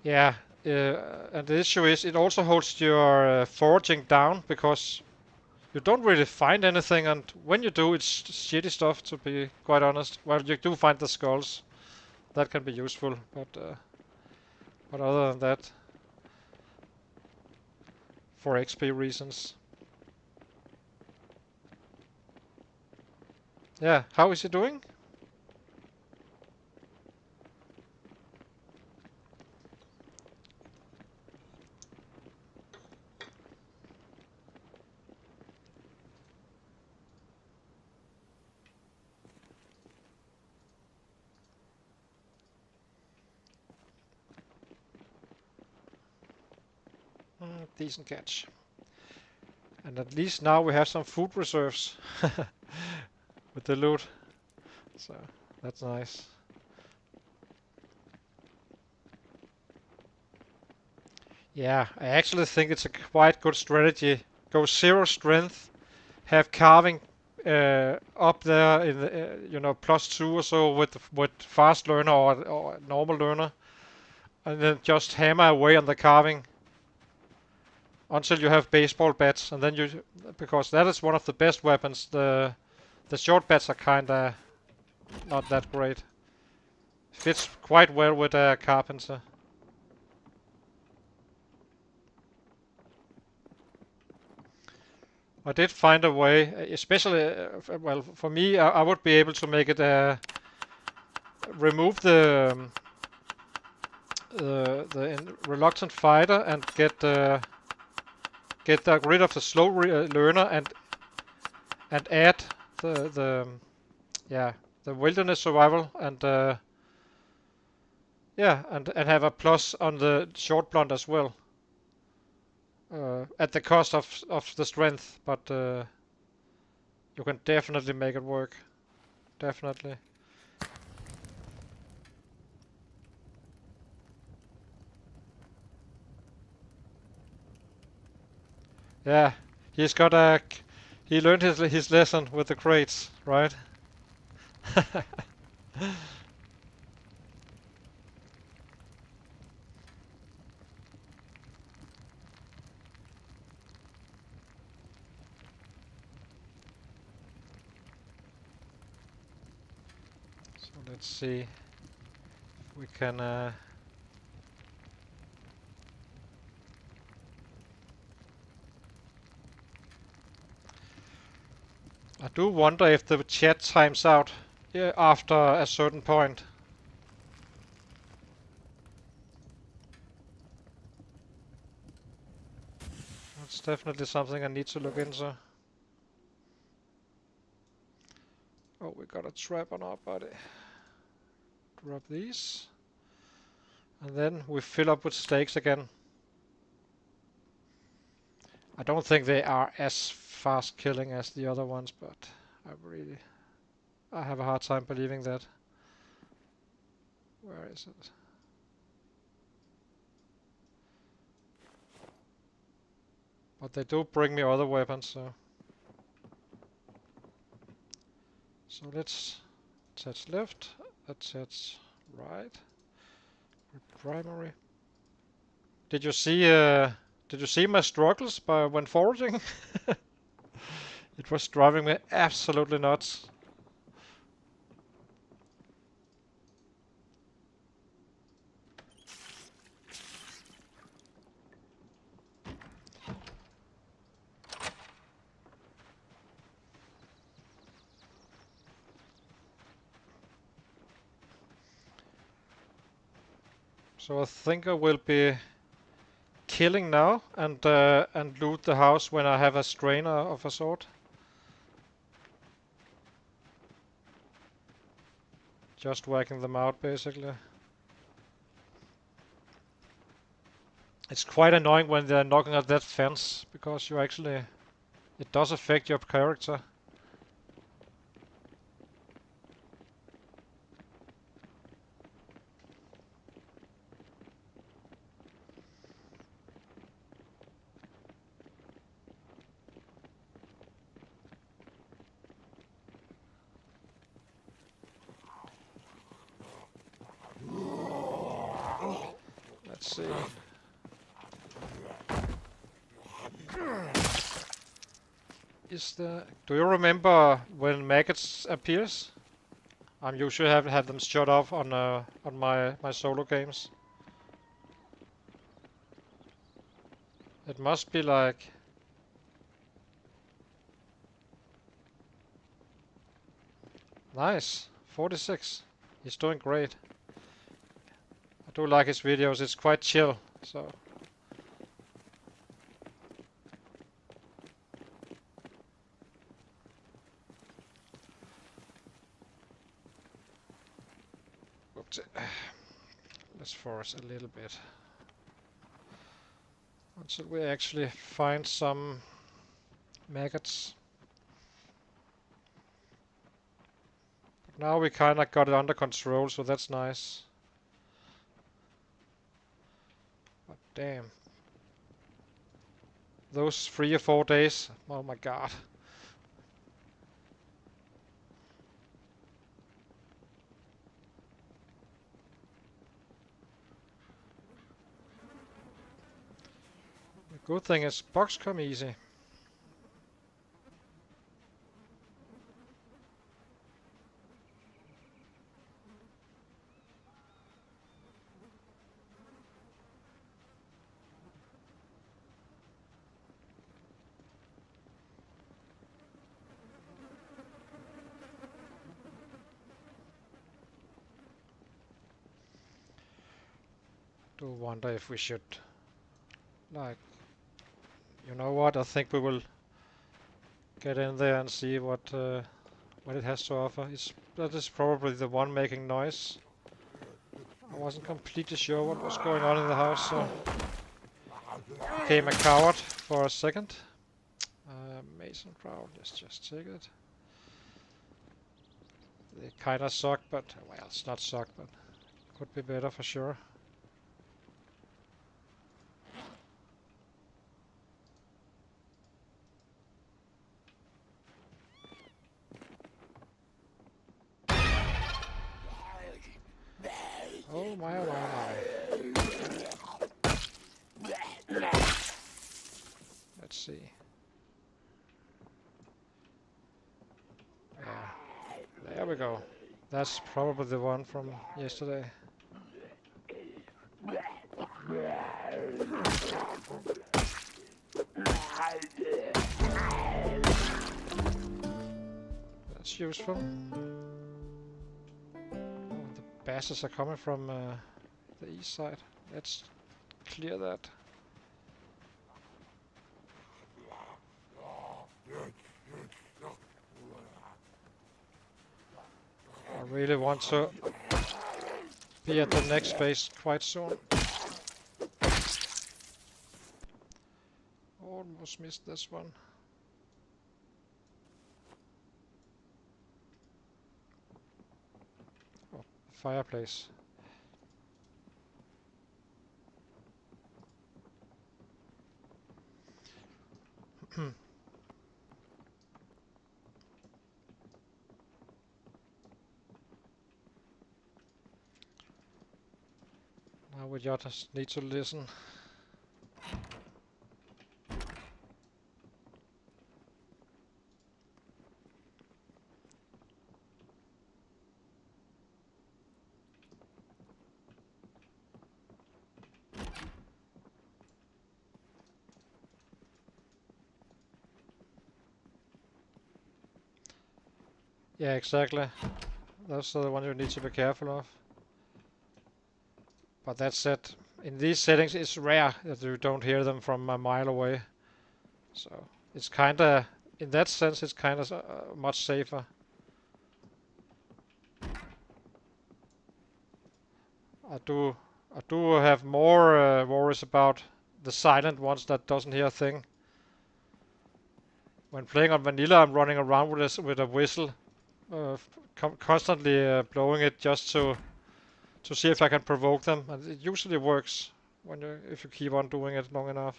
Yeah, and the issue is it also holds your foraging down because you don't really find anything, and when you do, it's shitty stuff, to be quite honest. Well, you do find the skulls. That can be useful, but other than that, for XP reasons. Yeah, how is he doing? Decent catch. And at least now we have some food reserves with the loot. So that's nice. Yeah, I actually think it's a quite good strategy. Go 0 strength, have carving up there in the, +2 or so with fast learner or normal learner, and then just hammer away on the carving until you have baseball bats, and then because that is one of the best weapons. The short bats are kinda not that great. Fits quite well with a carpenter. I did find a way, especially, well, for me, I would be able to make it remove the reluctant fighter and get rid of the slow learner and add the yeah, the wilderness survival and yeah, and have a plus on the short blunt as well. At the cost of the strength, but you can definitely make it work. Definitely. Yeah, he's got a. He learned his lesson with the crates, right? So let's see if we can. I do wonder if the chat times out after a certain point. That's definitely something I need to look into. Oh, we got a trap on our body. Drop these. And then we fill up with stakes again. I don't think they are as fast killing as the other ones, but I have a hard time believing that. Where is it? But they do bring me other weapons, so. So let's attach left, attach right. Primary. Did you see my struggles when foraging? It was driving me absolutely nuts. So I think I will be killing now and loot the house when I have a strainer of a sort. Just whacking them out, basically. It's quite annoying when they're knocking at that fence, because it does affect your character. Let's see. Do you remember when maggots appears? I'm usually have them shut off on my solo games. It must be like nice 46. He's doing great. I do like his videos. It's quite chill. So let's force a little bit until we actually find some maggots. But now we kinda got it under control, so that's nice. But damn. Those 3 or 4 days, oh my god. The good thing is bugs come easy. Do wonder if we should, like, you know what? I think we will get in there and see what it has to offer. That is probably the one making noise. I wasn't completely sure what was going on in the house, so became a coward for a second. Mason crowd, let's just take it. They kinda suck, but well, it's not suck, but could be better for sure. Oh my, oh my, my. Let's see. Yeah, there we go. That's probably the one from yesterday. That's useful. Oh, the basses are coming from the east side. Let's clear that. I really want to be at the next base quite soon. Almost missed this one. Oh, fireplace. Now we just need to listen. Yeah, exactly. That's the one you need to be careful of. But that said, in these settings it's rare that you don't hear them from a mile away. So it's kinda, in that sense, it's kinda much safer. I do have more worries about the silent ones that doesn't hear a thing. When playing on vanilla, I'm running around with a whistle, constantly blowing it just to see if I can provoke them, and it usually works if you keep on doing it long enough.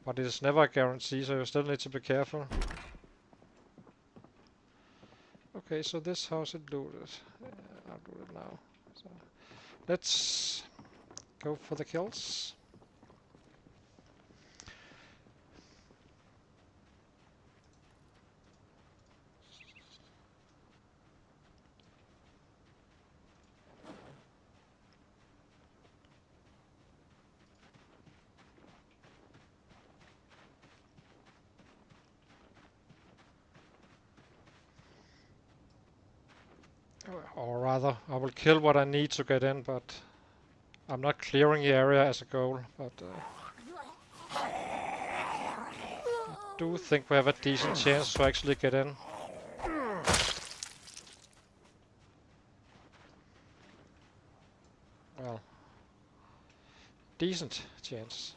But it's never a guarantee, so you still need to be careful. Okay, so this house is looted. I'll do it now. So let's go for the kills. Or rather, I will kill what I need to get in, but I'm not clearing the area as a goal. But I do think we have a decent chance to actually get in. Well, decent chance.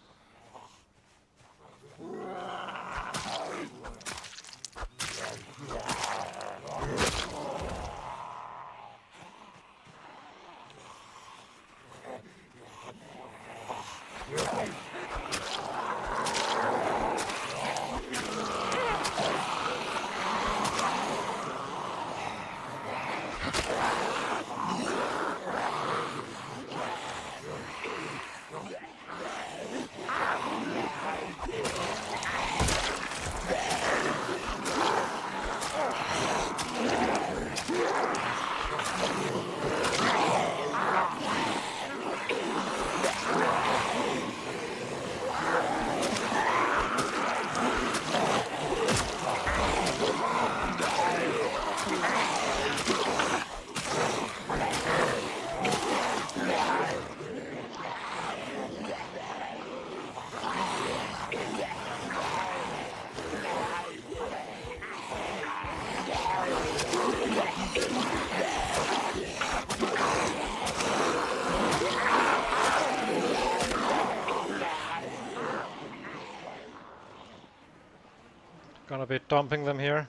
Gonna be dumping them here.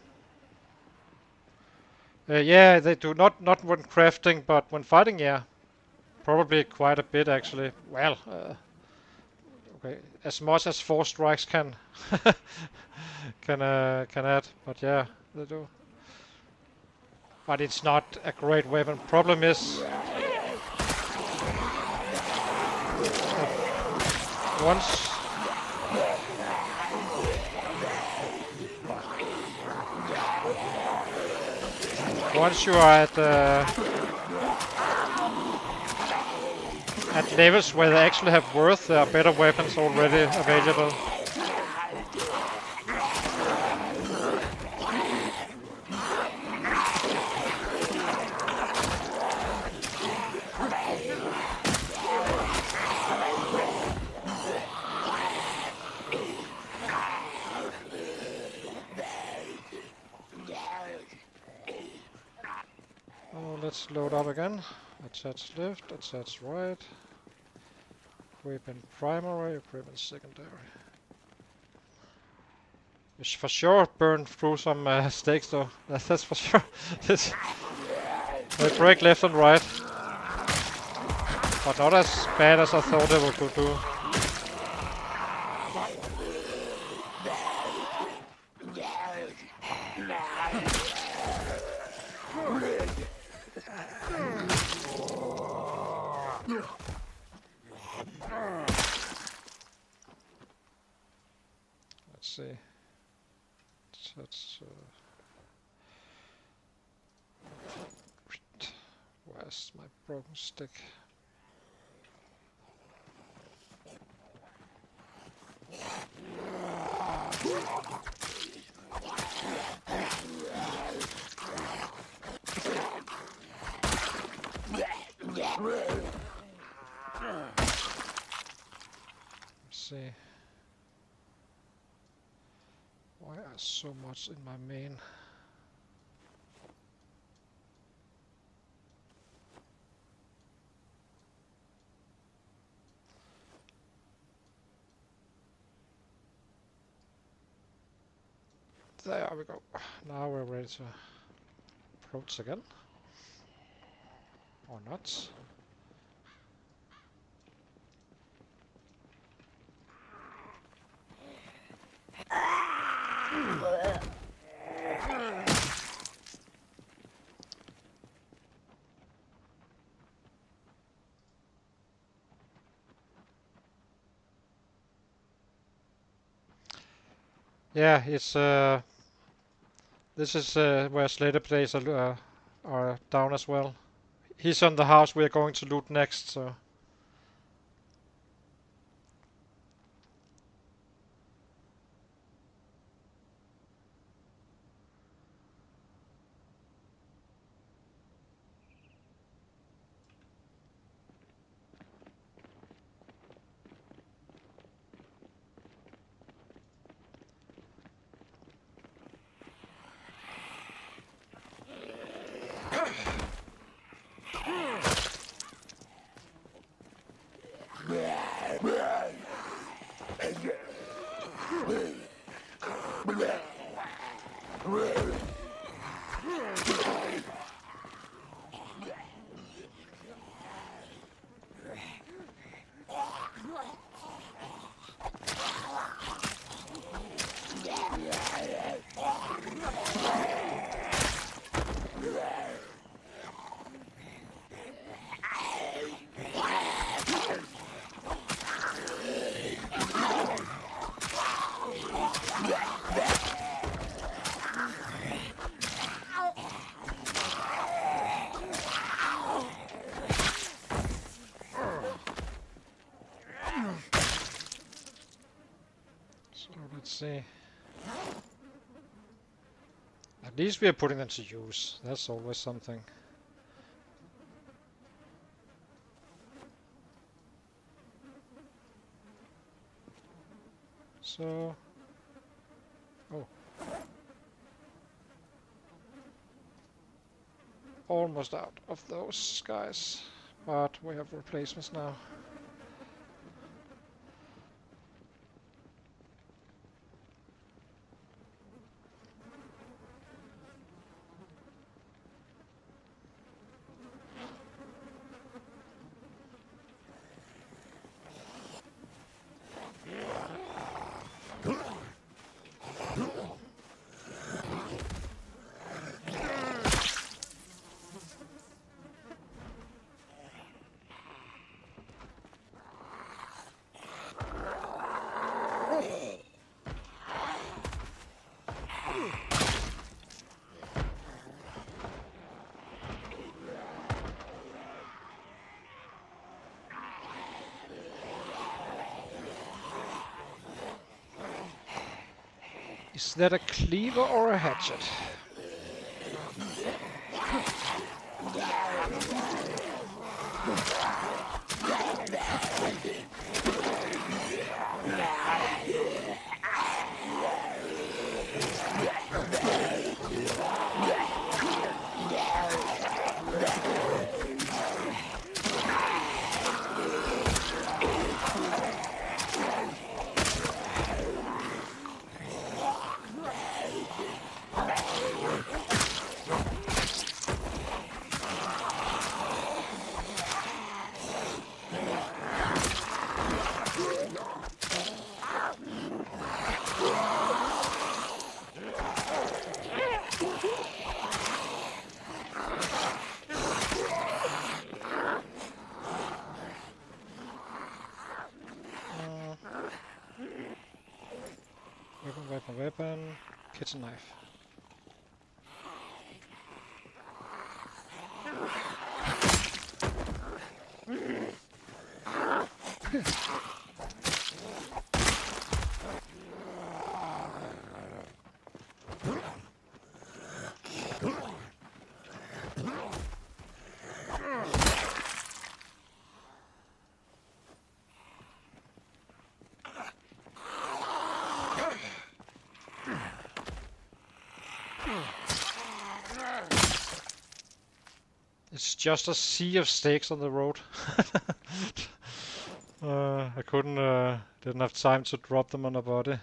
Yeah, they do not when crafting, but when fighting, yeah, probably quite a bit actually. Well, okay, as much as 4 strikes can can add, but yeah, they do. But it's not a great weapon. Problem is, once once you are at levels where they actually have worth, there are better weapons already available. Oh, let's load up again. Attach left, attach right. Equip in primary, equip in secondary. You should for sure burn through some stakes though. That's for sure. They break left and right. But not as bad as I thought they would do. Let's see. That's where's my broken stick? Let's see. Why are so much in my main? There we go. Now we're ready to approach again. Or not. Yeah, it's this is where Slater plays are down as well. He's on the house we are going to loot next, so. So let's see. At least we are putting them to use. That's always something. So... Oh. Almost out of those guys. But we have replacements now. Is that a cleaver or a hatchet? Weapon, kitchen knife. It's just a sea of stakes on the road. I didn't have time to drop them on the body.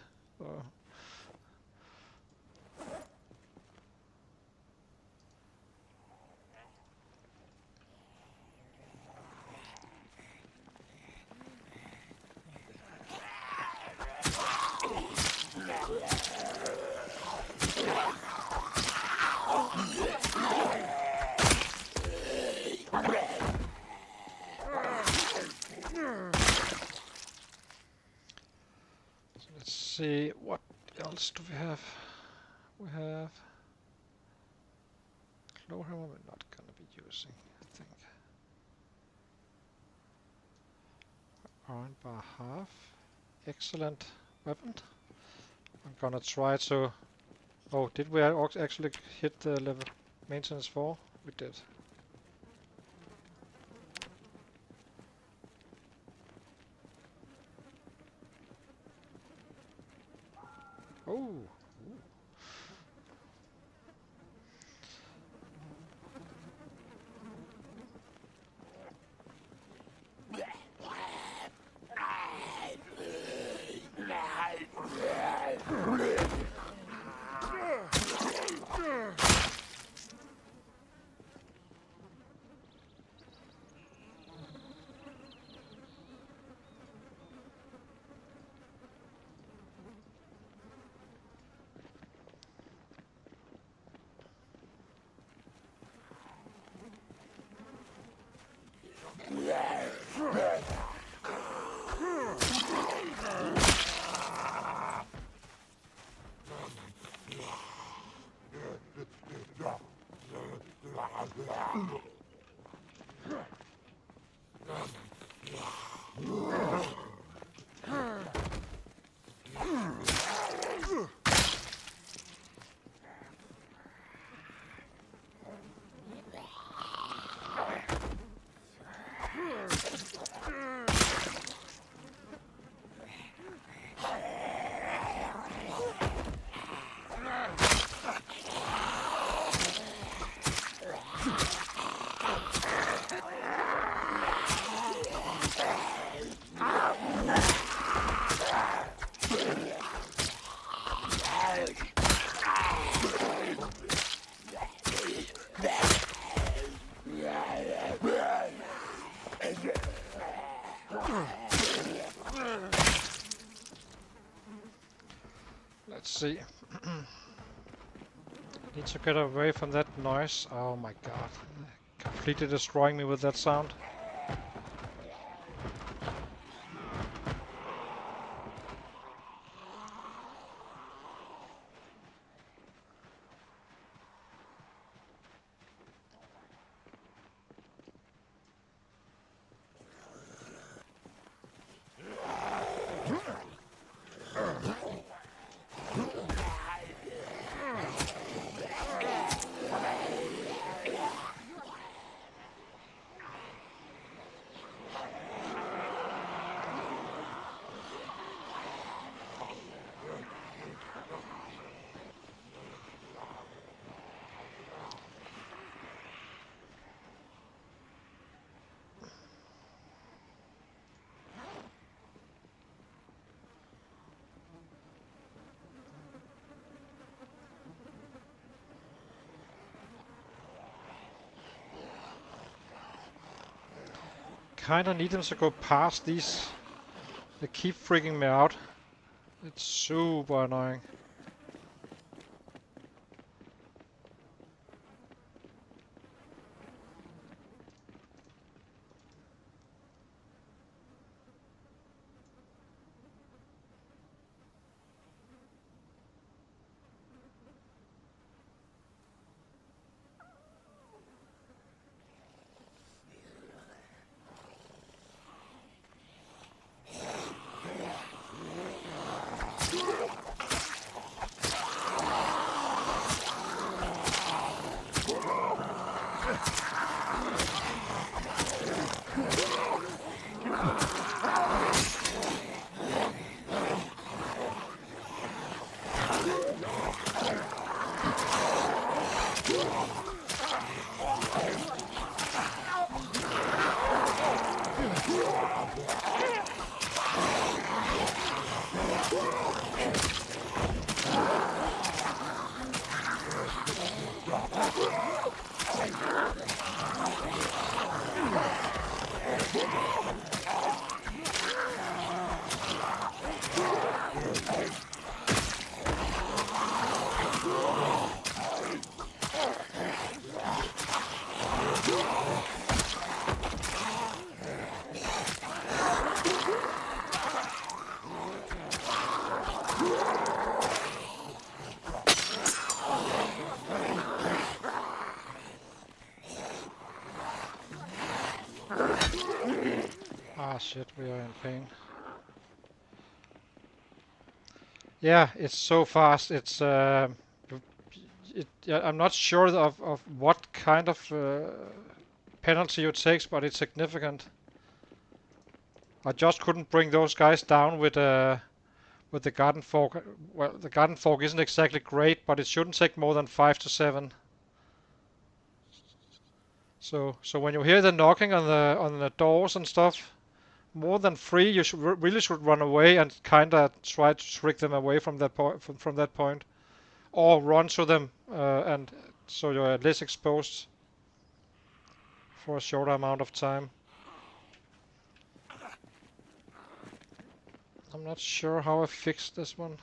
Let's see, what else do we have? We have Clawhammer we're not gonna be using, I think. Iron bar half. Excellent weapon. I'm gonna try to... Oh, did we actually hit the level maintenance 4? We did. Oh! Let's see. Need to get away from that noise. Oh my god. Completely destroying me with that sound. Kinda need them to go past these. They keep freaking me out. It's super annoying. Ah shit, we are in pain. Yeah, it's so fast. It's yeah, I'm not sure of what kind of penalty it takes, but it's significant. I just couldn't bring those guys down with the garden fork. Well, the garden fork isn't exactly great, but it shouldn't take more than 5 to 7. So when you hear the knocking on the doors and stuff, more than 3, you should really should run away and kinda try to trick them away from that point. From that point, or run to them, and so you're less exposed for a shorter amount of time. I'm not sure how I fixed this one,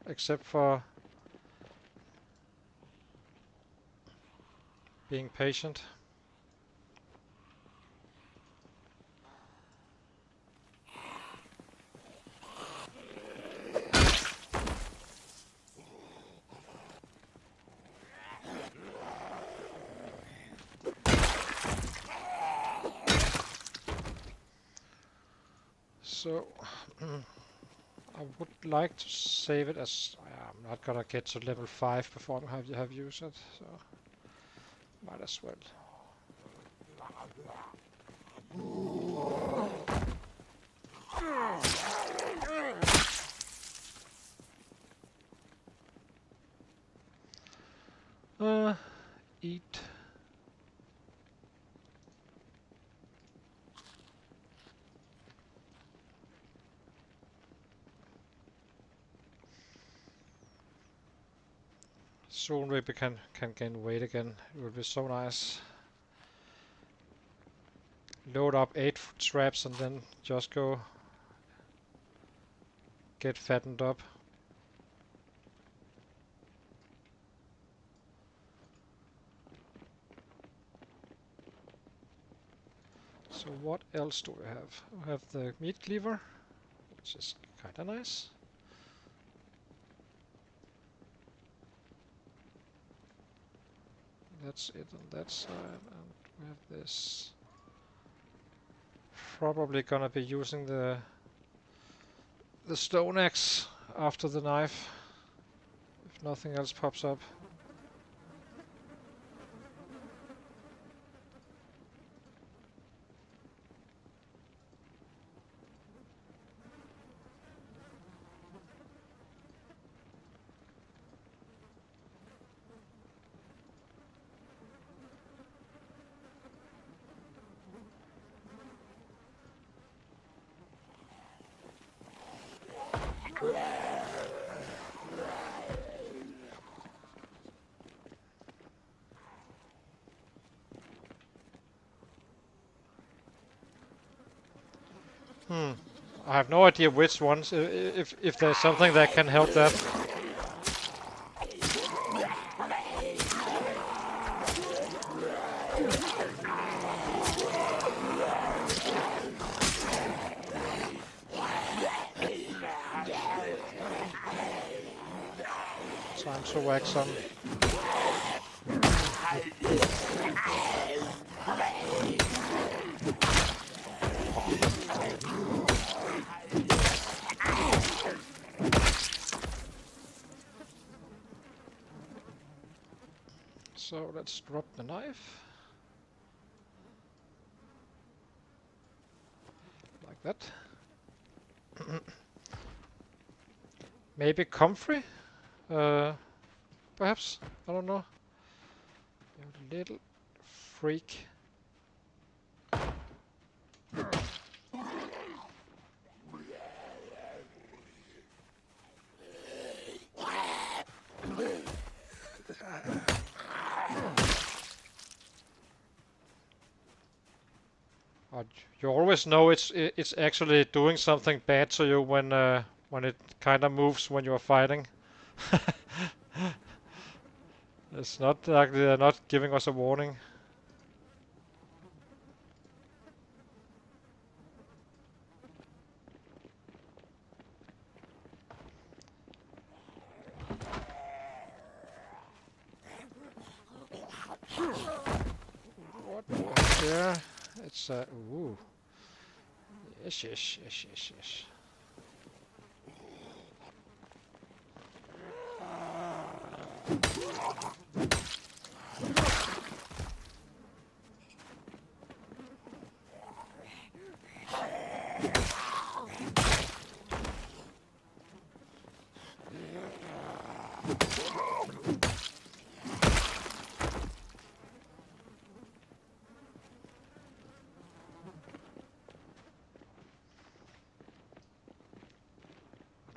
except for being patient. So I would like to save it as I'm not gonna get to level 5 before I have used it, so might as well. Eat. Soon we can gain weight again. It would be so nice. Load up 8 traps and then just go get fattened up. So what else do we have? We have the meat cleaver, which is kinda nice. That's it on that side, and we have this. Probably gonna be using the stone axe after the knife, if nothing else pops up. I have no idea which ones, if there's something that can help that. Time to whack some. So let's drop the knife. Like that. Maybe comfrey? Perhaps? I don't know. You little freak. You always know it's actually doing something bad to you when it kind of moves when you're fighting. It's not like they're not giving us a warning. What? Yeah, it's ooh. Yes, yes, yes, yes, yes.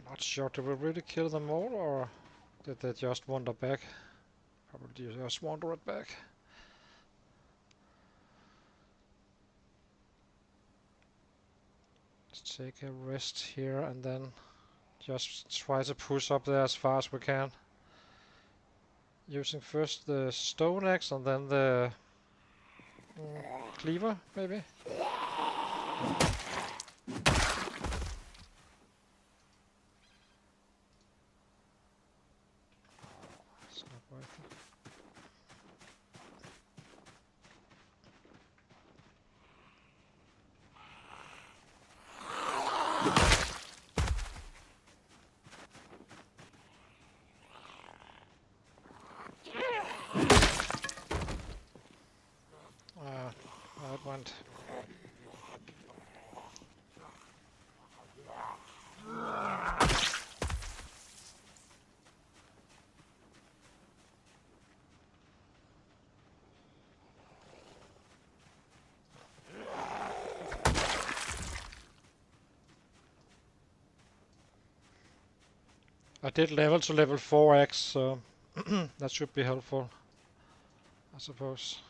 Not sure, did we really kill them all, or did they just wander back? Probably just wandered back. Let's take a rest here and then just try to push up there as far as we can. Using first the stone axe and then the cleaver, maybe? It's not worth it. and I did level to level 4x, so that should be helpful, I suppose.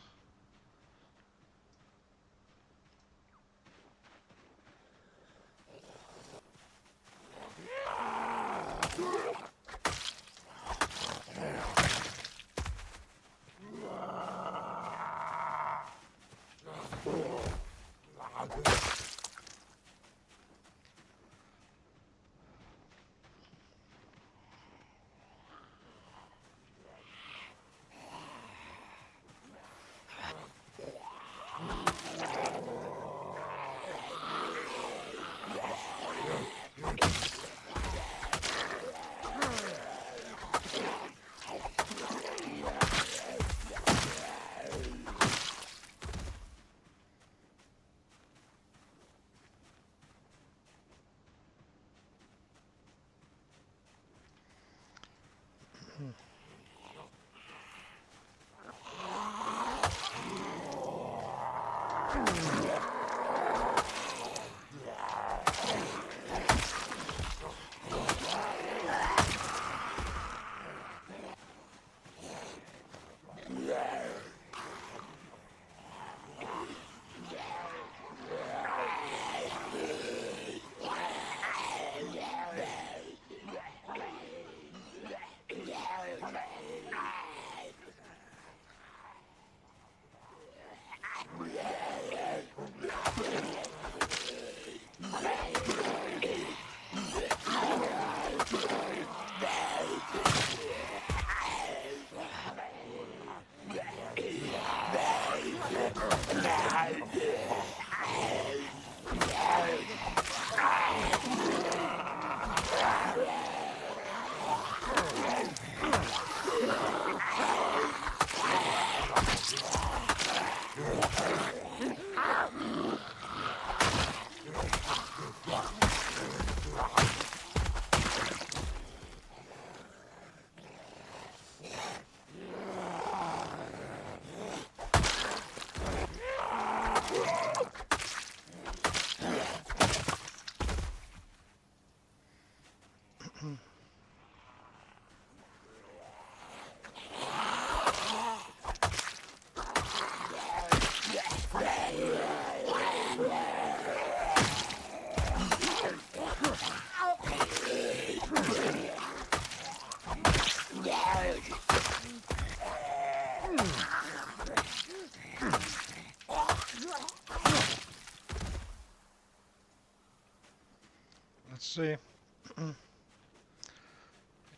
Let's see.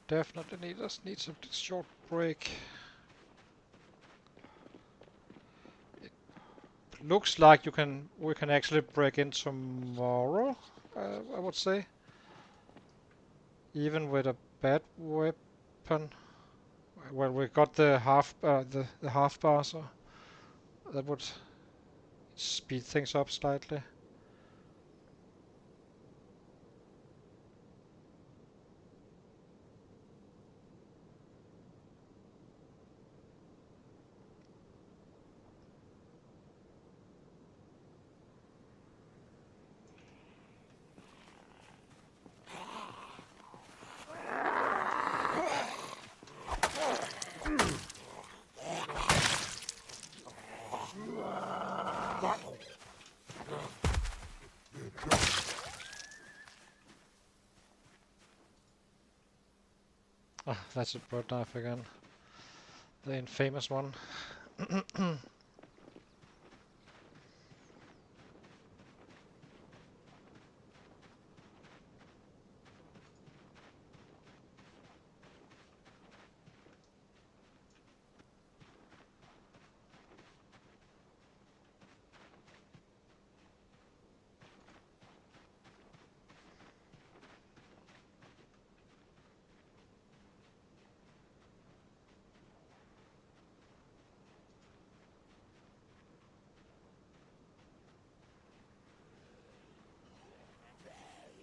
Definitely needs a short break. It looks like we can actually break in tomorrow. I would say, even with a bad weapon. Well, we got the half bar, so that would speed things up slightly. Ah, that's a bird knife again. The infamous one.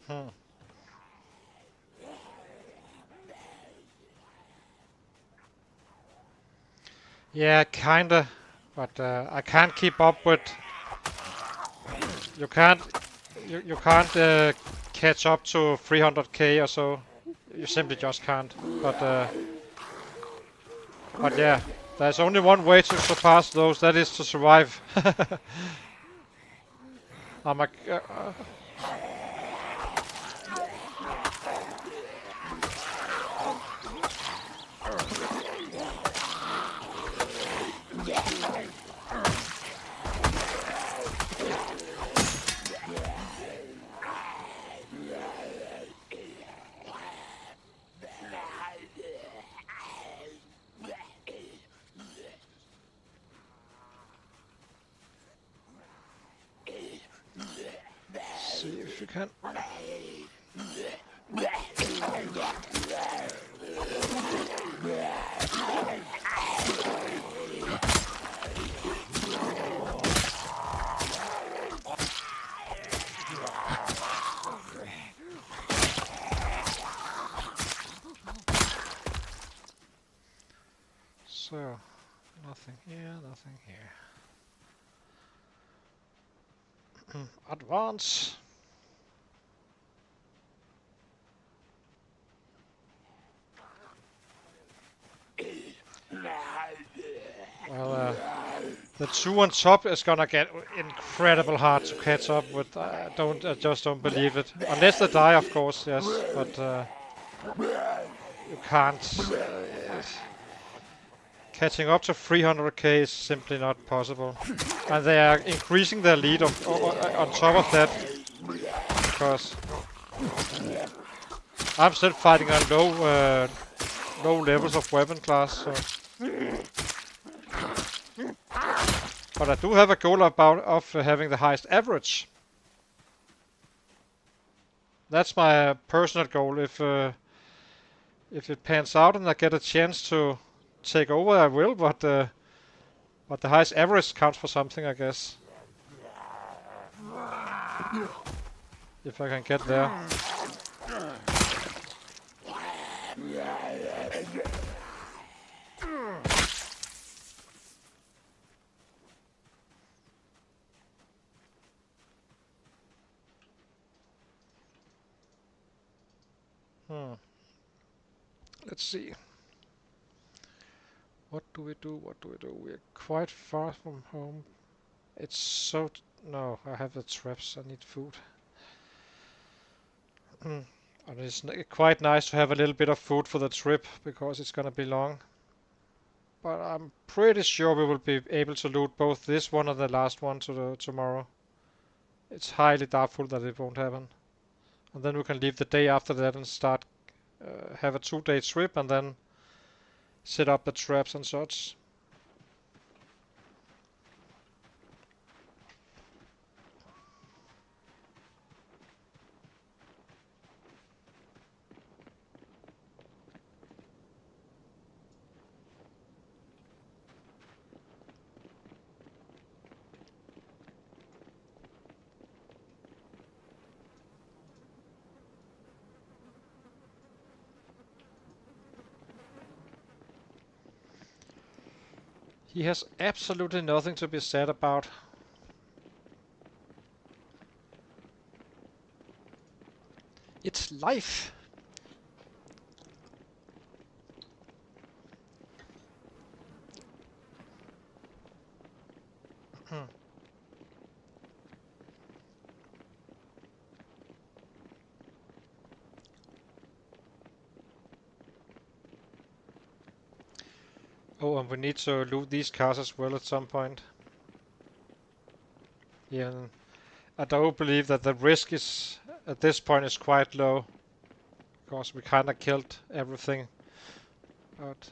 Hmm. Yeah, kinda, but I can't keep up with. You can't. You can't catch up to 300k or so. You simply just can't. But yeah, there's only one way to surpass those. That is to survive. I'm a, see if you can. So, nothing here, nothing here. Advance. Well, the two on top is gonna get incredible hard to catch up with. I just don't believe it. Unless they die, of course, yes. But you can't. Catching up to 300k is simply not possible. And they are increasing their lead on top of that. Because I'm still fighting on low levels of weapon class. So. But I do have a goal of having the highest average. That's my personal goal. If it pans out and I get a chance to take over, I will. But the highest average counts for something, I guess. If I can get there. Let's see. What do we do? What do we do? We're quite far from home. It's so... No, I have the traps. I need food. And it's quite nice to have a little bit of food for the trip, because it's gonna be long. But I'm pretty sure we will be able to loot both this one and the last one tomorrow. It's highly doubtful that it won't happen. And then we can leave the day after that and start have a 2-day trip and then set up the traps and such. He has absolutely nothing to be sad about. It's life. Oh, and we need to loot these cars as well at some point. Yeah, I don't believe that the risk is at this point is quite low, because we kind of killed everything. But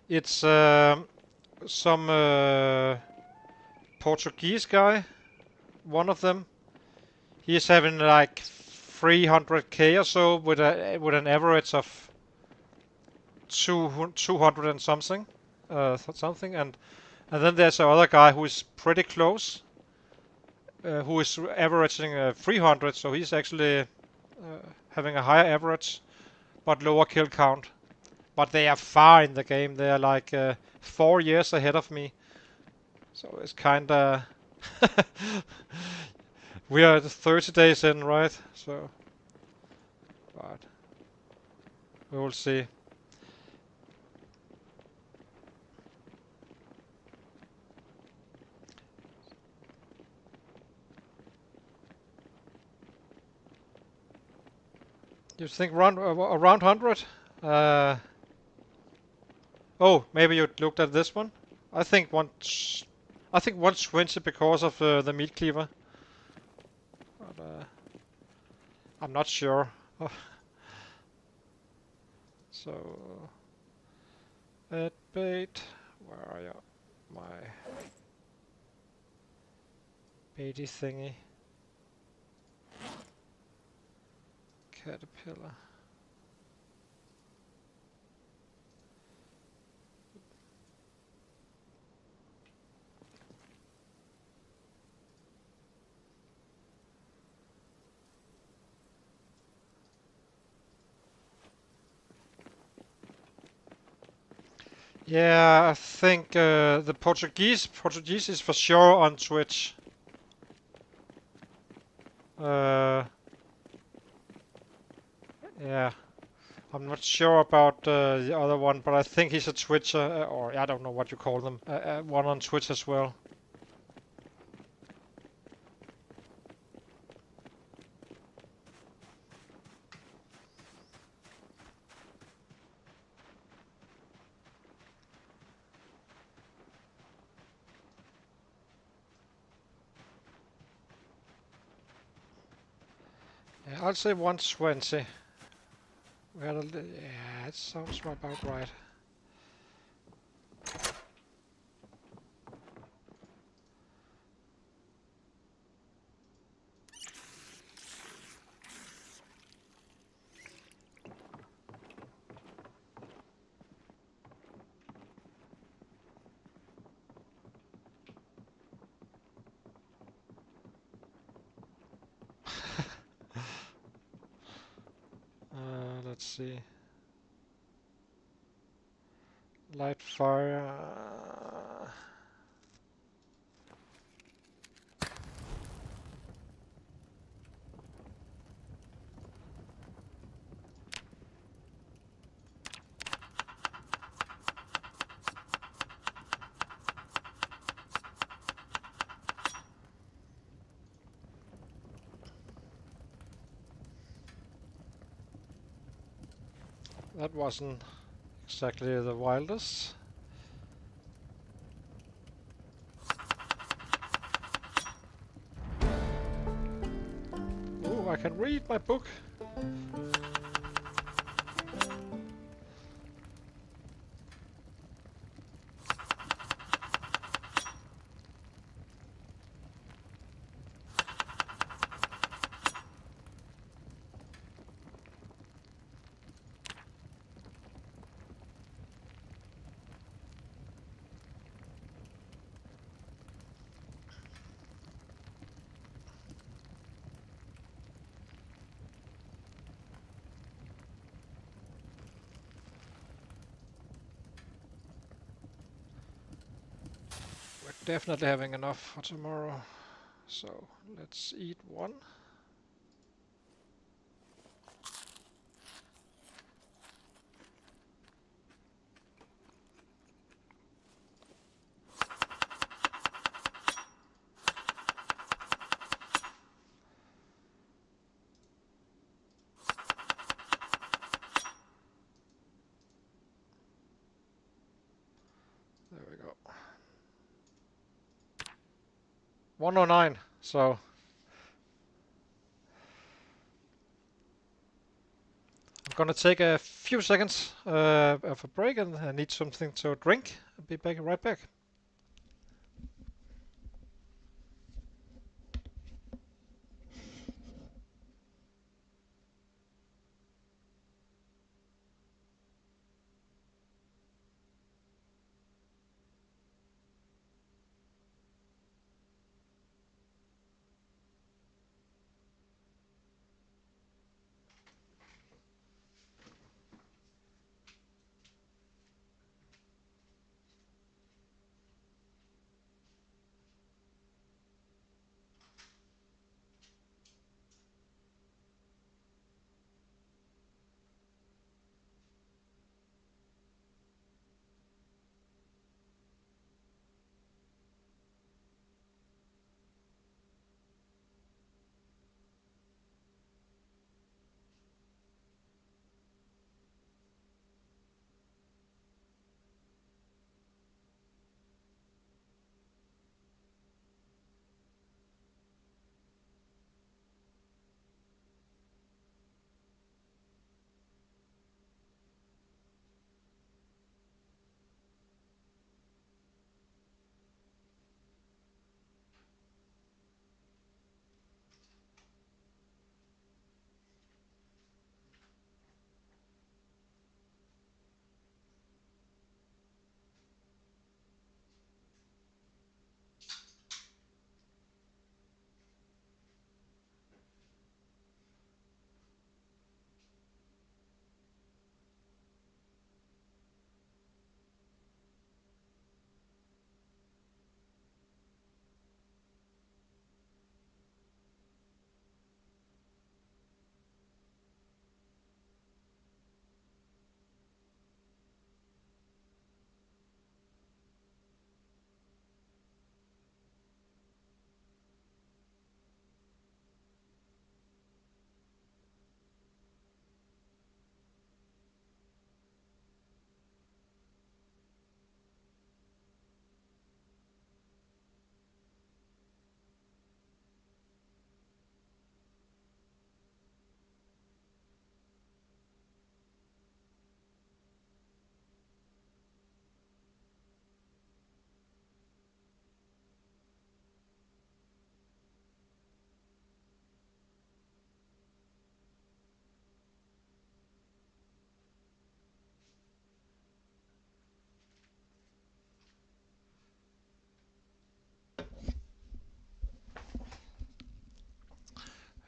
it's some Portuguese guy, one of them. He's having like 300k or so with an average of 200 and something, and And then there's another guy who is pretty close, who is averaging 300, so he's actually having a higher average, but lower kill count. But they are far in the game. They are like 4 years ahead of me. So it's kinda... We are 30 days in, right? So, but we will see. You think around 100? Uh, oh, maybe you looked at this one. I think once, I think 120 because of the meat cleaver. But, I'm not sure. So, at bait, where are you? My baity thingy. Caterpillar. Yeah, I think the Portuguese is for sure on Twitch. Uh, yeah, I'm not sure about the other one, but I think he's a Twitcher, or I don't know what you call them. One on Twitch as well. Yeah, I'll say 120. Yeah, it sounds about right. Let's see. Light fire. That wasn't exactly the wildest. Oh, I can read my book. We're definitely having enough for tomorrow. So let's eat one. There we go. 109. So I'm gonna take a few seconds of a break, and I need something to drink. I'll be back right back.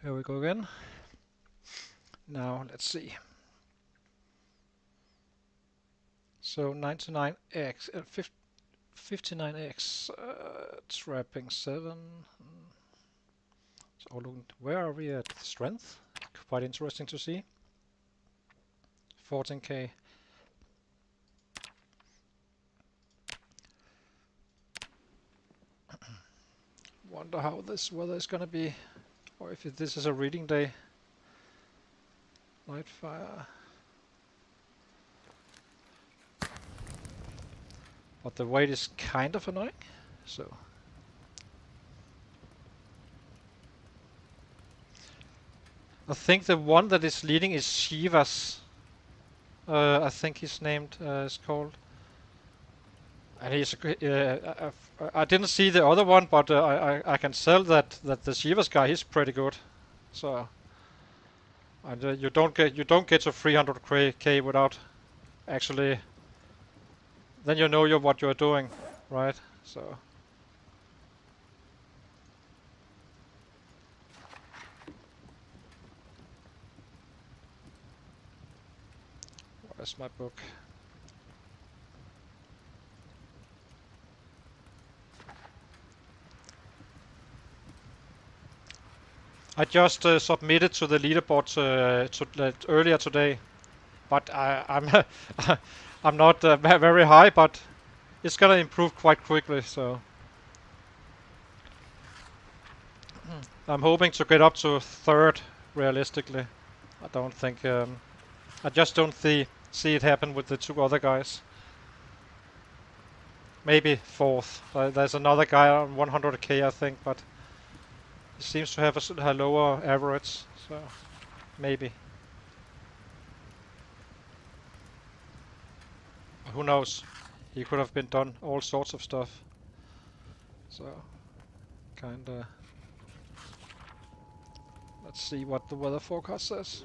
Here we go again. Now let's see. So 99x, 59x, trapping 7. So where are we at strength? Quite interesting to see. 14k. Wonder how this weather is gonna be, or if this is a reading day. Light fire. But the weight is kind of annoying, so. I think the one that is leading is Shivas. I think his name is called. And he's. I didn't see the other one, but I can tell that the Shivas guy is pretty good. So. And you don't get to 300k without actually. Then you know what you're doing, right? So. Where's my book? I just submitted to the leaderboard earlier today, but I'm I'm not very high, but it's gonna improve quite quickly. So I'm hoping to get up to third. Realistically, I don't think. I just don't see it happen with the two other guys. Maybe fourth. There's another guy on 100k, I think, but he seems to have a lower average. So maybe. Who knows? He could have been done all sorts of stuff. So, kinda. Let's see what the weather forecast says.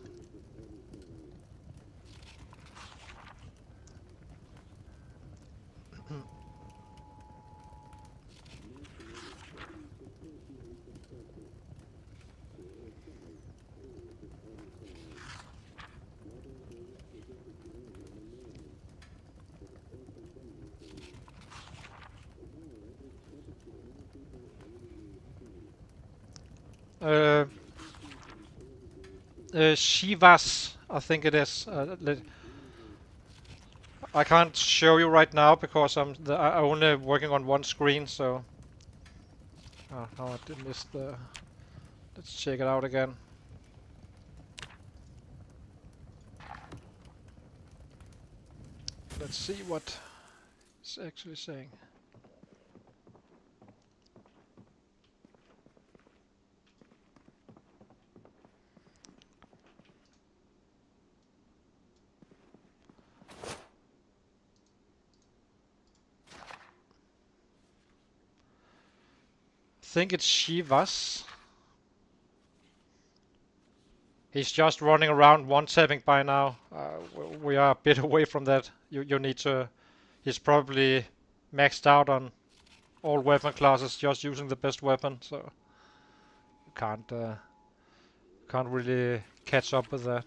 uh, Shivas, I think it is. I can't show you right now because I'm only working on one screen, so. Oh, no, I did miss the. Let's check it out again. Let's see what it's actually saying. I think it's Shivas. He's just running around one-tapping by now. We are a bit away from that. You need to. He's probably maxed out on all weapon classes, just using the best weapon. So you can't really catch up with that.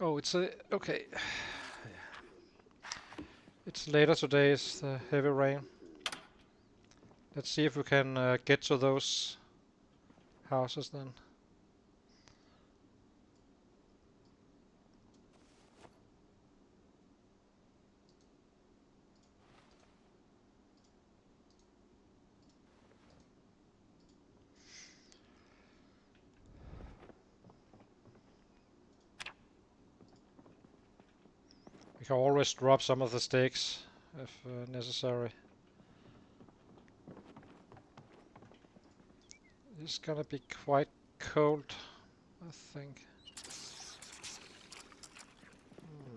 Oh, it's a okay. It's later today. It's the heavy rain. Let's see if we can get to those houses then. We can always drop some of the stakes if necessary. It's gonna be quite cold, I think.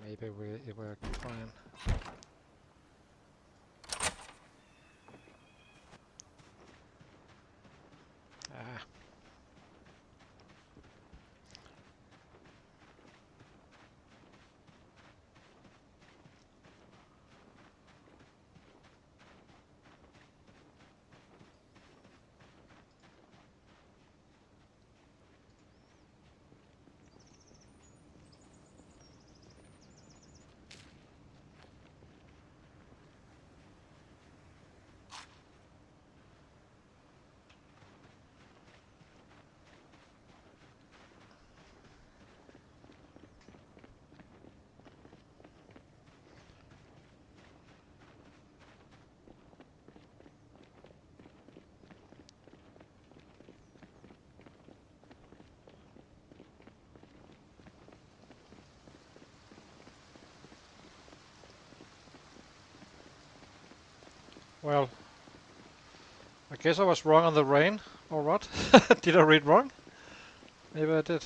Maybe we're fine. Ah. Well, I guess I was wrong on the rain, or what? Did I read wrong? Maybe I did.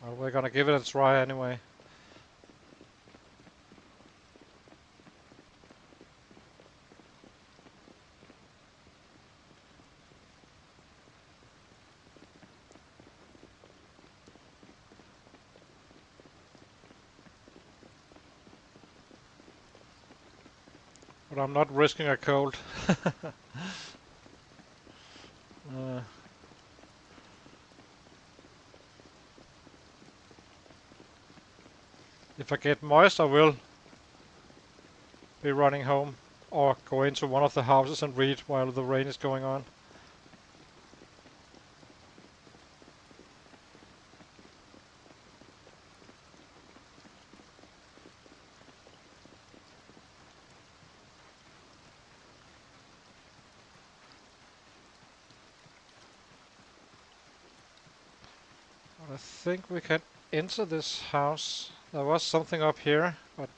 Well, we're gonna give it a try anyway. But I'm not risking a cold. uh, if I get moist, I will be running home or go into one of the houses and read while the rain is going on. I think we can enter this house. There was something up here, but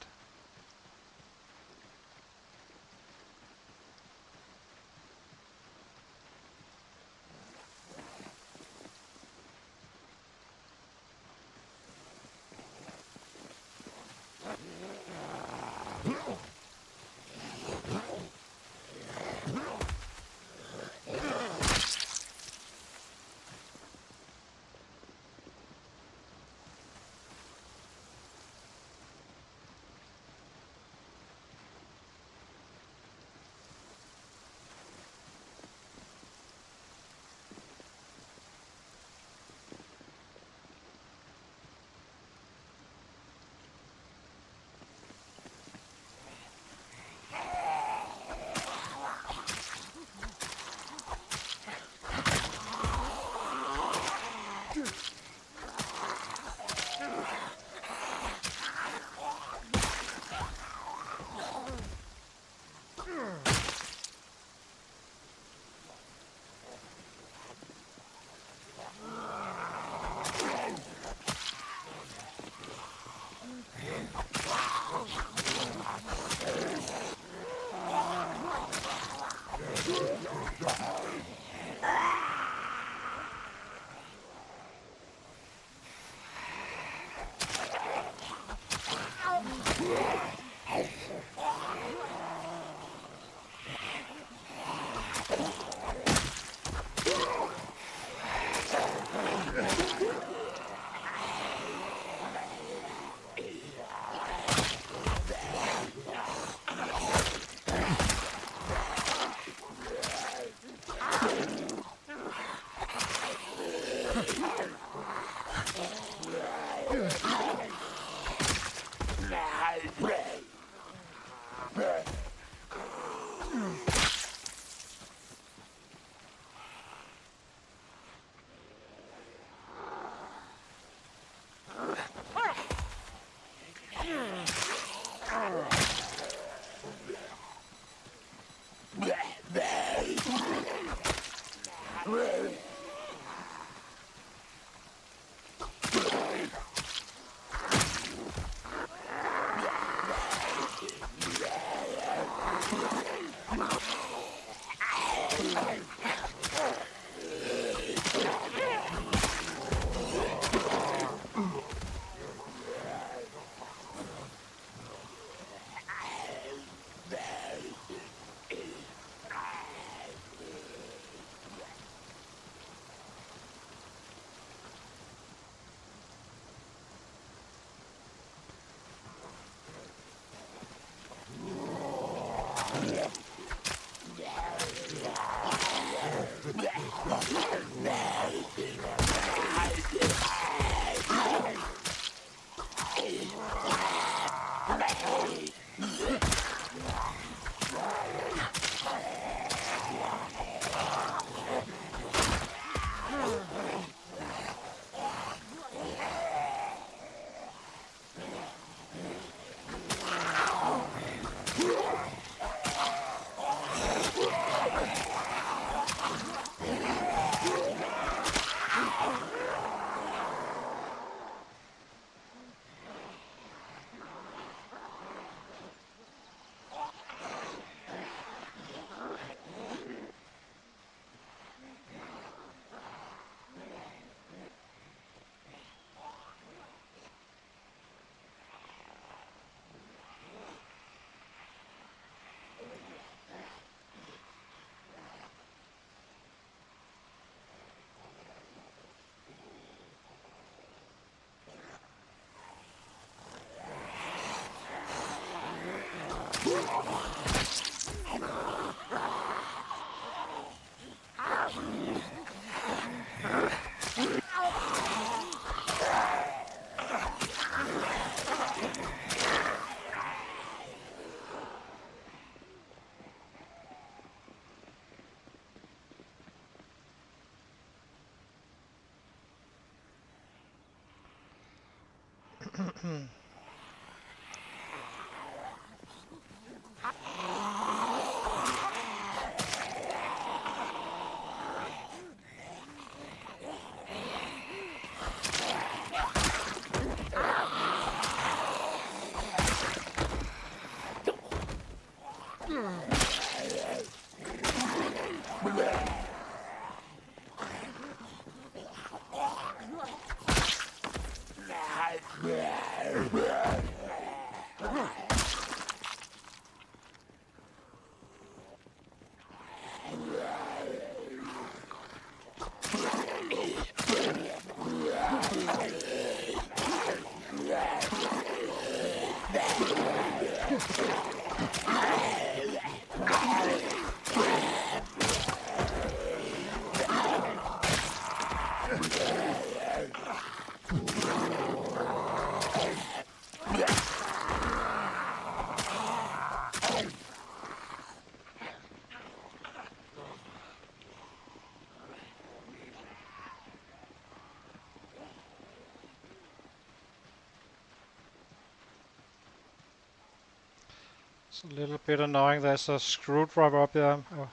It's a little bit annoying. There's a screwdriver up there. I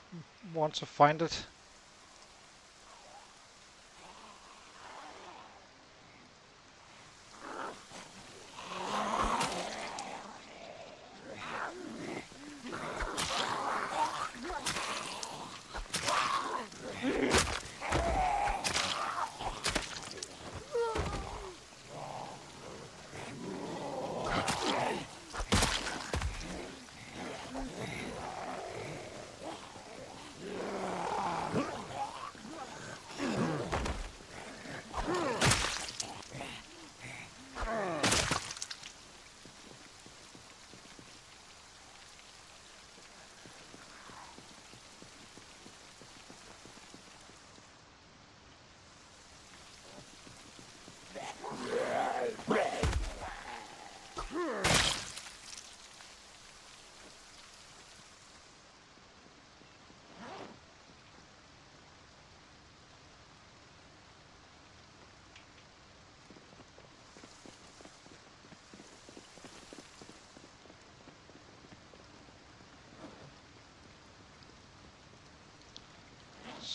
want to find it.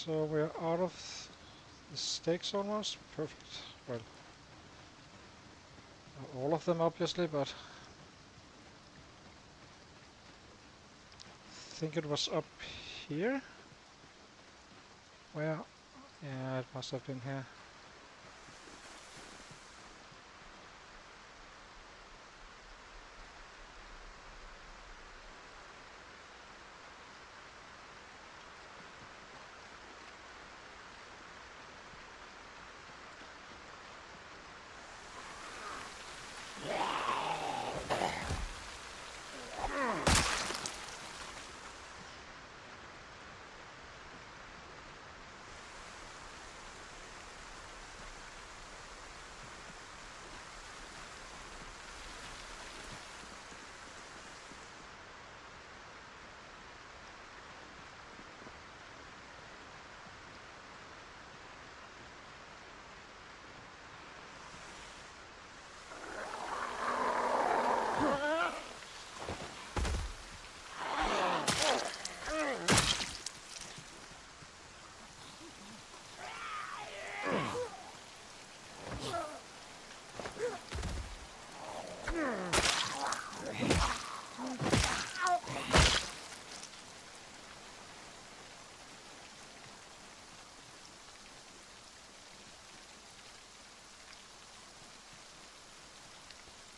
So we're out of the stakes almost. Perfect. Well, not all of them obviously, but I think it was up here. Where? Yeah, it must have been here.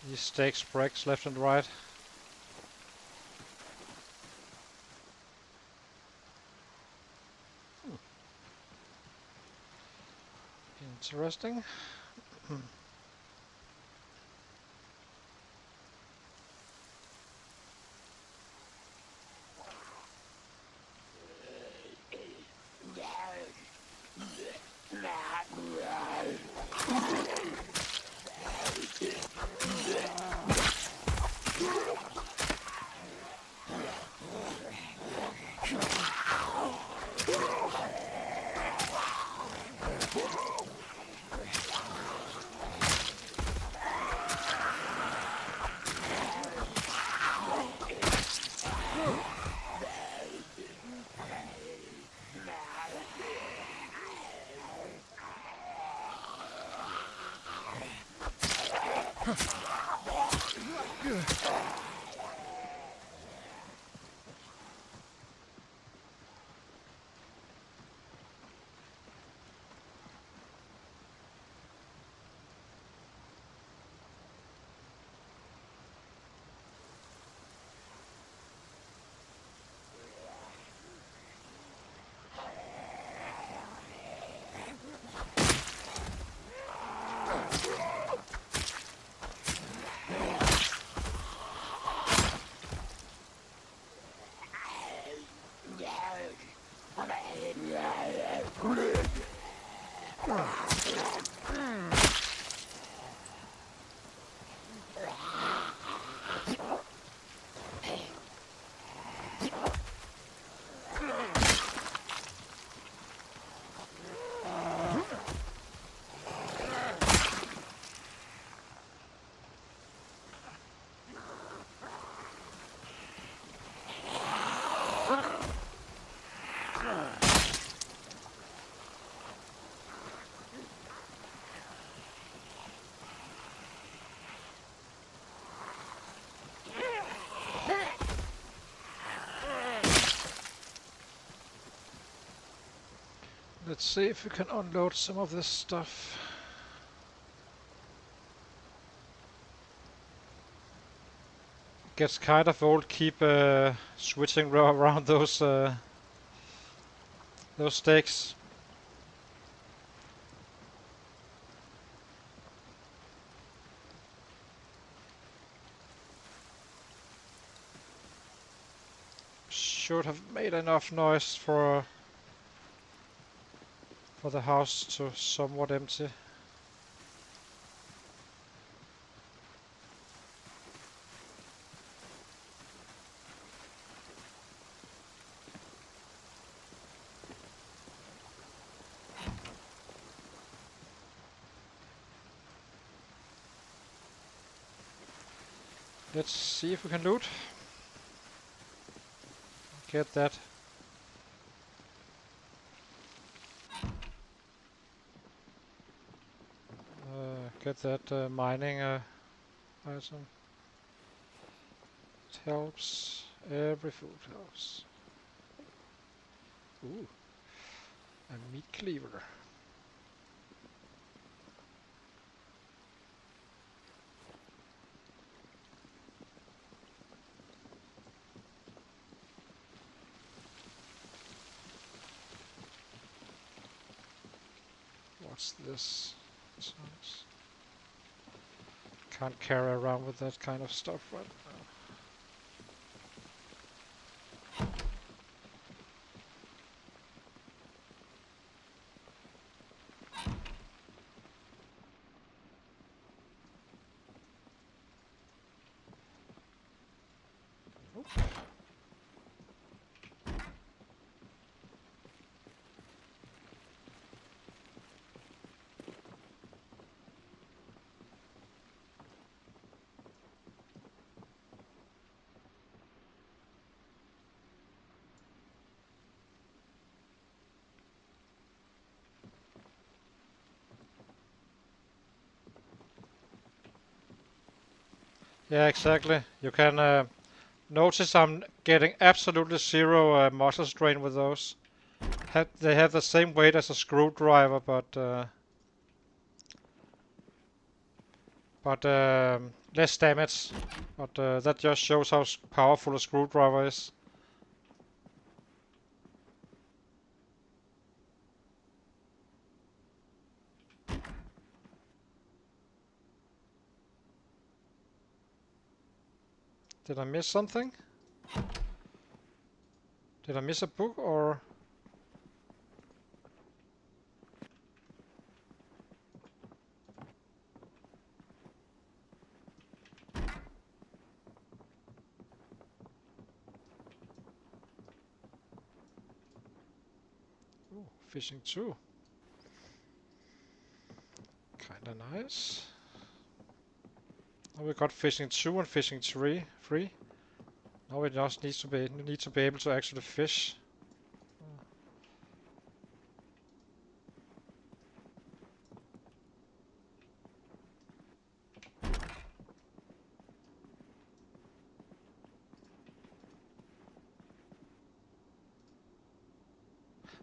These stakes breaks left and right. Interesting. Let's see if we can unload some of this stuff. Gets kind of old. Keep switching around those stakes. Should have made enough noise for the house to somewhat empty. Let's see if we can loot. Get that. Get that mining item. It helps. Every food helps. Ooh. A meat cleaver. What's this? Sounds. Can't carry around with that kind of stuff right now. Yeah, exactly. You can notice I'm getting absolutely zero muscle strain with those. They have the same weight as a screwdriver, but less damage. But that just shows how powerful a screwdriver is. Did I miss something? Did I miss a book or? Ooh, fishing 2. Kinda nice. Now we got fishing 2 and fishing 3 free. Now we just need to be able to actually fish.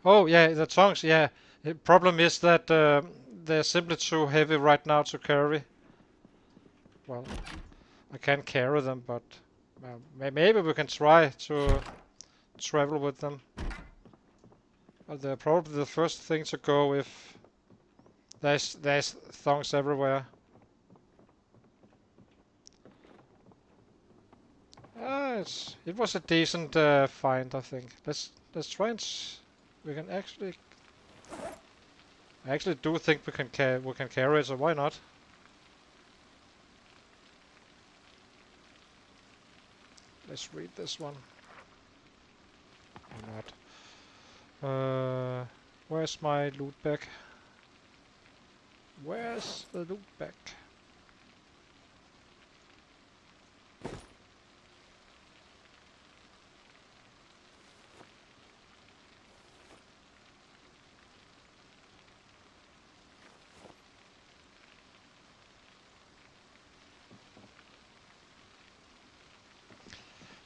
Oh yeah, the tongues. Yeah, the problem is that they're simply too heavy right now to carry. Well, I can carry them, but maybe we can try to travel with them. But they're probably the first thing to go if there's thongs everywhere. It was a decent find, I think. Let's try and we can actually. I actually do think we can carry it, so why not? Let's read this one. Or not. Where's my loot bag? Where's the loot bag?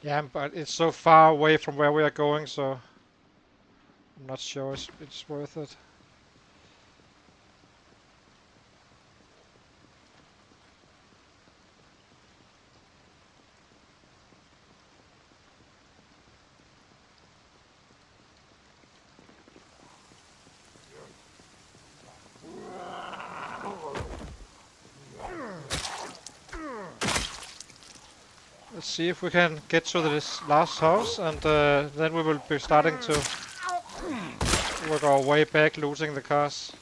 Yeah, but it's so far away from where we are going, so I'm not sure it's worth it. Let's see if we can get to this last house, and then we will be starting to work our way back, looting the cars.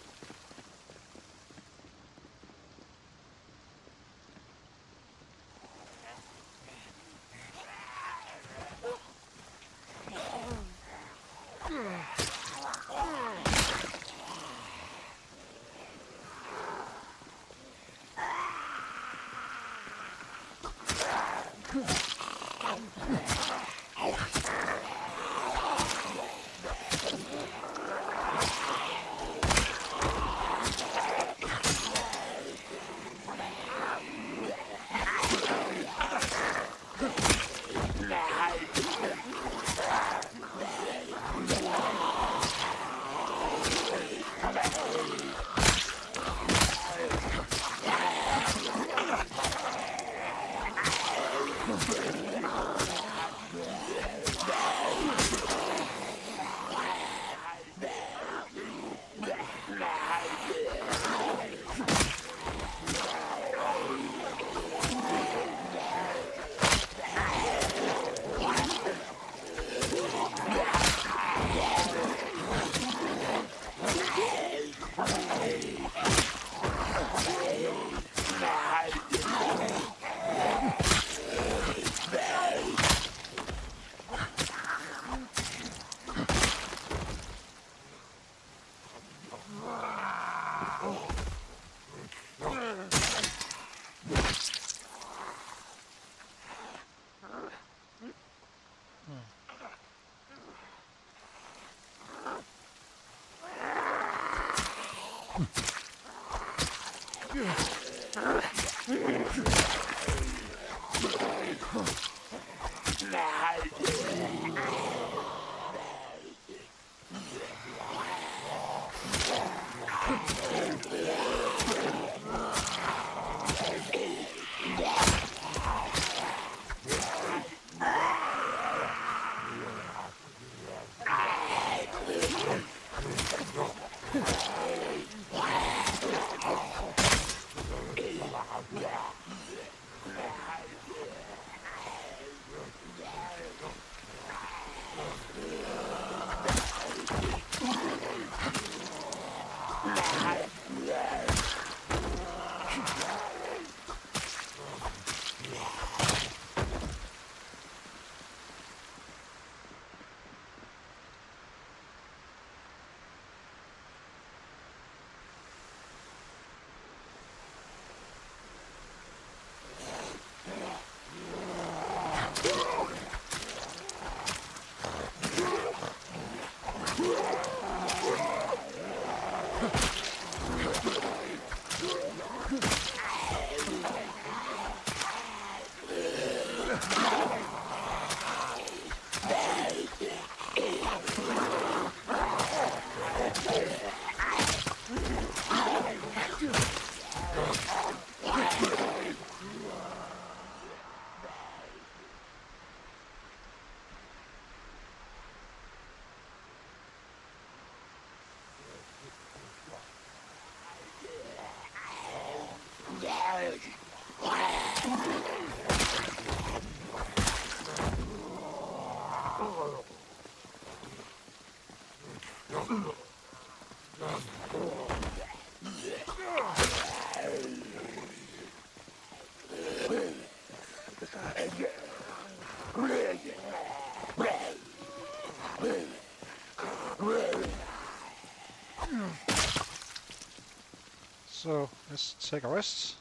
So let's take a rest.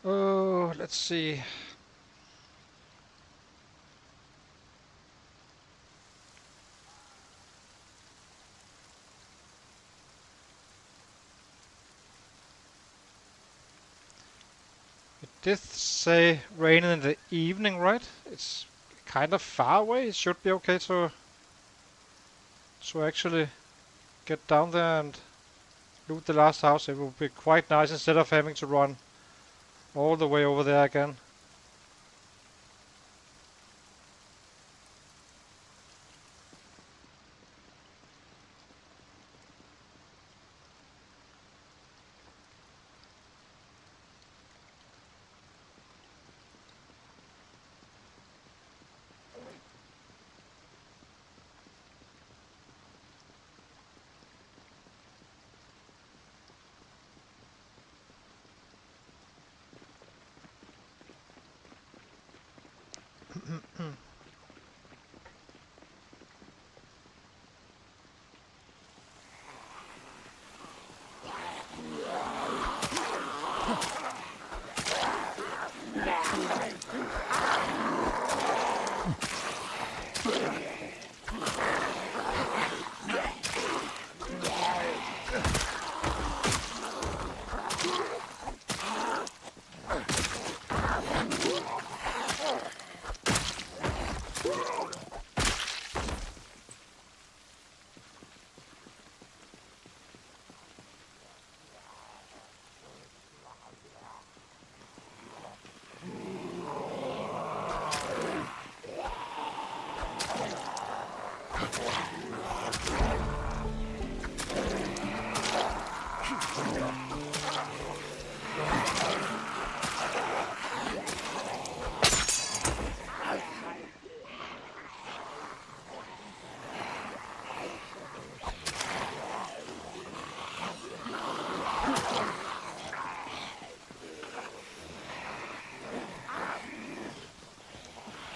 Oh, let's see. It did say rain in the evening, right? It's kind of far away. It should be okay to actually get down there and loot the last house. It would be quite nice instead of having to run all the way over there again.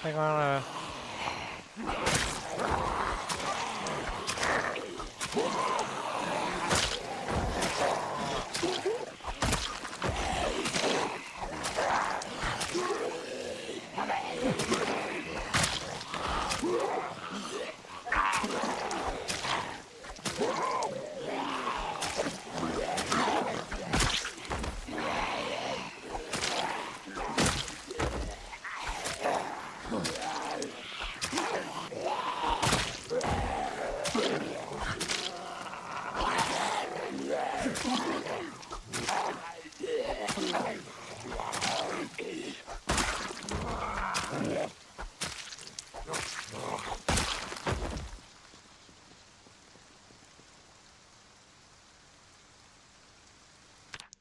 Hang on.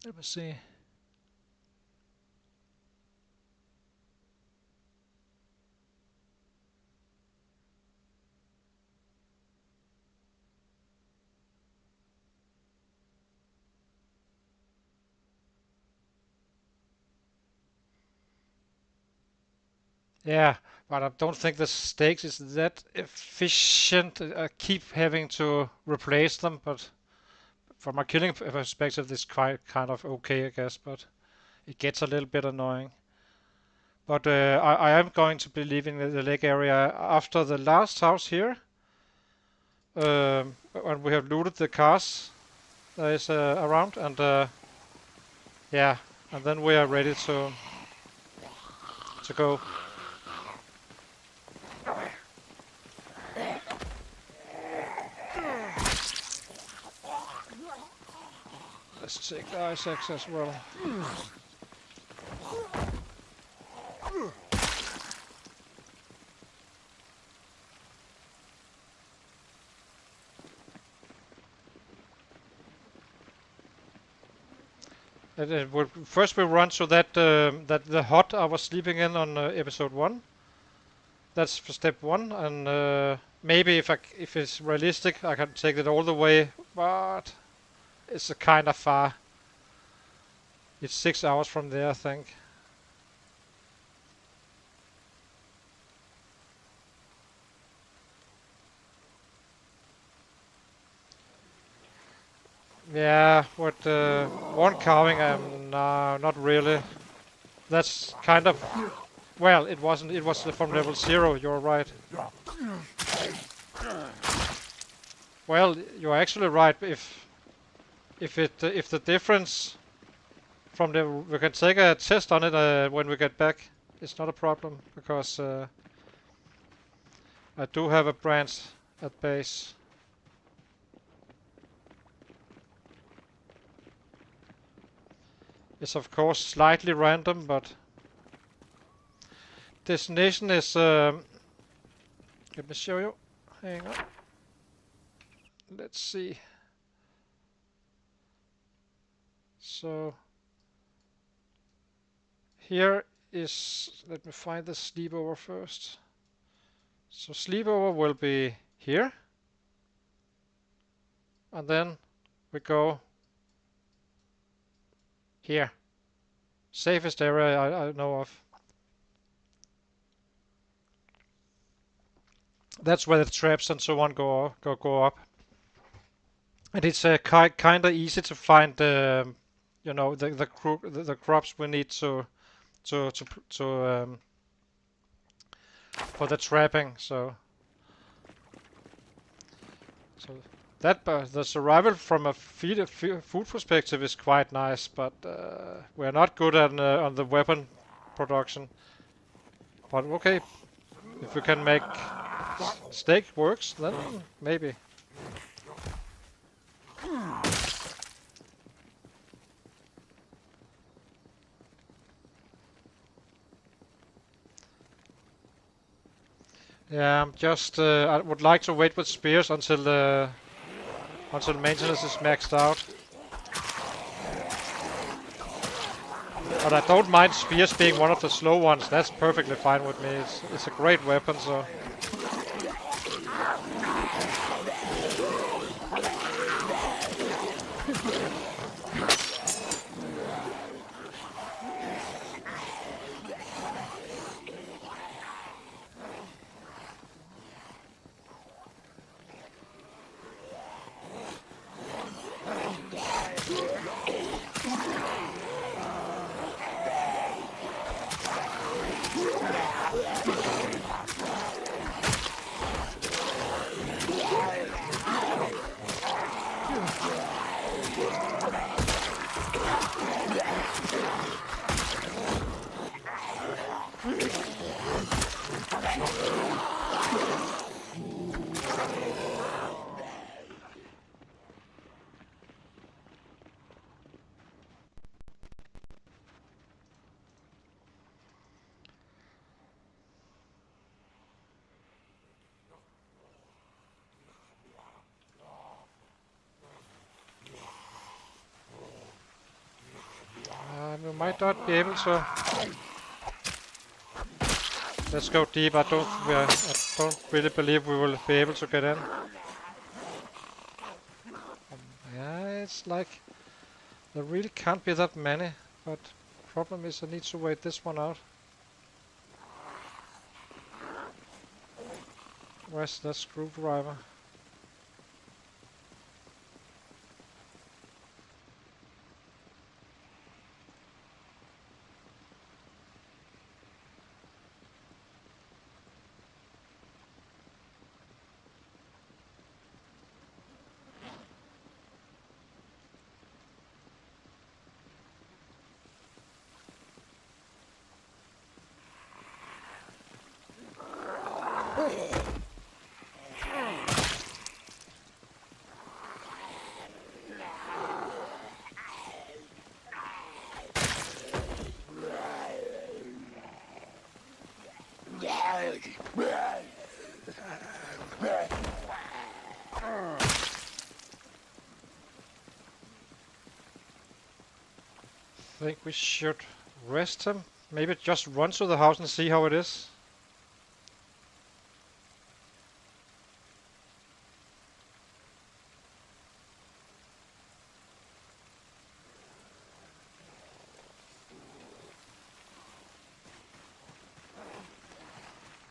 Let me see. Yeah, but I don't think the stakes is that efficient. I keep having to replace them, but from a killing perspective, this quite kind of okay, I guess. But it gets a little bit annoying. But I am going to be leaving the lake area after the last house here. When we have looted the cars that is around, and yeah, and then we are ready to go. Let's take the ice axe as well. First we run to that the hut I was sleeping in on episode 1. That's for step 1, and maybe if it's realistic I can take it all the way, but it's kind of far. It's 6 hours from there, I think. Yeah, with one carving, no, not really. That's kind of, well, it wasn't. It was from level 0. You're right. Well, you're actually right. If the difference from the, we can take a test on it when we get back. It's not a problem because I do have a branch at base. It's of course slightly random, but destination is. Let me show you. Hang on. Let's see. So here is. Let me find the sleepover first. So sleepover will be here, and then we go here. Safest area I know of. That's where the traps and so on go up. And it's kind of easy to find you know, the crops we need to to to for the trapping. So that the survival from a food perspective is quite nice, but we're not good on the weapon production. But okay, if we can make steak works, then maybe. Yeah, I'm just I would like to wait with spears until maintenance is maxed out. But I don't mind spears being one of the slow ones. That's perfectly fine with me. It's a great weapon, so. We might not be able to. Let's go deep. I don't really believe we will be able to get in. Yeah, it's like there really can't be that many, but problem is I need to wait this one out. Where's that screwdriver? I think we should rest him. Maybe just run to the house and see how it is.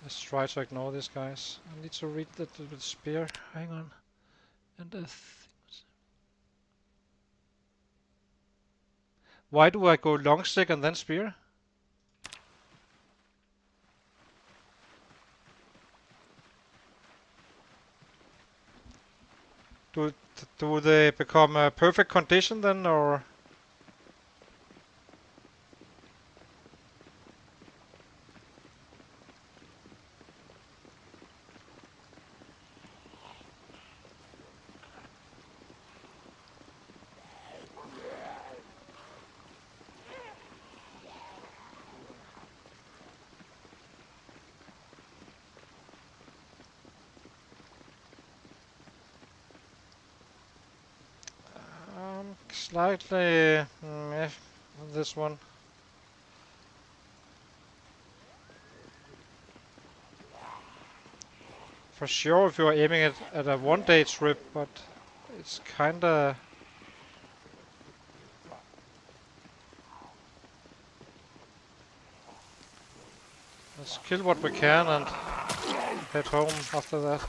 Let's try to ignore these guys. I need to read the spear. Hang on. And why do I go long stick and then spear? Do they become a perfect condition then, or? Slightly on this one. For sure if you're aiming at a one-day trip, but it's kinda... Let's kill what we can and head home after that.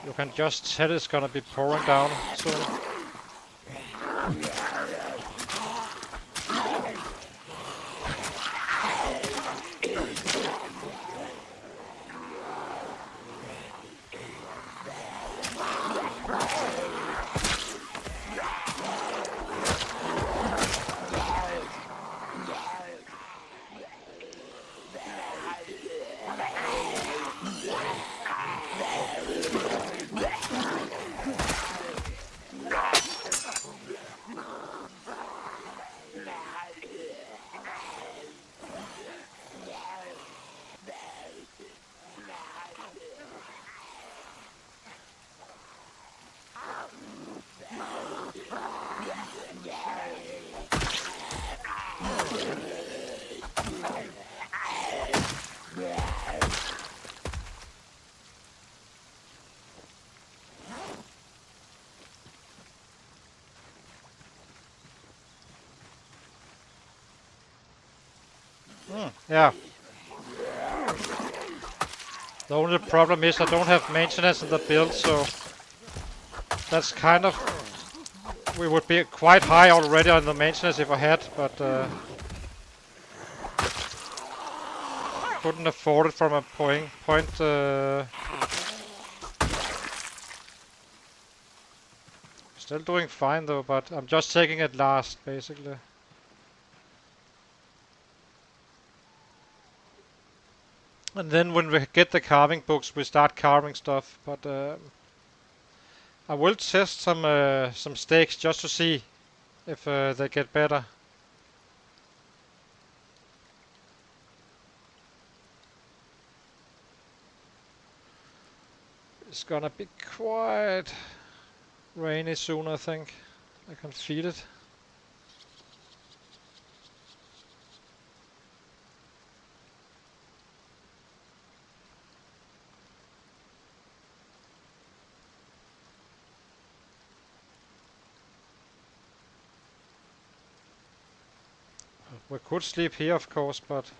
You can just tell it's gonna be pouring down soon. Yeah. The only problem is I don't have maintenance in the build, so that's kind of... We would be quite high already on the maintenance if I had, but couldn't afford it from a point. Still doing fine though, but I'm just taking it last, basically. And then when we get the carving books, we start carving stuff. But I will test some stakes just to see if they get better. It's gonna be quite rainy soon, I think. I can feel it. We could sleep here, of course, but...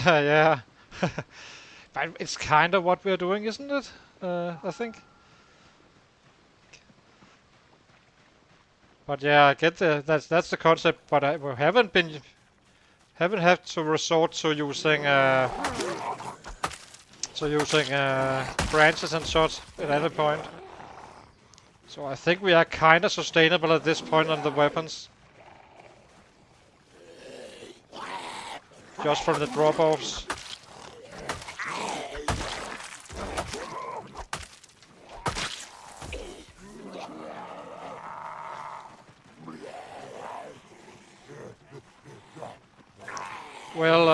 Yeah. But it's kind of what we're doing, isn't it? I think. But yeah, I get that's the concept. But we haven't had to resort to using branches and such at any point. So I think we are kind of sustainable at this point on the weapons. Just from the drop-offs. Well,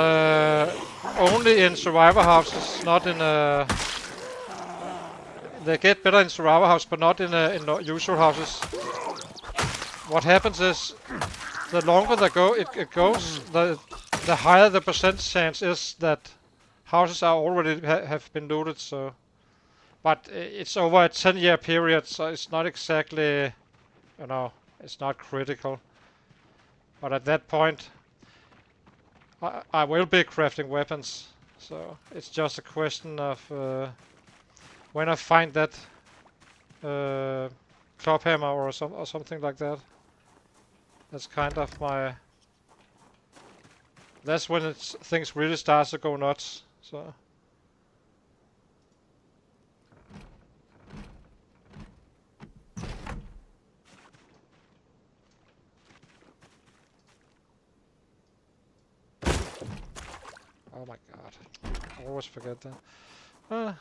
only in survivor houses, not in they get better in survivor house, but not in usual houses. What happens is, the longer it goes, the higher the percent chance is that houses are already have been looted. So, but it's over a 10-year period, so it's not exactly, you know, it's not critical. But at that point, I will be crafting weapons. So it's just a question of when I find that club hammer or something like that. That's kind of my. That's when things really starts to go nuts. So. Oh my god. I always forget that. Uh,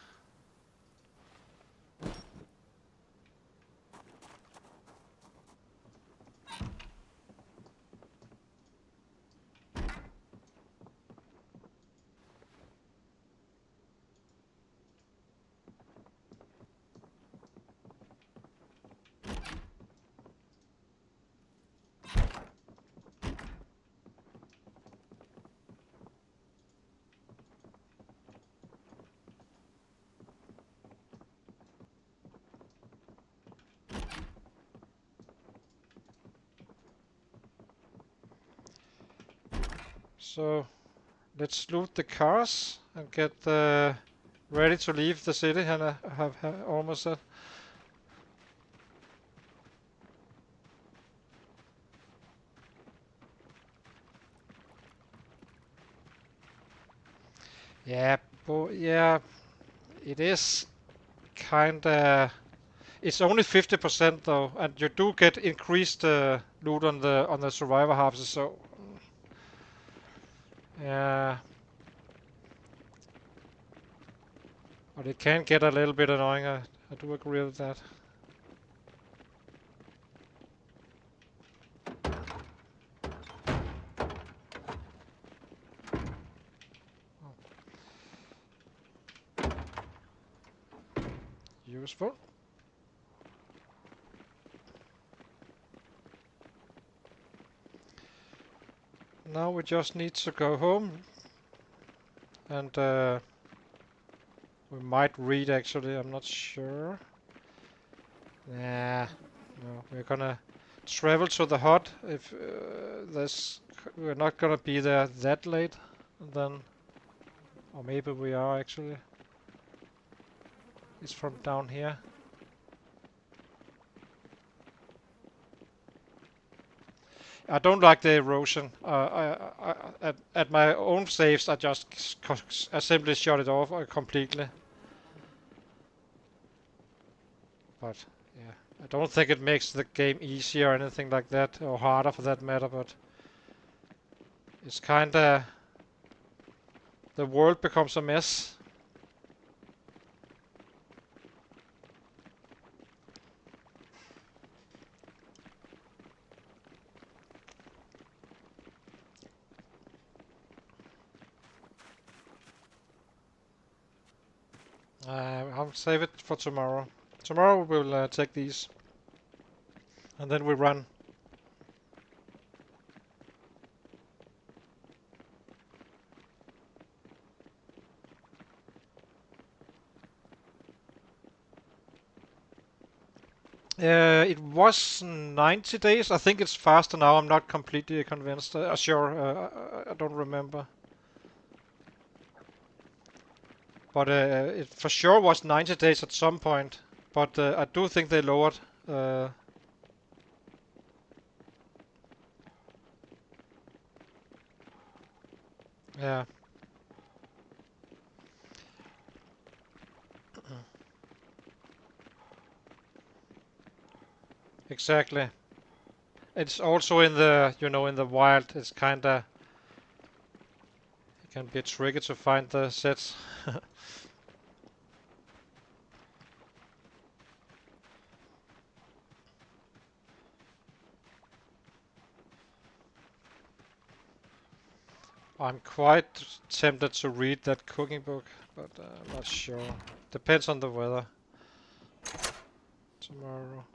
so let's loot the cars and get ready to leave the city. And I have almost said. Yeah, yeah, it is kinda. It's only 50% though, and you do get increased loot on the survivor houses. So yeah, but it can get a little bit annoying. I do agree with that. Useful. Now we just need to go home, and we might read actually. I'm not sure. Nah, no. We're gonna travel to the hut if we're not gonna be there that late. And then, or maybe we are actually. It's from down here. I don't like the erosion. At my own saves, I simply shut it off completely. But yeah, I don't think it makes the game easier or anything like that, or harder for that matter. But it's kinda the world becomes a mess. I'll save it for tomorrow. Tomorrow we'll take these, and then we run. It was 90 days. I think it's faster now. I'm not completely convinced. Sure, I don't remember. But it for sure was 90 days at some point. But I do think they lowered. Uh, yeah, exactly. It's also in the, in the wild. It's kinda, it can be tricky to find the sets. I'm quite tempted to read that cooking book, but I'm not sure. Depends on the weather. Tomorrow.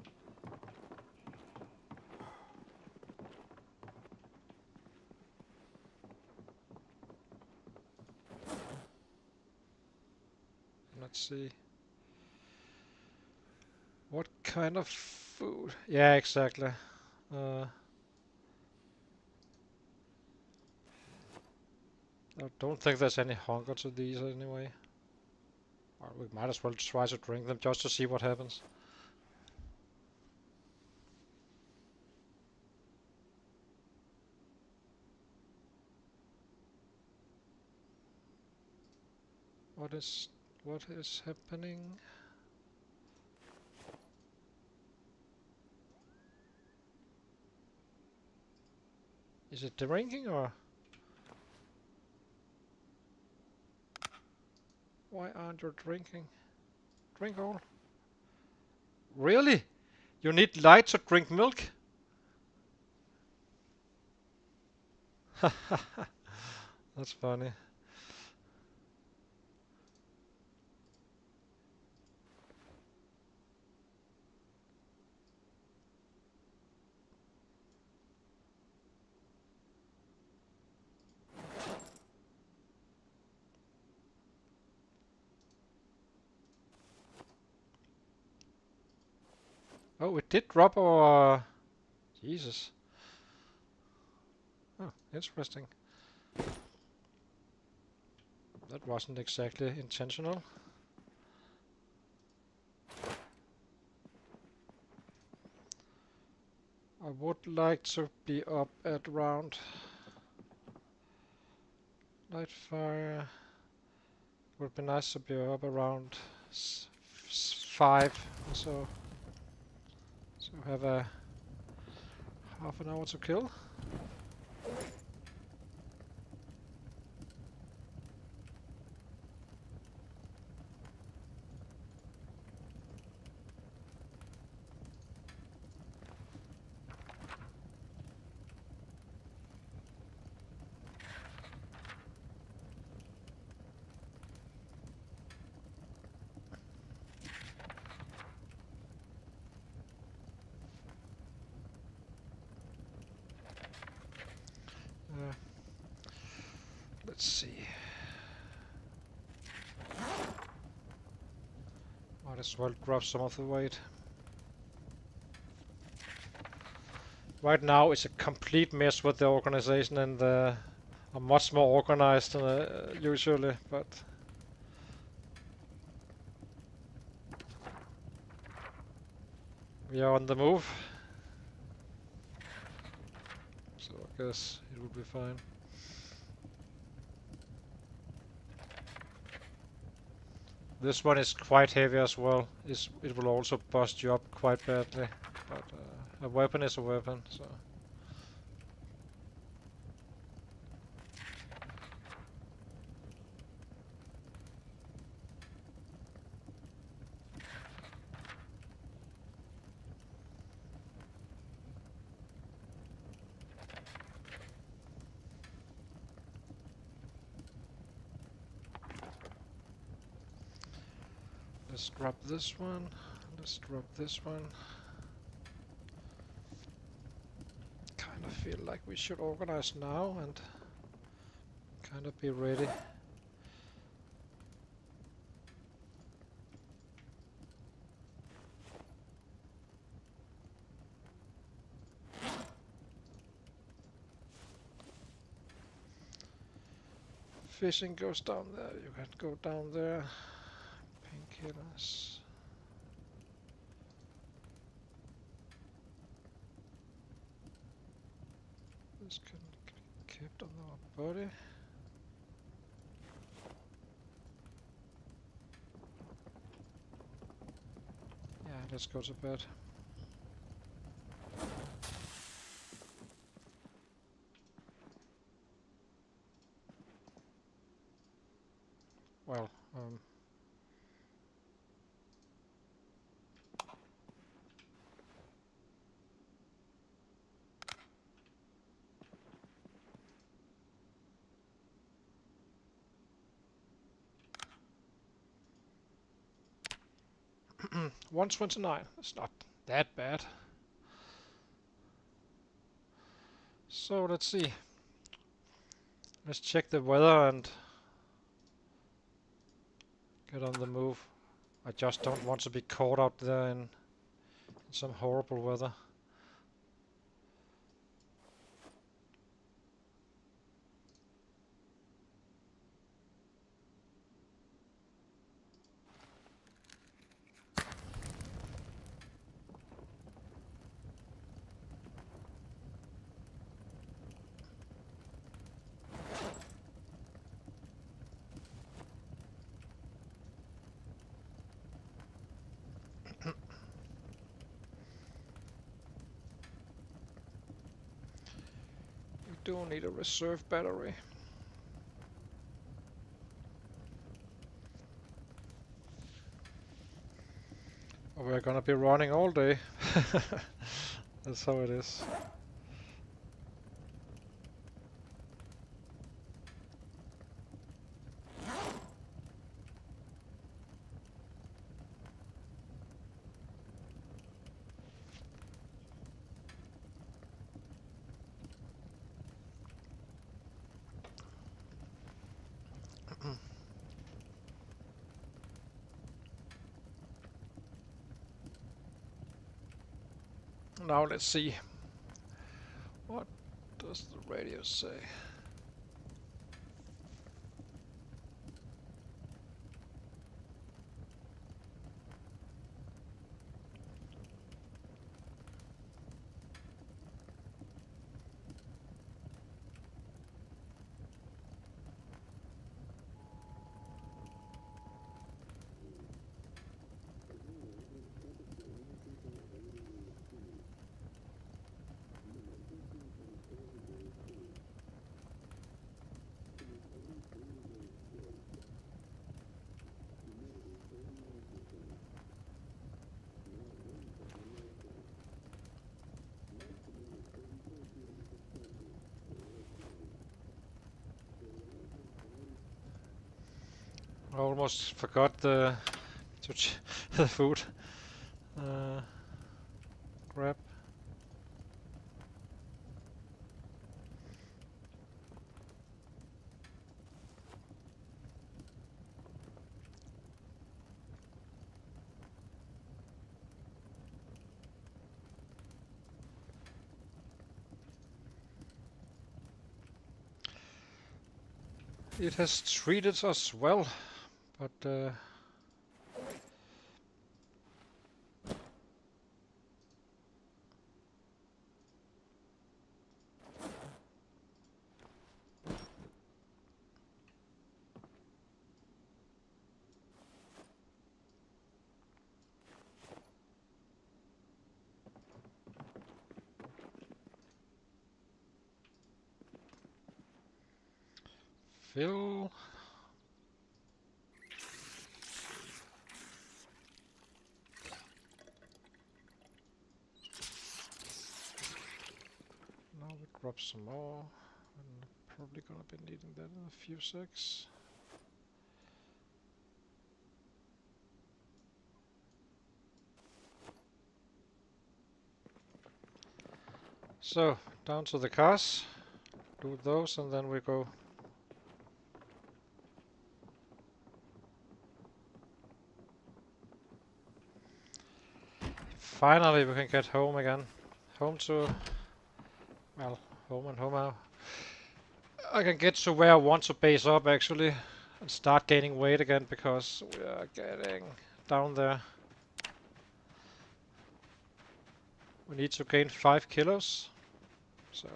Let's see. What kind of food? Yeah, exactly. I don't think there's any hunger to these anyway. Or we might as well try to drink them just to see what happens. What is happening? Is it drinking or why aren't you drinking? Drink all. Really? You need light to drink milk? That's funny. Oh, it did drop our... Jesus. Oh, interesting. That wasn't exactly intentional. I would like to be up at around night fire. Would be nice to be up around 5 or so. So have a half an hour to kill. Let's see. Might as well drop some of the weight. Right now it's a complete mess with the organization and I'm much more organized than usually, but we are on the move. So I guess it will be fine. This one is quite heavy as well. It will also bust you up quite badly, but a weapon is a weapon, so... Let's drop this one. Let's drop this one. Kind of feel like we should organize now and kind of be ready. Fishing goes down there. You can go down there. Painkillers. This can be kept on our body. Yeah, let's go to bed. Well, 129. It's not that bad. So let's see. Let's check the weather and get on the move. I just don't want to be caught out there in some horrible weather. We do need a reserve battery. We're gonna be running all day. That's how it is. Now let's see. What does the radio say? I almost forgot the the food grab. It has treated us well, but fill. Now we grab some more. I'm probably gonna be needing that in a few secs. So, down to the cars. Do those and then we go. Finally we can get home again. Home to... well, home and home out. I can get to where I want to base up actually. And start gaining weight again because we are getting down there. We need to gain 5 kilos. So...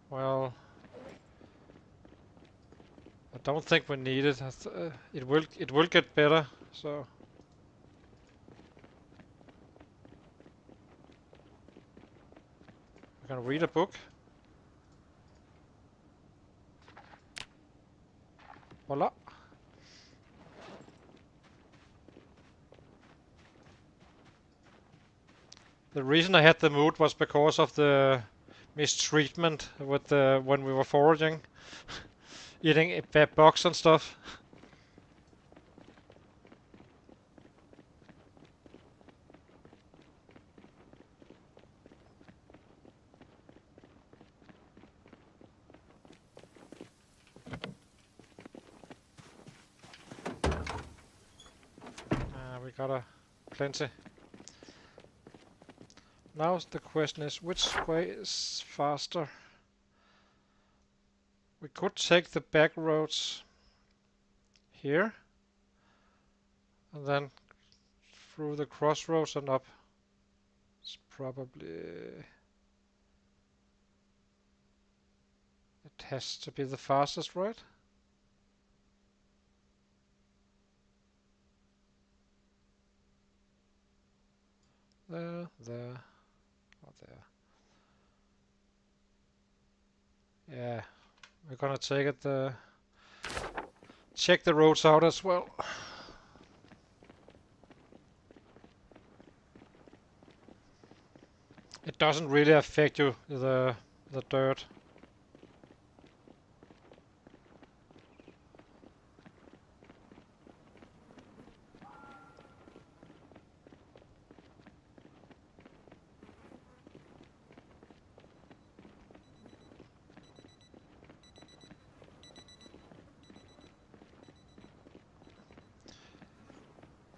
well... I don't think we need it. It will get better, so... I can read a book. Voila. The reason I had the mood was because of the mistreatment with when we were foraging. Eating bugs and stuff. We got a plenty. Now the question is, which way is faster? We could take the back roads here, and then through the crossroads and up. It's probably... It has to be the fastest, right? There, or there. Yeah, we're gonna take it, check the roads out as well. It doesn't really affect you, the dirt.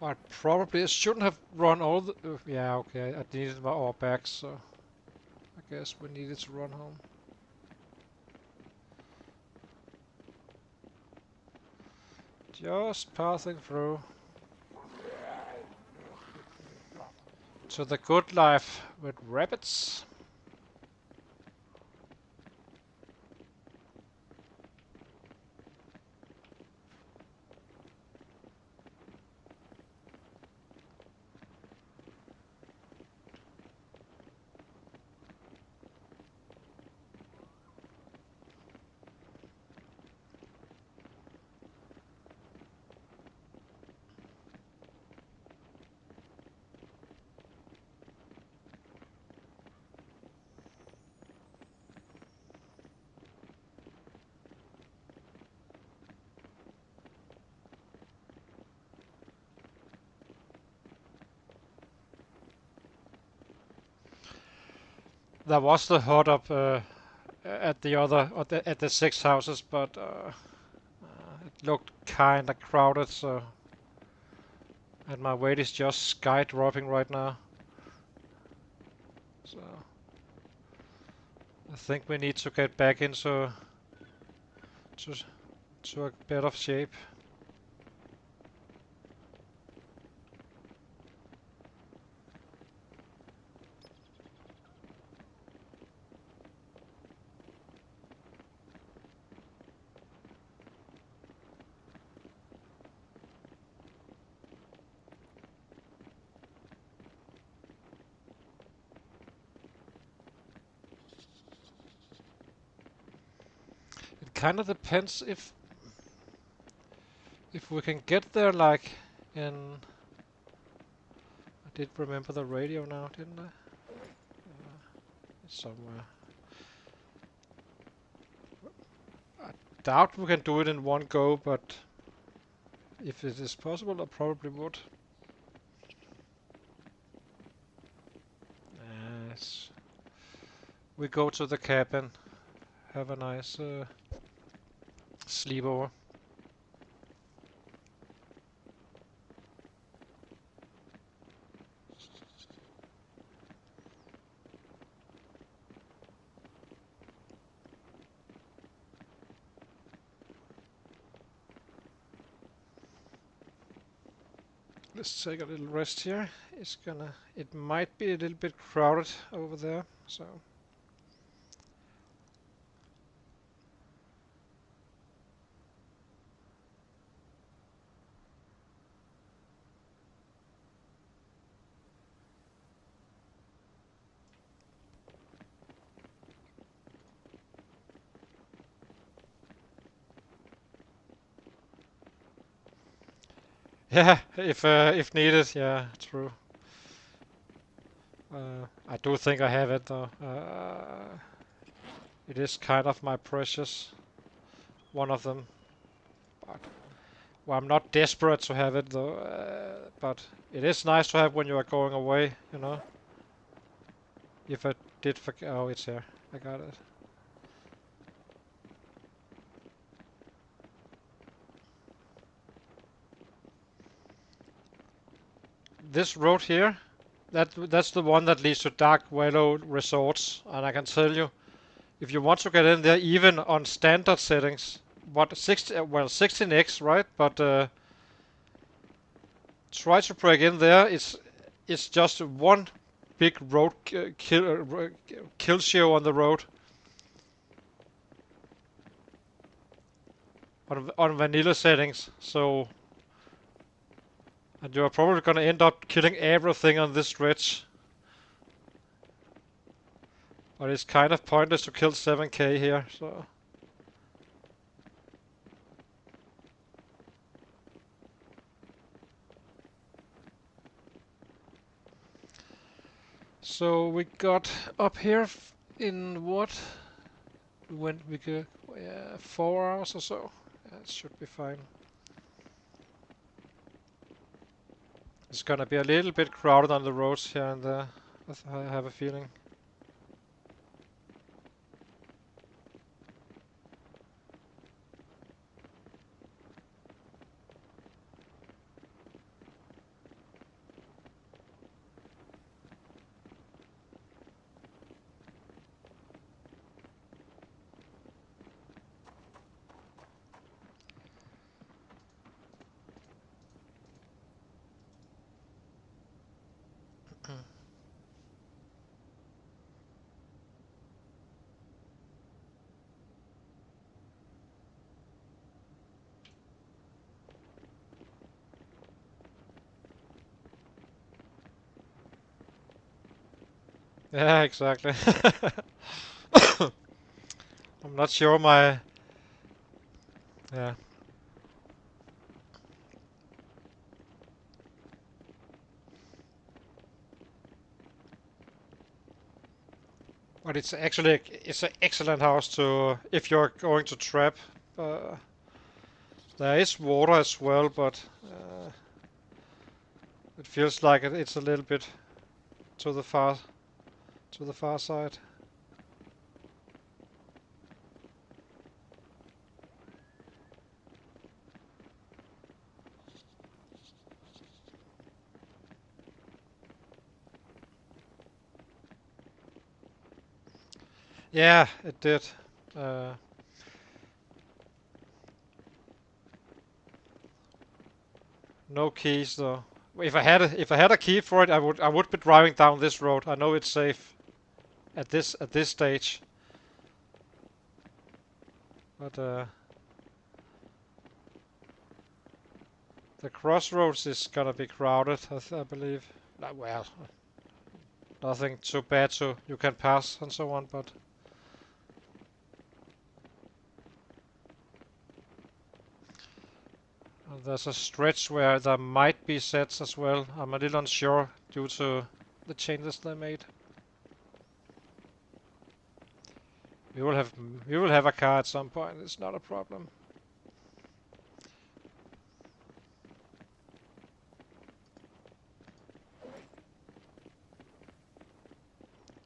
I probably shouldn't have run all the... yeah, okay, I needed our back, so I guess we needed to run home. Just passing through to the good life with rabbits. There was the hut up at the 6 houses, but it looked kinda crowded, so... And my weight is just skydropping right now. So... I think we need to get back into... to a bit of shape. It kinda depends if we can get there, like, in... I did remember the radio now, didn't I? It's somewhere. I doubt we can do it in one go, but if it is possible, I probably would. Yes. We go to the cabin, have a nice sleepover. Let's take a little rest here. It might be a little bit crowded over there, so... Yeah, if needed, yeah, true. I do think I have it though. It is kind of my precious one of them. But well, I'm not desperate to have it though. But it is nice to have when you are going away, you know. If I did forget, oh, it's here. I got it. This road here, that's the one that leads to Dark Willow Resorts, and I can tell you, if you want to get in there, even on standard settings, what 60, well 16x, right? But try to break in there. It's just one big road kill show on the road on vanilla settings. So, and you are probably gonna end up killing everything on this stretch. But it's kind of pointless to kill 7k here. So. So we got up here in what? When we go 4 hours or so. Yeah, it should be fine. It's gonna be a little bit crowded on the roads here and there. I have a feeling. Yeah, exactly. I'm not sure my... Yeah. But it's actually it's an excellent house to if you're going to trap. Uh, there is water as well, but it feels like it's a little bit to the far side. Yeah, it did. Uh, no keys though. If I had a key for it, I would be driving down this road. I know it's safe at this stage. But the crossroads is gonna be crowded, I believe. Well, nothing too bad so you can pass and so on, but there's a stretch where there might be sets as well. I'm a little unsure due to the changes they made. We will have a car at some point. It's not a problem.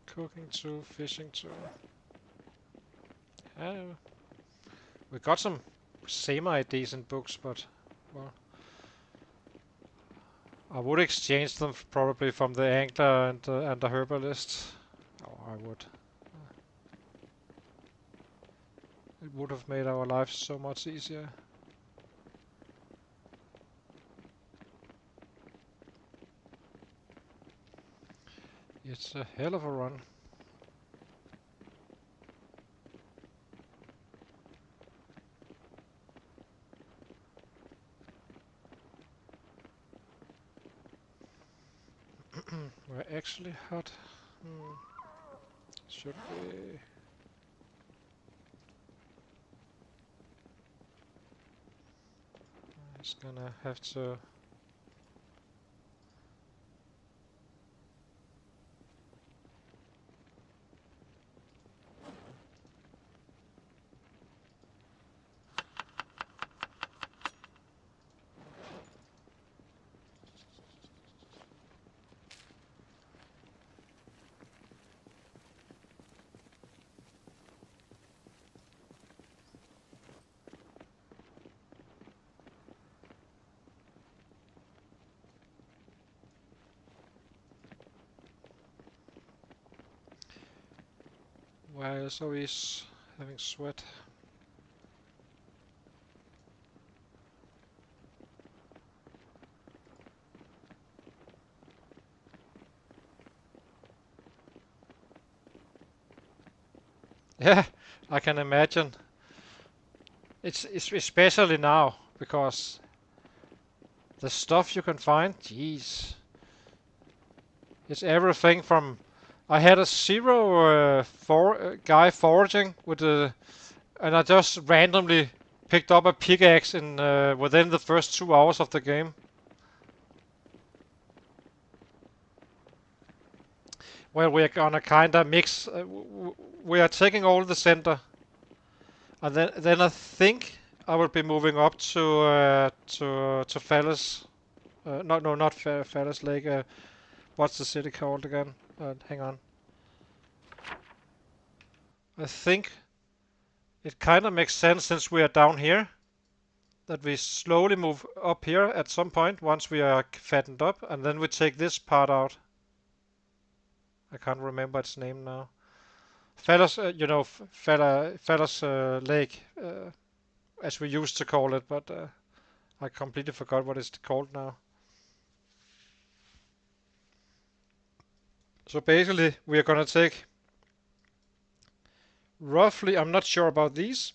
Cooking too, fishing too. We got some semi-decent books, but well, I would exchange them probably from the angler and the herbalist. Oh, I would. It would have made our lives so much easier. It's a hell of a run. We're actually hot. Should we? Just gonna have to. Why is always having sweat? Yeah, I can imagine. It's especially now because the stuff you can find, jeez, it's everything from. I had a zero guy foraging with a, and I just randomly picked up a pickaxe in within the first 2 hours of the game. Well, we're gonna kinda mix. We are taking all the center, and then I think I will be moving up to Fallis. No, not Fallis Lake. What's the city called again? Hang on. I think it kind of makes sense since we are down here that we slowly move up here at some point once we are fattened up, and then we take this part out. I can't remember its name now. Fellas, Fellas Lake, as we used to call it, but I completely forgot what it's called now. So basically, we are gonna take roughly, I'm not sure about these,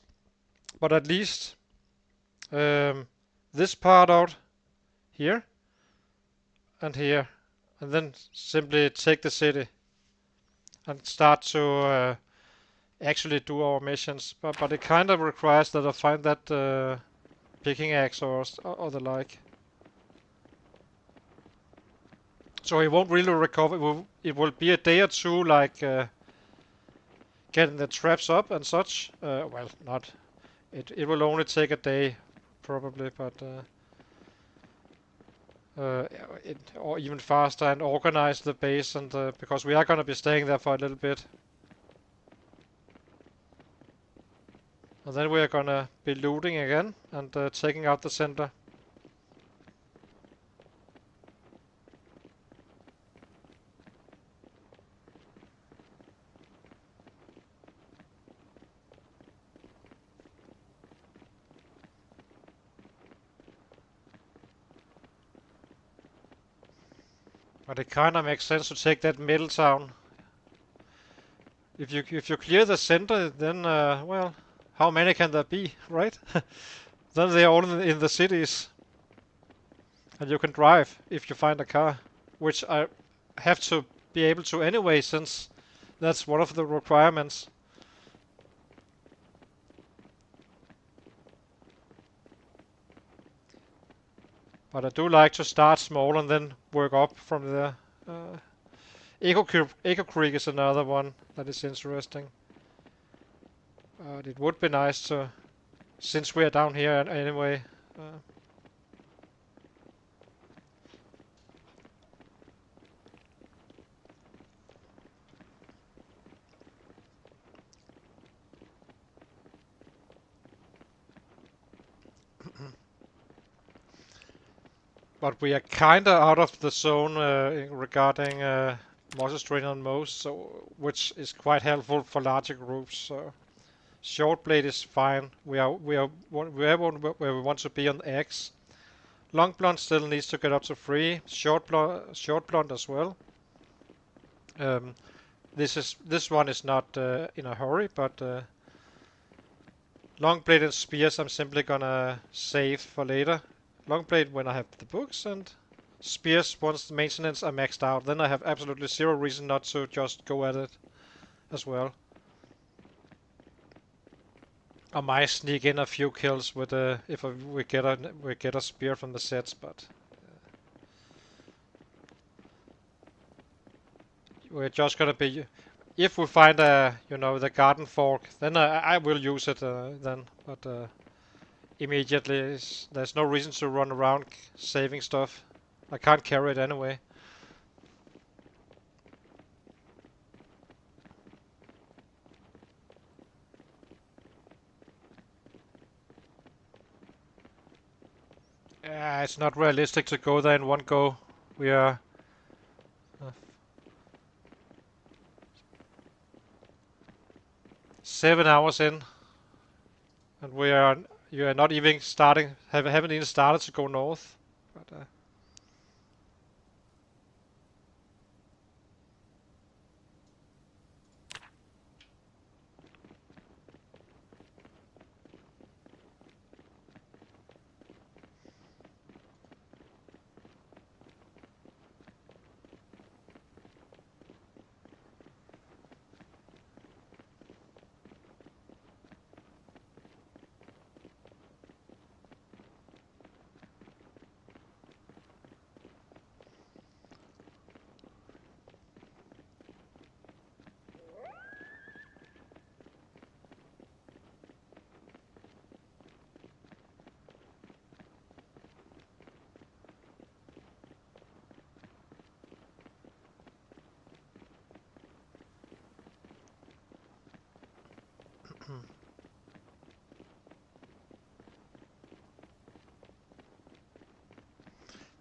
but at least this part out here and here, and then simply take the city and start to actually do our missions. But it kind of requires that I find that picking axe or the like. So it won't really recover. It will be a day or two, like getting the traps up and such. Well, not. It will only take a day, probably, but or even faster, and organize the base, and because we are gonna be staying there for a little bit. And then we are gonna be looting again and taking out the center. But it kinda makes sense to take that middle town. If you clear the center, then well, how many can there be, right? Then they're all in the cities, and you can drive if you find a car, which I have to be able to anyway, since that's one of the requirements. But I do like to start small and then work up from there. Echo Creek is another one that is interesting. It would be nice to, since we are down here anyway. But we are kinda out of the zone regarding mouse strain on most, so which is quite helpful for larger groups. So short blade is fine. We are where we want to be on X. Long blunt still needs to get up to 3. Short blunt as well. This one is not in a hurry, but long blade and spears I'm simply gonna save for later. Long blade when I have the books, and spears once the maintenance are maxed out. Then I have absolutely zero reason not to just go at it as well. I might sneak in a few kills with if we get a spear from the sets, but we're just gonna be. If we find the garden fork, then I will use it then. But immediately there's no reason to run around saving stuff. I can't carry it anyway. It's not realistic to go there in one go. We are. Uh, 7 hours in, and you are not even starting. Haven't even started to go north. But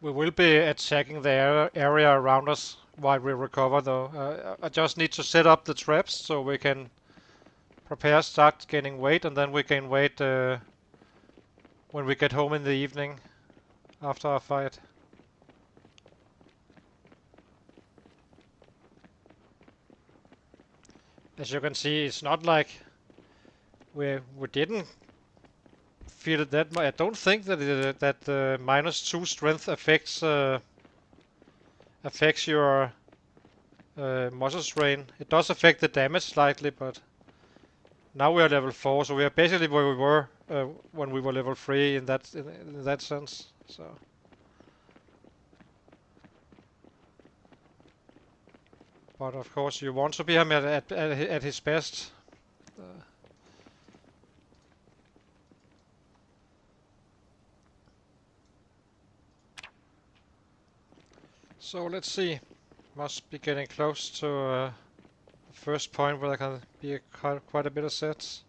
we will be attacking the area around us while we recover, though. I just need to set up the traps so we can prepare, start gaining weight, and then we can wait when we get home in the evening after our fight. As you can see, it's not like we didn't feel it that much. I don't think that -2 strength affects your muscle strain. It does affect the damage slightly, but now we are level 4, so we are basically where we were when we were level 3 in that sense. So. But of course, you want to be him at his best. So let's see. Must be getting close to the first point where there can be quite a bit of sets.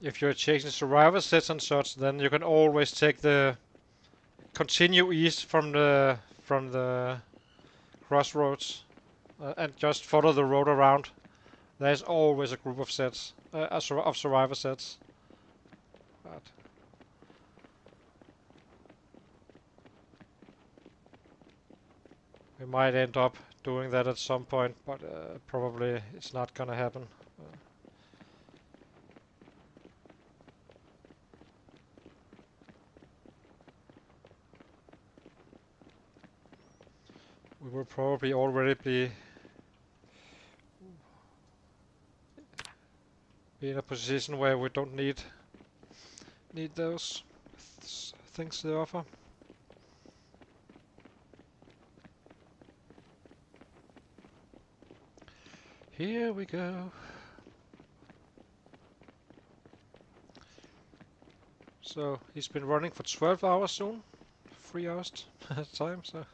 If you're chasing survivor sets and such, then you can always take the continue east from the crossroads and just follow the road around. There's always a group of sets, of survivor sets. But we might end up doing that at some point, but probably it's not gonna happen. We will probably already be in a position where we don't need those things they offer. Here we go. So he's been running for 12 hours soon, 3 hours time. So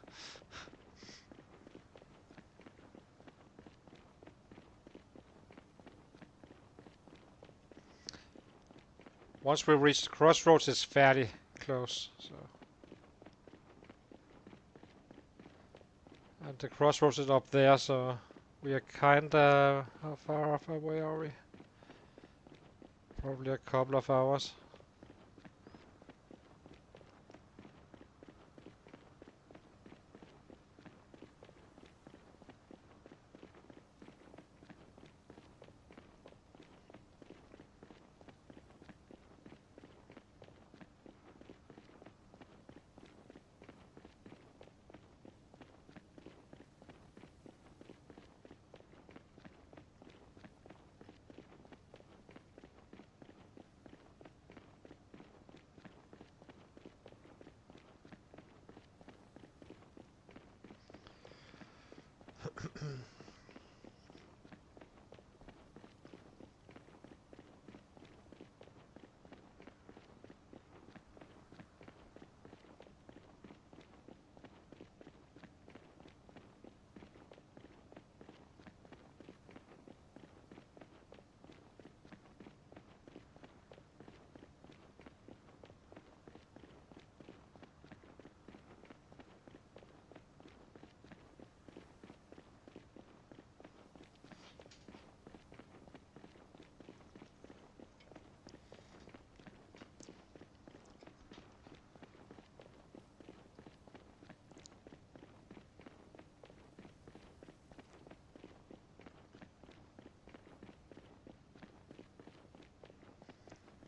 once we reach the crossroads, it's fairly close. So. And the crossroads is up there, so we are kinda... How far away are we? Probably a couple of hours.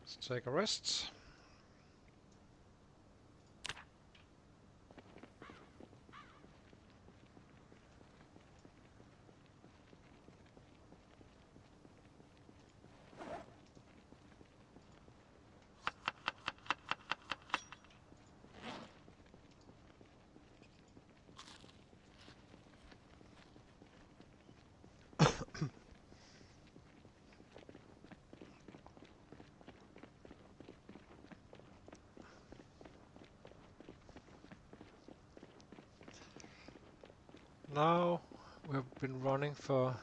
Let's take a rest. Now we've been running for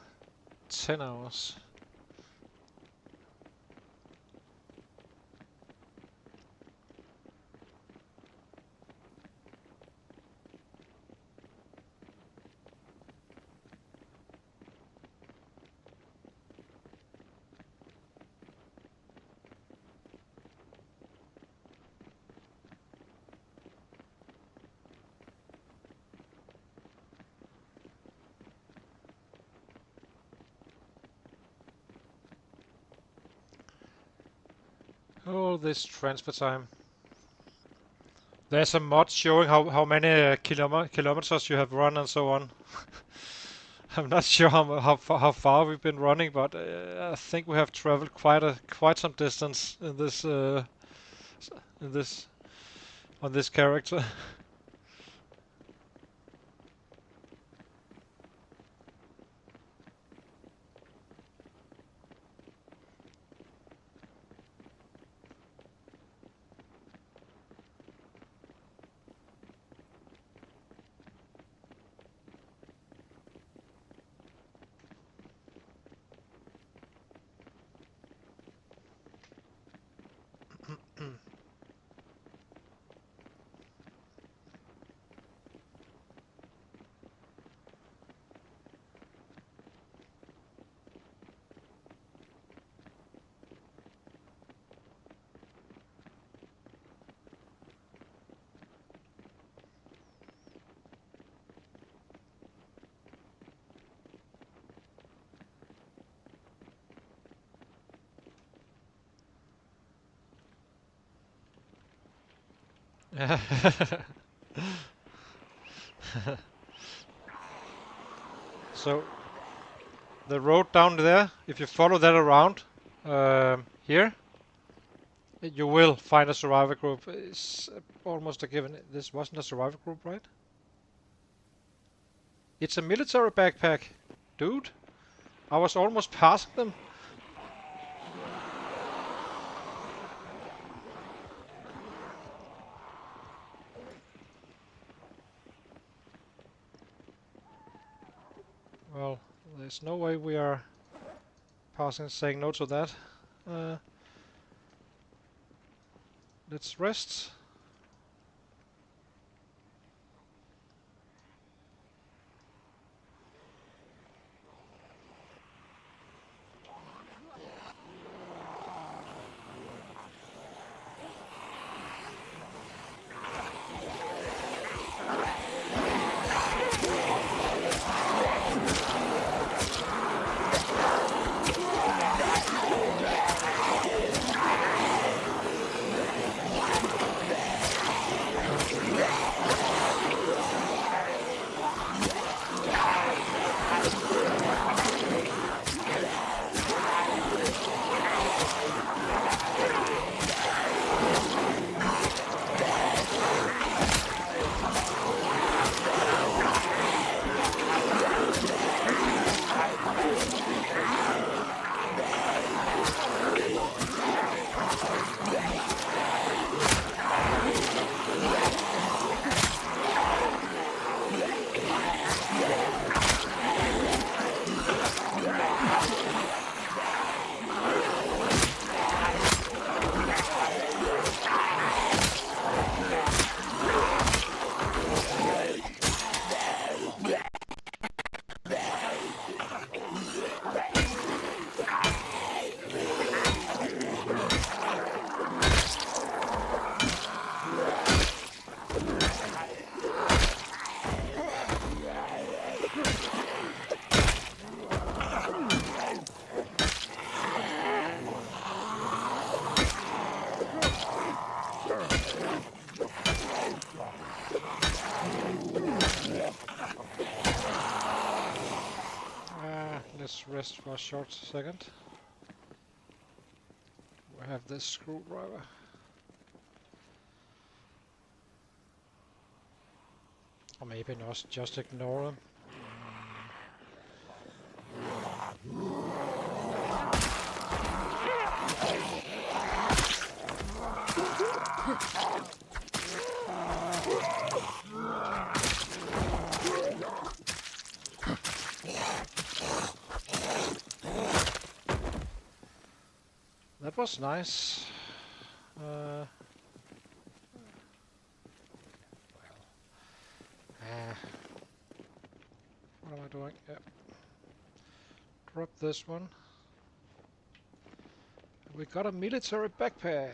10 hours. All this transfer time. There's a mod showing how many kilometers you have run and so on. I'm not sure how far we've been running, but I think we have traveled quite some distance in this on this character. So the road down there, if you follow that around here, you will find a survivor group. It's almost a given. This wasn't a survivor group, right? It's a military backpack, dude. I was almost passing them. Well, there's no way we are passing, saying no to that. Let's rest. Let's rest for a short second. We have this screwdriver. Or maybe not, just ignore them. That was nice. What am I doing? Yeah. Drop this one. We got a military backpack.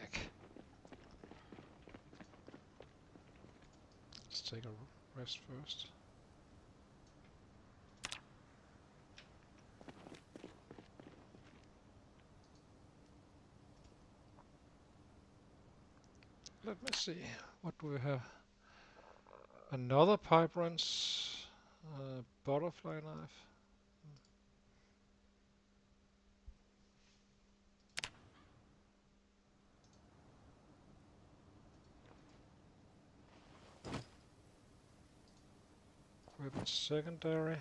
Let's take a rest first. Let me see. What do we have? Another pipe wrench. Butterfly knife. Weapon secondary.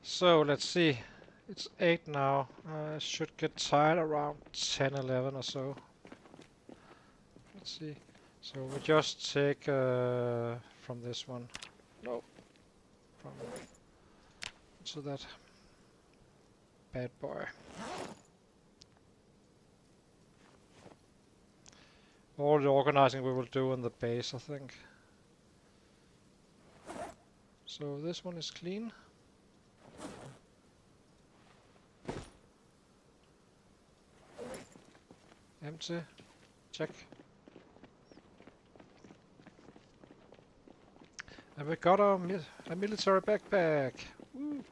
So let's see. It's 8 now. I should get tired around 10, 11 or so. Let's see. So we just take from this one. No. From to that bad boy. All the organizing we will do in the base, I think. So this one is clean. Empty. Check. And we got a military backpack. Woo.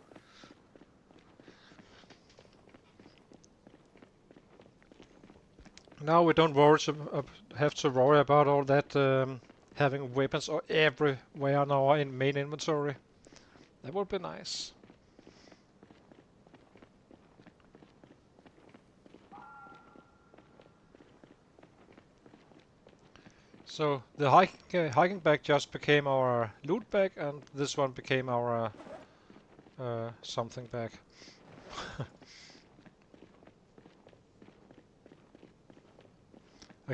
Now we don't have to worry about all that having weapons or everywhere in our main inventory. That would be nice. So the hiking bag just became our loot bag, and this one became our something bag.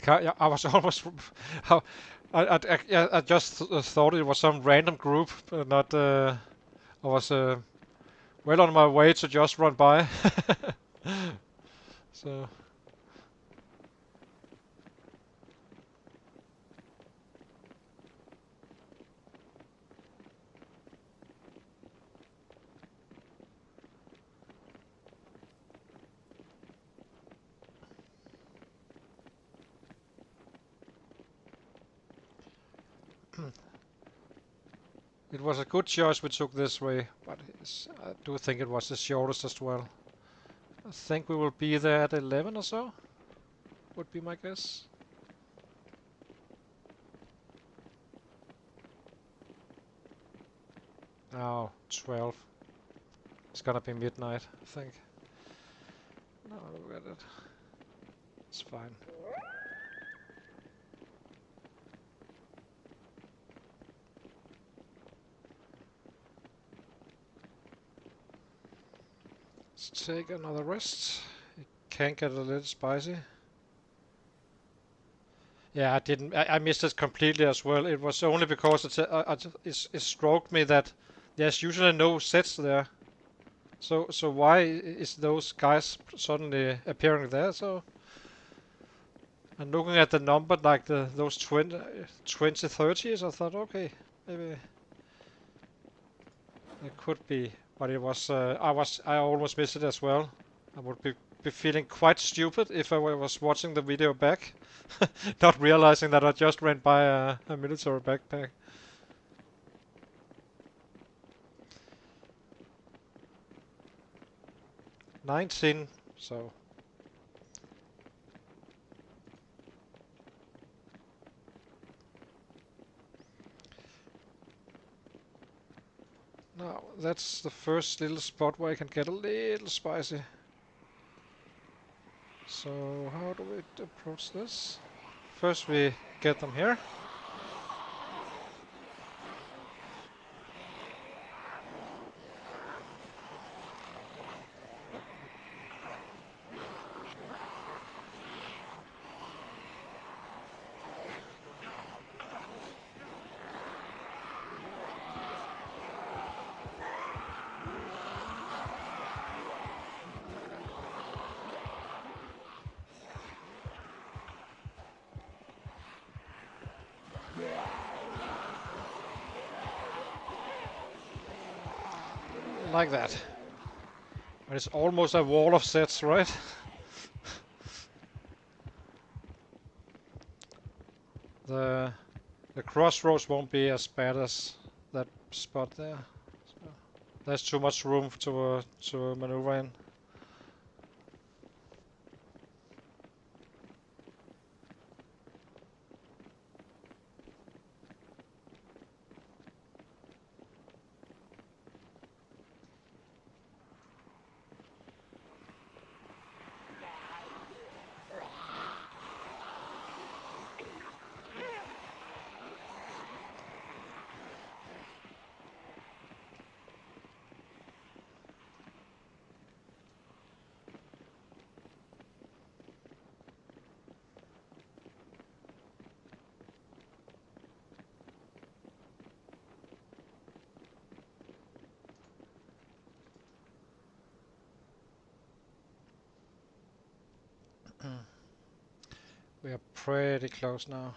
I was almost. How I just thought it was some random group, not. I was well on my way to just run by. So. It was a good choice we took this way, but I do think it was the shortest as well. I think we will be there at 11 or so, would be my guess. Oh, 12. It's gonna be midnight, I think. No, look at it. It's fine. Let's take another rest. It can get a little spicy. Yeah, I didn't. I missed it completely as well. It was only because it stroked me that there's usually no sets there. So why is those guys suddenly appearing there? So And looking at the number, like those 20, 30s, I thought, okay, maybe it could be. But it was, I almost missed it as well. I would be feeling quite stupid if I was watching the video back, not realizing that I just ran by a military backpack. 19, so now that's the first little spot where I can get a little spicy. So how do we approach this? First we get them here. Like that. But it's almost a wall of sets, right? the the crossroads won't be as bad as that spot there. So there's too much room to maneuver in. We are pretty close now.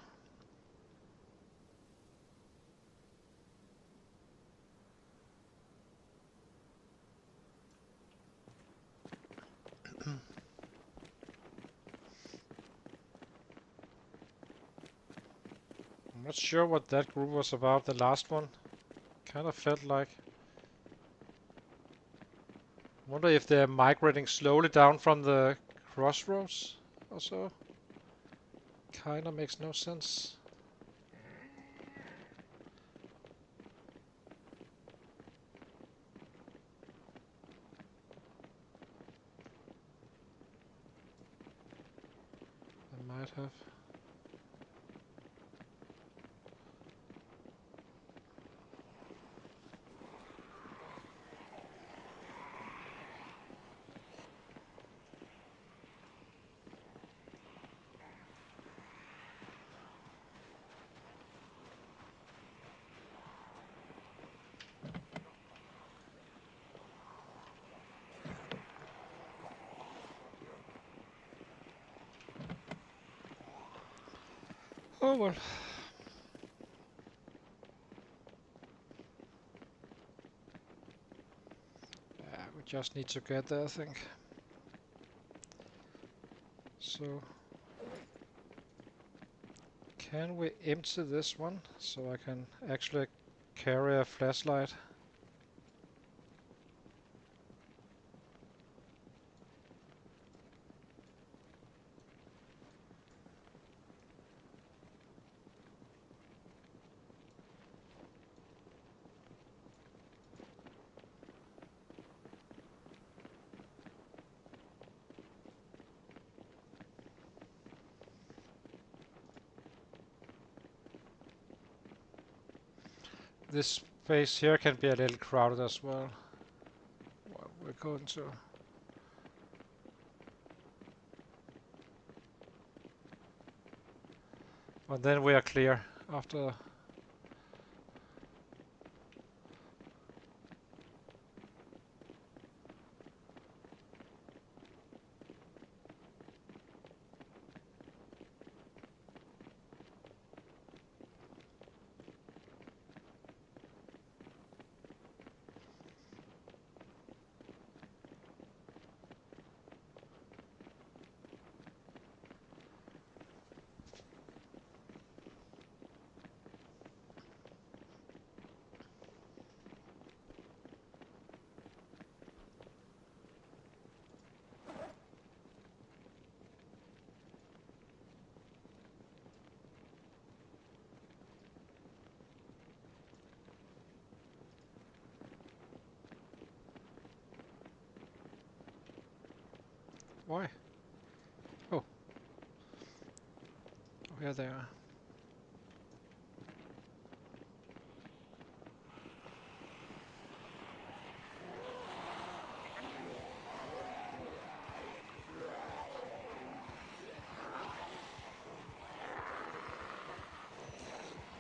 I'm not sure what that group was about, the last one. Kind of felt like... Wonder if they're migrating slowly down from the crossroads or so. Kinda makes no sense. They might have. Oh well. Yeah, we just need to get there, I think. So... Can we empty this one so I can actually carry a flashlight? This space here can be a little crowded as well. Well, we're going to... But then we are clear after... boy. Oh. Oh, here they are.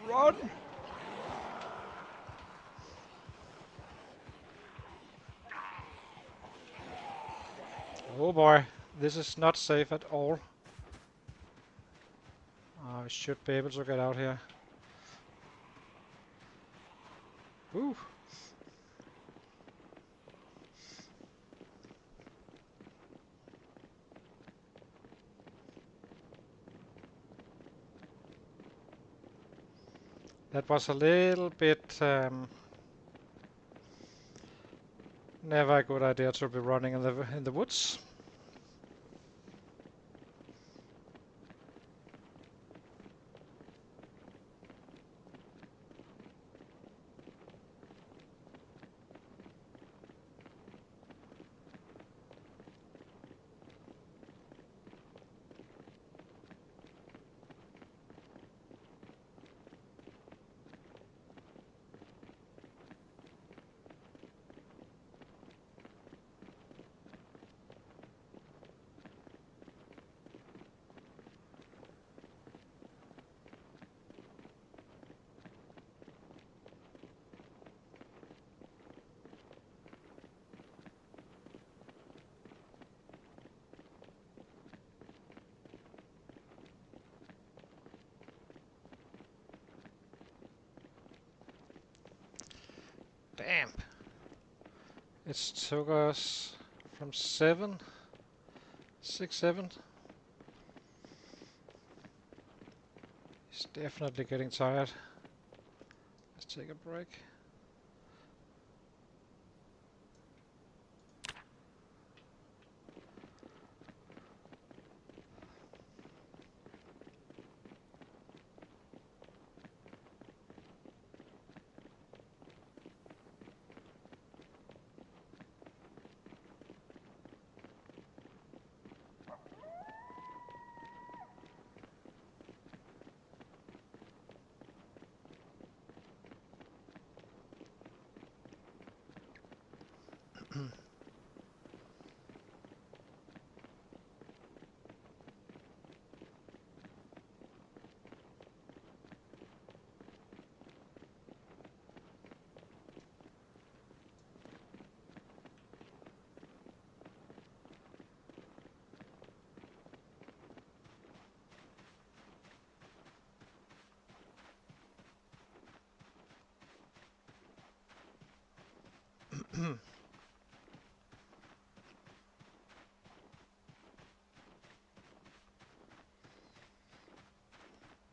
Run! Oh boy, this is not safe at all. I should be able to get out here. Ooh. That was a little bit never a good idea to be running in the woods. Damn. It took us from 7, 6, 7. He's definitely getting tired. Let's take a break.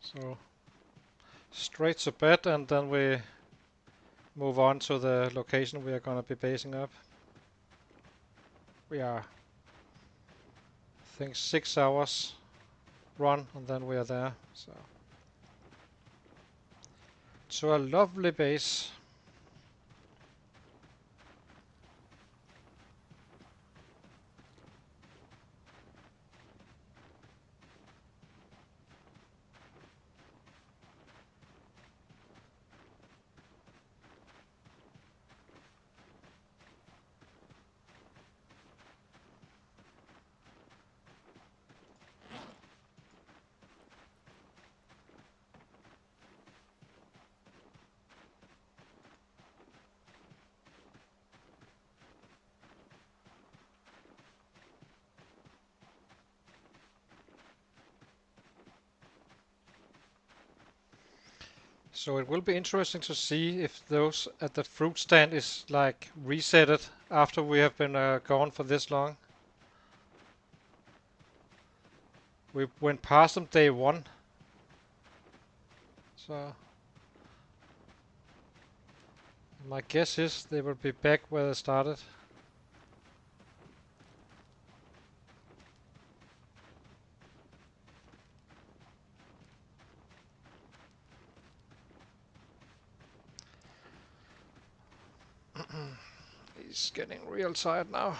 So straight to bed, and then we move on to the location we are going to be basing up. We are, I think, 6 hours run, and then we are there. So to a lovely base. So it will be interesting to see if those at the fruit stand is like resetted after we have been gone for this long. We went past them day 1. So my guess is they will be back where they started. He's getting real tired now.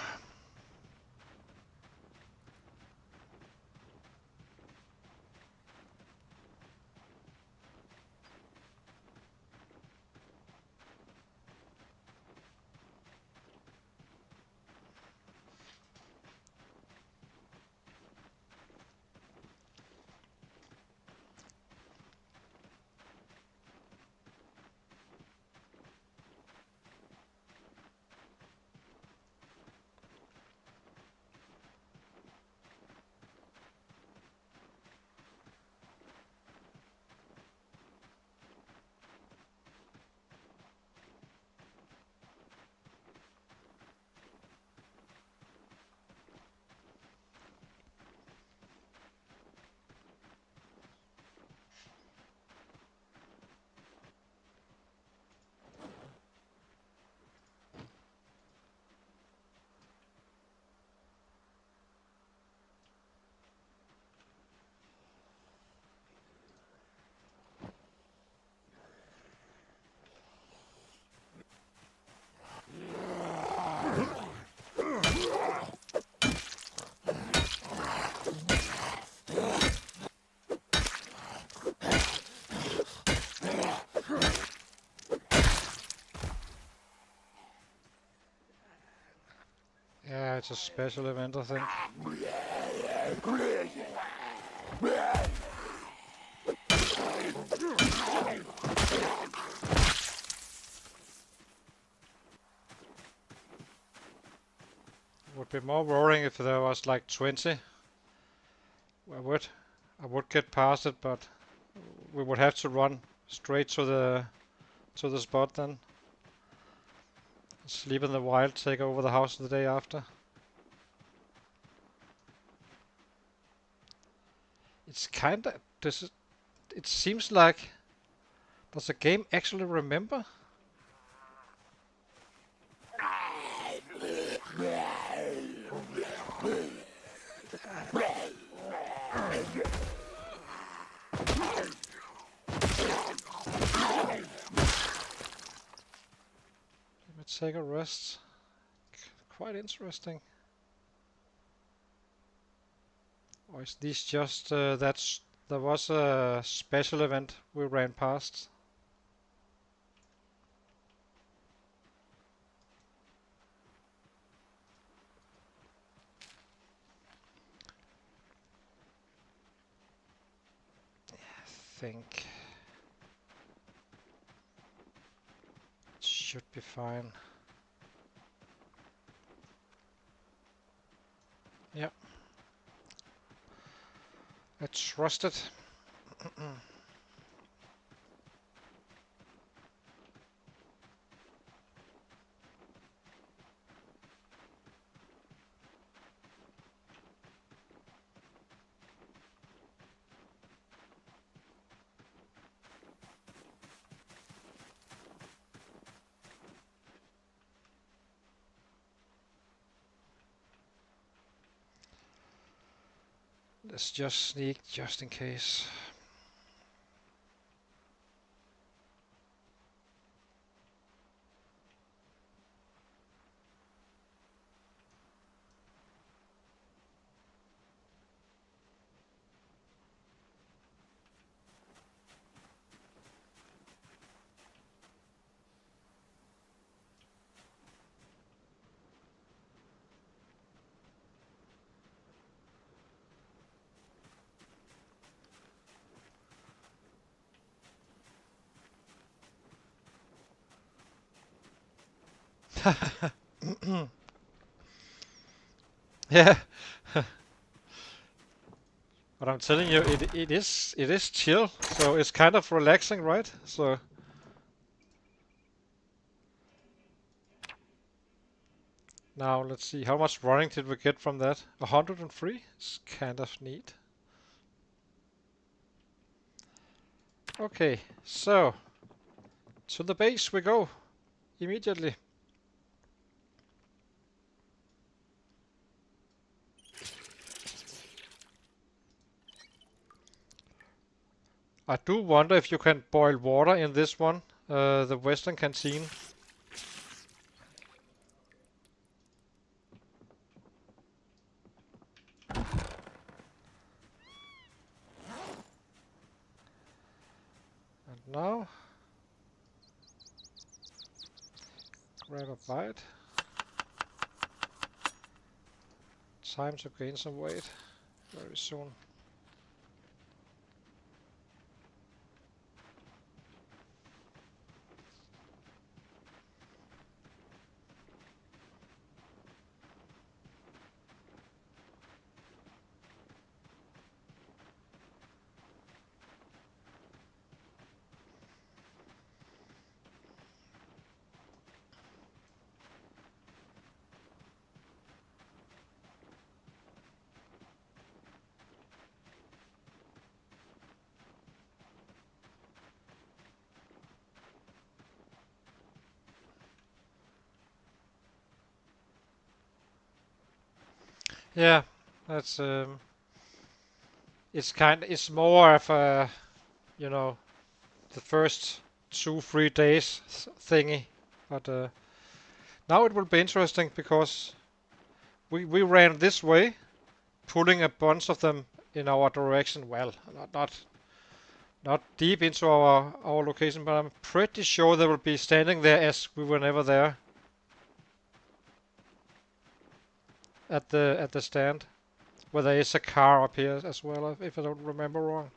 it's a special event, I think. Would be more roaring if there was like 20. I would get past it, but we would have to run straight to the spot then. Sleep in the wild, take over the house the day after. It's kinda it seems like, does the game actually remember? Let me take a rest. Quite interesting. Or is this just there was a special event we ran past? I think it should be fine. Yeah. I trust it. Let's just sneak just in case. Yeah. But I'm telling you, it is chill, so it's kind of relaxing, right? So now let's see, how much running did we get from that? 103? It's kind of neat. Okay, so to the base we go immediately. I do wonder if you can boil water in this one, the Western canteen. And now, grab a bite. Time to gain some weight very soon. Yeah, that's it's more of a, you know, the first 2-3 days thingy, but now it will be interesting because we ran this way, pulling a bunch of them in our direction. Well, not deep into our location, but I'm pretty sure they will be standing there as we were never there. at the stand, where there is a car up here as well, if I don't remember wrong.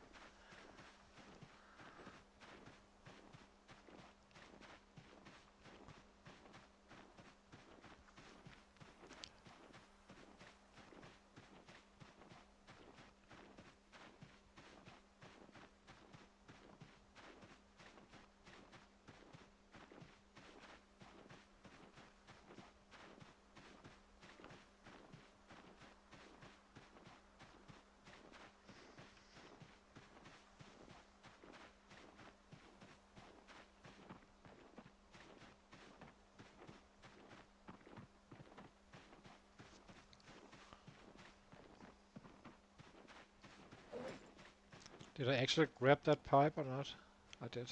Did I actually grab that pipe or not? I did.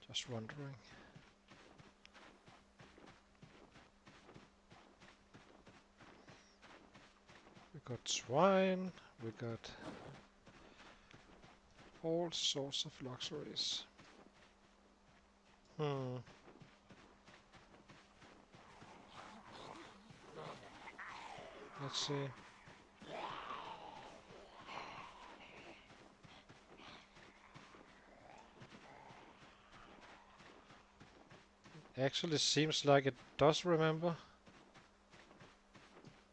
Just wondering. We got swine, we got all sorts of luxuries. Let's see. Actually seems like it does remember.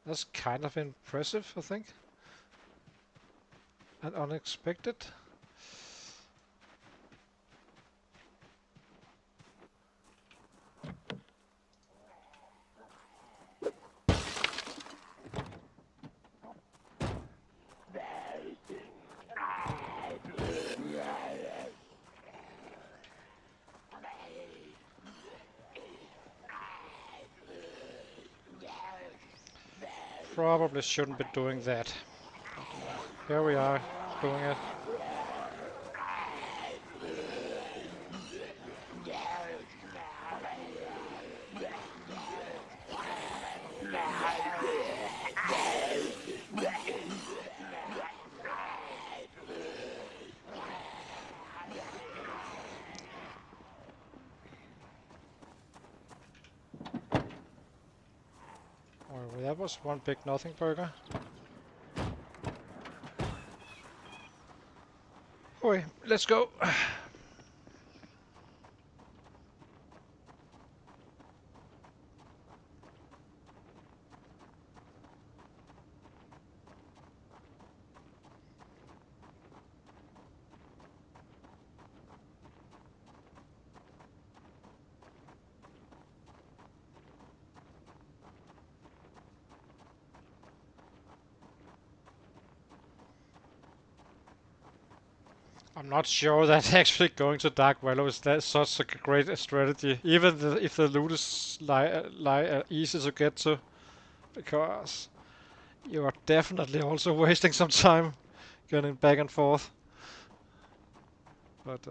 That's kind of impressive, I think. And unexpected. Probably shouldn't be doing that. Here we are, doing it. Well, that was one big nothing burger. Okay, let's go. I'm not sure that actually going to Dark Valor is that such a great strategy, even if the loot is easy to get to, because you are definitely also wasting some time getting back and forth. But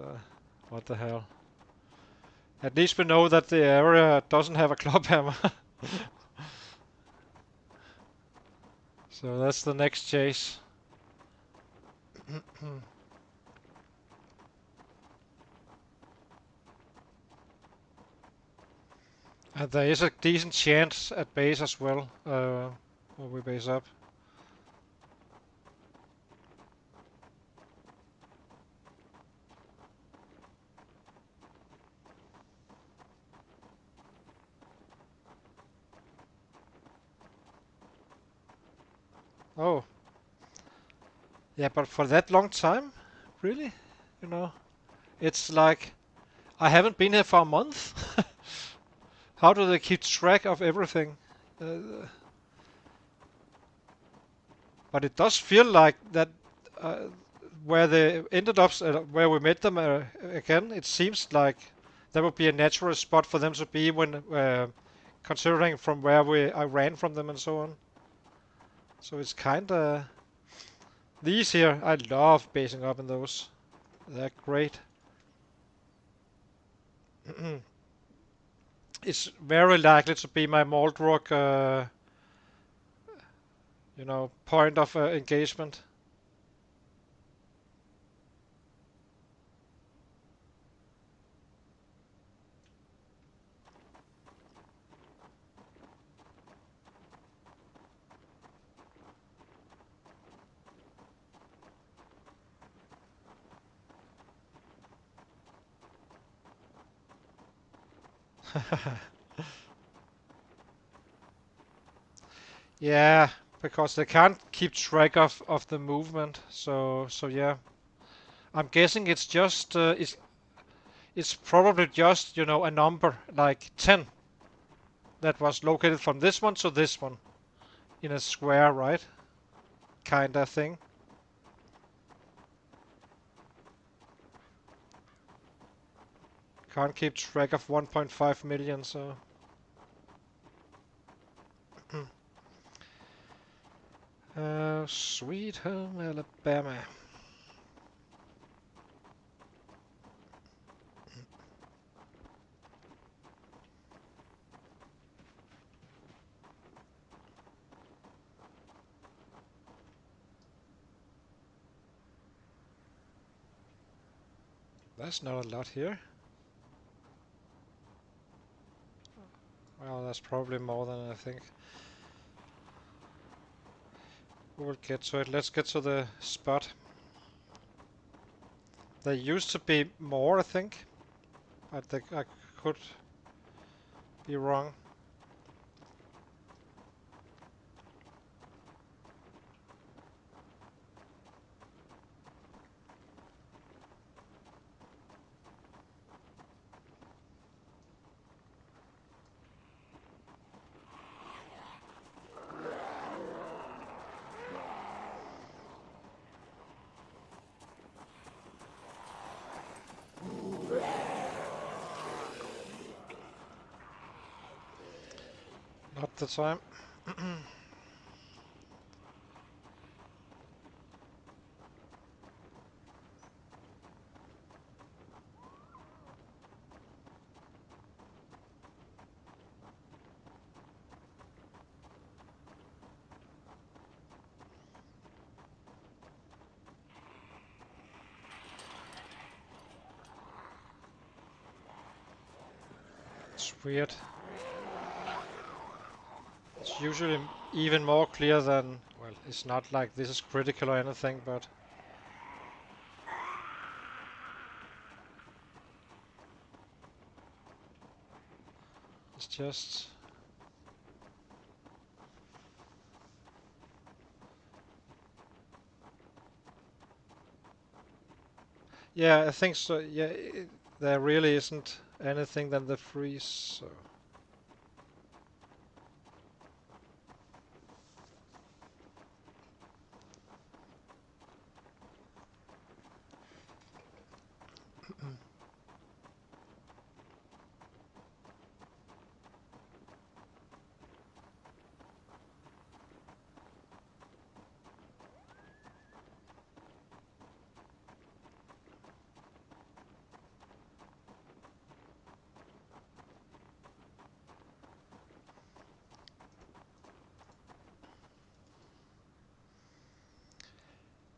what the hell? At least we know that the area doesn't have a club hammer. So that's the next chase. And there is a decent chance at base as well, when we base up. Oh. Yeah, but for that long time? Really? You know? It's like, I haven't been here for a month. How do they keep track of everything? But it does feel like that uh, where they ended up, where we met them again, it seems like that would be a natural spot for them to be when, considering from where I ran from them and so on. So it's kinda, these here, I love basing up in those. They're great. It's very likely to be my Moldrock, point of engagement. Yeah, because they can't keep track of the movement. So yeah, I'm guessing it's just it's probably just a number like 10 that was located from this one to this one in a square, right? Kinda thing. Can't keep track of 1.5 million, so Sweet Home Alabama. That's not a lot here. Well, that's probably more than I think. We'll get to it. Let's get to the spot. There used to be more, I think. I think I could be wrong. Not the time. It's weird. It's usually even more clear than, well, it's not like this is critical or anything, but it's just, yeah, I think so. Yeah, there really isn't anything than the freeze. So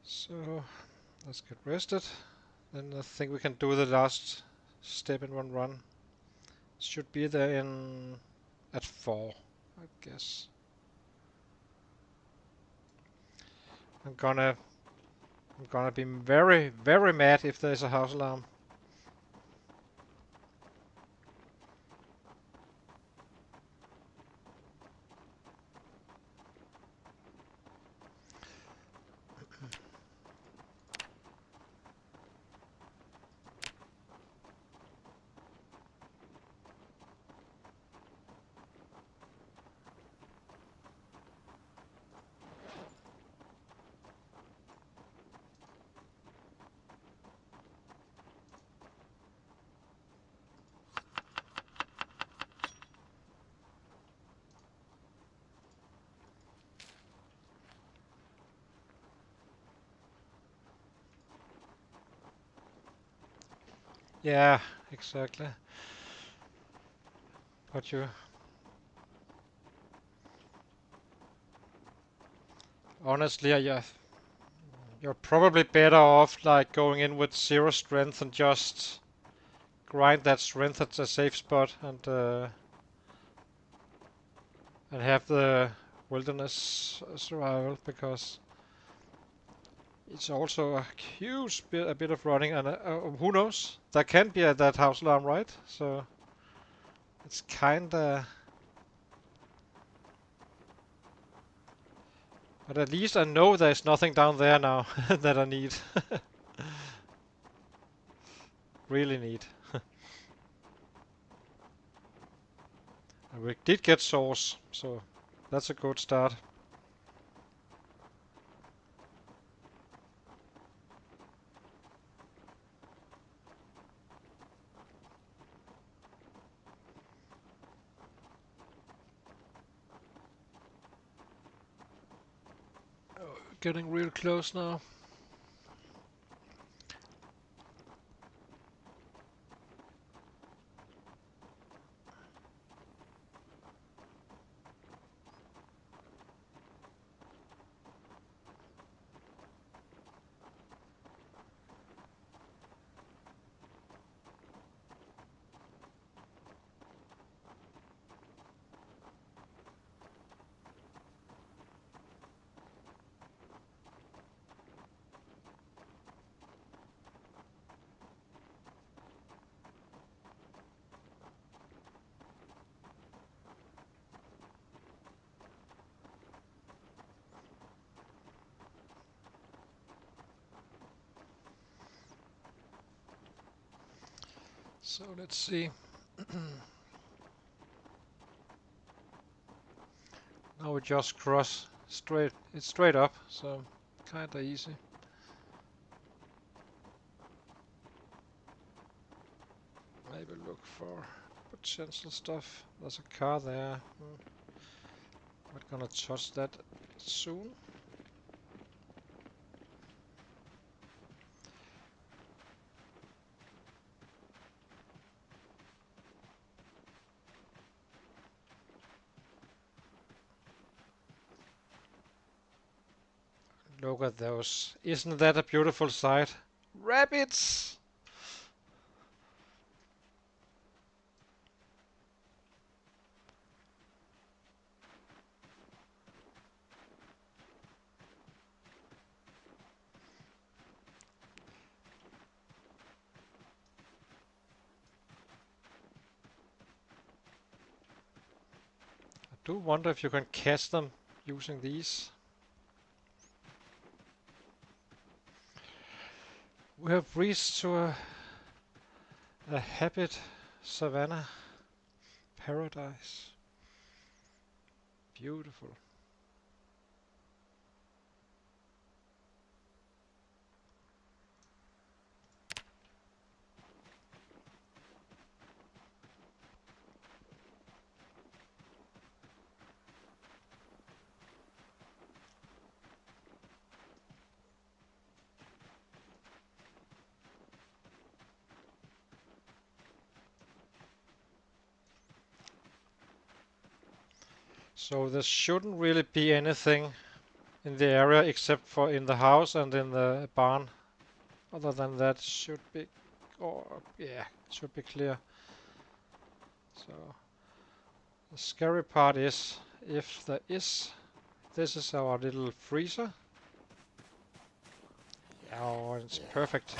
so let's get rested. Then I think we can do the last step in one run. Should be there in at 4, I guess. I'm gonna be very, very mad if there's a house alarm. Yeah, exactly. But honestly, yeah, you're probably better off like going in with 0 strength and just grind that strength at a safe spot and have the wilderness survival, because it's also a huge bit, a bit of running, and who knows? There can be that house alarm, right? So It's kinda... But at least I know there's nothing down there now that I need. Really need. And we did get sauce, so that's a good start. Getting real close now. So let's see. Now we just cross straight. It's straight up, so kinda easy. Maybe look for potential stuff. There's a car there. We're gonna touch that soon. Look at those. Isn't that a beautiful sight? Rabbits! I do wonder if you can catch them using these. We have reached to a habit savanna paradise. Beautiful. So there shouldn't really be anything in the area except for in the house and in the barn. Other than that, should be, oh yeah, should be clear. So the scary part is if there is. This is our little freezer. Oh, it's perfect.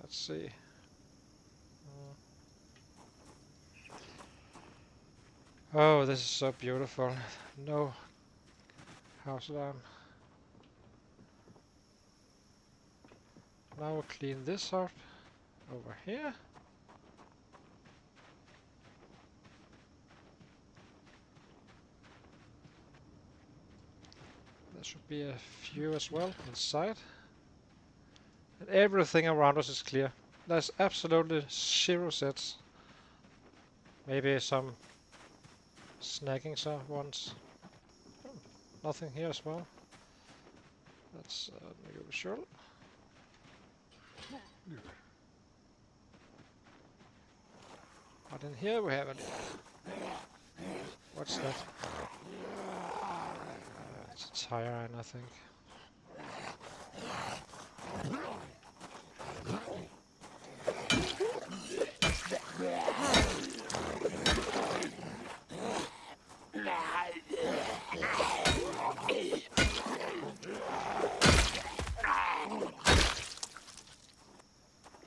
Let's see. Oh, this is so beautiful. No house alarm. Now we'll clean this up over here. There should be a few as well inside. And everything around us is clear. There's absolutely zero sets. Maybe some snagging ones. Oh, nothing here as well. That's unusual. But in here we have it. What's that? It's a tire iron, I think.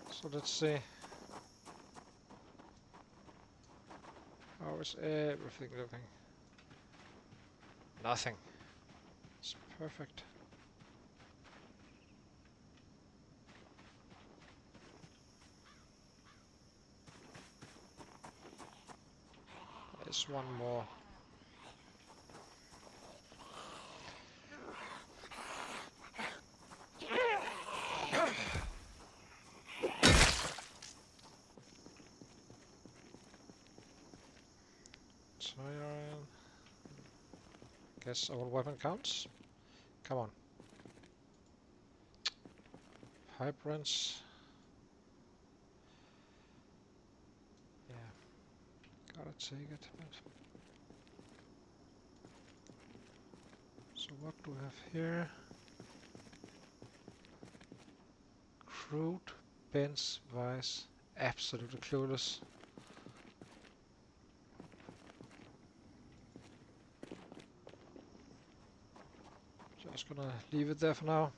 So let's see. How is everything looking? Nothing. It's perfect. There's one more. Tire iron. Guess our weapon counts. Come on. Pipe wrench. Yeah. Gotta take it. So what do we have here? Crude, bench, vice. Absolutely clueless. Just gonna leave it there for now.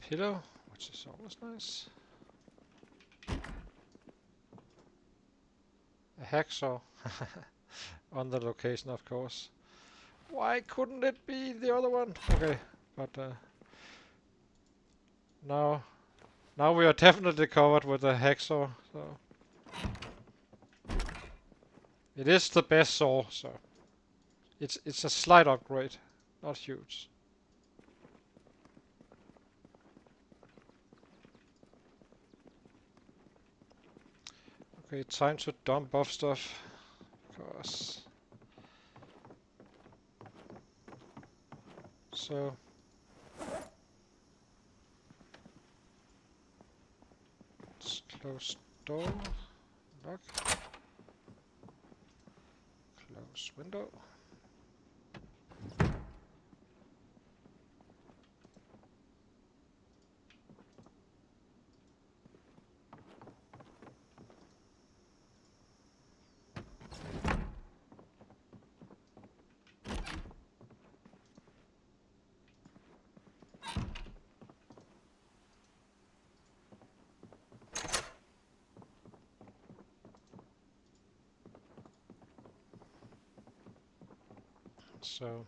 Pillow, which is always nice. A hacksaw. On the location, of course. Why couldn't it be the other one? Okay, but now we are definitely covered with a hacksaw. So it is the best saw. So it's a slight upgrade, not huge. Okay, time to dump off stuff. Because so let's close door, lock, close window. So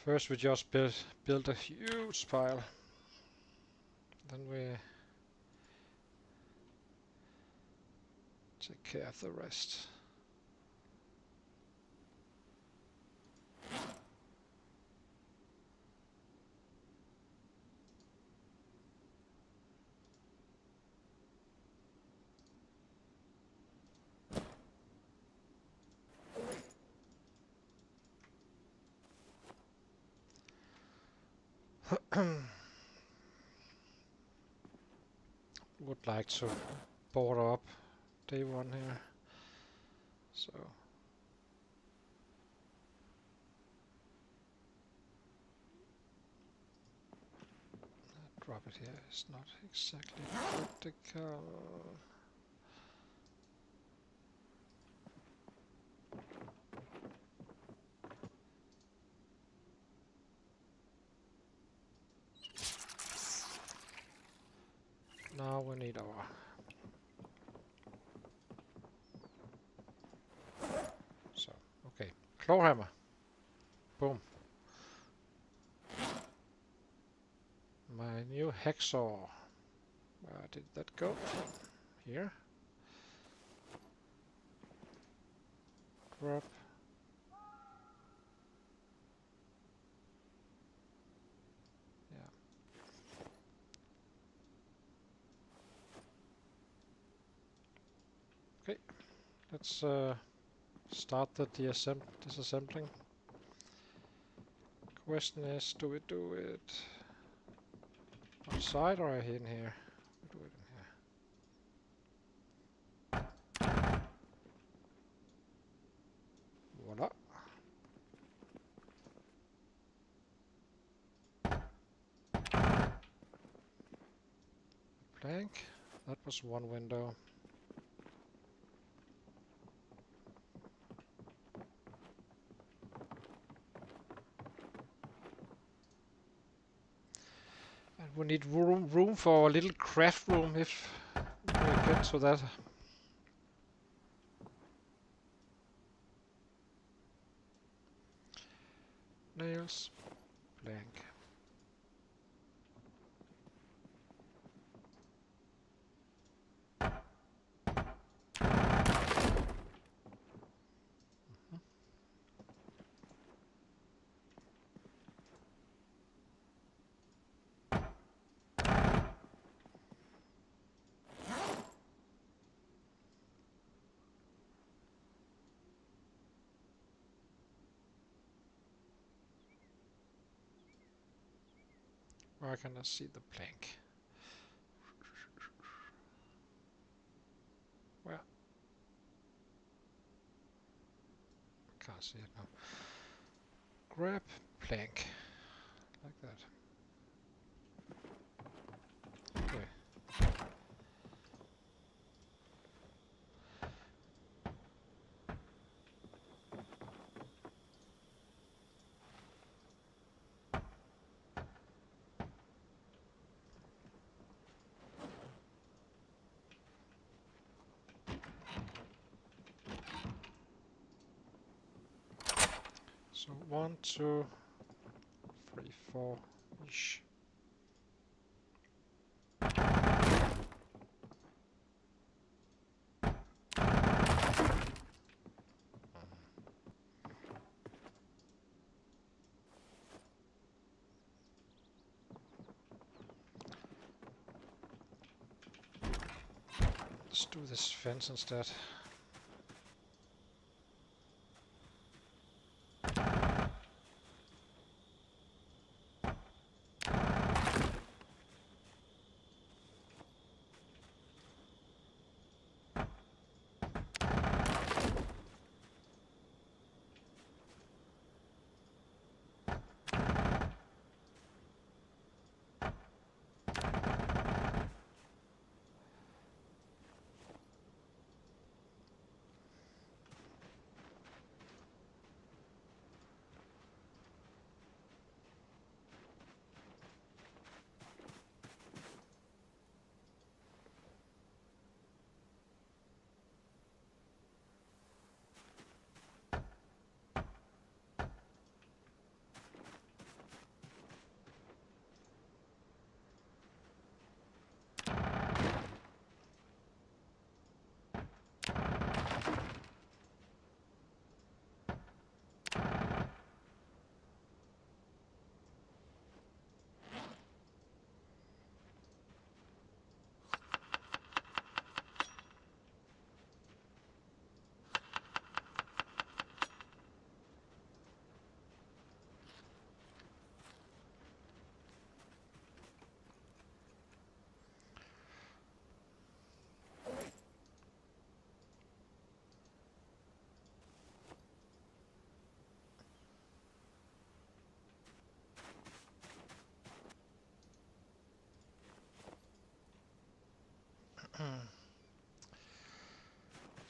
first we just built a huge pile. Then we take care of the rest. Would like to border up day 1 here. So drop it here is not exactly critical. Now we need our okay, claw hammer. Boom. My new hacksaw. Where did that go? Here. Drop. Yeah. Okay. Let's start the disassembling. Question is, do we do it outside or in here? We do it in here. Voila. Plank. That was one window. And we need room for a little craft room if we get to that. Nails. Plank. Where can I see the plank? Where? Can't see it now. Grab plank. Like that. Okay. So 1, 2, 3, 4-ish. Let's do this fence instead.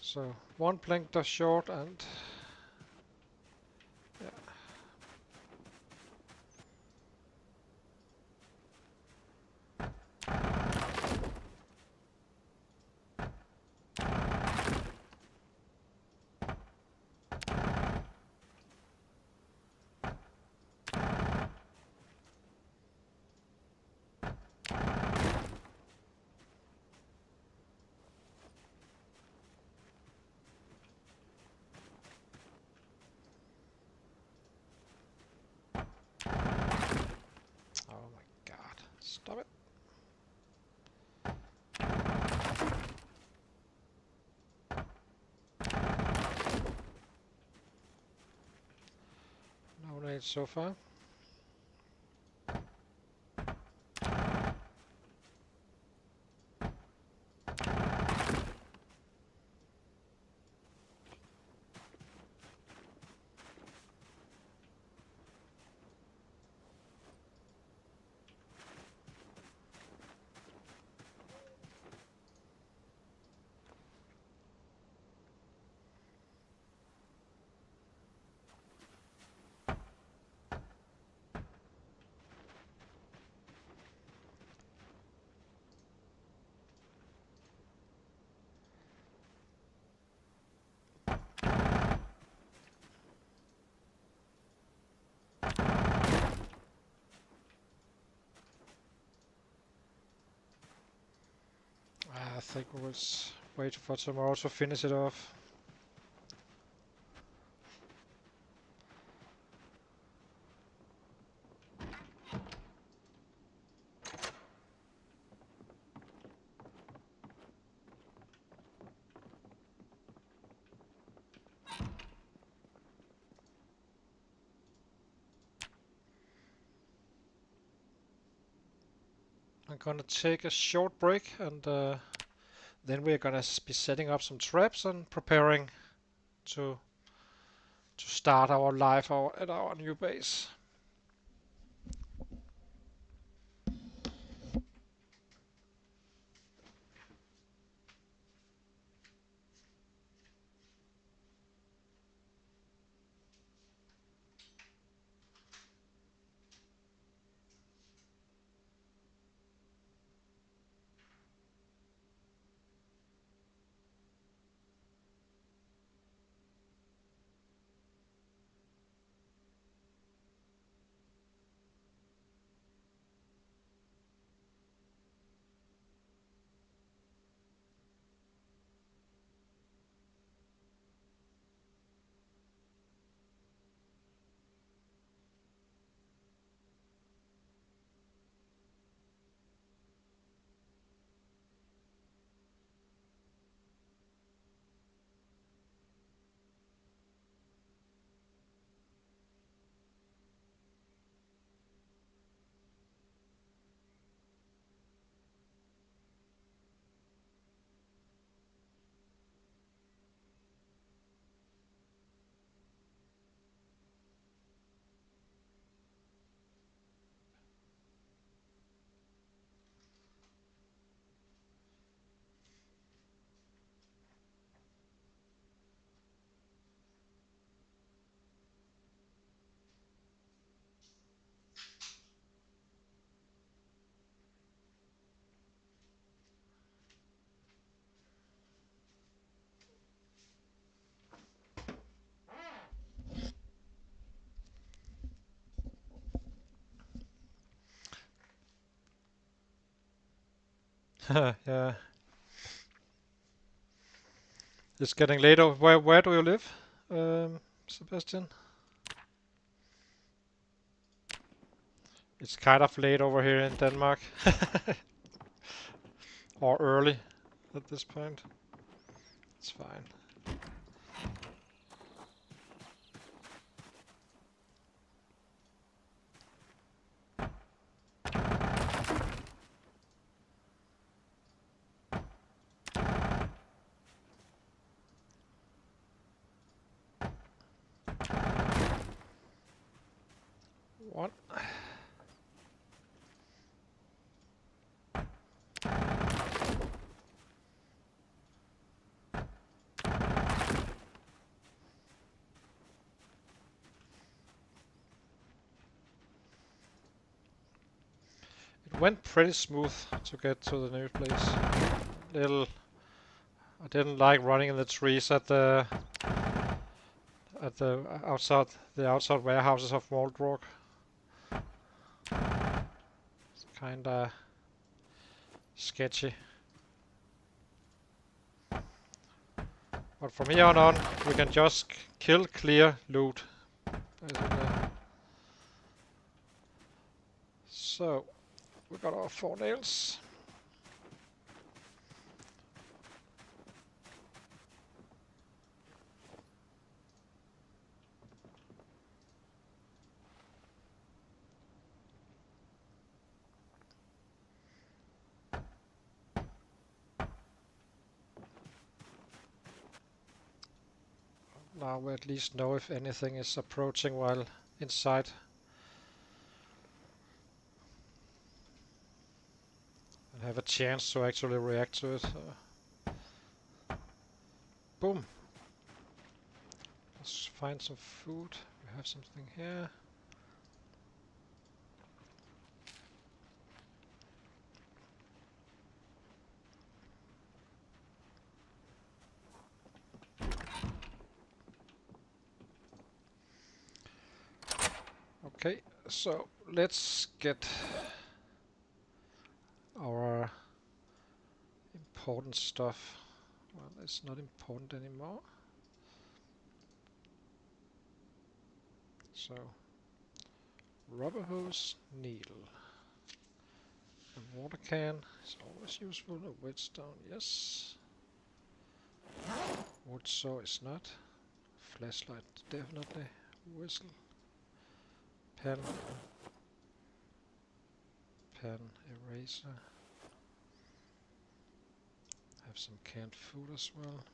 So one plank does short and yeah. Oh my god, stop it. No nades so far. I think we'll wait for tomorrow to finish it off. I'm gonna take a short break and then we're gonna be setting up some traps and preparing to start our life at our new base. Yeah, it's getting late. Where do you live, Sebastian? It's kind of late over here in Denmark, or early at this point. It's fine. One. went pretty smooth to get to the new place. I didn't like running in the trees at the outside warehouses of Waldrock. It's kinda sketchy. But from here on, we can just kill, clear, loot. Basically. So, we got our 4 nails. Now we at least know if anything is approaching while inside. And have a chance to actually react to it. Boom! Let's find some food. We have something here. Okay, so let's get our important stuff. Well, it's not important anymore. So, rubber hose, needle. A water can is always useful. A whetstone, yes. Wood saw is not. Flashlight, definitely. Whistle. Pen. Pen, eraser. Have some canned food as well.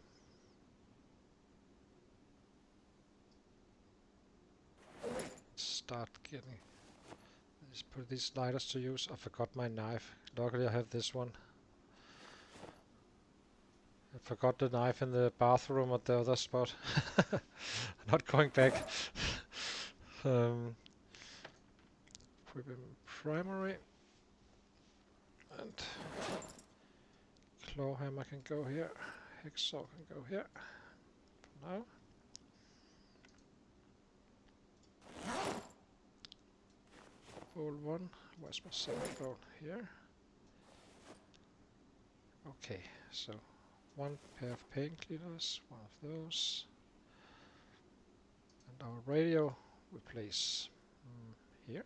Start getting put these lighters to use. I forgot my knife. Luckily I have this one. I forgot the knife in the bathroom at the other spot. Not going back. Primary. And claw hammer can go here. Hacksaw can go here. For now. Old one. Where's my second bone? Here. Okay, so one pair of paint cleaners, one of those. And our radio we place here.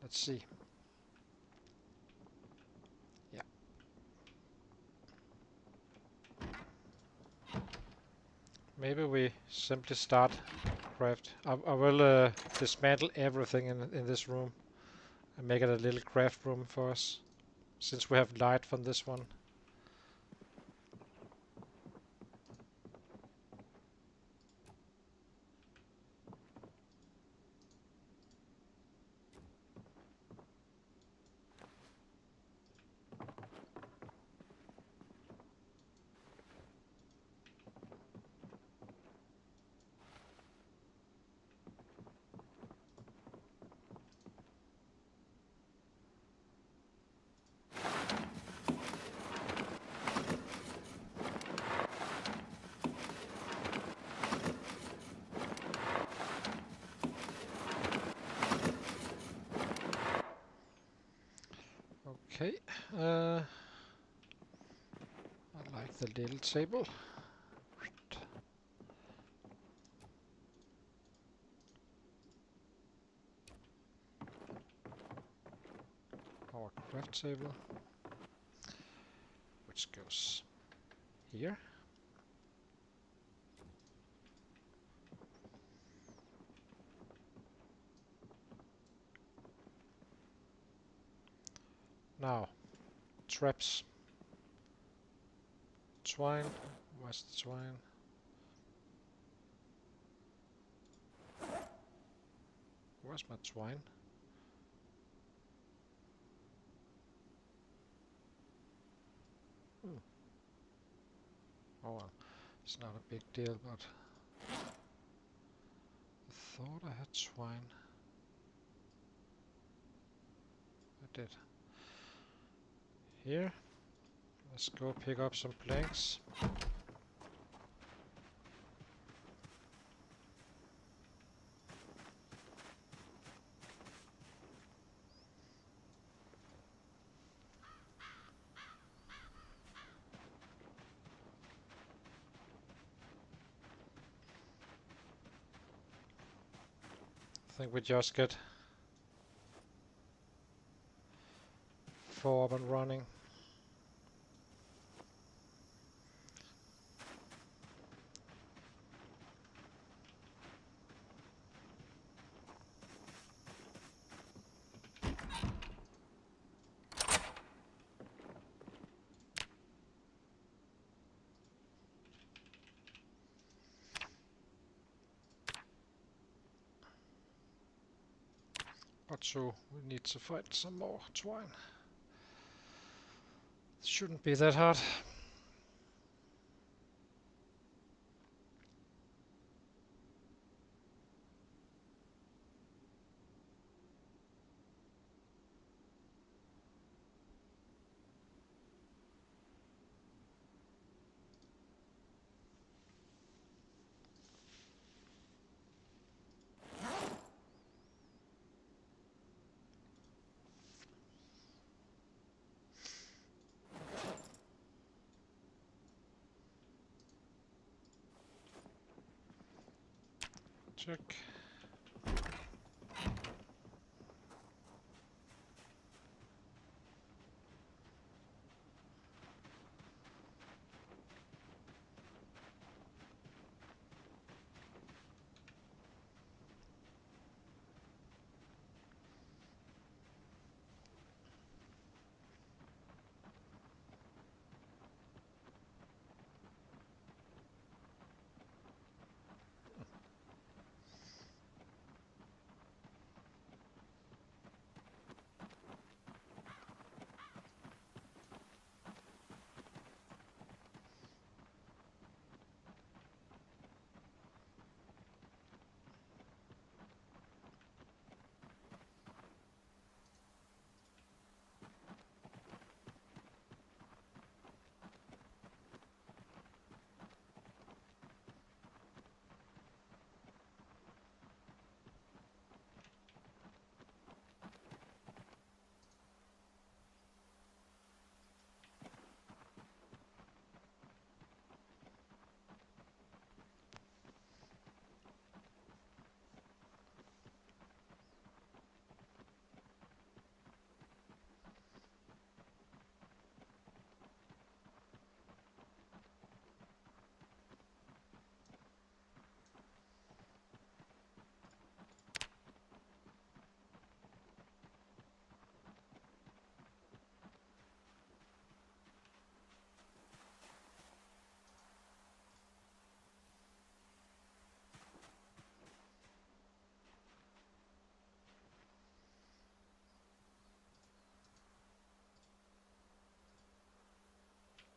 Let's see. Yeah. Maybe we simply start craft. I will dismantle everything in this room and make it a little craft room for us, since we have light from this one. Okay, I like the little table. Our craft table, which goes here. Now, traps. Twine. Where's the twine? Where's my twine? Oh well, it's not a big deal, but I thought I had twine. did. Here. Let's go pick up some planks. I think we just get 4 up and running. But so we need to find some more twine. It shouldn't be that hard. Check.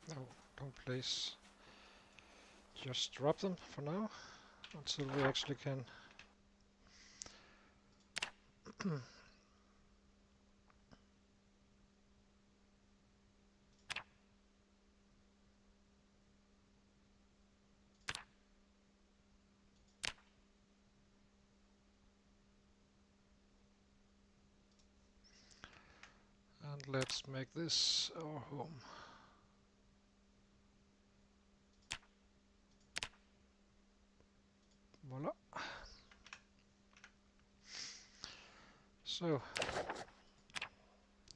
No, don't place. Just drop them for now until we actually can. And let's make this our home. Voila. So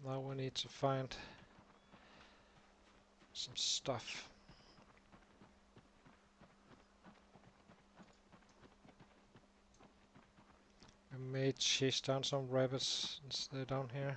now we need to find some stuff. We may chase down some rabbits since they're down here.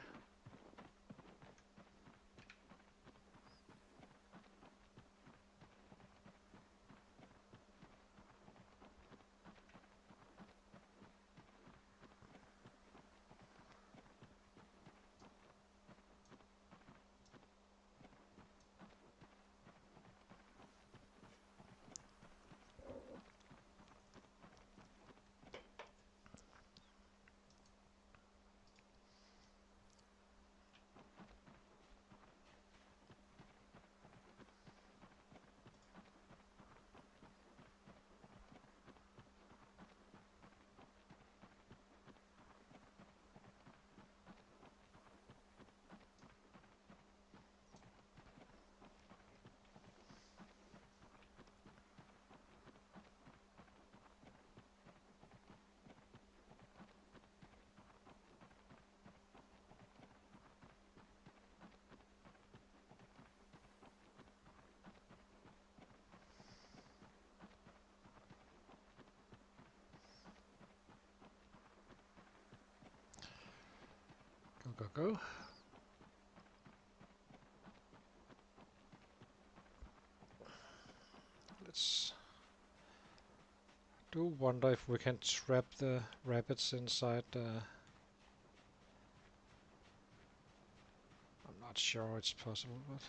Go. Let's do wonder if we can trap the rabbits inside. I'm not sure it's possible, but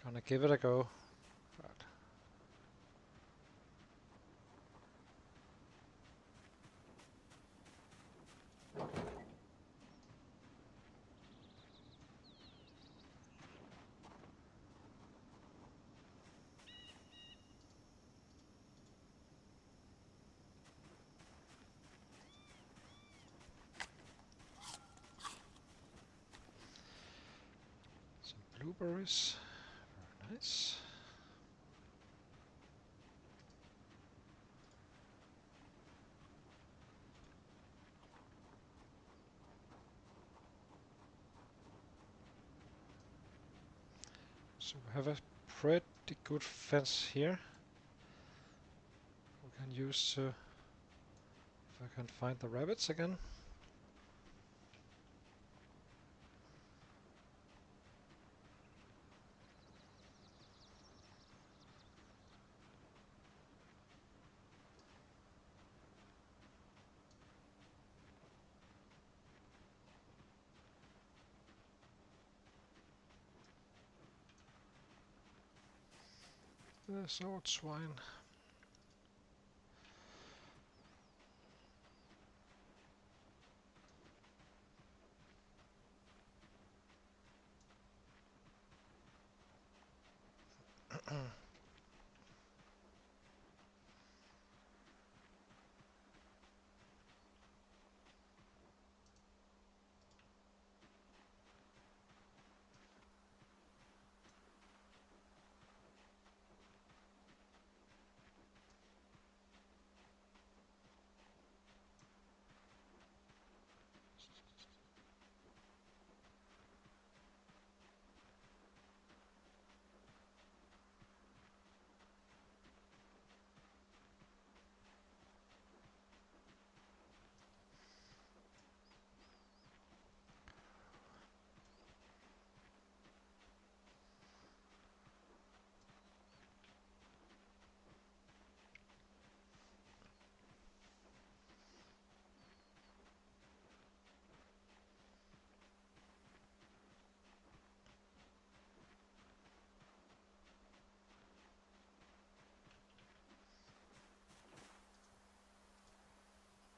gonna give it a go. But some blueberries, very nice. So we have a pretty good fence here. We can use to, if I can find the rabbits again. The sword swine.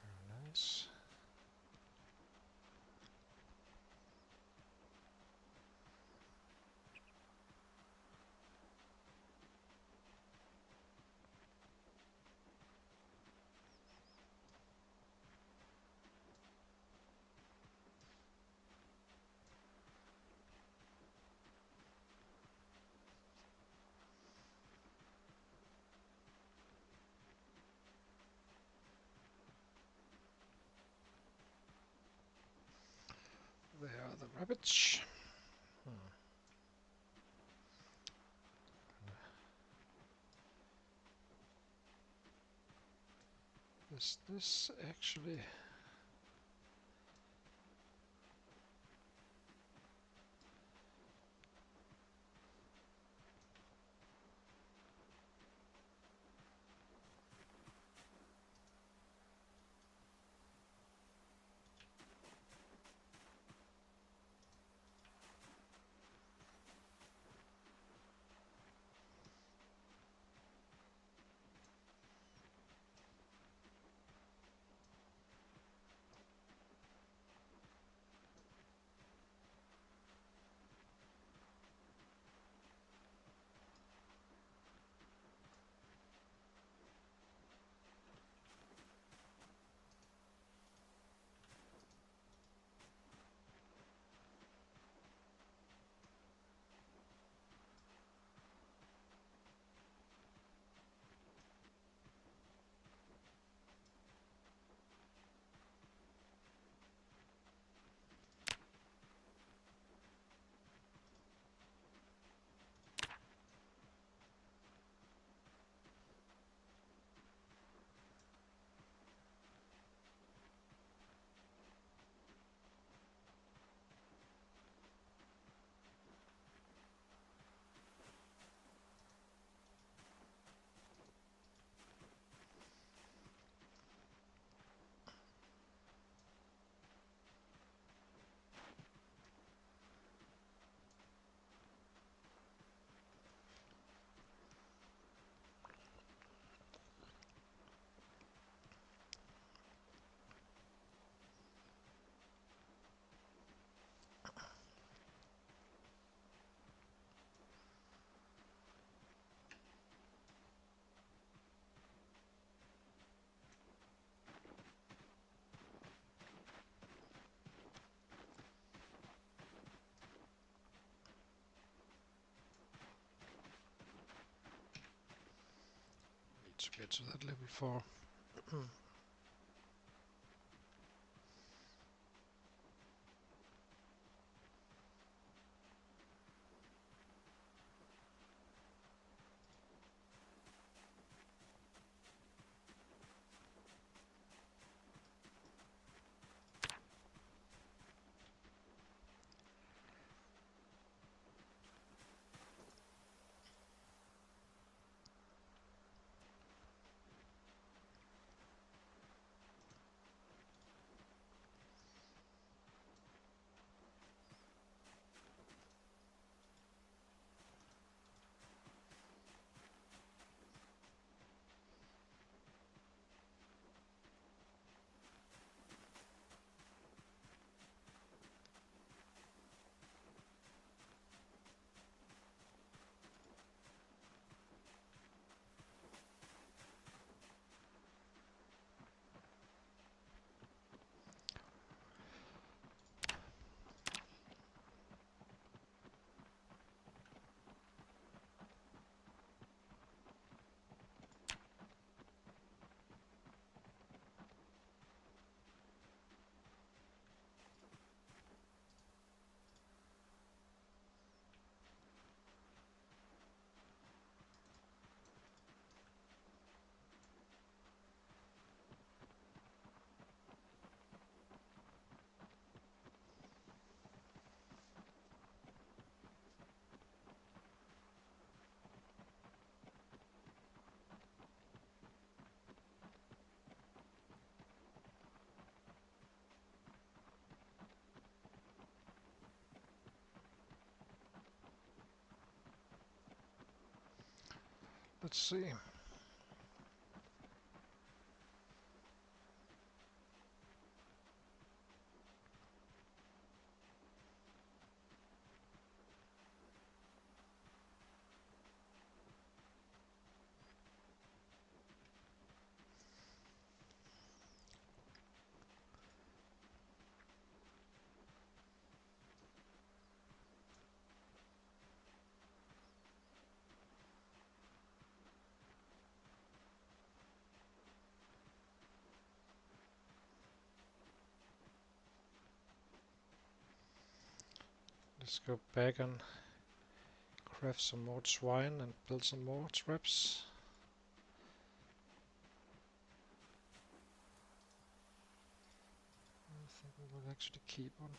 Very nice. There are the rabbits. Is this actually... to get to that level 4. Let's see. Let's go back and craft some more twine and build some more traps. I think we will actually keep on.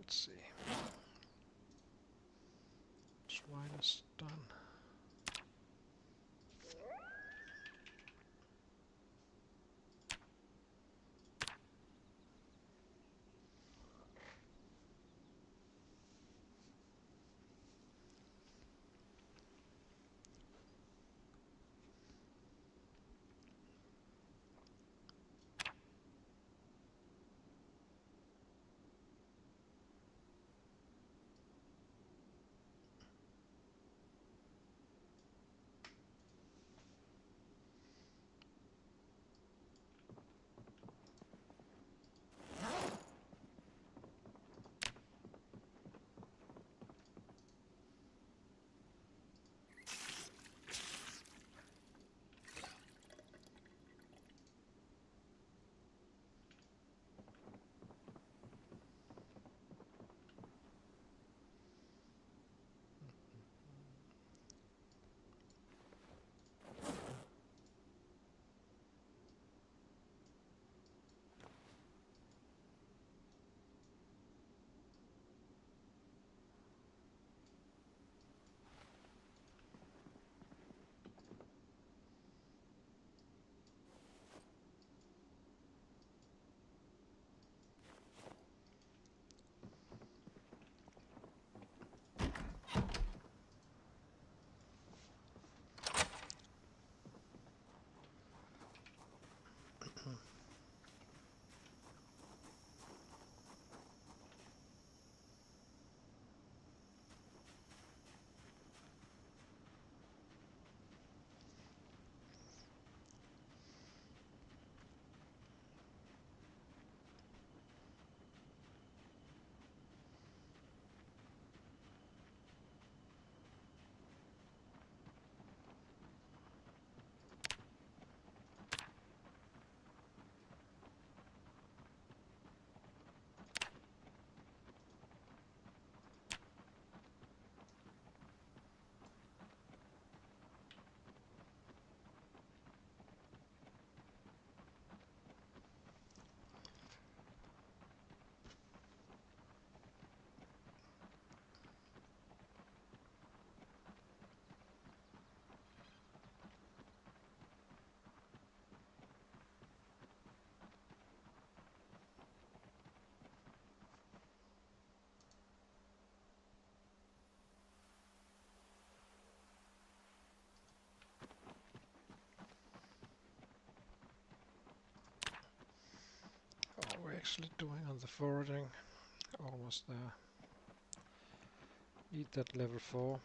Let's see. Twine is done. actually doing on the foraging? Almost there. Need that level 4.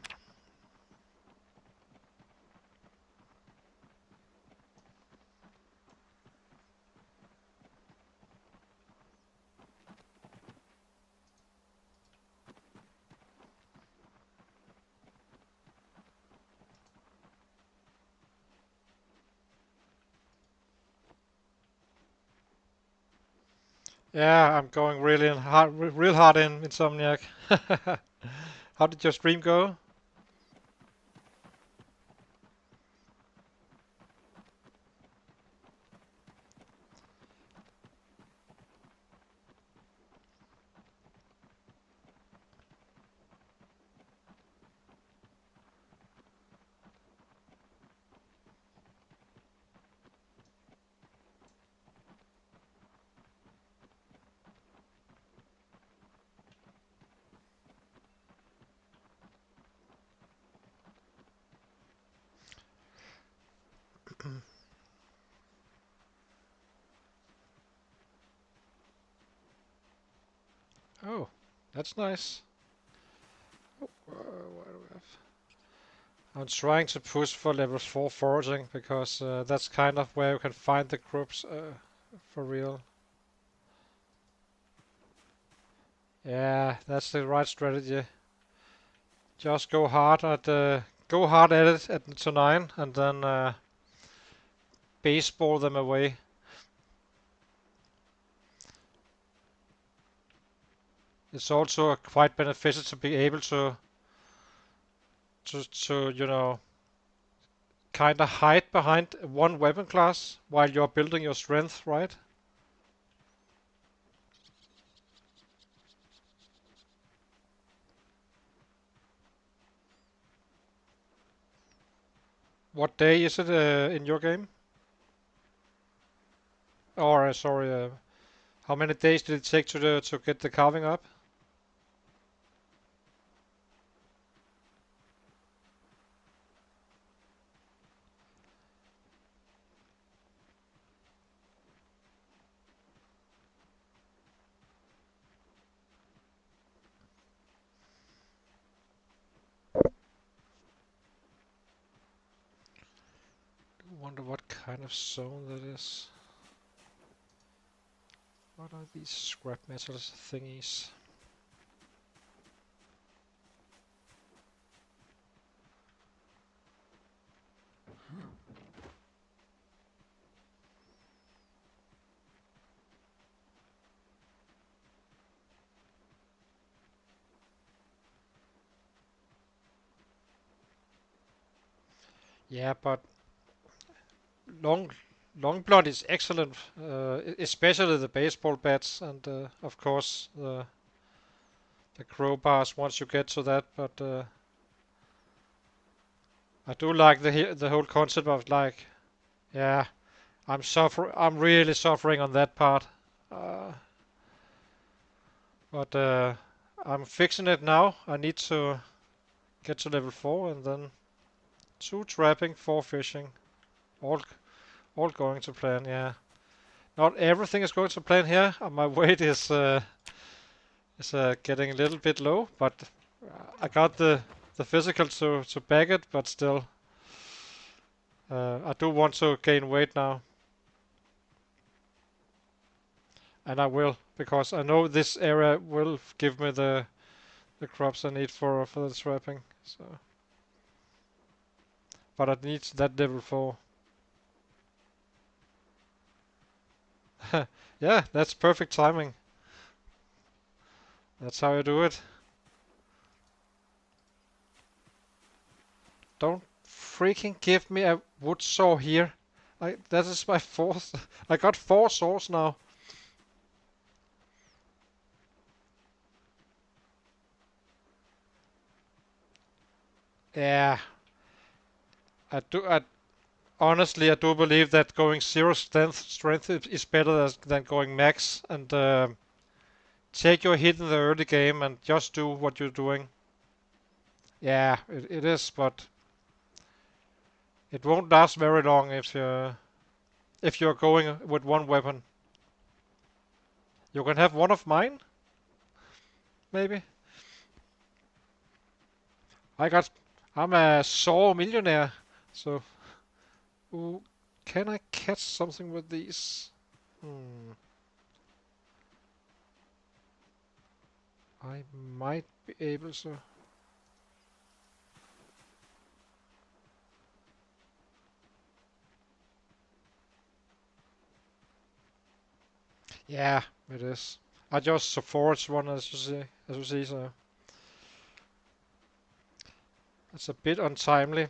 Yeah, I'm going really hard, real hard in Insomniac. How did your stream go? Oh, that's nice. What do we have? I'm trying to push for level 4 foraging because that's kind of where you can find the groups for real. Yeah, that's the right strategy. Just go hard at it at to 9 and then baseball them away. It's also quite beneficial to be able to you know kind of hide behind one weapon class while you're building your strength, right? What day is it in your game? Or sorry, how many days did it take to get the carving up? I wonder what kind of zone that is. What are these scrap metals thingies? Yeah, but long long blood is excellent, especially the baseball bats and of course the crowbars once you get to that. But I do like the whole concept of like, yeah, I'm really suffering on that part. Uh, but I'm fixing it now. I need to get to level 4 and then 2 trapping, 4 fishing. All all going to plan, yeah. Not everything is going to plan here. My weight is getting a little bit low, but I got the physical to back it. But still, I do want to gain weight now, and I will because I know this area will give me the crops I need for the trapping. So, but I need that level 4. Yeah, that's perfect timing. That's how you do it. Don't freaking give me a wood saw here. That is my fourth. I got 4 saws now. Yeah, I honestly I do believe that going zero strength is better than going max and take your hit in the early game and just do what you're doing. Yeah, it is, but it won't last very long if you're going with one weapon. You can have one of mine, maybe. I'm a sore millionaire, so ooh, can I catch something with these? Hmm, I might be able to. Yeah, it is. I just forged one as you see, so it's a bit untimely.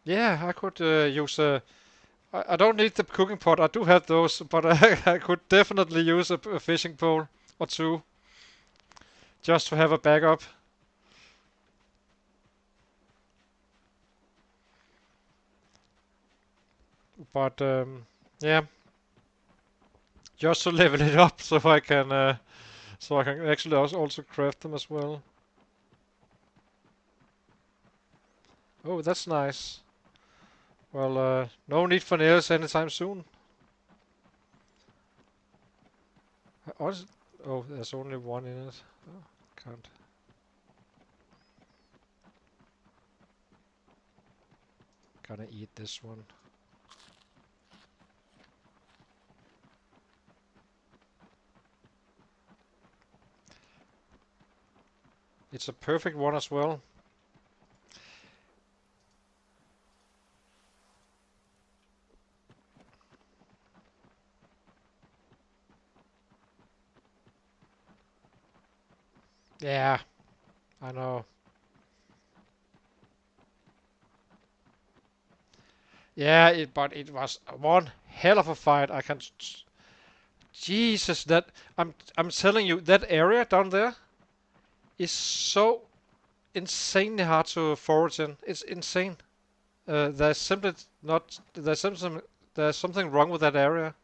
Yeah, I could use a. I don't need the cooking pot. I do have those, but I could definitely use a fishing pole or two just to have a backup. But yeah, just to level it up so I can actually also craft them as well. Oh, that's nice. Well, no need for nails anytime soon. Oh, there's only one in it. Oh, can't. Gonna eat this one. It's a perfect one as well. Yeah, I know. Yeah, but it was one hell of a fight. Jesus, I'm telling you, that area down there is so insanely hard to forage in. It's insane. There's simply not. There's something wrong with that area.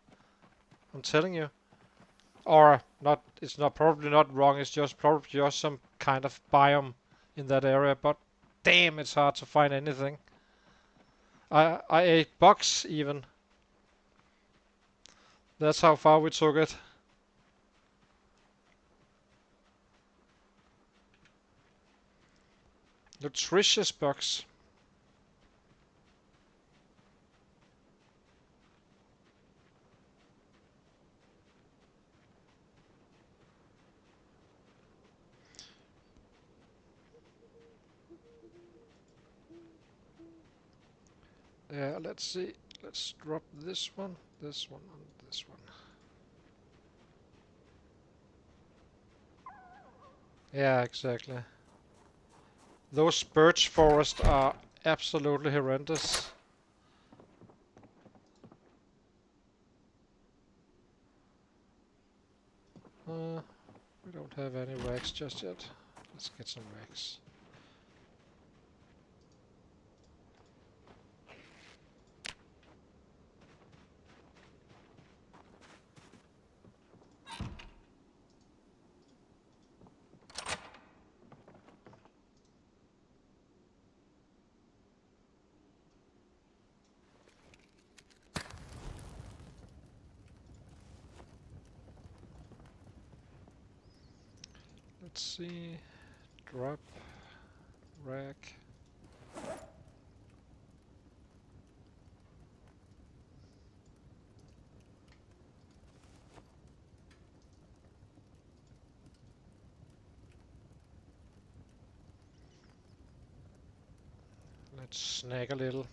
I'm telling you. Or not. It's not probably not wrong. It's just probably just some kind of biome in that area. But damn, it's hard to find anything. I ate bugs even. That's how far we took it. Nutritious bugs. Yeah, let's see. Let's drop this one, and this one. Yeah, exactly. Those birch forests are absolutely horrendous. We don't have any wax just yet. Let's get some wax. Let's see. Drop. Rack. Let's snag a little.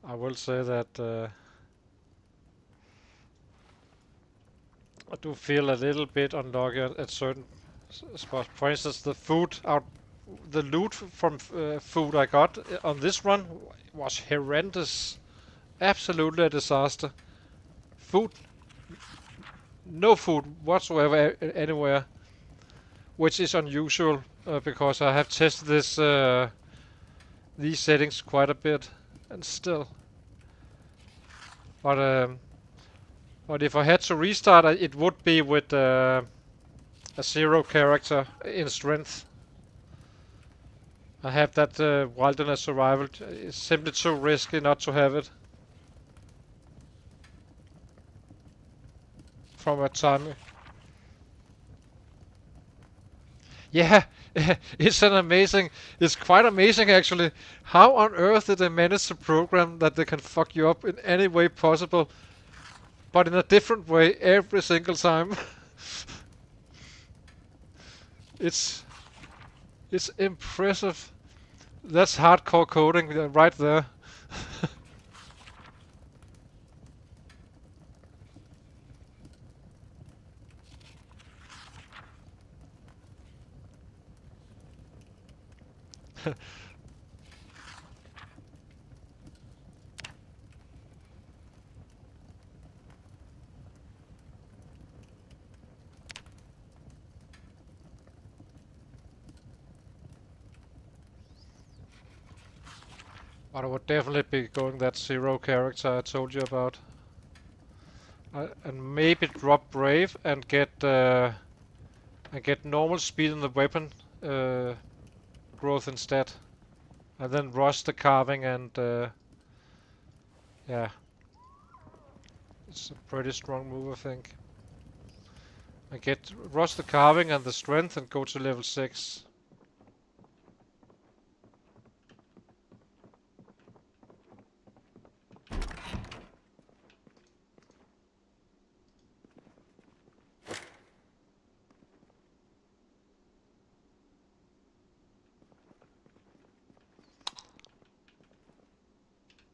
I will say that I do feel a little bit unlucky at certain spots. For instance, the food out the loot from food I got on this run was horrendous. Absolutely a disaster. Food, no food whatsoever anywhere, which is unusual because I have tested these settings quite a bit, and still. But but if I had to restart, it would be with a 0 character in strength. I have that wilderness survival. It's simply too risky not to have it. From a time. Yeah, it's quite amazing actually. How on earth did they manage to program that they can fuck you up in any way possible, but in a different way every single time? it's it's impressive. That's hardcore coding right there. But I would definitely be going that 0 character I told you about. And maybe drop Brave and get normal speed in the weapon growth instead. And then rush the carving and yeah. It's a pretty strong move, I think. I get rush the carving and the strength and go to level 6.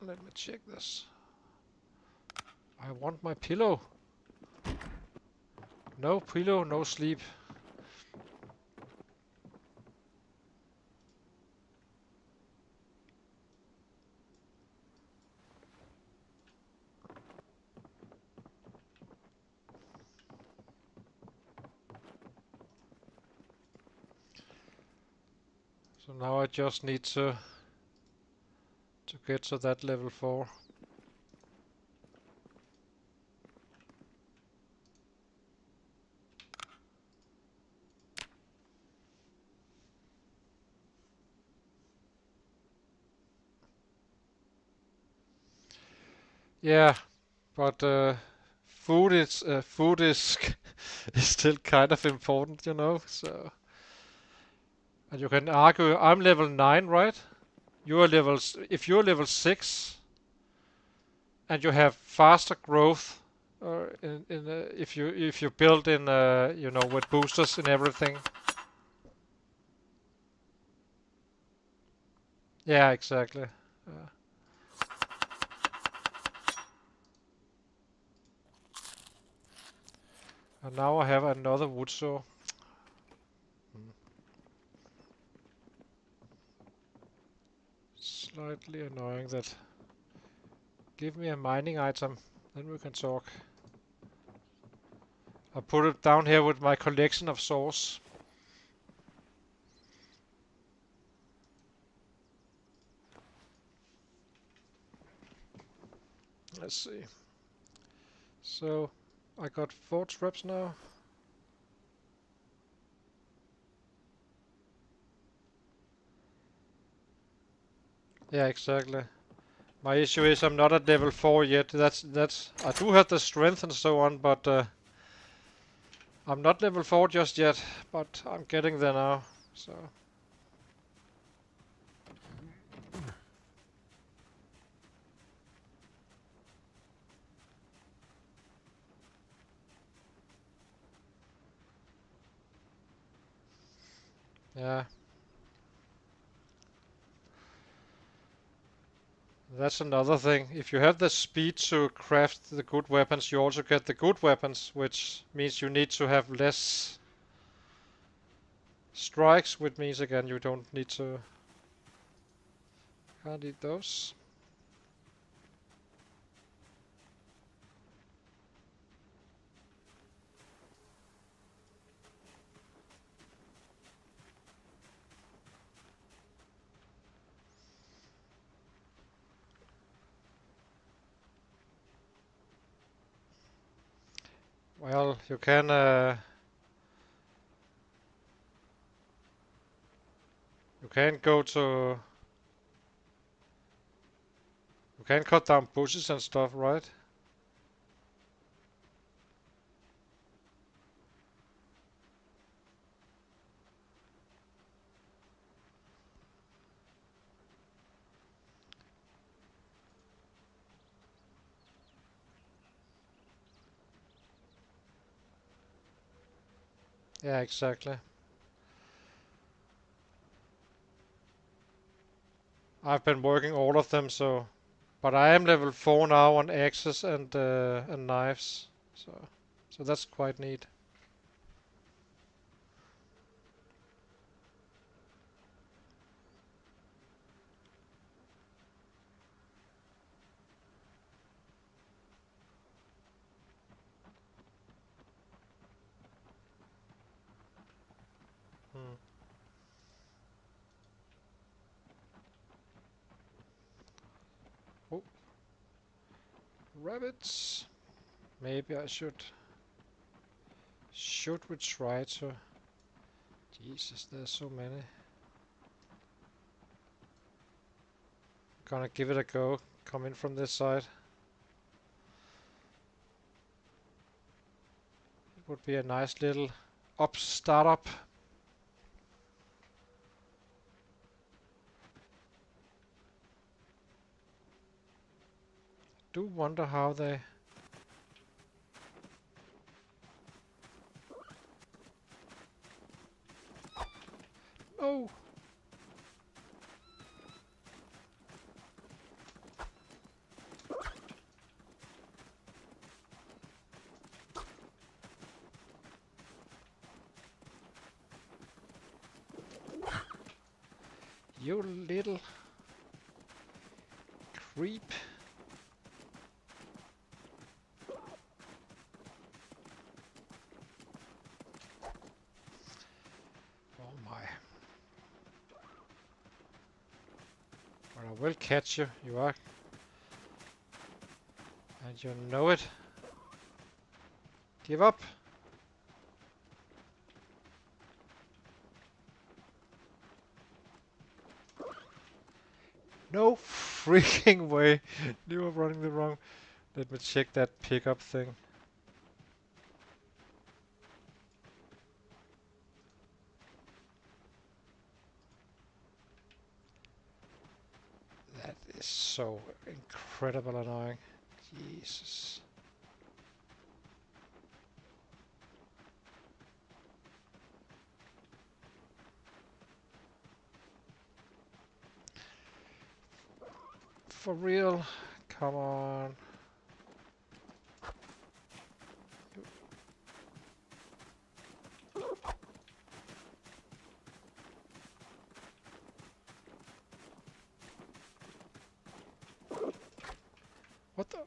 Let me check this. I want my pillow. No pillow, no sleep. So now I just need to get to that level 4. Yeah, but food is is still kind of important, you know. So, and you can argue I'm level 9, right? You're if you're level 6 and you have faster growth, if you build in you know, with boosters and everything. Yeah, exactly. And now I have another wood saw. Slightly annoying that. Give me a mining item, then we can talk. I put it down here with my collection of saws. Let's see. So, I got 4 traps now. Yeah, exactly. My issue is I'm not at level 4 yet. That's I do have the strength and so on, but I'm not level 4 just yet. But I'm getting there now. So. Yeah. That's another thing. If you have the speed to craft the good weapons, you also get the good weapons, which means you need to have less strikes, which means again you don't need to. Can't eat those. Well, you can. You can go to. You can cut down bushes and stuff, right? Yeah, exactly. I've been working all of them, so. But I am level 4 now on axes and knives, so that's quite neat. Hmm. Oh, rabbits. Maybe I should we try to? Jesus, there's so many. Gonna give it a go. Come in from this side. It would be a nice little startup. Do wonder how they. Oh, you little creep. Oh my. Well, I will catch you. You are. And you know it. Give up. No freaking way. You are running the wrong. Let me check that pickup thing. That is so incredible annoying. Jesus. For real? Come on. What the?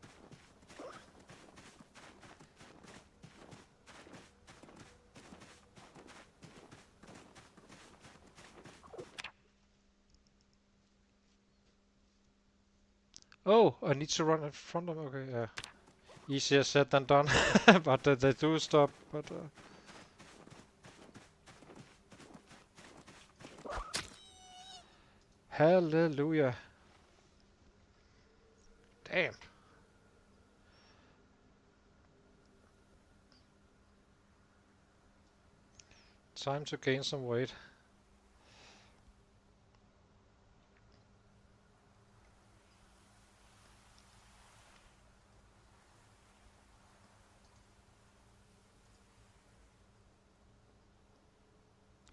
Oh, I need to run in front of. Okay, yeah. Easier said than done. But they do stop. But hallelujah. Damn. Time to gain some weight.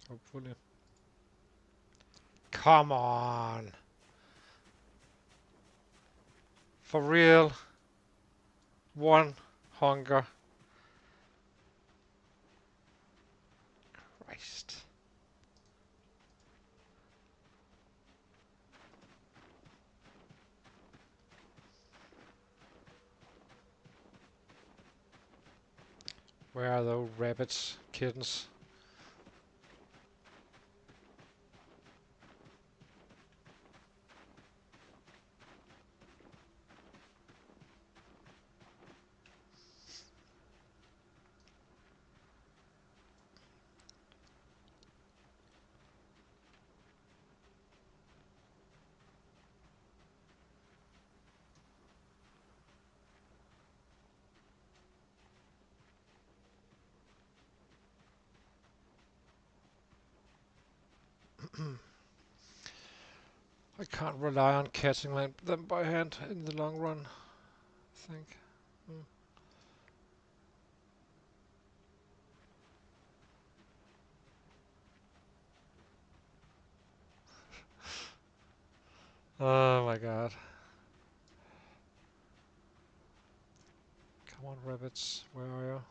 Hopefully. Come on. For real. One hunger. Christ. Where are those rabbits, kittens? I can't rely on catching them by hand in the long run, I think. Mm. Oh my god. Come on, rabbits, where are you?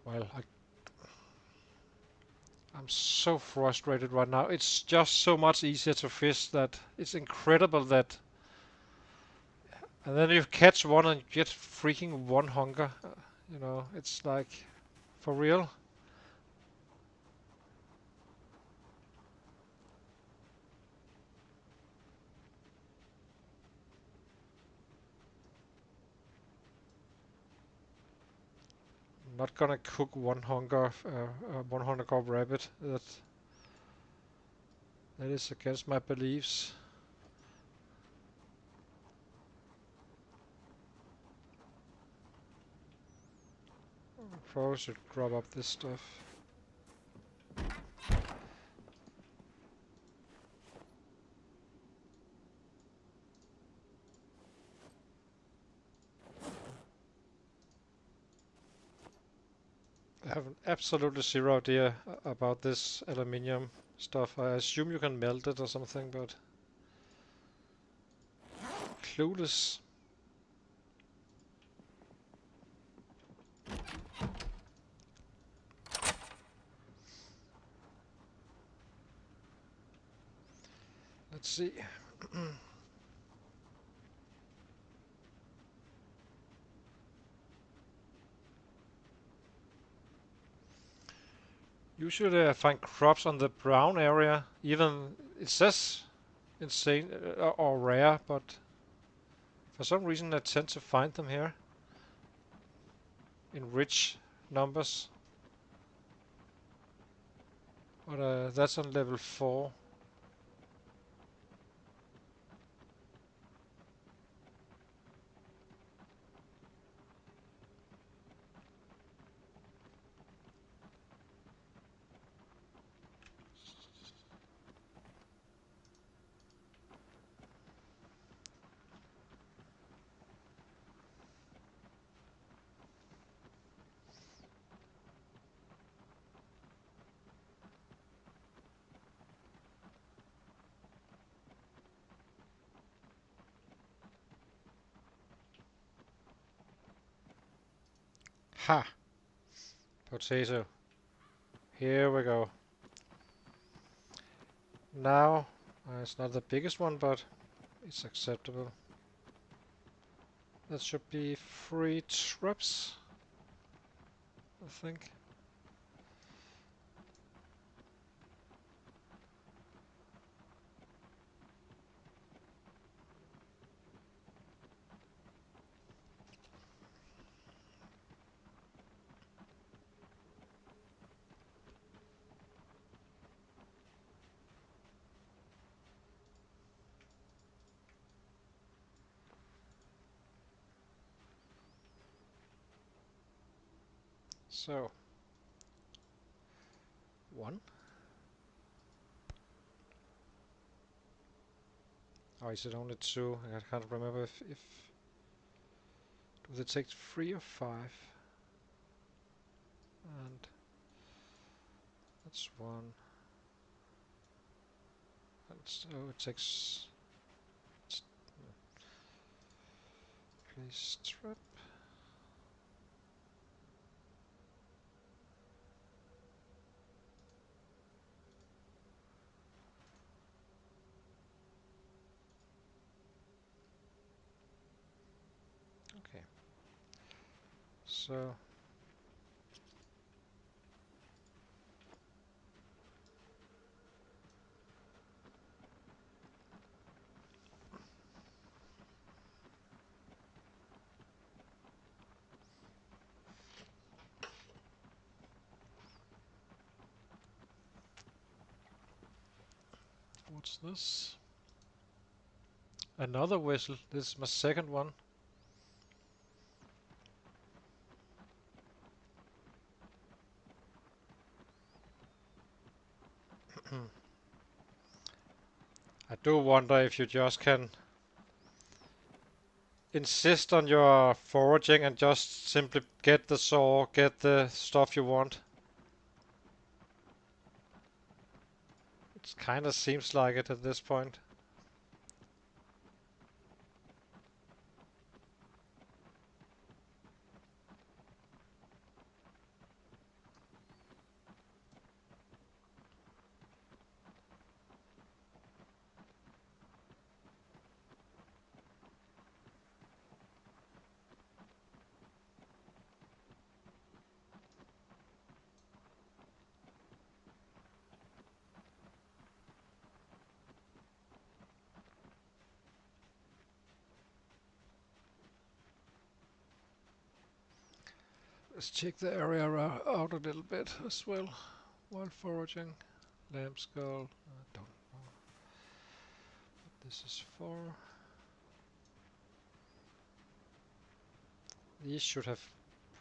Well, I'm so frustrated right now. It's just so much easier to fish that it's incredible that. And then you catch one and you get freaking one hunger. You know, it's like, for real. I'm not gonna cook one hunger carp rabbit. That is against my beliefs. Probably should grab up this stuff. I have absolutely zero idea about this aluminium stuff. I assume you can melt it or something, but clueless. Let's see. Usually I find crops on the brown area. Even it says insane or rare, but for some reason I tend to find them here in rich numbers. But that's on level 4. Ha! Potato. Here we go. Now, it's not the biggest one, but it's acceptable. That should be 3 traps, I think. So, 1. Oh, is it only 2? I can't remember if do they take 3 or 5? And that's 1. And so it takes place trap. Okay. So what's this? Another whistle. This is my second one. I do wonder if you just can insist on your foraging and just simply get the saw, get the stuff you want. It kind of seems like it at this point. Let's check the area out a little bit as well while foraging. Lamb skull. I don't know what this is for. These should have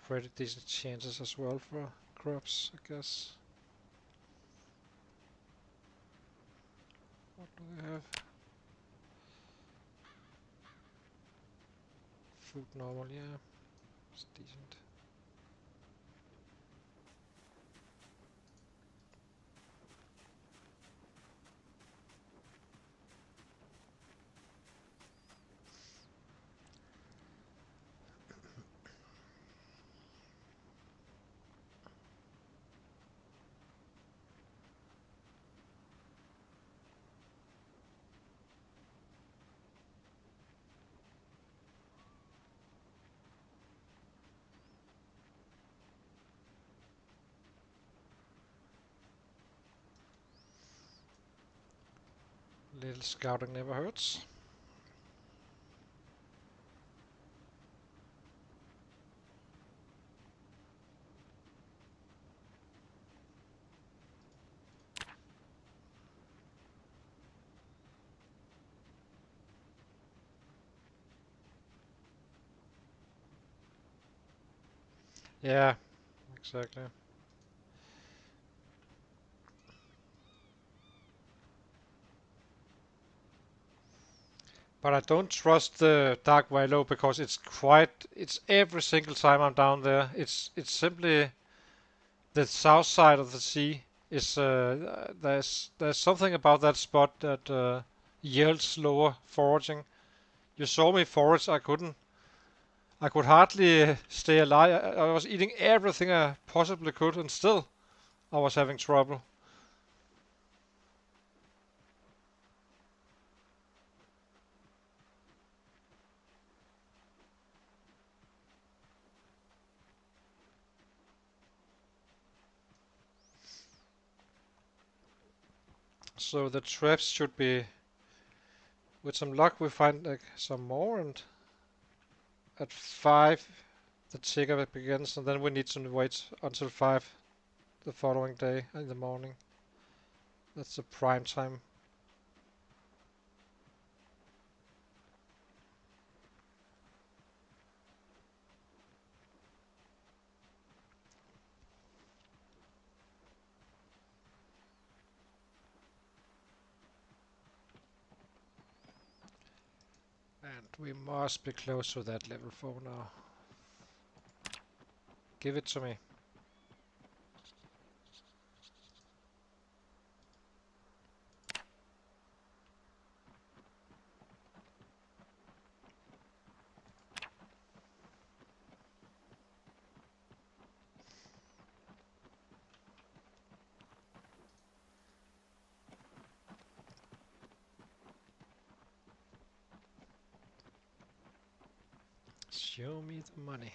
pretty decent chances as well for crops, I guess. What do we have? Food normal, yeah. It's decent. Little scouting never hurts. Yeah, exactly. But I don't trust the Dark Valo because it's every single time I'm down there. It's simply the south side of the sea is there's something about that spot that yields slower foraging. You saw me forage, I could hardly stay alive. I was eating everything I possibly could, and still I was having trouble. So the traps should be, with some luck, we find like some more, and at 5 the ticker begins, and then we need to wait until 5 the following day in the morning. That's the prime time. And we must be close to that level 4 now. Give it to me. Show me the money.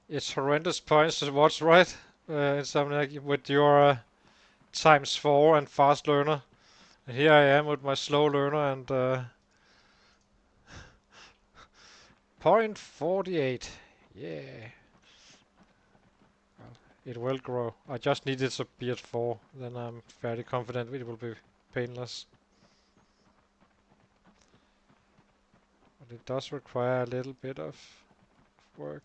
It's horrendous points to watch, right? It's something like with your ×4 and fast learner. And here I am with my slow learner and .48. Yeah. Well, it will grow. I just need it to be at 4. Then I'm fairly confident it will be painless. But it does require a little bit of work.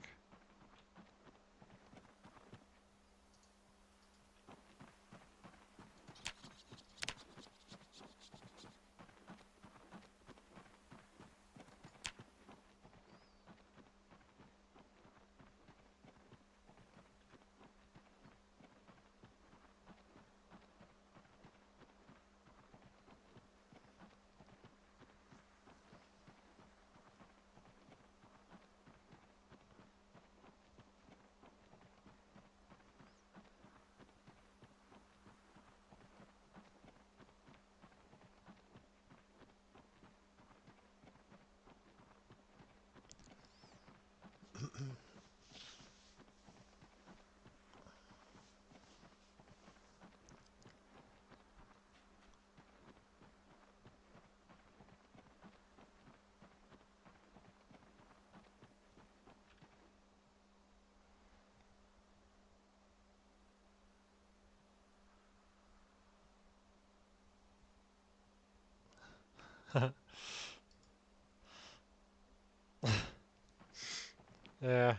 Yeah,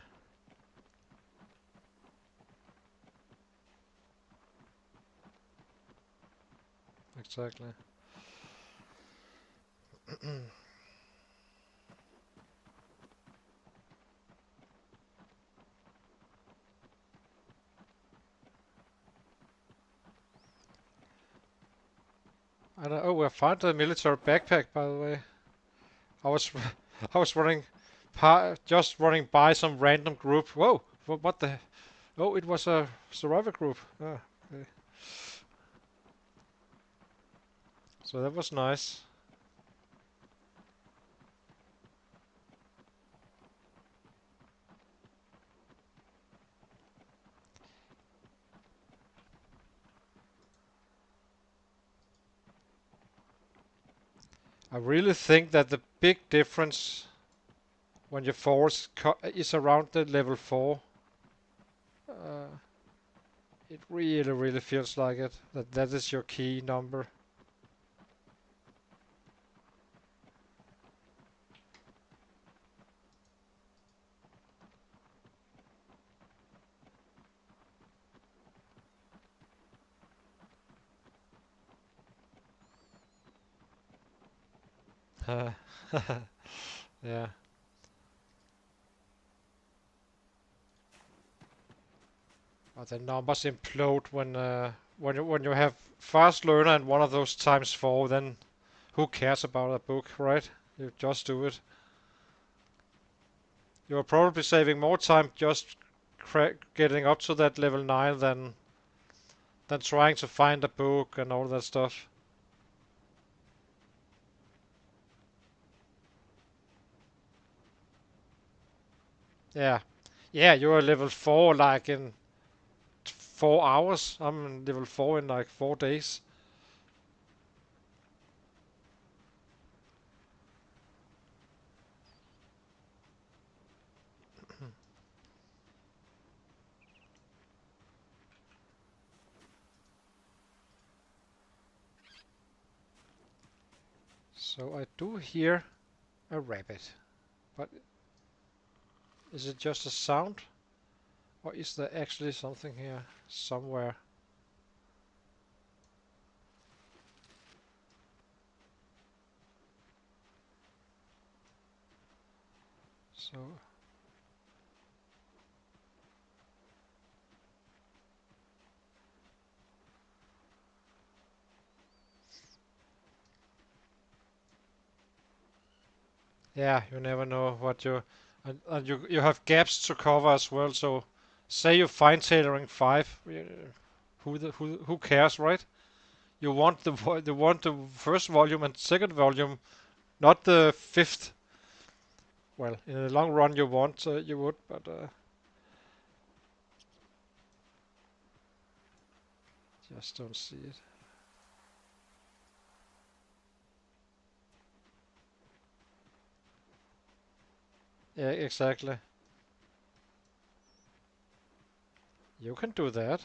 exactly. And oh, I found a military backpack, by the way. I was I was just running by some random group. Whoa, what the? Oh, it was a survivor group. Ah, okay. So that was nice. I really think that the big difference when your force is around the level 4. Uh, it really feels like it. That is your key number. Yeah. But the numbers implode when you have fast learner and one of those ×4. Then who cares about a book, right? You just do it. You're probably saving more time just getting up to that level 9 than trying to find a book and all that stuff. Yeah. Yeah, you're level 4 like in 4 hours. I'm level 4 in like 4 days. So I do hear a rabbit. But is it just a sound? Or is there actually something here somewhere? So yeah, you never know what you and you have gaps to cover as well. So say you find tailoring 5, who cares, right? You want the first volume and second volume, not the fifth. Well, in the long run you want you would, but just don't see it. Yeah, exactly. You can do that.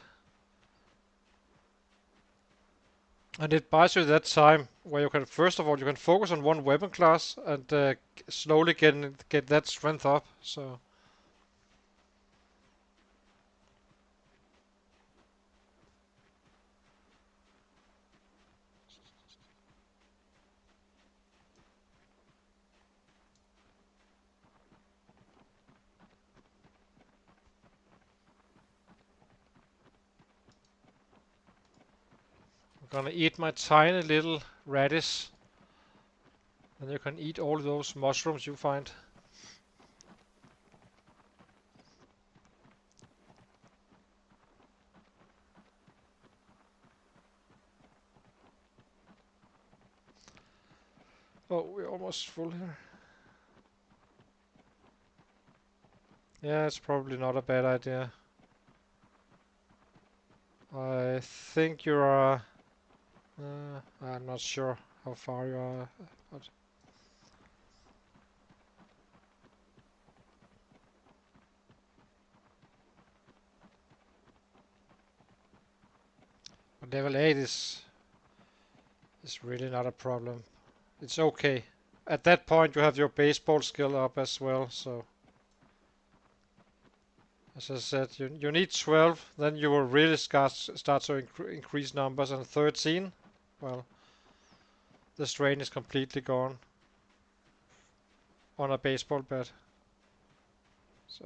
And it buys you that time where you can, first of all, you can focus on one weapon class and slowly get that strength up. So I'm gonna eat my tiny little radish, and you can eat all those mushrooms you find. Oh, we're almost full here. Yeah, it's probably not a bad idea. I think you are. I'm not sure how far you are, but level 8 is really not a problem. It's okay. At that point, you have your baseball skill up as well. So as I said, you need 12, then you will really start to increase numbers. And 13, well, the strain is completely gone on a baseball bat. So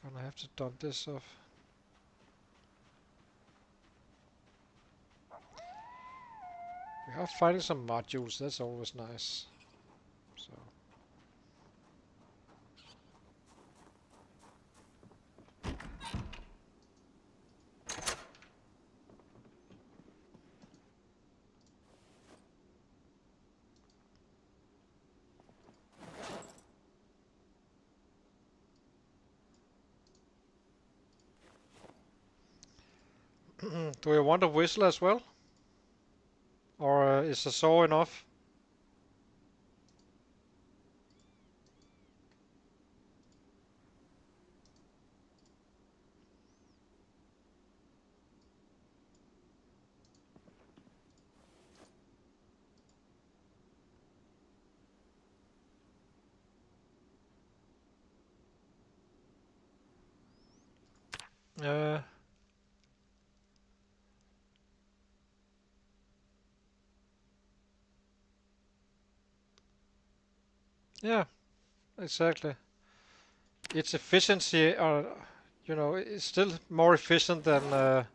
gonna have to dump this off. We are finding some modules. That's always nice. So do you want a whistle as well, or is the saw enough? Uh, yeah, exactly. Its efficiency, it's still more efficient than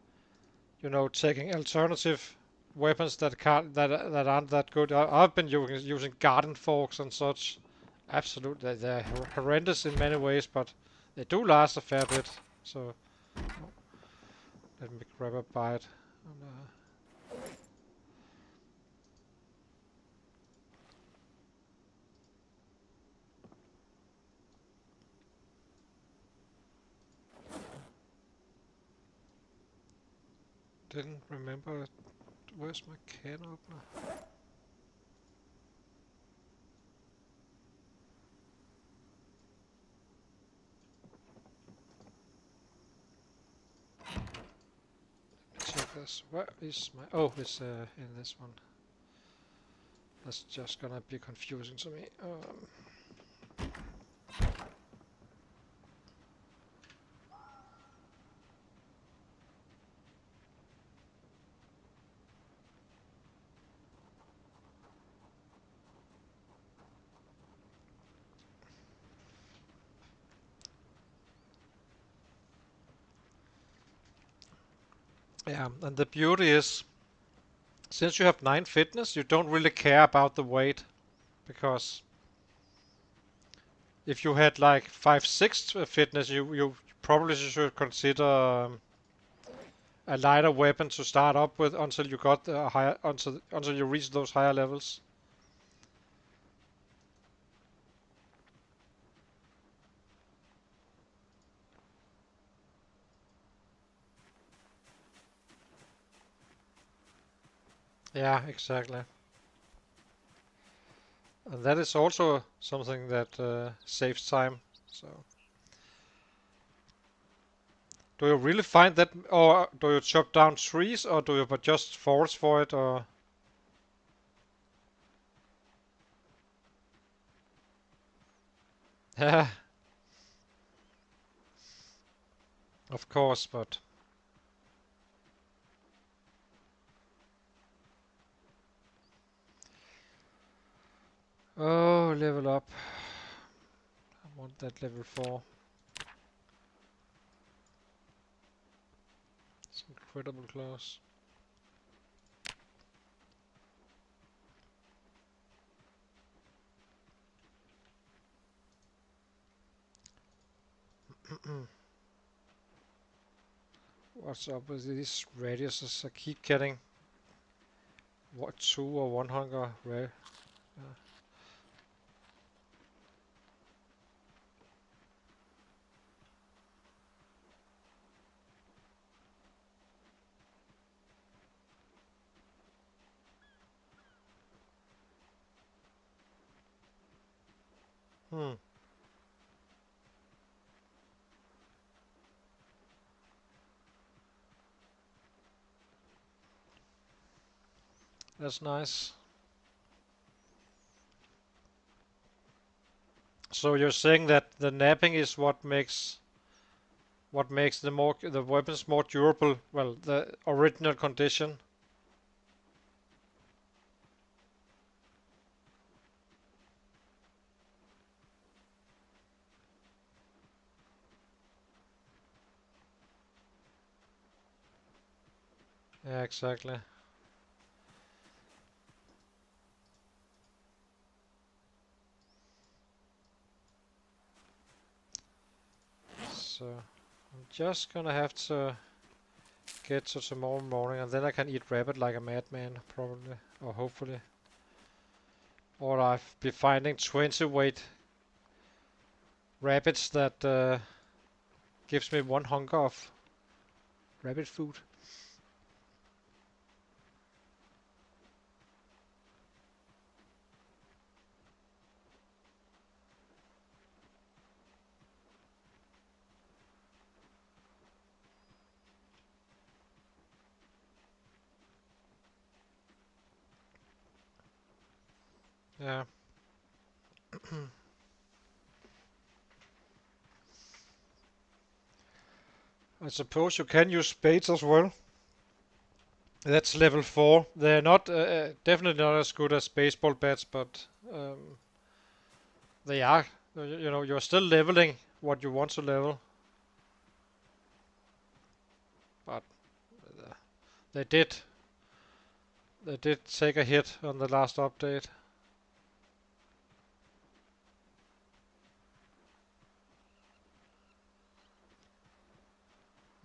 taking alternative weapons that aren't that good. I've been using garden forks and such. Absolutely, they're horrendous in many ways, but they do last a fair bit. So let me grab a bite. And, didn't remember. Where's my can opener? Check this. Where is my... Oh, it's in this one. That's just gonna be confusing to me. Yeah, and the beauty is, since you have 9 fitness, you don't really care about the weight, because if you had like 5, 6 fitness, you probably should consider a lighter weapon to start up with until you got higher until you reach those higher levels. Yeah, exactly. And that is also something that saves time. So, do you really find that, or do you chop down trees, or do you but just force for it, or? Yeah, of course, but oh, level up. I want that level 4. It's incredible close. What's up with these radiuses? I keep getting what 2 or 1 hunger rare. Hmm, that's nice. So you're saying that the napping is what makes the weapons more durable? Well, the original condition. Yeah, exactly. So I'm just gonna have to get to tomorrow morning, and then I can eat rabbit like a madman, probably, or hopefully. Or I've been finding 20 weight rabbits that gives me 1 hunger of rabbit food. Yeah. I suppose you can use spades as well. That's level 4. They're not definitely not as good as baseball bats, but they are. You're still leveling what you want to level, but uh, they did they did take a hit on the last update.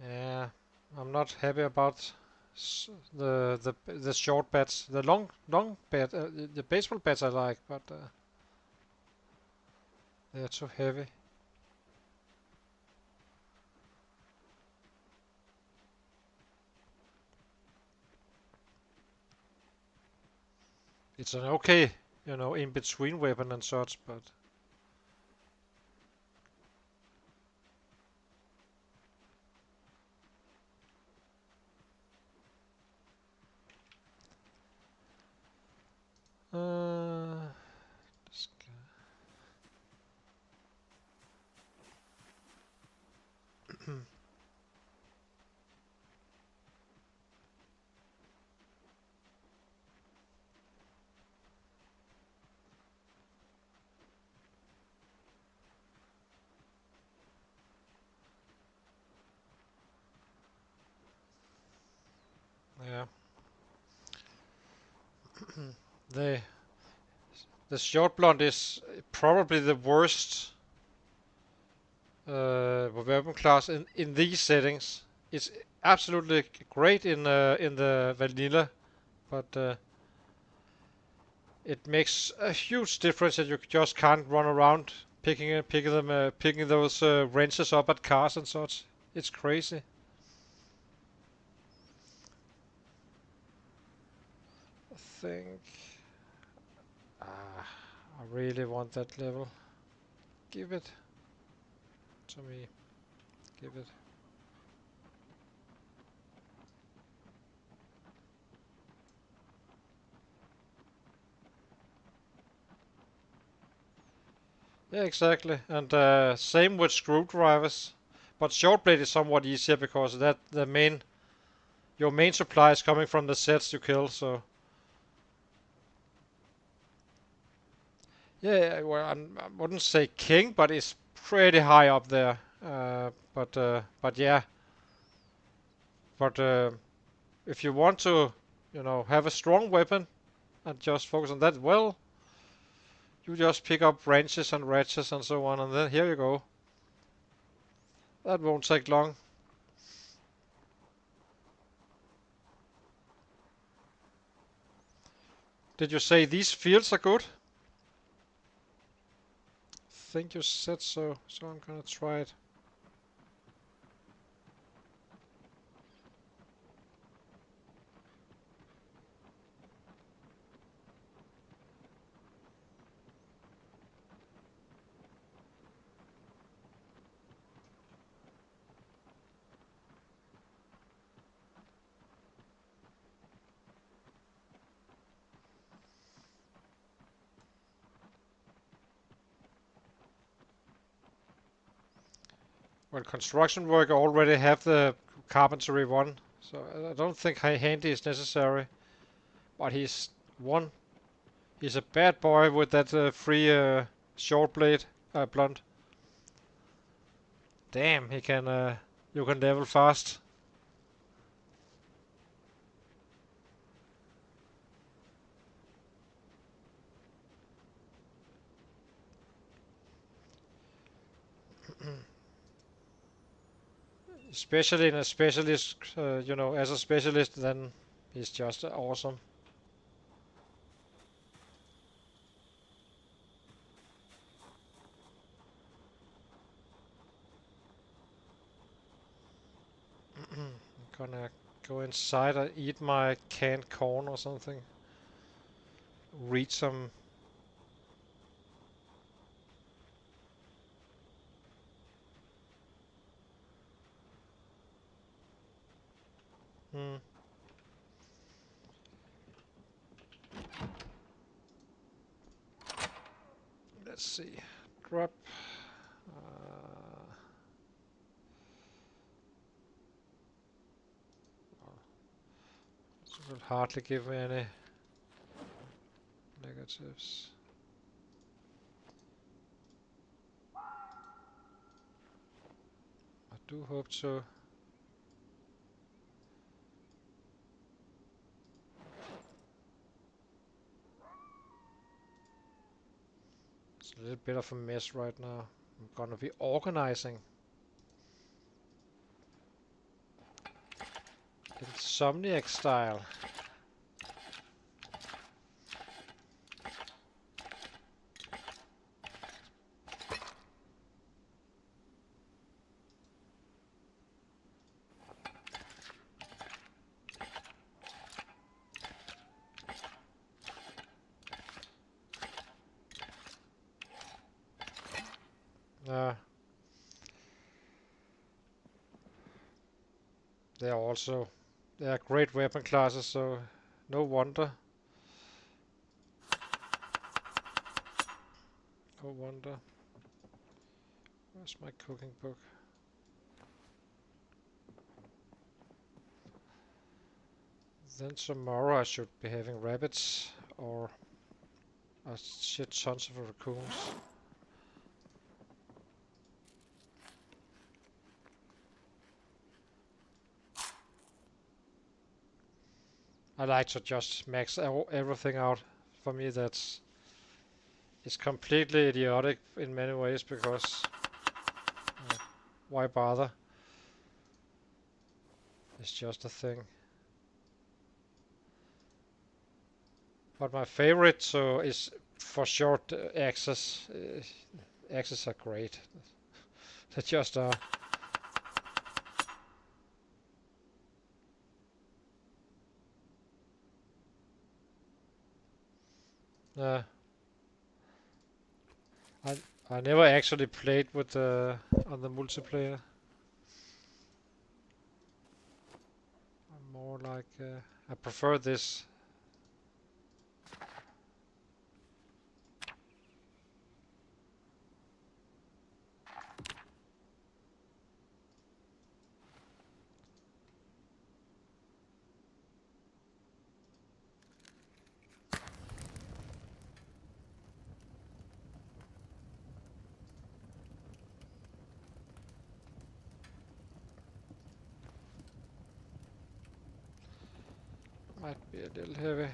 Yeah, I'm not happy about the short bats. The long bat, the baseball bats I like, but they're too heavy. It's an okay, in between weapon and such, but this guy. Yeah. the the short blonde is probably the worst weapon class in these settings. It's absolutely great in the vanilla, but it makes a huge difference that you just can't run around picking those wrenches up at cars and such. It's crazy. I think I really want that level. Give it to me. Give it. Yeah, exactly. And same with screwdrivers. But short blade is somewhat easier because that your main supply is coming from the sets you kill. So yeah, well, I wouldn't say king, but it's pretty high up there. But yeah, but if you want to, have a strong weapon and just focus on that, well, you just pick up wrenches and ratchets and so on, and then here you go. That won't take long. Did you say these fields are good? I think you said so, so I'm gonna try it. Well, construction work already have the carpentry one, so I don't think handy is necessary. But one. He's a bad boy with that free short blade, blunt. Damn, he can. You can level fast. Especially in a specialist, as a specialist, then he's just awesome. I'm gonna go inside and eat my canned corn or something. Read some. Hmm, let's see. Drop. This will hardly give me any negatives. I do hope so. It's a little bit of a mess right now. I'm gonna be organizing. Insomniac style. Uh, they are also they are great weapon classes, so no wonder. No wonder. Where's my cooking book? Then tomorrow I should be having rabbits or a shit tons of raccoons. I like to just max everything out. For me, it's completely idiotic in many ways because why bother? It's just a thing. But my favorite so is for short axes. Axes are great. They just are. Uh, I I never actually played with on the multiplayer. I'm more like I prefer this. Might be a little heavy.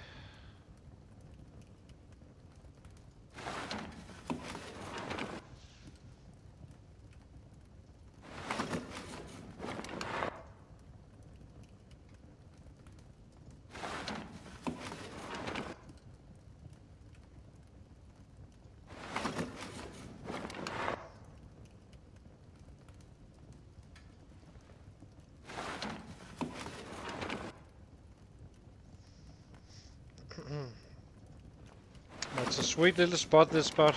It's a sweet little spot, this spot.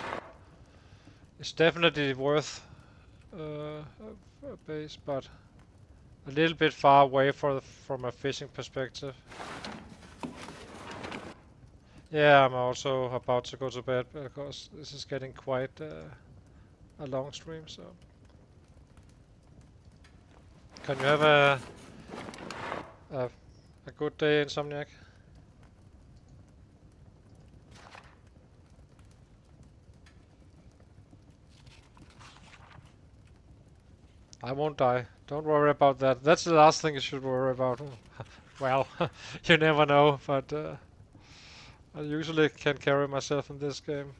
It's definitely worth a base, but a little bit far away from a fishing perspective. Yeah, I'm also about to go to bed because this is getting quite a long stream, so. Can you have a, a good day, Insomniac? I won't die. Don't worry about that. That's the last thing you should worry about. Well, you never know, but I usually can carry myself in this game.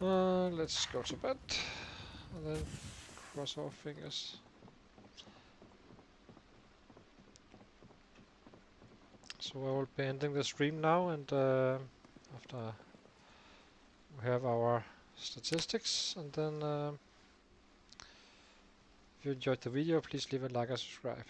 Let's go to bed and then cross our fingers. So I will be ending the stream now, and after we have our statistics, and then if you enjoyed the video, please leave a like and subscribe.